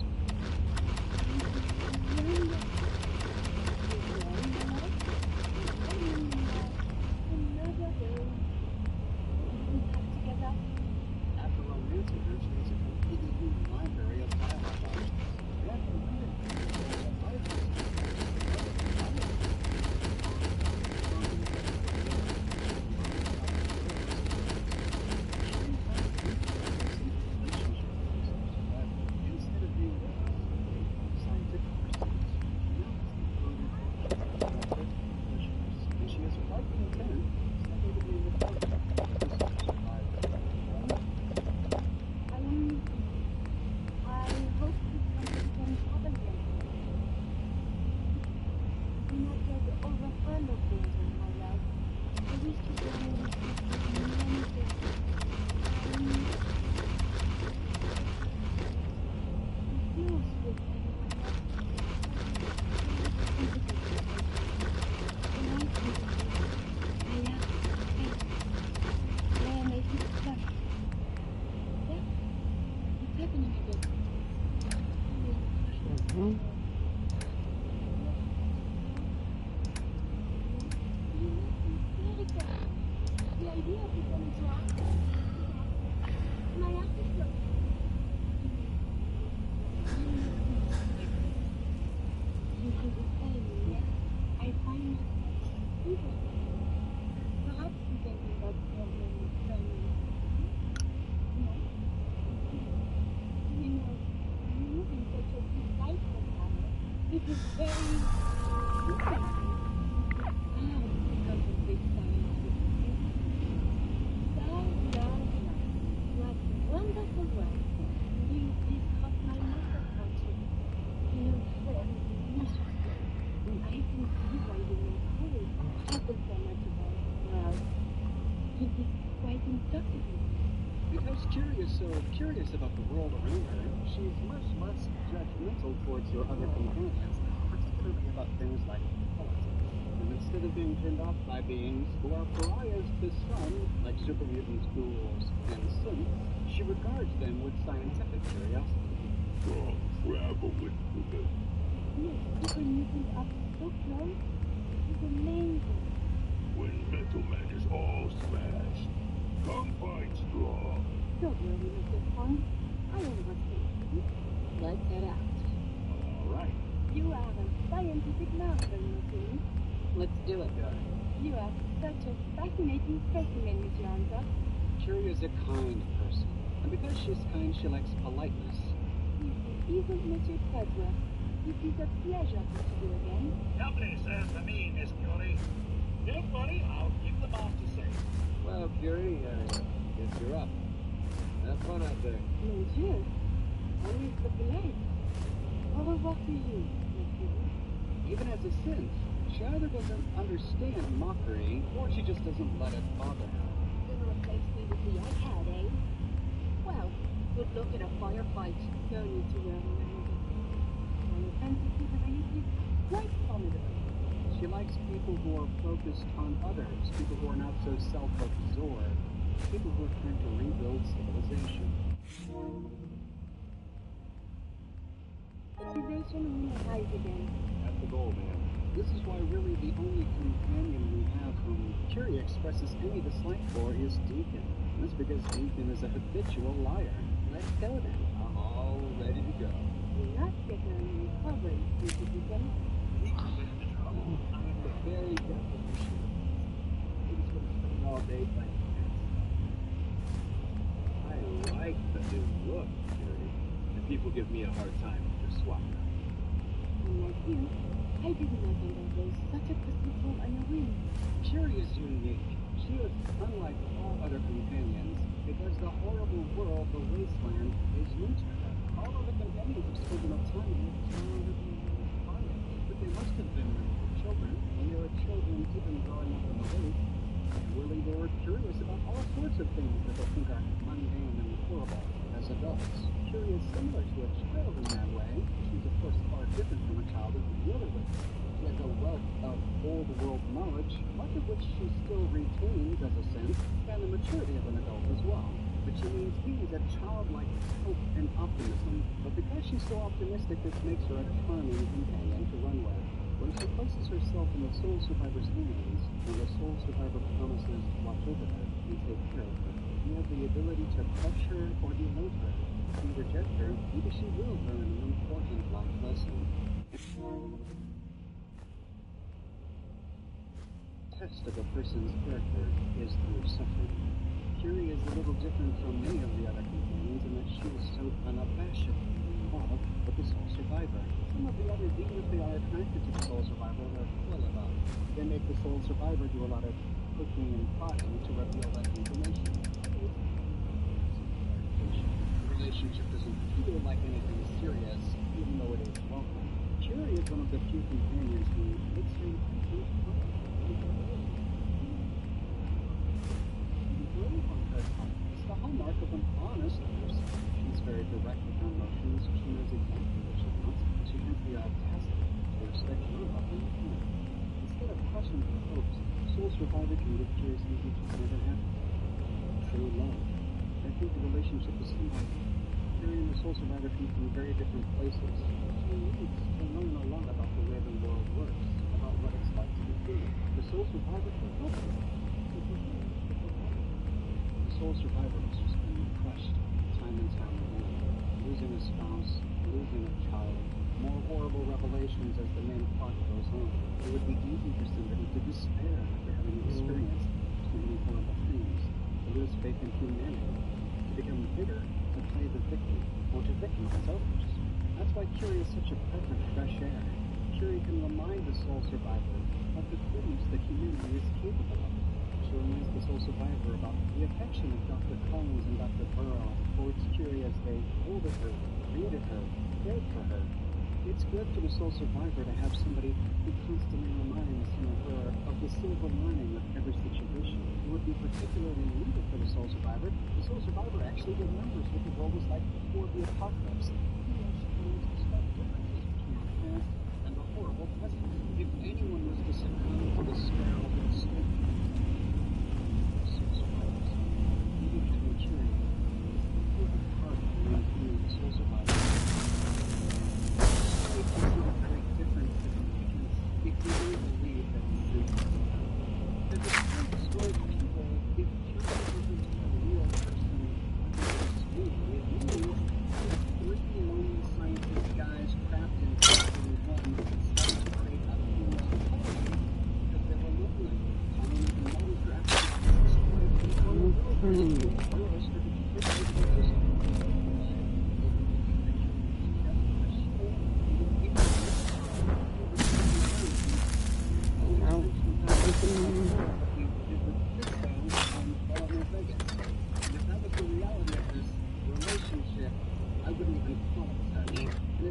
After romancing her, she has a completely new library of dialogue options. Yeah, instead of being scientific pursuits, now and she is quite content simply to be in the court. I hope this country can happen again. Do not get overfond of danger, my love. I wish to go in many places. Refuse with everyone else. It's happening again. The idea of becoming so active. My active look. You should be telling me, yes? I find myself sleeping. Perhaps you can be that problem with family. No? You know, I'm moving such a big life. It is very interesting. Contemplate science with you. What wonderful work. You disrupt my mental culture. Incredibly interesting. I can see why you may always struggle so much about, well, it is quite intoxicating. Because Curie is so curious about the world around her, she's much less judgmental towards your other companions, particularly about things like politics. And instead of being turned off by beings who are pariahs to some, like super mutants, ghouls, and synths, she regards them with scientific curiosity. Oh, travel with me. Yes, super mutant up so close. It's amazing. When Metal Man is all smashed, come find Straw. Don't worry, Mr. Funk. I understand you. Let's head out. All right. You are a scientific marvel, Martin. Let's do it, guy. You are such a fascinating specimen, Mr. Hancock. Curie is a kind person, and because she's kind, she likes politeness. If it isn't Mr. Tedworth, it is a pleasure to see you again. Company says to me, Miss Curie. Don't worry, I'll keep the master safe. Well, Curie, guess you're up. Have fun out there. Monsieur, always the polite. Au revoir to you, Monsieur. Even as a synth, she either doesn't understand mockery, or she just doesn't let it bother her. Gonna replace me with the egghead, eh? Well, good luck in a firefight. No need to worry, Amanda. My offensive capabilities are quite formidable. She likes people who are focused on others, people who are not so self-absorbed, people who are trying to rebuild civilization. Civilization will rise again. That's the goal, man. This is why really the only companion we have whom Curie expresses any dislike for is Deacon. That's because Deacon is a habitual liar. Let's go then. I'm all ready to go. You're not getting any recovery, Mr. Deacon. I'm the very definition of I just want to spend all day playing I like the new look, Curie. And people give me a hard time with their swap out. Unlike you, I did not undergo such a procedural on a whim. Curie is unique. She is unlike all other companions because the horrible world, the wasteland, is new to her. All other companions have spent enough time in it to learn to be quiet. But they must have been children. When they were children, even growing up in the waste, really they were curious about all sorts of things that they think are mundane and horrible. As adults, Curie is similar to a child in that way. She's of course far different from a child in many other ways. She has a wealth of old world knowledge, much of which she still retains as a sense, and the maturity of an adult as well. But she maintains a childlike hope and optimism. But because she's so optimistic, this makes her a charming companion to run with. When she places herself in the soul survivor's hands, and the soul survivor promises to watch over her and take care of her, you have the ability to crush her or delete her. If you reject her, maybe she will learn an important life lesson. Test of a person's character is through suffering. Curie is a little different from many of the other companions in that she is so unabashedly in love with the soul survivor. Some of the others, even if they are attracted to the soul survivor, they're coy about it. They make the soul survivor do a lot of cooking and potting to reveal that information. The relationship doesn't feel like anything serious, even though it is welcome. Curie is one of the few companions who makes her intentions clear. It's the hallmark of an honest person. She's very direct with her emotions. She knows exactly what she wants, but she has the audacity to respect your love and intent. Instead of crushing her hopes, soul survivor can give Curie something she's never had before. True love. I think the relationship is symbolic. Curie and the soul survivor come from very different places. She needs to learn a lot about the way the world works, about what it's like to be human. The soul survivor can help her. The soul survivor has just been crushed time and time again. Losing a spouse, losing a child, more horrible revelations as the main plot goes on. It would be easy for somebody to despair after having experienced so many horrible things, to lose faith in humanity, to become bitter, to play the victim, or to victimize others. That's why Curie is such a breath of fresh air. Curie can remind the soul survivor about the goodness that humanity is capable of. She reminds the soul survivor about the affection of Dr. Collins and Dr. Burrow towards Curie as they molded her, created her, cared for her. It's good for the soul survivor to have somebody who constantly reminds him or her of the silver lining of every situation. It would be particularly needed for the soul survivor. The soul survivor actually remembers what the world was like before the apocalypse. He or she needs to start differences between the past and the horrible present. If anyone was to succumb to the spell of the state, the soul survivors, even having Curie, is the part of maintaining the soul survivor. It's not very different significance if you really believe that it's true. There's a certain sort of people, if Curie isn't a real person, it means three lonely scientist guys trapped in Factory 1 decided to create a female colony because they were lonely. Colonies and models are actually destroyed from the world. Tourists are just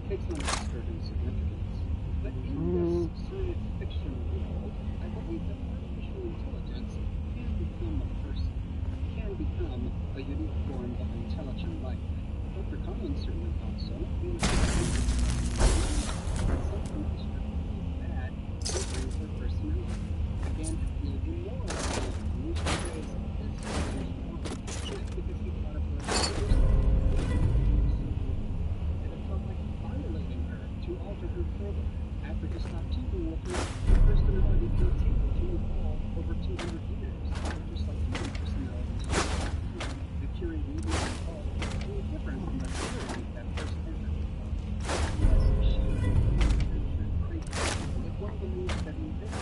takes on a disturbing significance. But in this science fiction world, I believe that artificial intelligence can become a person, can become a unique form of intelligent life. Dr. Collins certainly thought so. He was something destructively bad over her personality. Began to feel immoral and used the phrase this is wrong, just because he thought of her as to alter her further. After he stopped keeping with her, her personality continued to evolve over 200 years, just like human personalities. The Curie really evolved very different from the Curie that first entered. Yes, she was crazy. If one believes that in this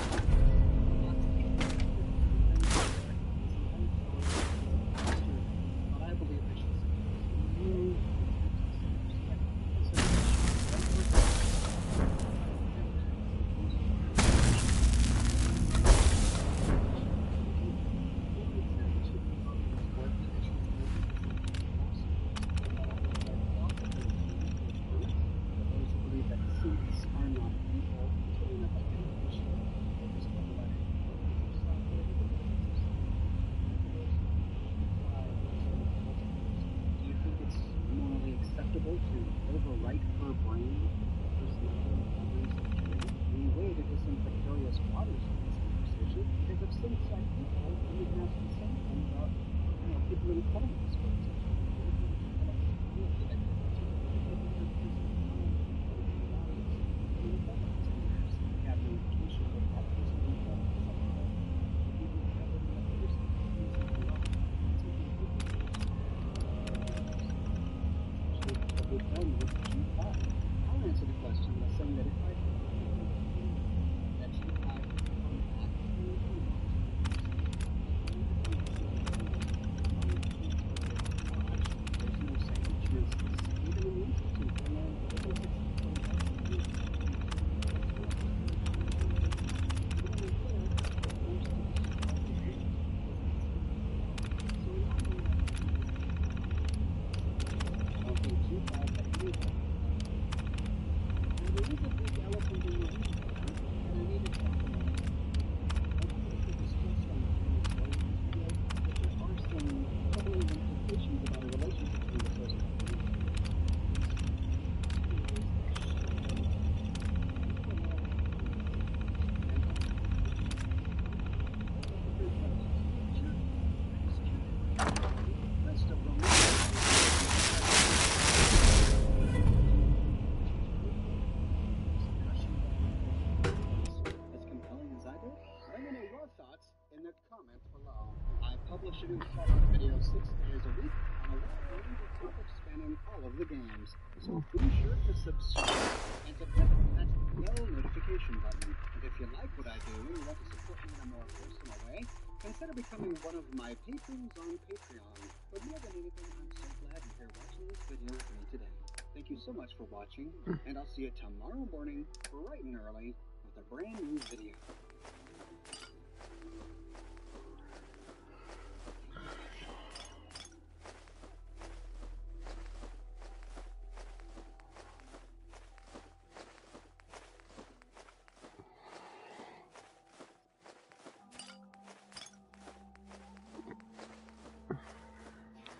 but I believe that she's acceptable to overwrite her brain, personality, and memories of Curie. We waded into some precarious waters in this conversation because of synth-side people, and we can ask the same thing about people in comics, for example. I'll answer the question by saying that if I that G5 would come back there's no second chances. Even in the Institute, when comments below. I publish a new follow-up video 6 days a week on a wide range of topics spanning all of the games. So be sure to subscribe and to click that bell notification button. And if you like what I do and you want to support me in a more personal way, consider becoming one of my patrons on Patreon. But more than anything, I'm so glad you're here watching this video with me today. Thank you so much for watching, and I'll see you tomorrow morning, bright and early, with a brand new video.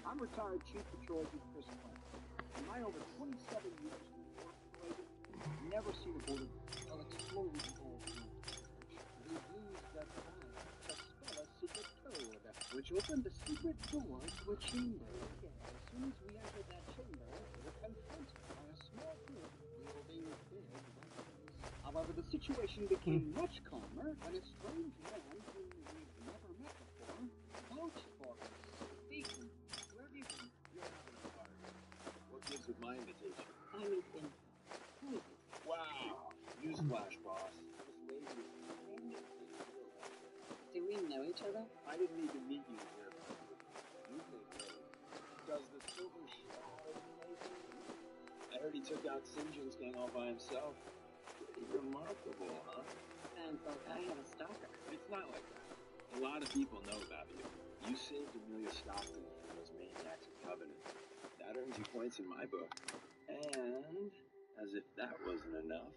I'm retired Chief Patrol Agent Chris Clark. In my over 27 years in the work, I've never seen a border while exploring the old we used that time to spell a secret code, which opened a secret door to a chamber. As soon as we entered that chamber, we were confronted by a small group wielding big weapons. However, the situation became much calmer when a strange man whom we've never met before vouched for us. Deacon, where have you been? You're having a party. What gives with my invitation? I need info. Who is it? Wow. Newsflash, boss. This lady is a big deal out there. Do we know each other? I didn't need to meet you here. You think so. Does the silver shroud anything? I heard he took out Sinjin's gang all by himself. Pretty remarkable, huh? Sounds like I have a stalker. It's not like that. A lot of people know about you. You saved Amelia Stockton from those maniacs of Covenant. That earns you points in my book. And, as if that wasn't enough,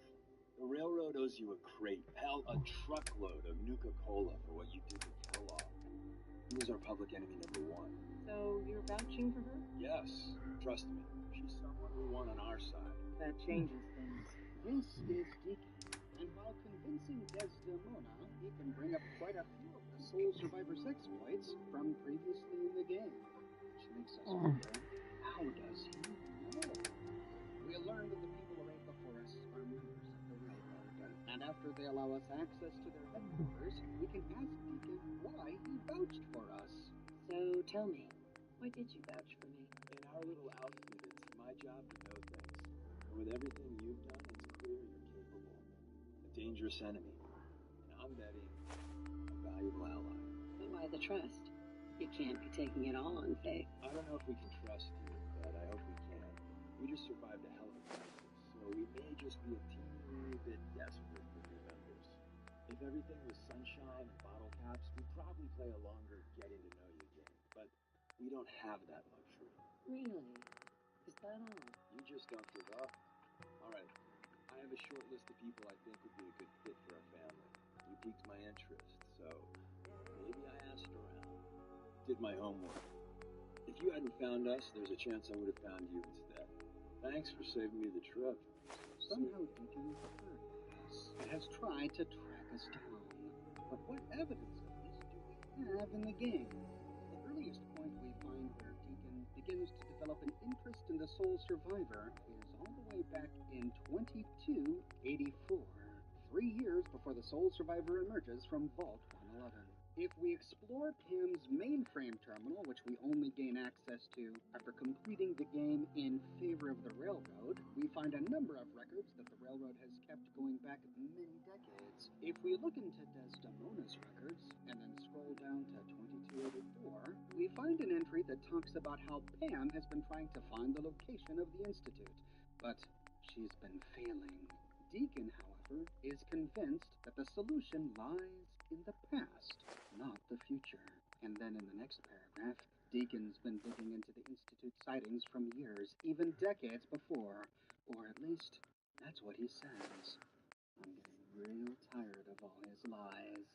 the railroad owes you a crate, hell, a truckload of Nuka-Cola for what you did to Kellogg. He was our public enemy #1. So you're vouching for her? Yes, trust me. She's someone we want on our side. That changes things. This is Deacon, and while convincing Desdemona, he can bring up quite a few of the Soul Survivor's exploits from previously in the game. Which makes us wonder, how does he know? We learned that the people arrayed before us are members of the railroad, and after they allow us access to their headquarters, we can ask Deacon why he vouched for us. So tell me, why did you vouch for me? In our little outfit, it's my job to know things. And with everything you've done, it's clear you're capable. A dangerous enemy. And I'm betting a valuable ally. But why the trust? You can't be taking it all on faith. I don't know if we can trust you, but I hope we can. We just survived a hell of a crisis, so we may just be a teeny bit desperate for new members. If everything was sunshine and bottle caps, we'd probably play a longer getting to know you game. But we don't have that luxury. Really? Is that all? You just don't give up. All right, I have a short list of people I think would be a good fit for our family. You piqued my interest, so maybe I asked around. Did my homework. If you hadn't found us, there's a chance I would have found you instead. Thanks for saving me the trip. Somehow Deacon heard us and has tried to track us down. But what evidence of this do we have in the game? The earliest point we find where Deacon begins to develop an interest in the Soul Survivor is all the way back in 2284, 3 years before the Soul Survivor emerges from Vault 111. If we explore Pam's mainframe terminal, which we only gain access to after completing the game in favor of the railroad, we find a number of records that the railroad has kept going back many decades. If we look into Desdemona's records, and then scroll down to 2284, we find an entry that talks about how Pam has been trying to find the location of the Institute, but she's been failing. Deacon, however, is convinced that the solution lies in the past, not the future. And then in the next paragraph, Deacon's been digging into the Institute's sightings from years, even decades before. Or at least, that's what he says. I'm getting real tired of all his lies.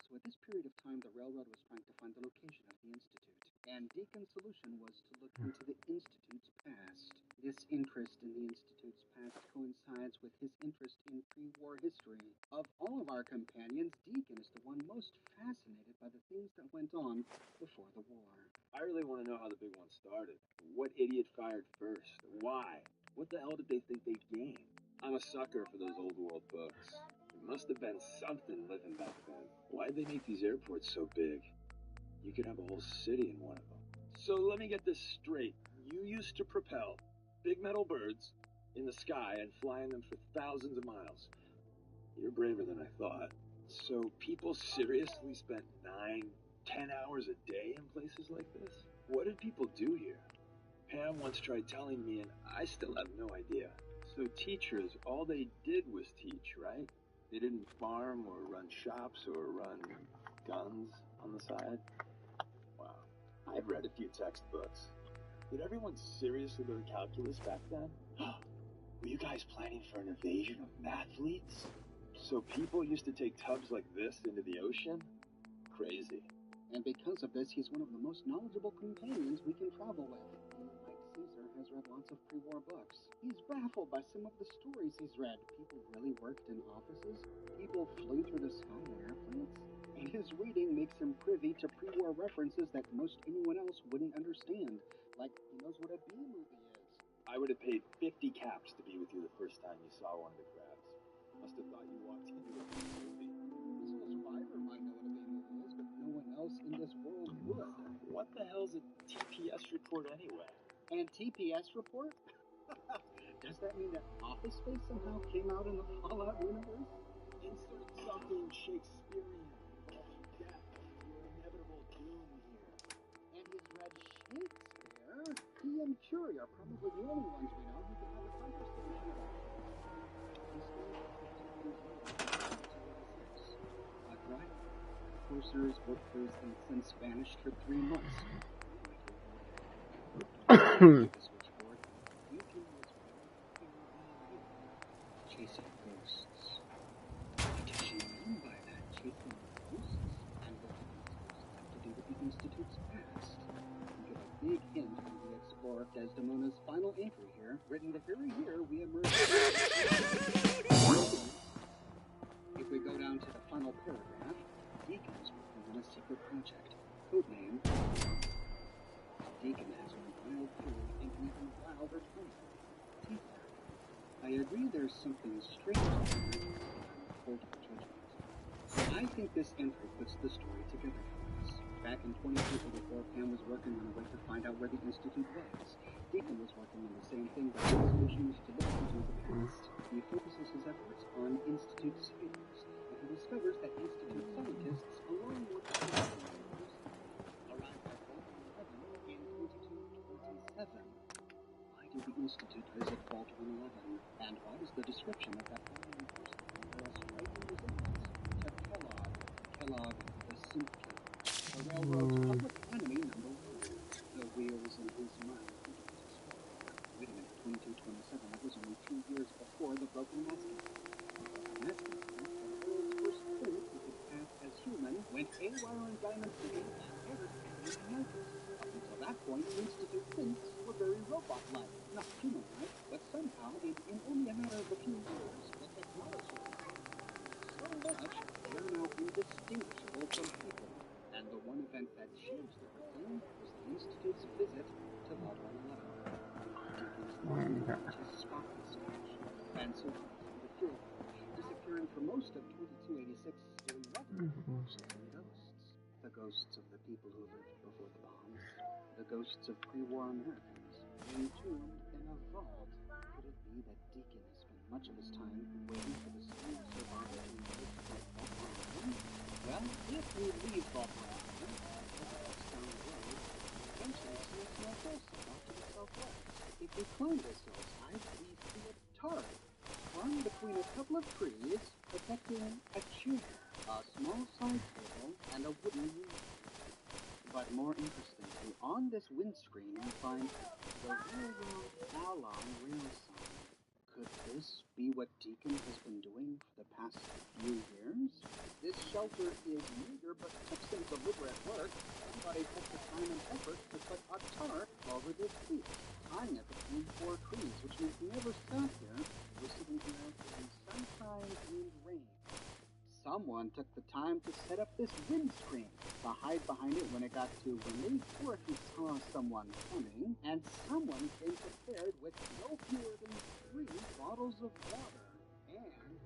So at this period of time, the railroad was trying to find the location of the Institute, and Deacon's solution was to look into the Institute's past. This interest in the Institute's past coincides with his interest in pre-war history. Of all of our companions, Deacon is the one most fascinated by the things that went on before the war. I really want to know how the big one started. What idiot fired first? Why? What the hell did they think they'd gain? I'm a sucker for those old world books. It must have been something living back then. Why'd they make these airports so big? You could have a whole city in one of them. So let me get this straight. You used to propel big metal birds in the sky and fly in them for thousands of miles. You're braver than I thought. So people seriously spent 9, 10 hours a day in places like this? What did people do here? Pam once tried telling me, and I still have no idea. So teachers, all they did was teach, right? They didn't farm or run shops or run guns on the side? Wow. I've read a few textbooks. Did everyone seriously learn calculus back then? Were you guys planning for an invasion of mathletes? So people used to take tubs like this into the ocean? Crazy. And because of this, he's one of the most knowledgeable companions we can travel with. Like Caesar has read lots of pre-war books. He's baffled by some of the stories he's read. People really worked in offices. People flew through the sky in airplanes. And his reading makes him privy to pre-war references that most anyone else wouldn't understand. Like, he knows what a B movie is. I would have paid 50 caps to be with you the first time you saw one of the crabs. Must have thought you walked into a movie. Missile Survivor might know what a B movie is, but no one else in this world would. What the hell's a TPS report anyway? And TPS report? Does that mean that Office Space somehow came out in the Fallout universe? Insert something Shakespearean. Death, your inevitable doom here. And he's read Shakespeare? He and Curie are probably the only ones we know who can have a conversation about. That's right. Courser's workers and since vanished for 3 months. Chasing ghosts. What does she mean by that? Chasing ghosts? And what do these ghosts have to do with the Institute's past? We get a big hint when we explore Desdemona's final entry here, written the very year we emerged. If we go down to the final paragraph, Deacon's working on a secret project, codenamed. Deacon has one wild theory and an even wilder plan. I agree there's something strange about the judgment. I think this entry puts the story together for us. Back in 2284, Pam was working on a way to find out where the Institute was. Deacon was working on the same thing, but his vision was to look into the past. He focuses his efforts on Institute spheres, and he discovers that Institute scientists, along with the arrived at Vault 11 in 2227. Why did the Institute visit Vault 111? And why does the description of that unknown person bear a striking resemblance to Kellogg the Simpler, the railroad's public enemy #1? The wheels in his mind began to spin. Wait a minute, 2227, that was only 2 years before the Broken Masking. The Masking, the world's first print who could pass as human, went haywire in Diamond City and murdered Canyon United. Up until that point, Institute synths were very robot-like, not human-like, but somehow, in only a matter of a few years, the technology so much they are now indistinguishable from people. And the one event that changed everything was the Institute's visit to Vault 111. Deacon's spotless stage, and so the fuel, disappearing for most of 2286 doing what? Chasing ghosts. The ghosts of the people who lived before the bombs. The ghosts of pre-war Americans, entombed in a vault. Could it be that Deacon has spent much of his time waiting for the same survivor to emerge from Vault 111? Well, if we leave Vault 111, down the road, eventually see a small hillside off to the southwest. If we climb this hillside, we see a turret hung between a couple of trees, protecting a chair, a small side table, and a wooden windscreen. But more interestingly, on this windscreen we find the railroad Alon rail sign. Could this be what Deacon has been doing for the past few years? This shelter is meager, but took some deliberate work. Somebody took the time and effort to put a tarp over this seat, tying it between 4 trees, which means we never sat here. We're sitting here in sunshine and rain. Someone took the time to set up this windscreen, to hide behind it when it got too windy, or if he saw someone coming, and someone came prepared with no fewer than 3 bottles of water, and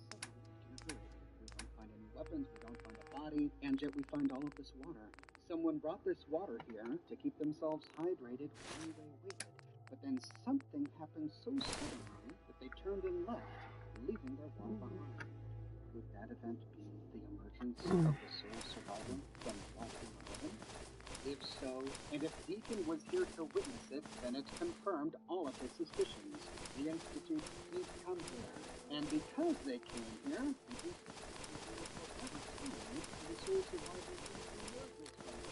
someone left in a hurry. We don't find any weapons, we don't find a body, and yet we find all of this water. Someone brought this water here to keep themselves hydrated while they waited, but then something happened so suddenly that they turned and left, leaving their water behind. Could that event be the emergence of the sole survivor from Vault 111? If so, and if Deacon was here to witness it, then it confirmed all of his suspicions. The Institute did come here, and because they came here, the Institute will forever tie to the soul survivors who nerve this place.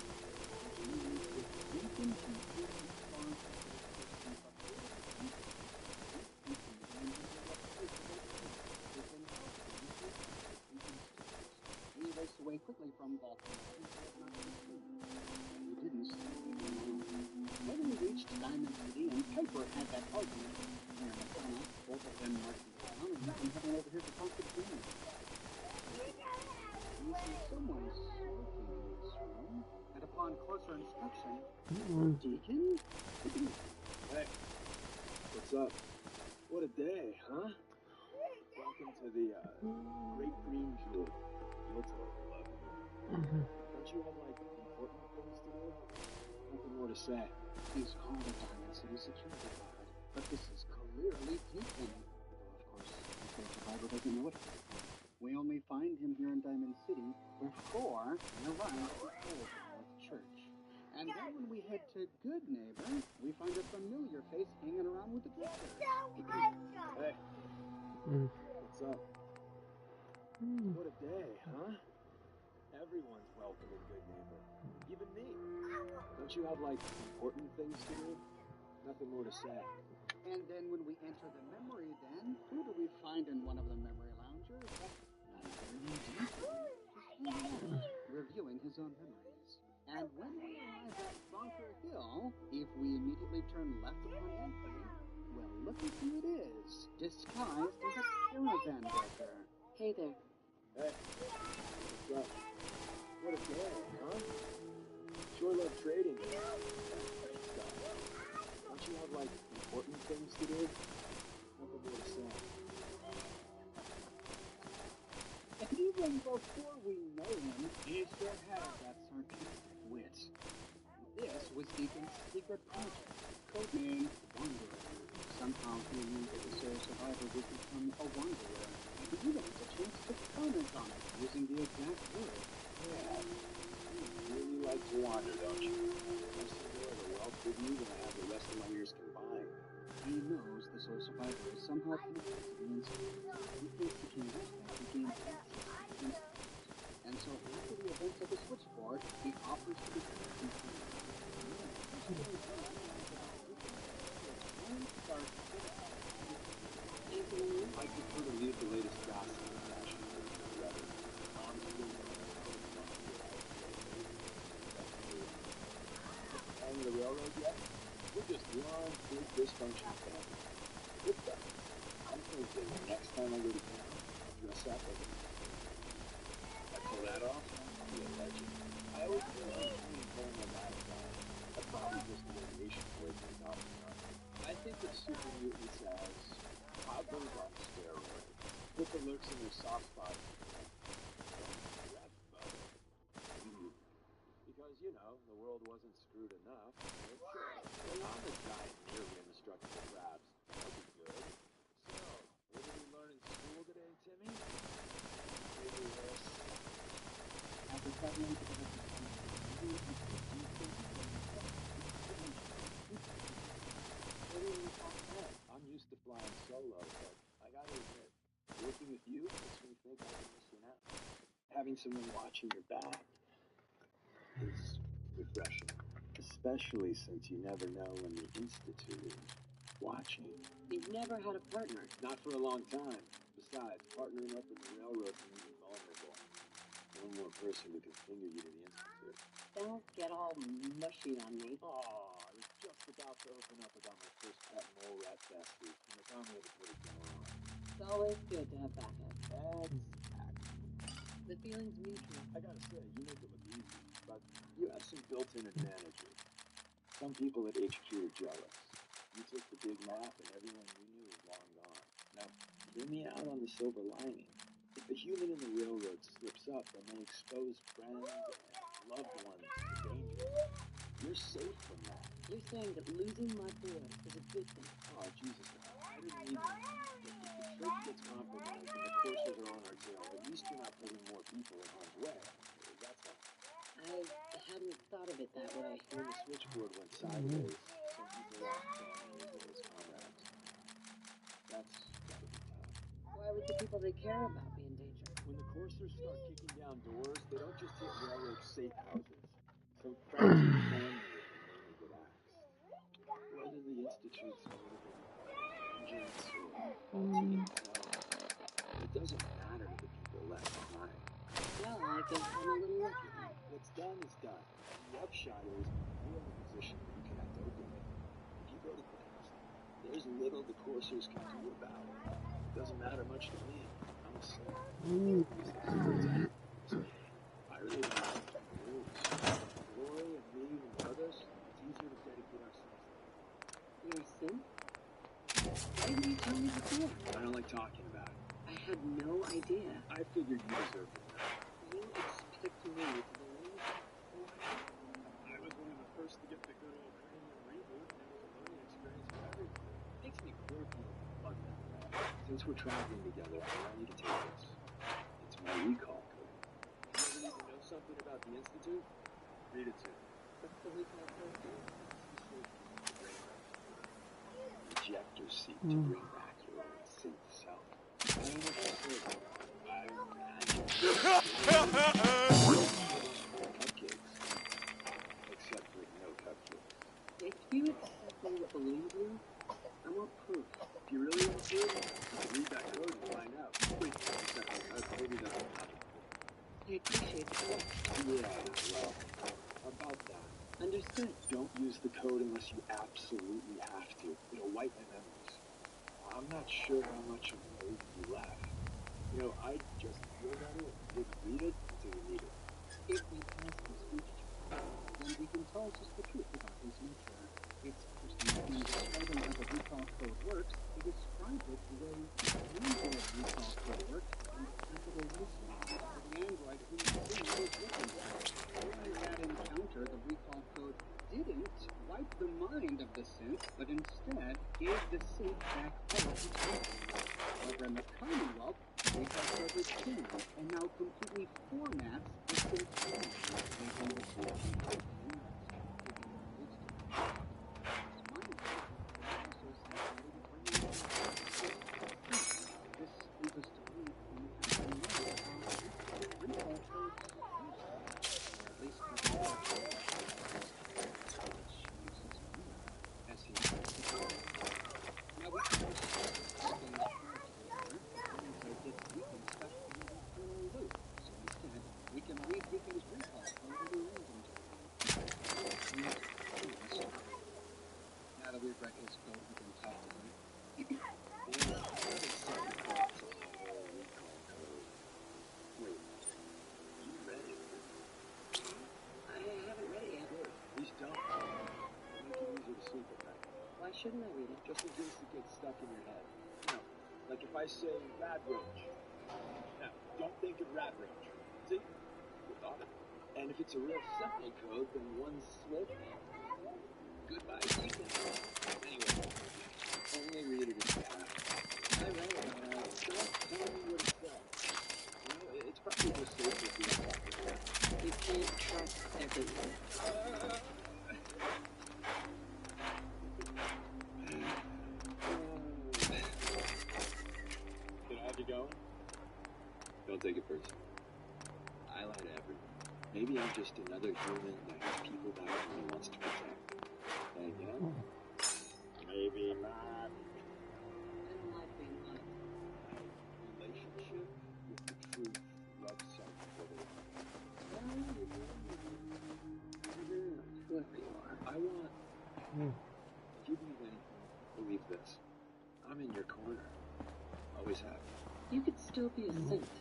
Which means if Deacon can prove his bond to the person of the Institute, he can gain his irreplaceable power. He can help them to help the Institute. He raced away quickly from Baltimore and said not to return. But he didn't stay away for long. When we reached Diamond City and Piper had that argument with Mayor McDonough, both of them marching down and even heading over here to talk to Jimmy. We see someone smoking in this room, and upon closer inspection, Deacon? Hey, what's up? What a day, huh? Welcome to the Great Green Jewel. You'll totally love it. Don't you have, like, important things to do? Nothing more to say. He's called a Diamond City security guard, but this is clearly Deacon. Though, of course, the soul survivor doesn't know it. We only find him here in Diamond City before we arrive at the Old North Church. And then when we head to Good Neighbor, we find a familiar face hanging around with the Jester. Hey, what's up? What a day, huh? Everyone's welcome in Good Neighbor. Even me. Don't you have, like, important things to do? Nothing more to say. And then when we enter the memory den, who do we find in one of the memory loungers? Reviewing his own memories. And when we arrive at Bunker Hill, if we immediately turn left upon entry, well, look at who it is, disguised as a caravan broker. Hey there. Hey, what's up? What a day, huh? Sure love trading. Stuff. Don't you have, like, important things to do? Nothing more to say. And even before we know him, he still has that sarcastic wit. This was Deacon's secret project, codenamed Wanderer. Somehow he knew that the soul survivor would become a wanderer, and he even has a chance to comment on it, using the exact word. Yeah. You really like to wander, don't you? I see more of a wealth with you than I have the rest of my years combined. He knows the soul survivor is somehow connected to the Institute. He thinks he can use that to gain access to the Institute. And so after the events of the switchboard, he offers to become a companion. I prefer to leave the latest gossip in fashion rather on the railroad yet? We're just one big dysfunctional family. Good stuff. I'm thinking next time I go to town, I'll dress up like a I pull that off, I'll be a legend. I always feel like I'm pulling a lot of time. That's probably just the radiation poisoning off and on. I think of super mutants as toddlers on steroids. Put the lurks in their soft spot. Because, you know, the world wasn't screwed enough. But I'm a giant, nearly indestructible crabs. That'll be good. So, what did we learn in school today, Timmy? After traveling to the I'm used to flying solo, but I gotta admit, working with you makes me think I've been missing out. Having someone watching your back is refreshing, especially since you never know when the Institute is watching. You've never had a partner. Not for a long time. Besides, partnering up with the railroad can leave you vulnerable. One more person who can finger you to the Institute. Don't get all mushy on me. Oh, I was just about to open up about my first pet mole rat bestie, and I found a way to put it down. It's always good to have backup. Exactly. The feeling's mutual. I gotta say, you make it look easy, but you have some built-in advantages. Some people at HQ are jealous. You took the big map and everyone you knew is long gone. Now, hear me out on the silver lining. If a human in the railroad slips up, they may expose friends and loved ones to danger. You're safe from that. You're saying that losing my boy is a good thing. Oh, Jesus, I didn't even... If the church gets compromised and the coursers are on our tail, at least you're not putting more people in harm's way. That's all. I hadn't thought of it it that way. When the switchboard went sideways, some people lost families and his comrades. That's gotta be tough. Why would the people they care about be in danger? When the coursers start kicking down doors, they don't just hit railroad safe houses. Some fragile family may get axed. Whether the Institute's motive vengeance or faulty intel, it doesn't matter to the people left behind. Well, I guess I'm a little lucky then. What's done is done. The upshot is you're in a position where you can act openly. If you go to class, there's little the coursers can do about it. It doesn't matter much to me. I'm a sinner. So I really don't like the rules. Roy and me and the others, it's easier to dedicate ourselves to it. You're a sin? Why didn't you tell me before? I don't like talking about it. I had no idea. I figured you deserved it. You expect me to believe? I was one of the first to get the good old cranium reboot, and it was a learning experience for everyone. It makes me quirky and fun that way. Since we're traveling together, I want you to take this. It's my recall code. If you ever need to know something about the Institute, read it to me. What's the recall code? Ejector seek to bring back your own synth self. I don't know what to say. I imagine cupcakes. Except for no cupcakes. If you accept me to believe you, I want proof. If you really want to, you can read that code and find out. Wait, I've already done it. I appreciate the code. Yeah, well, about that. Understood. Don't use the code unless you absolutely have to. It'll wipe my memories. I'm not sure how much of the movie you left. You know, I just feel that it. You read it until you need it. If we pass this speech, then we can tell just the truth about his nature. It's interesting when describing how the recall code works, he described it the way Android recall code works in capital listening for the Android who was looking for. During that encounter, the recall code didn't wipe the mind of the synth, but instead gave the synth back all its functions. However, in the Commonwealth, the recall code was changed and now completely formats the synth mind, making the synth completely Shouldn't I read it? Just in case it gets stuck in your head. You know, like if I say rad roach. Now, don't think of rad roach. See? You thought it. And if it's a real simple code, then one slip. Goodbye, chicken. Anyway, only read it if you have to. I read it. Don't tell me what it says. You know, it's probably just safer if you don't talk about it. You can't trust everyone. Going? Don't take it personally. I lie to everyone. Maybe I'm just another human that has people that he wants to protect. And again, maybe not. I don't like being honest. Relationship with the truth loves something for the Whoever you are. I want, if you believe anything, believe this. I'm in your corner. Always have. You could still be a synth.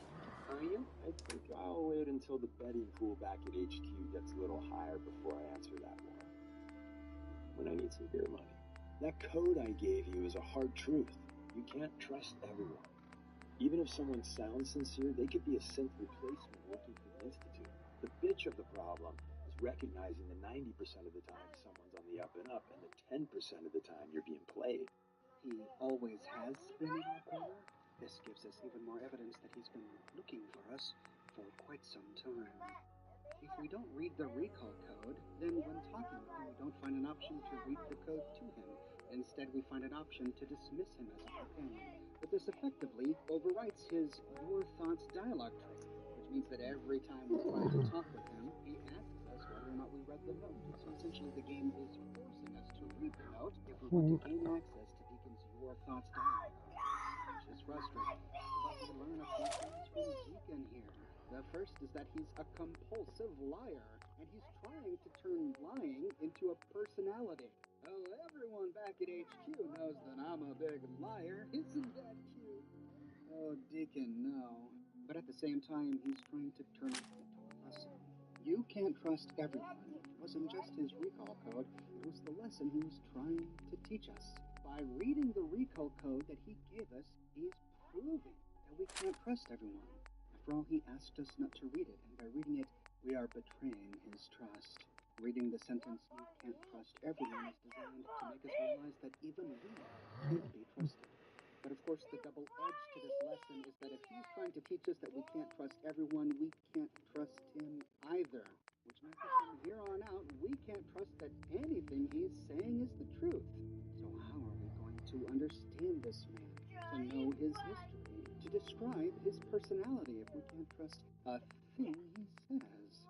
Are you? I think I'll wait until the betting pool back at HQ gets a little higher before I answer that one. When I need some beer money. That code I gave you is a hard truth. You can't trust everyone. Even if someone sounds sincere, they could be a synth replacement working for the Institute. The bitch of the problem is recognizing that 90% of the time someone's on the up and up, and the 10% of the time you're being played. He always has been in our corner. This gives us even more evidence that he's been looking for us for quite some time. If we don't read the recall code, then when talking with him, we don't find an option to read the code to him. Instead, we find an option to dismiss him as a companion. But this effectively overwrites his Your Thoughts dialogue tree, which means that every time we try to talk with him, he asks us whether or not we read the note. So essentially, the game is forcing us to read the note if we want to gain access to Deacon's Your Thoughts dialogue, which is frustrating. But we learn a few things from Deacon here. The first is that he's a compulsive liar, and he's trying to turn lying into a personality. Oh, everyone back at HQ knows that I'm a big liar. Isn't that cute? Oh, Deacon, no. But at the same time, he's trying to turn it into a lesson. You can't trust everyone. It wasn't just his recall code, it was the lesson he was trying to teach us. By reading the recall code that he gave us, he's proving that we can't trust everyone. After all, he asked us not to read it, and by reading it, we are betraying his trust. Reading the sentence, "You can't trust everyone," is designed to make us realize that even we can't be trusted. But of course, the double edge to this lesson is that if he's trying to teach us that we can't trust everyone, we can't trust him either. Which means that from here on out, we can't trust that anything he's saying is the truth. So how are we going to understand this man, to know his history, to describe his personality if we can't trust a thing he says?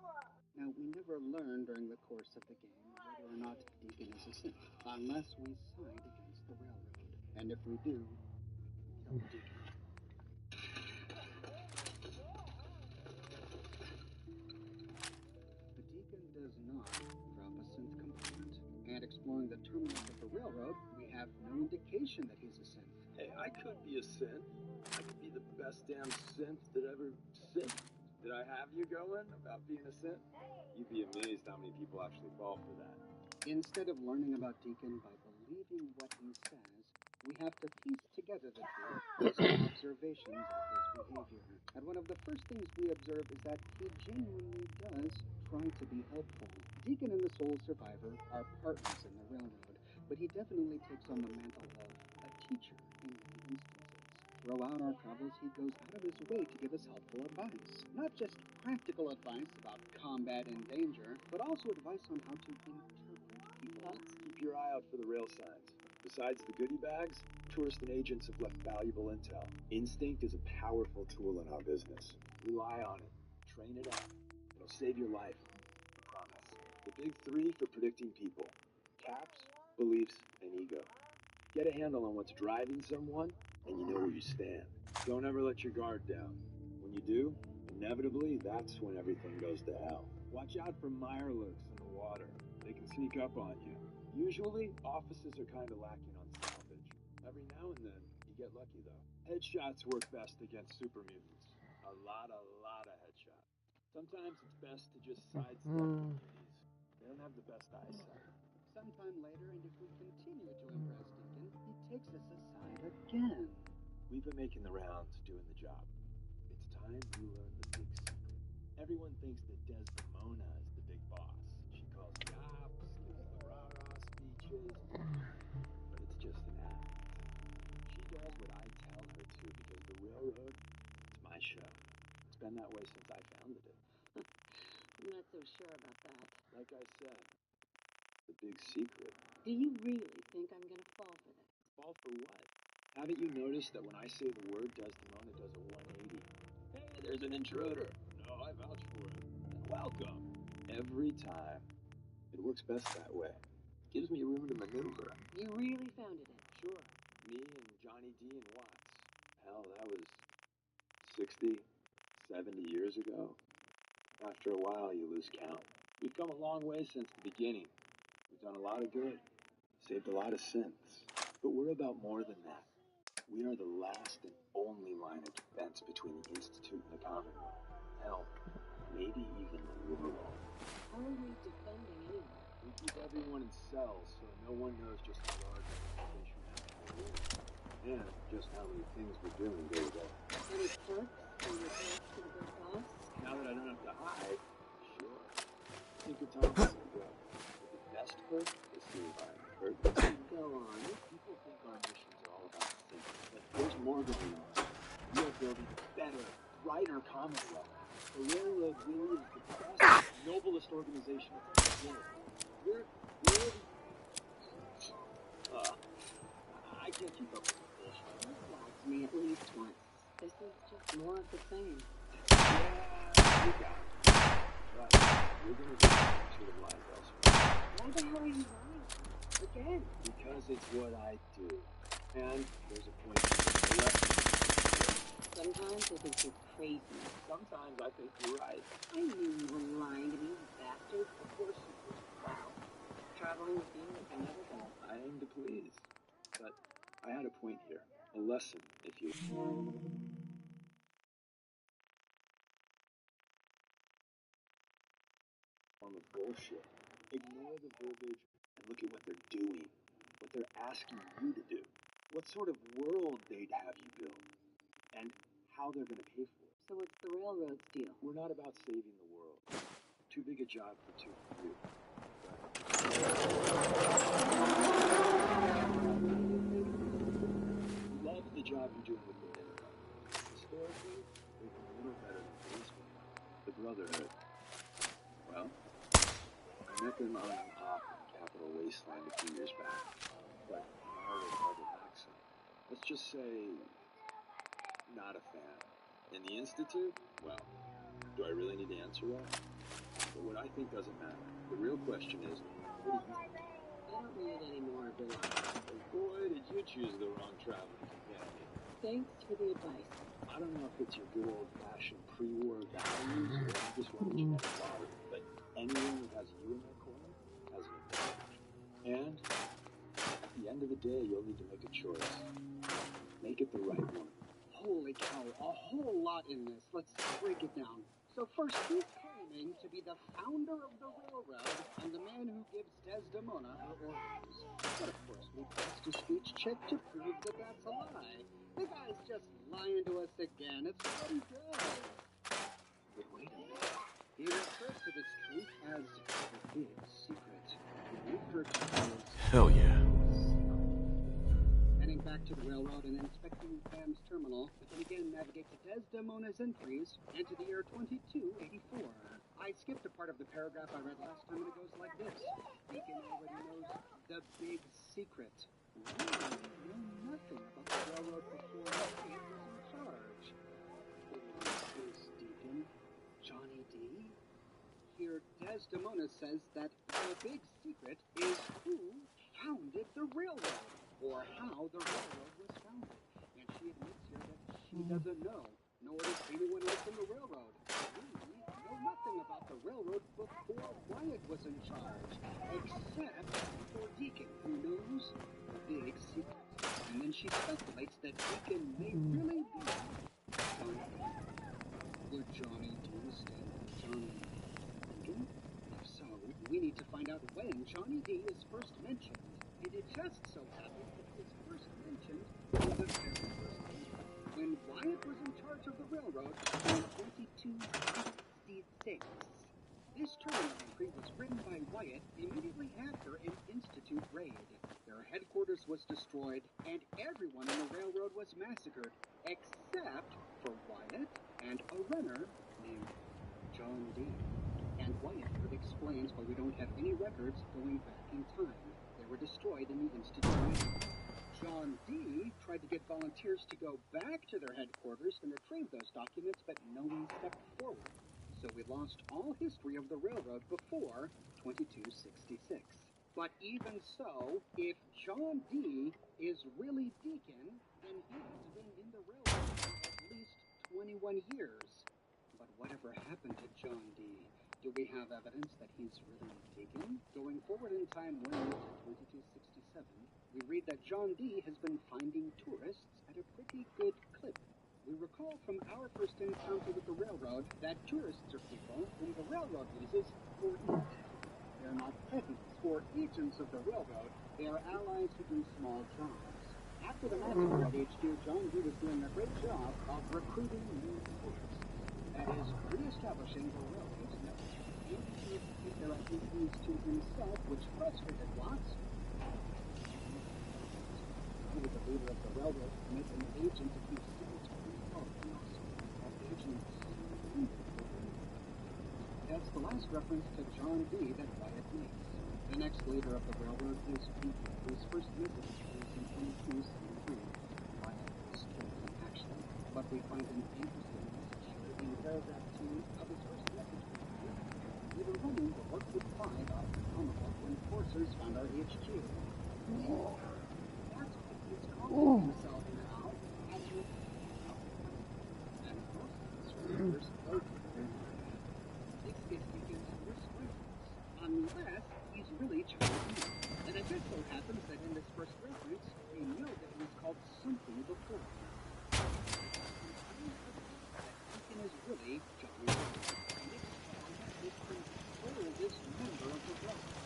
Now, we never learn during the course of the game whether or not Deacon is a Sith, unless we side against the Railroad. And if we do, we can kill Deacon. The Deacon does not drop a synth component. And exploring the terminals of the Railroad, we have no indication that he's a synth. Hey, I could be a synth. I could be the best damn synth that ever synth. Did I have you going about being a synth? You'd be amazed how many people actually fall for that. Instead of learning about Deacon by believing what he says, we have to piece together the truth based on observations of his behavior. And one of the first things we observe is that he genuinely does try to be helpful. Deacon and the Soul Survivor are partners in the Railroad, but he definitely takes on the mantle of a teacher in many instances. Throughout our travels, he goes out of his way to give us helpful advice. Not just practical advice about combat and danger, but also advice on how to interpret people. Keep your eye out for the rail signs. Besides the goodie bags, tourists and agents have left valuable intel. Instinct is a powerful tool in our business. Rely on it. Train it up. It'll save your life. I promise. The big three for predicting people. Caps, beliefs, and ego. Get a handle on what's driving someone, and you know where you stand. Don't ever let your guard down. When you do, inevitably, that's when everything goes to hell. Watch out for mirelurks in the water. They can sneak up on you. Usually, offices are kind of lacking on salvage. Every now and then, you get lucky, though. Headshots work best against super mutants. A lot of headshots. Sometimes it's best to just sidestep the muties. They don't have the best eyesight. Sometime later, and if we continue to impress Deacon, he takes us aside again. We've been making the rounds, doing the job. It's time you learn the big secret. Everyone thinks that Desdemona is the big boss. She calls yaps, gives the rah-rah speeches, but it's just an act. She does what I tell her to because the Railroad is my show. It's been that way since I founded it. I'm not so sure about that. Like I said, the big secret. Do you really think I'm going to fall for this? Fall for what? Haven't you noticed that when I say the word, Desdemona does a 180? Hey, there's an intruder. No, I vouch for it. Welcome. Every time. It works best that way. It gives me room to maneuver. You really founded it? Sure. Me and Johnny D and Watts. Hell, that was 60, 70 years ago. After a while, you lose count. We've come a long way since the beginning. We've done a lot of good. Saved a lot of synths. But we're about more than that. We are the last and only line of defense between the Institute and the Commonwealth. Hell, maybe even the world. How are we defending anyway? We keep everyone in cells so no one knows just how large the organization actually is. And just how many things we're doing day to day. Any perks when you're close to the big boss? Now that I don't have to hide, sure. Think of times ago. But the best perk is seeing by purpose. Go on. People think our missions are all about things, but there's more going on. We are building better, Rider comedy of it. The railroad really is the best, noblest organization of the world. We're I can't keep up with the bullshit. You've lied to me at least once. This is just more of the same. Yeah, you got it. Right. You're gonna get into the lies elsewhere. Why the hell are you lying? Again? Because it's what I do. And there's a point to the lesson. Sometimes I think you're crazy. Sometimes I think you're right. I knew you were lying to me, you bastard. Of course you do. Wow. Traveling with you is another thing. I aim to please. But I had a point here. A lesson, if you... form of bullshit. Ignore the verbiage and look at what they're doing. What they're asking you to do. What sort of world they'd have you build. And how they're going to pay for it. So it's the railroad's deal. We're not about saving the world. Too big a job for too few. Love the job you're doing with the Enterprise. Historically, they've been a little better than policemen. The Brotherhood. Well, I met them on an op in Capital Wasteland a few years back. But now they called it accent. Let's just say, not a fan. In the Institute? Well, do I really need to answer that? But what I think doesn't matter. The real question is, what do you think? I don't need any more of your life. Boy, did you choose the wrong traveling companion. Thanks for the advice. I don't know if it's your good old-fashioned pre-war values or you just want a genetic lottery, but anyone who has you in their corner has an advantage. And at the end of the day, you'll need to make a choice. Make it the right one. Holy cow, a whole lot in this. Let's break it down. So first, he's claiming to be the founder of the railroad and the man who gives Desdemona her orders. But of course, we passed a speech check to prove that that's a lie. The guy's just lying to us again. It's what he does. But wait a minute. He refers to this truth as the big secret. The refer to it as... Hell yeah. Heading back to the railroad and inspecting Pam's terminal, we can again navigate to Desdemona's entries and to the year 2284. I skipped a part of the paragraph I read last time, and it goes like this. Deacon already knows the big secret. Really know nothing about the railroad before he was in charge. Who is Deacon? Johnny D? Here, Desdemona says that the big secret is who founded the railroad, or how the railroad was founded. And she admits here that she doesn't know, nor does anyone else in the railroad. We know nothing about the railroad before Wyatt was in charge, except for Deacon, who knows the big secret. And then she speculates that Deacon may really be Johnny D. Would Johnny D stand for Johnny Deacon? If so, we need to find out when Johnny D is first mentioned. And it just so happens that he was first mentioned in the very first entry, when Wyatt was in charge of the railroad in 2266. This terminal entry was written by Wyatt immediately after an Institute raid. Their headquarters was destroyed, and everyone in the railroad was massacred, except for Wyatt and a runner named John D. And Wyatt explains why we don't have any records going back in time. They were destroyed in the Institute raid. John D. tried to get volunteers to go back to their headquarters and retrieve those documents, but no one stepped forward. So we lost all history of the railroad before 2266. But even so, if John D. is really Deacon, then he has been in the railroad for at least 21 years. But whatever happened to John D.? Do we have evidence that he's really Deacon? Going forward in time, one year to 2267, we read that John D. has been finding tourists at a pretty good clip. We recall from our first encounter with the railroad that tourists are people whom the railroad uses for intel. They're not peasants or agents of the railroad. They are allies who do small jobs. After the massacre at HQ, John D. was doing a great job of recruiting new tourists. That is, re-establishing the railroad's network. He would keep their activities to himself, which frustrated Watts. He was the leader of the railroad, and an agent of these cities were involved in also. That agent last reference to John D. that Wyatt makes. The next leader of the railroad is Pinky, whose first message is in 2273. Wyatt was killed in action, but we find an interesting message here in paragraph 2 of his first message. We were running the Workwood 5 out of the Commonwealth when forcers found our HQ. That's what he's calling himself now. And most of us remember this is against restrictions, unless he's really trying to do. And it just so happens that in this first reference, we know that he was called something before. Lincoln is really John D. And it's the oldest member of the railroad.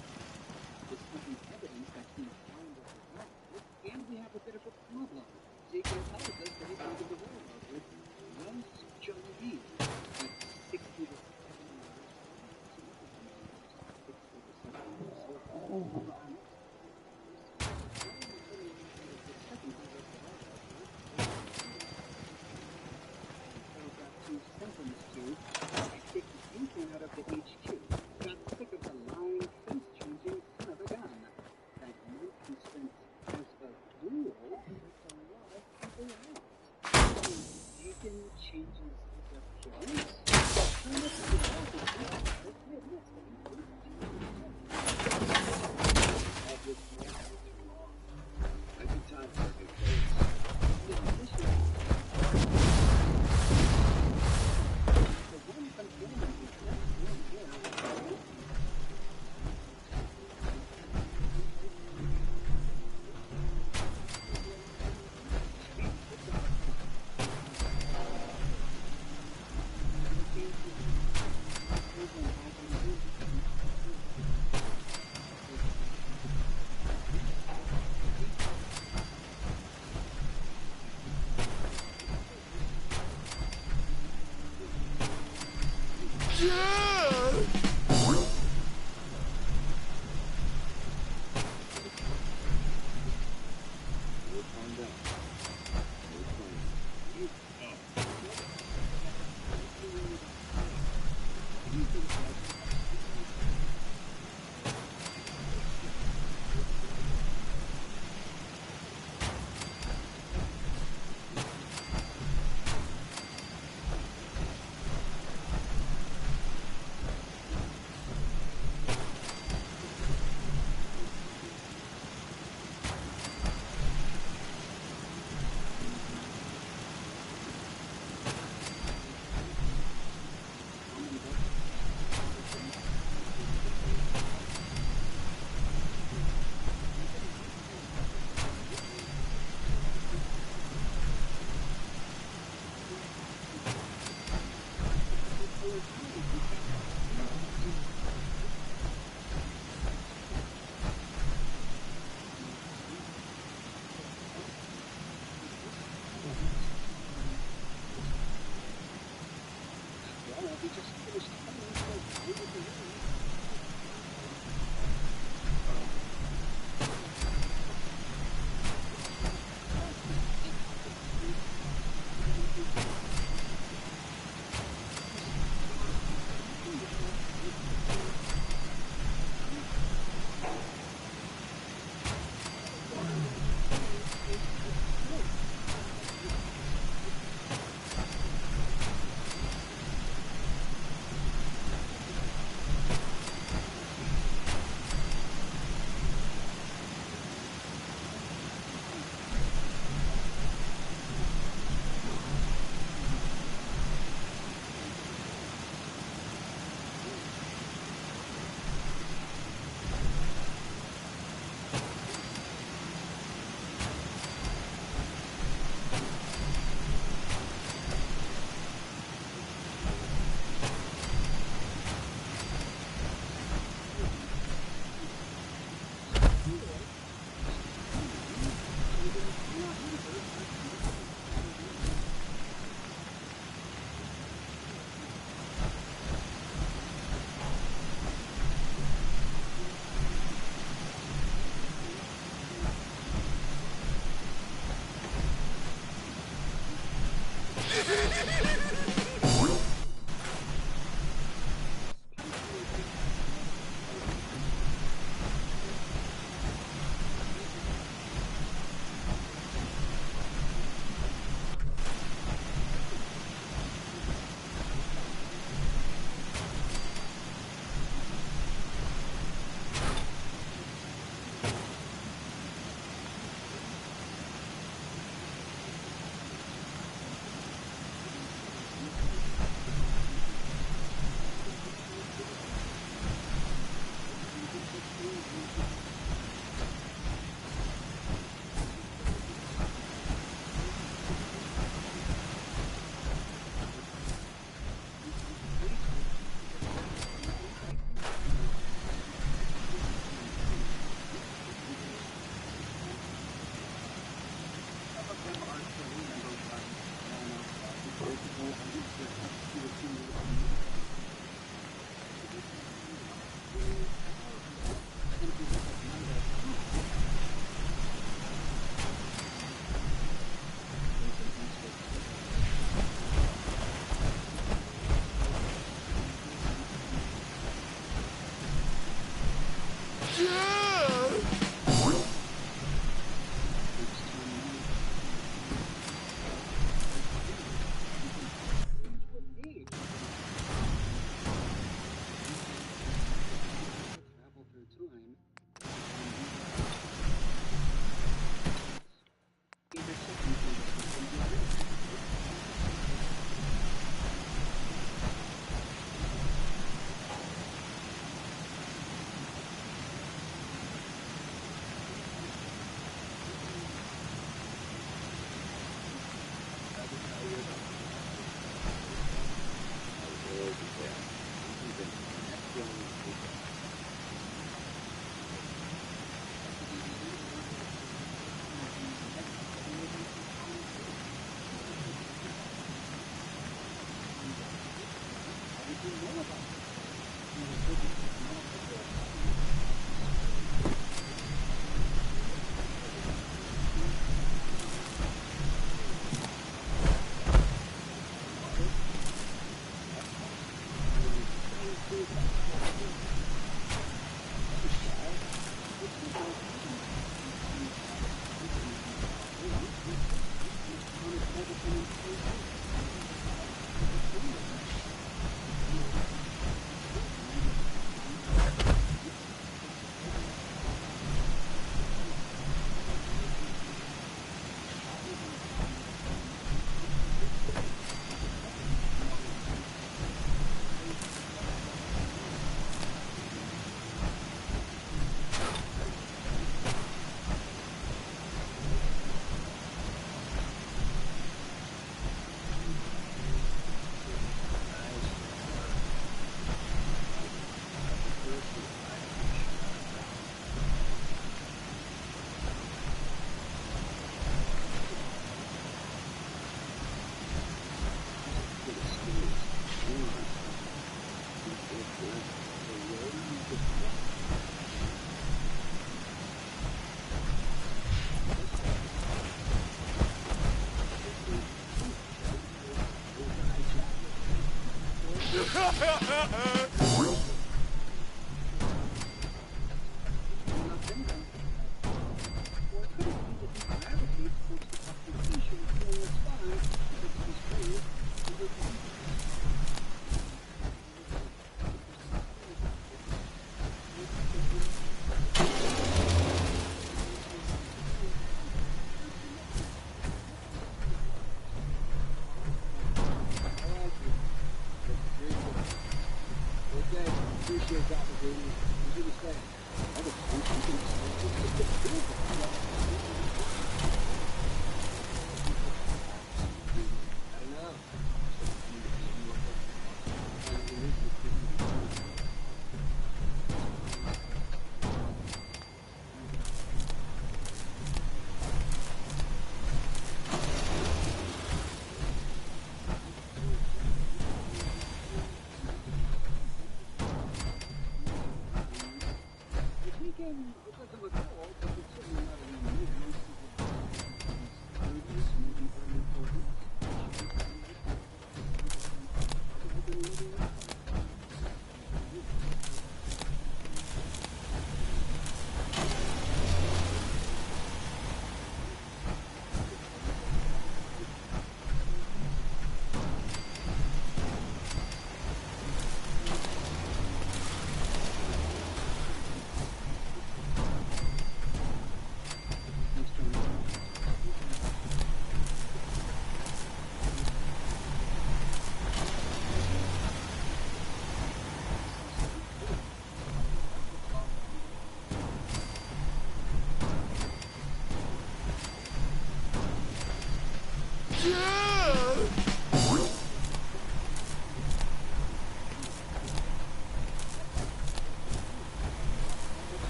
This would be evidence that he's signed up the railroad, and we have a bit of a problem. Ezekiel tells us that he signed the railroad with one John D. At 60 to 70 years old. Sentence to, I kicked Lincoln out of the HQ. Got sick of the lying, face-changing son of a gun. That non-consent as a duel puts a lot of people out. Deacon changes his appearance. How much of the topic he admits that he didn't do all this more too long. I think time for a new face.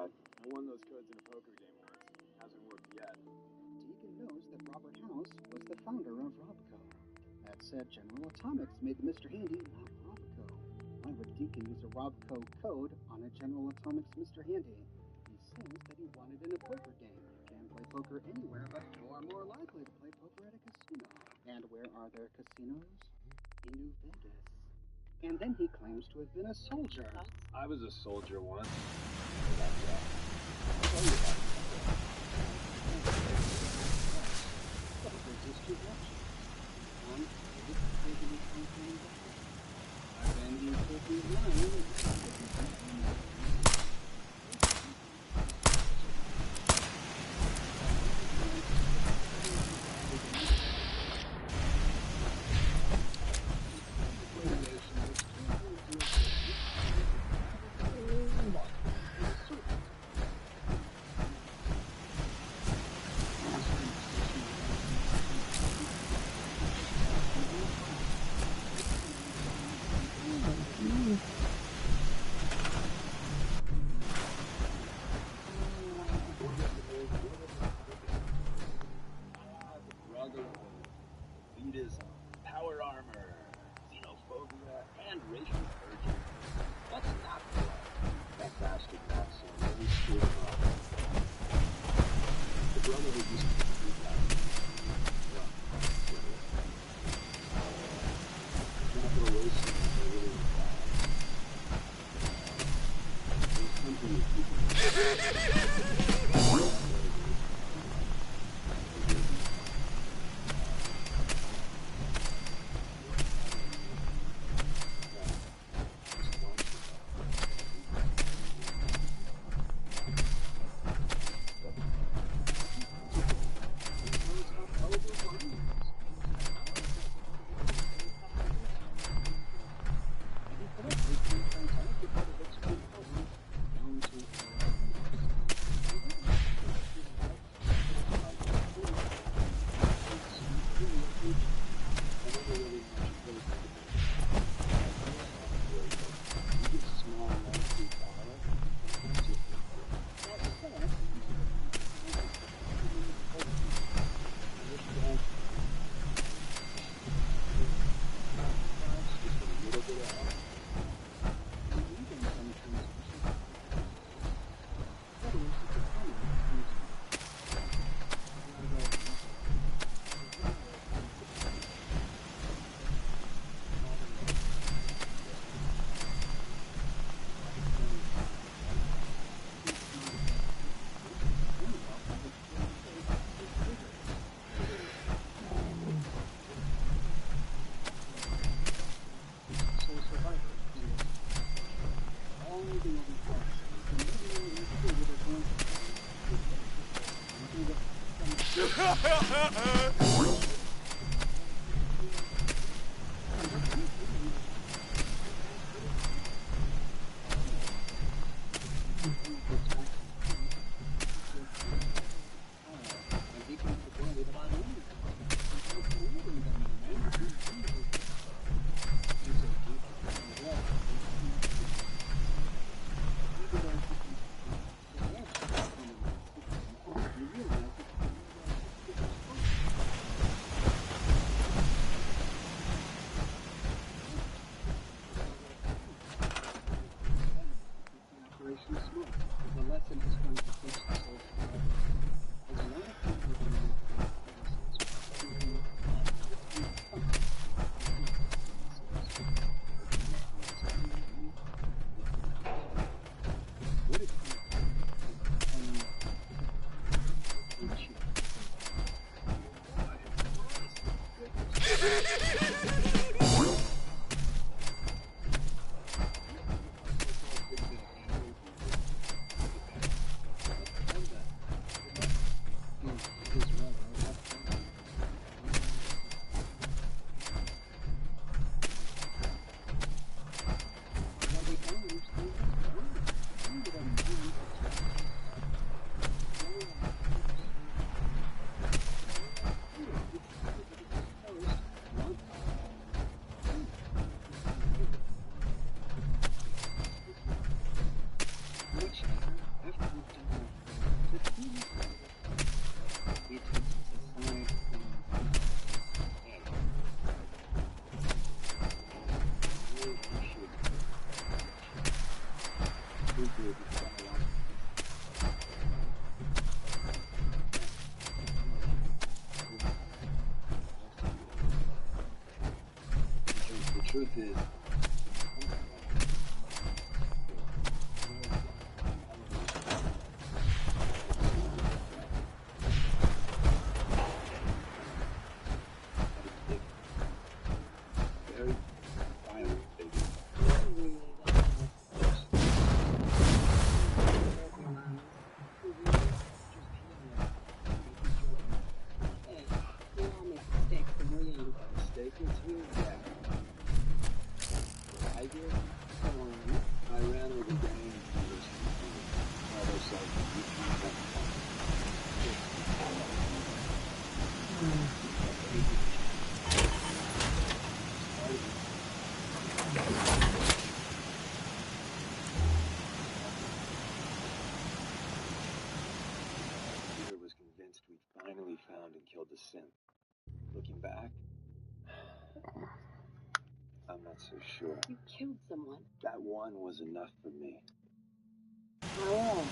out. I won those codes in a poker game once. Hasn't worked yet. Deacon knows that Robert House was the founder of Robco. That said, General Atomics made the Mr. Handy, not Robco. Why would Deacon use a Robco code on a General Atomics Mr. Handy? He says that he won it in a poker game. You can play poker anywhere, but you are more likely to play poker at a casino. And where are there casinos? In New Vegas. And then he claims to have been a soldier. I was a soldier once. There's two options. One, is taking his own back. And then he could be lying. Elitism, power armor, xenophobia, and racial urging. That's not the life. That bastard Maxim really screwed him up. The Brotherhood used to be that. Capital racing is really bad. There's something that you truth is, very violent figure. Hey, we all make mistakes when we're young. Mistake or two? Yeah. I did. I ran with a gang in university. Called ourselves the Peter was convinced we'd finally found and killed the synth. Looking back, I'm not so sure. You killed someone. That one was enough for me. How?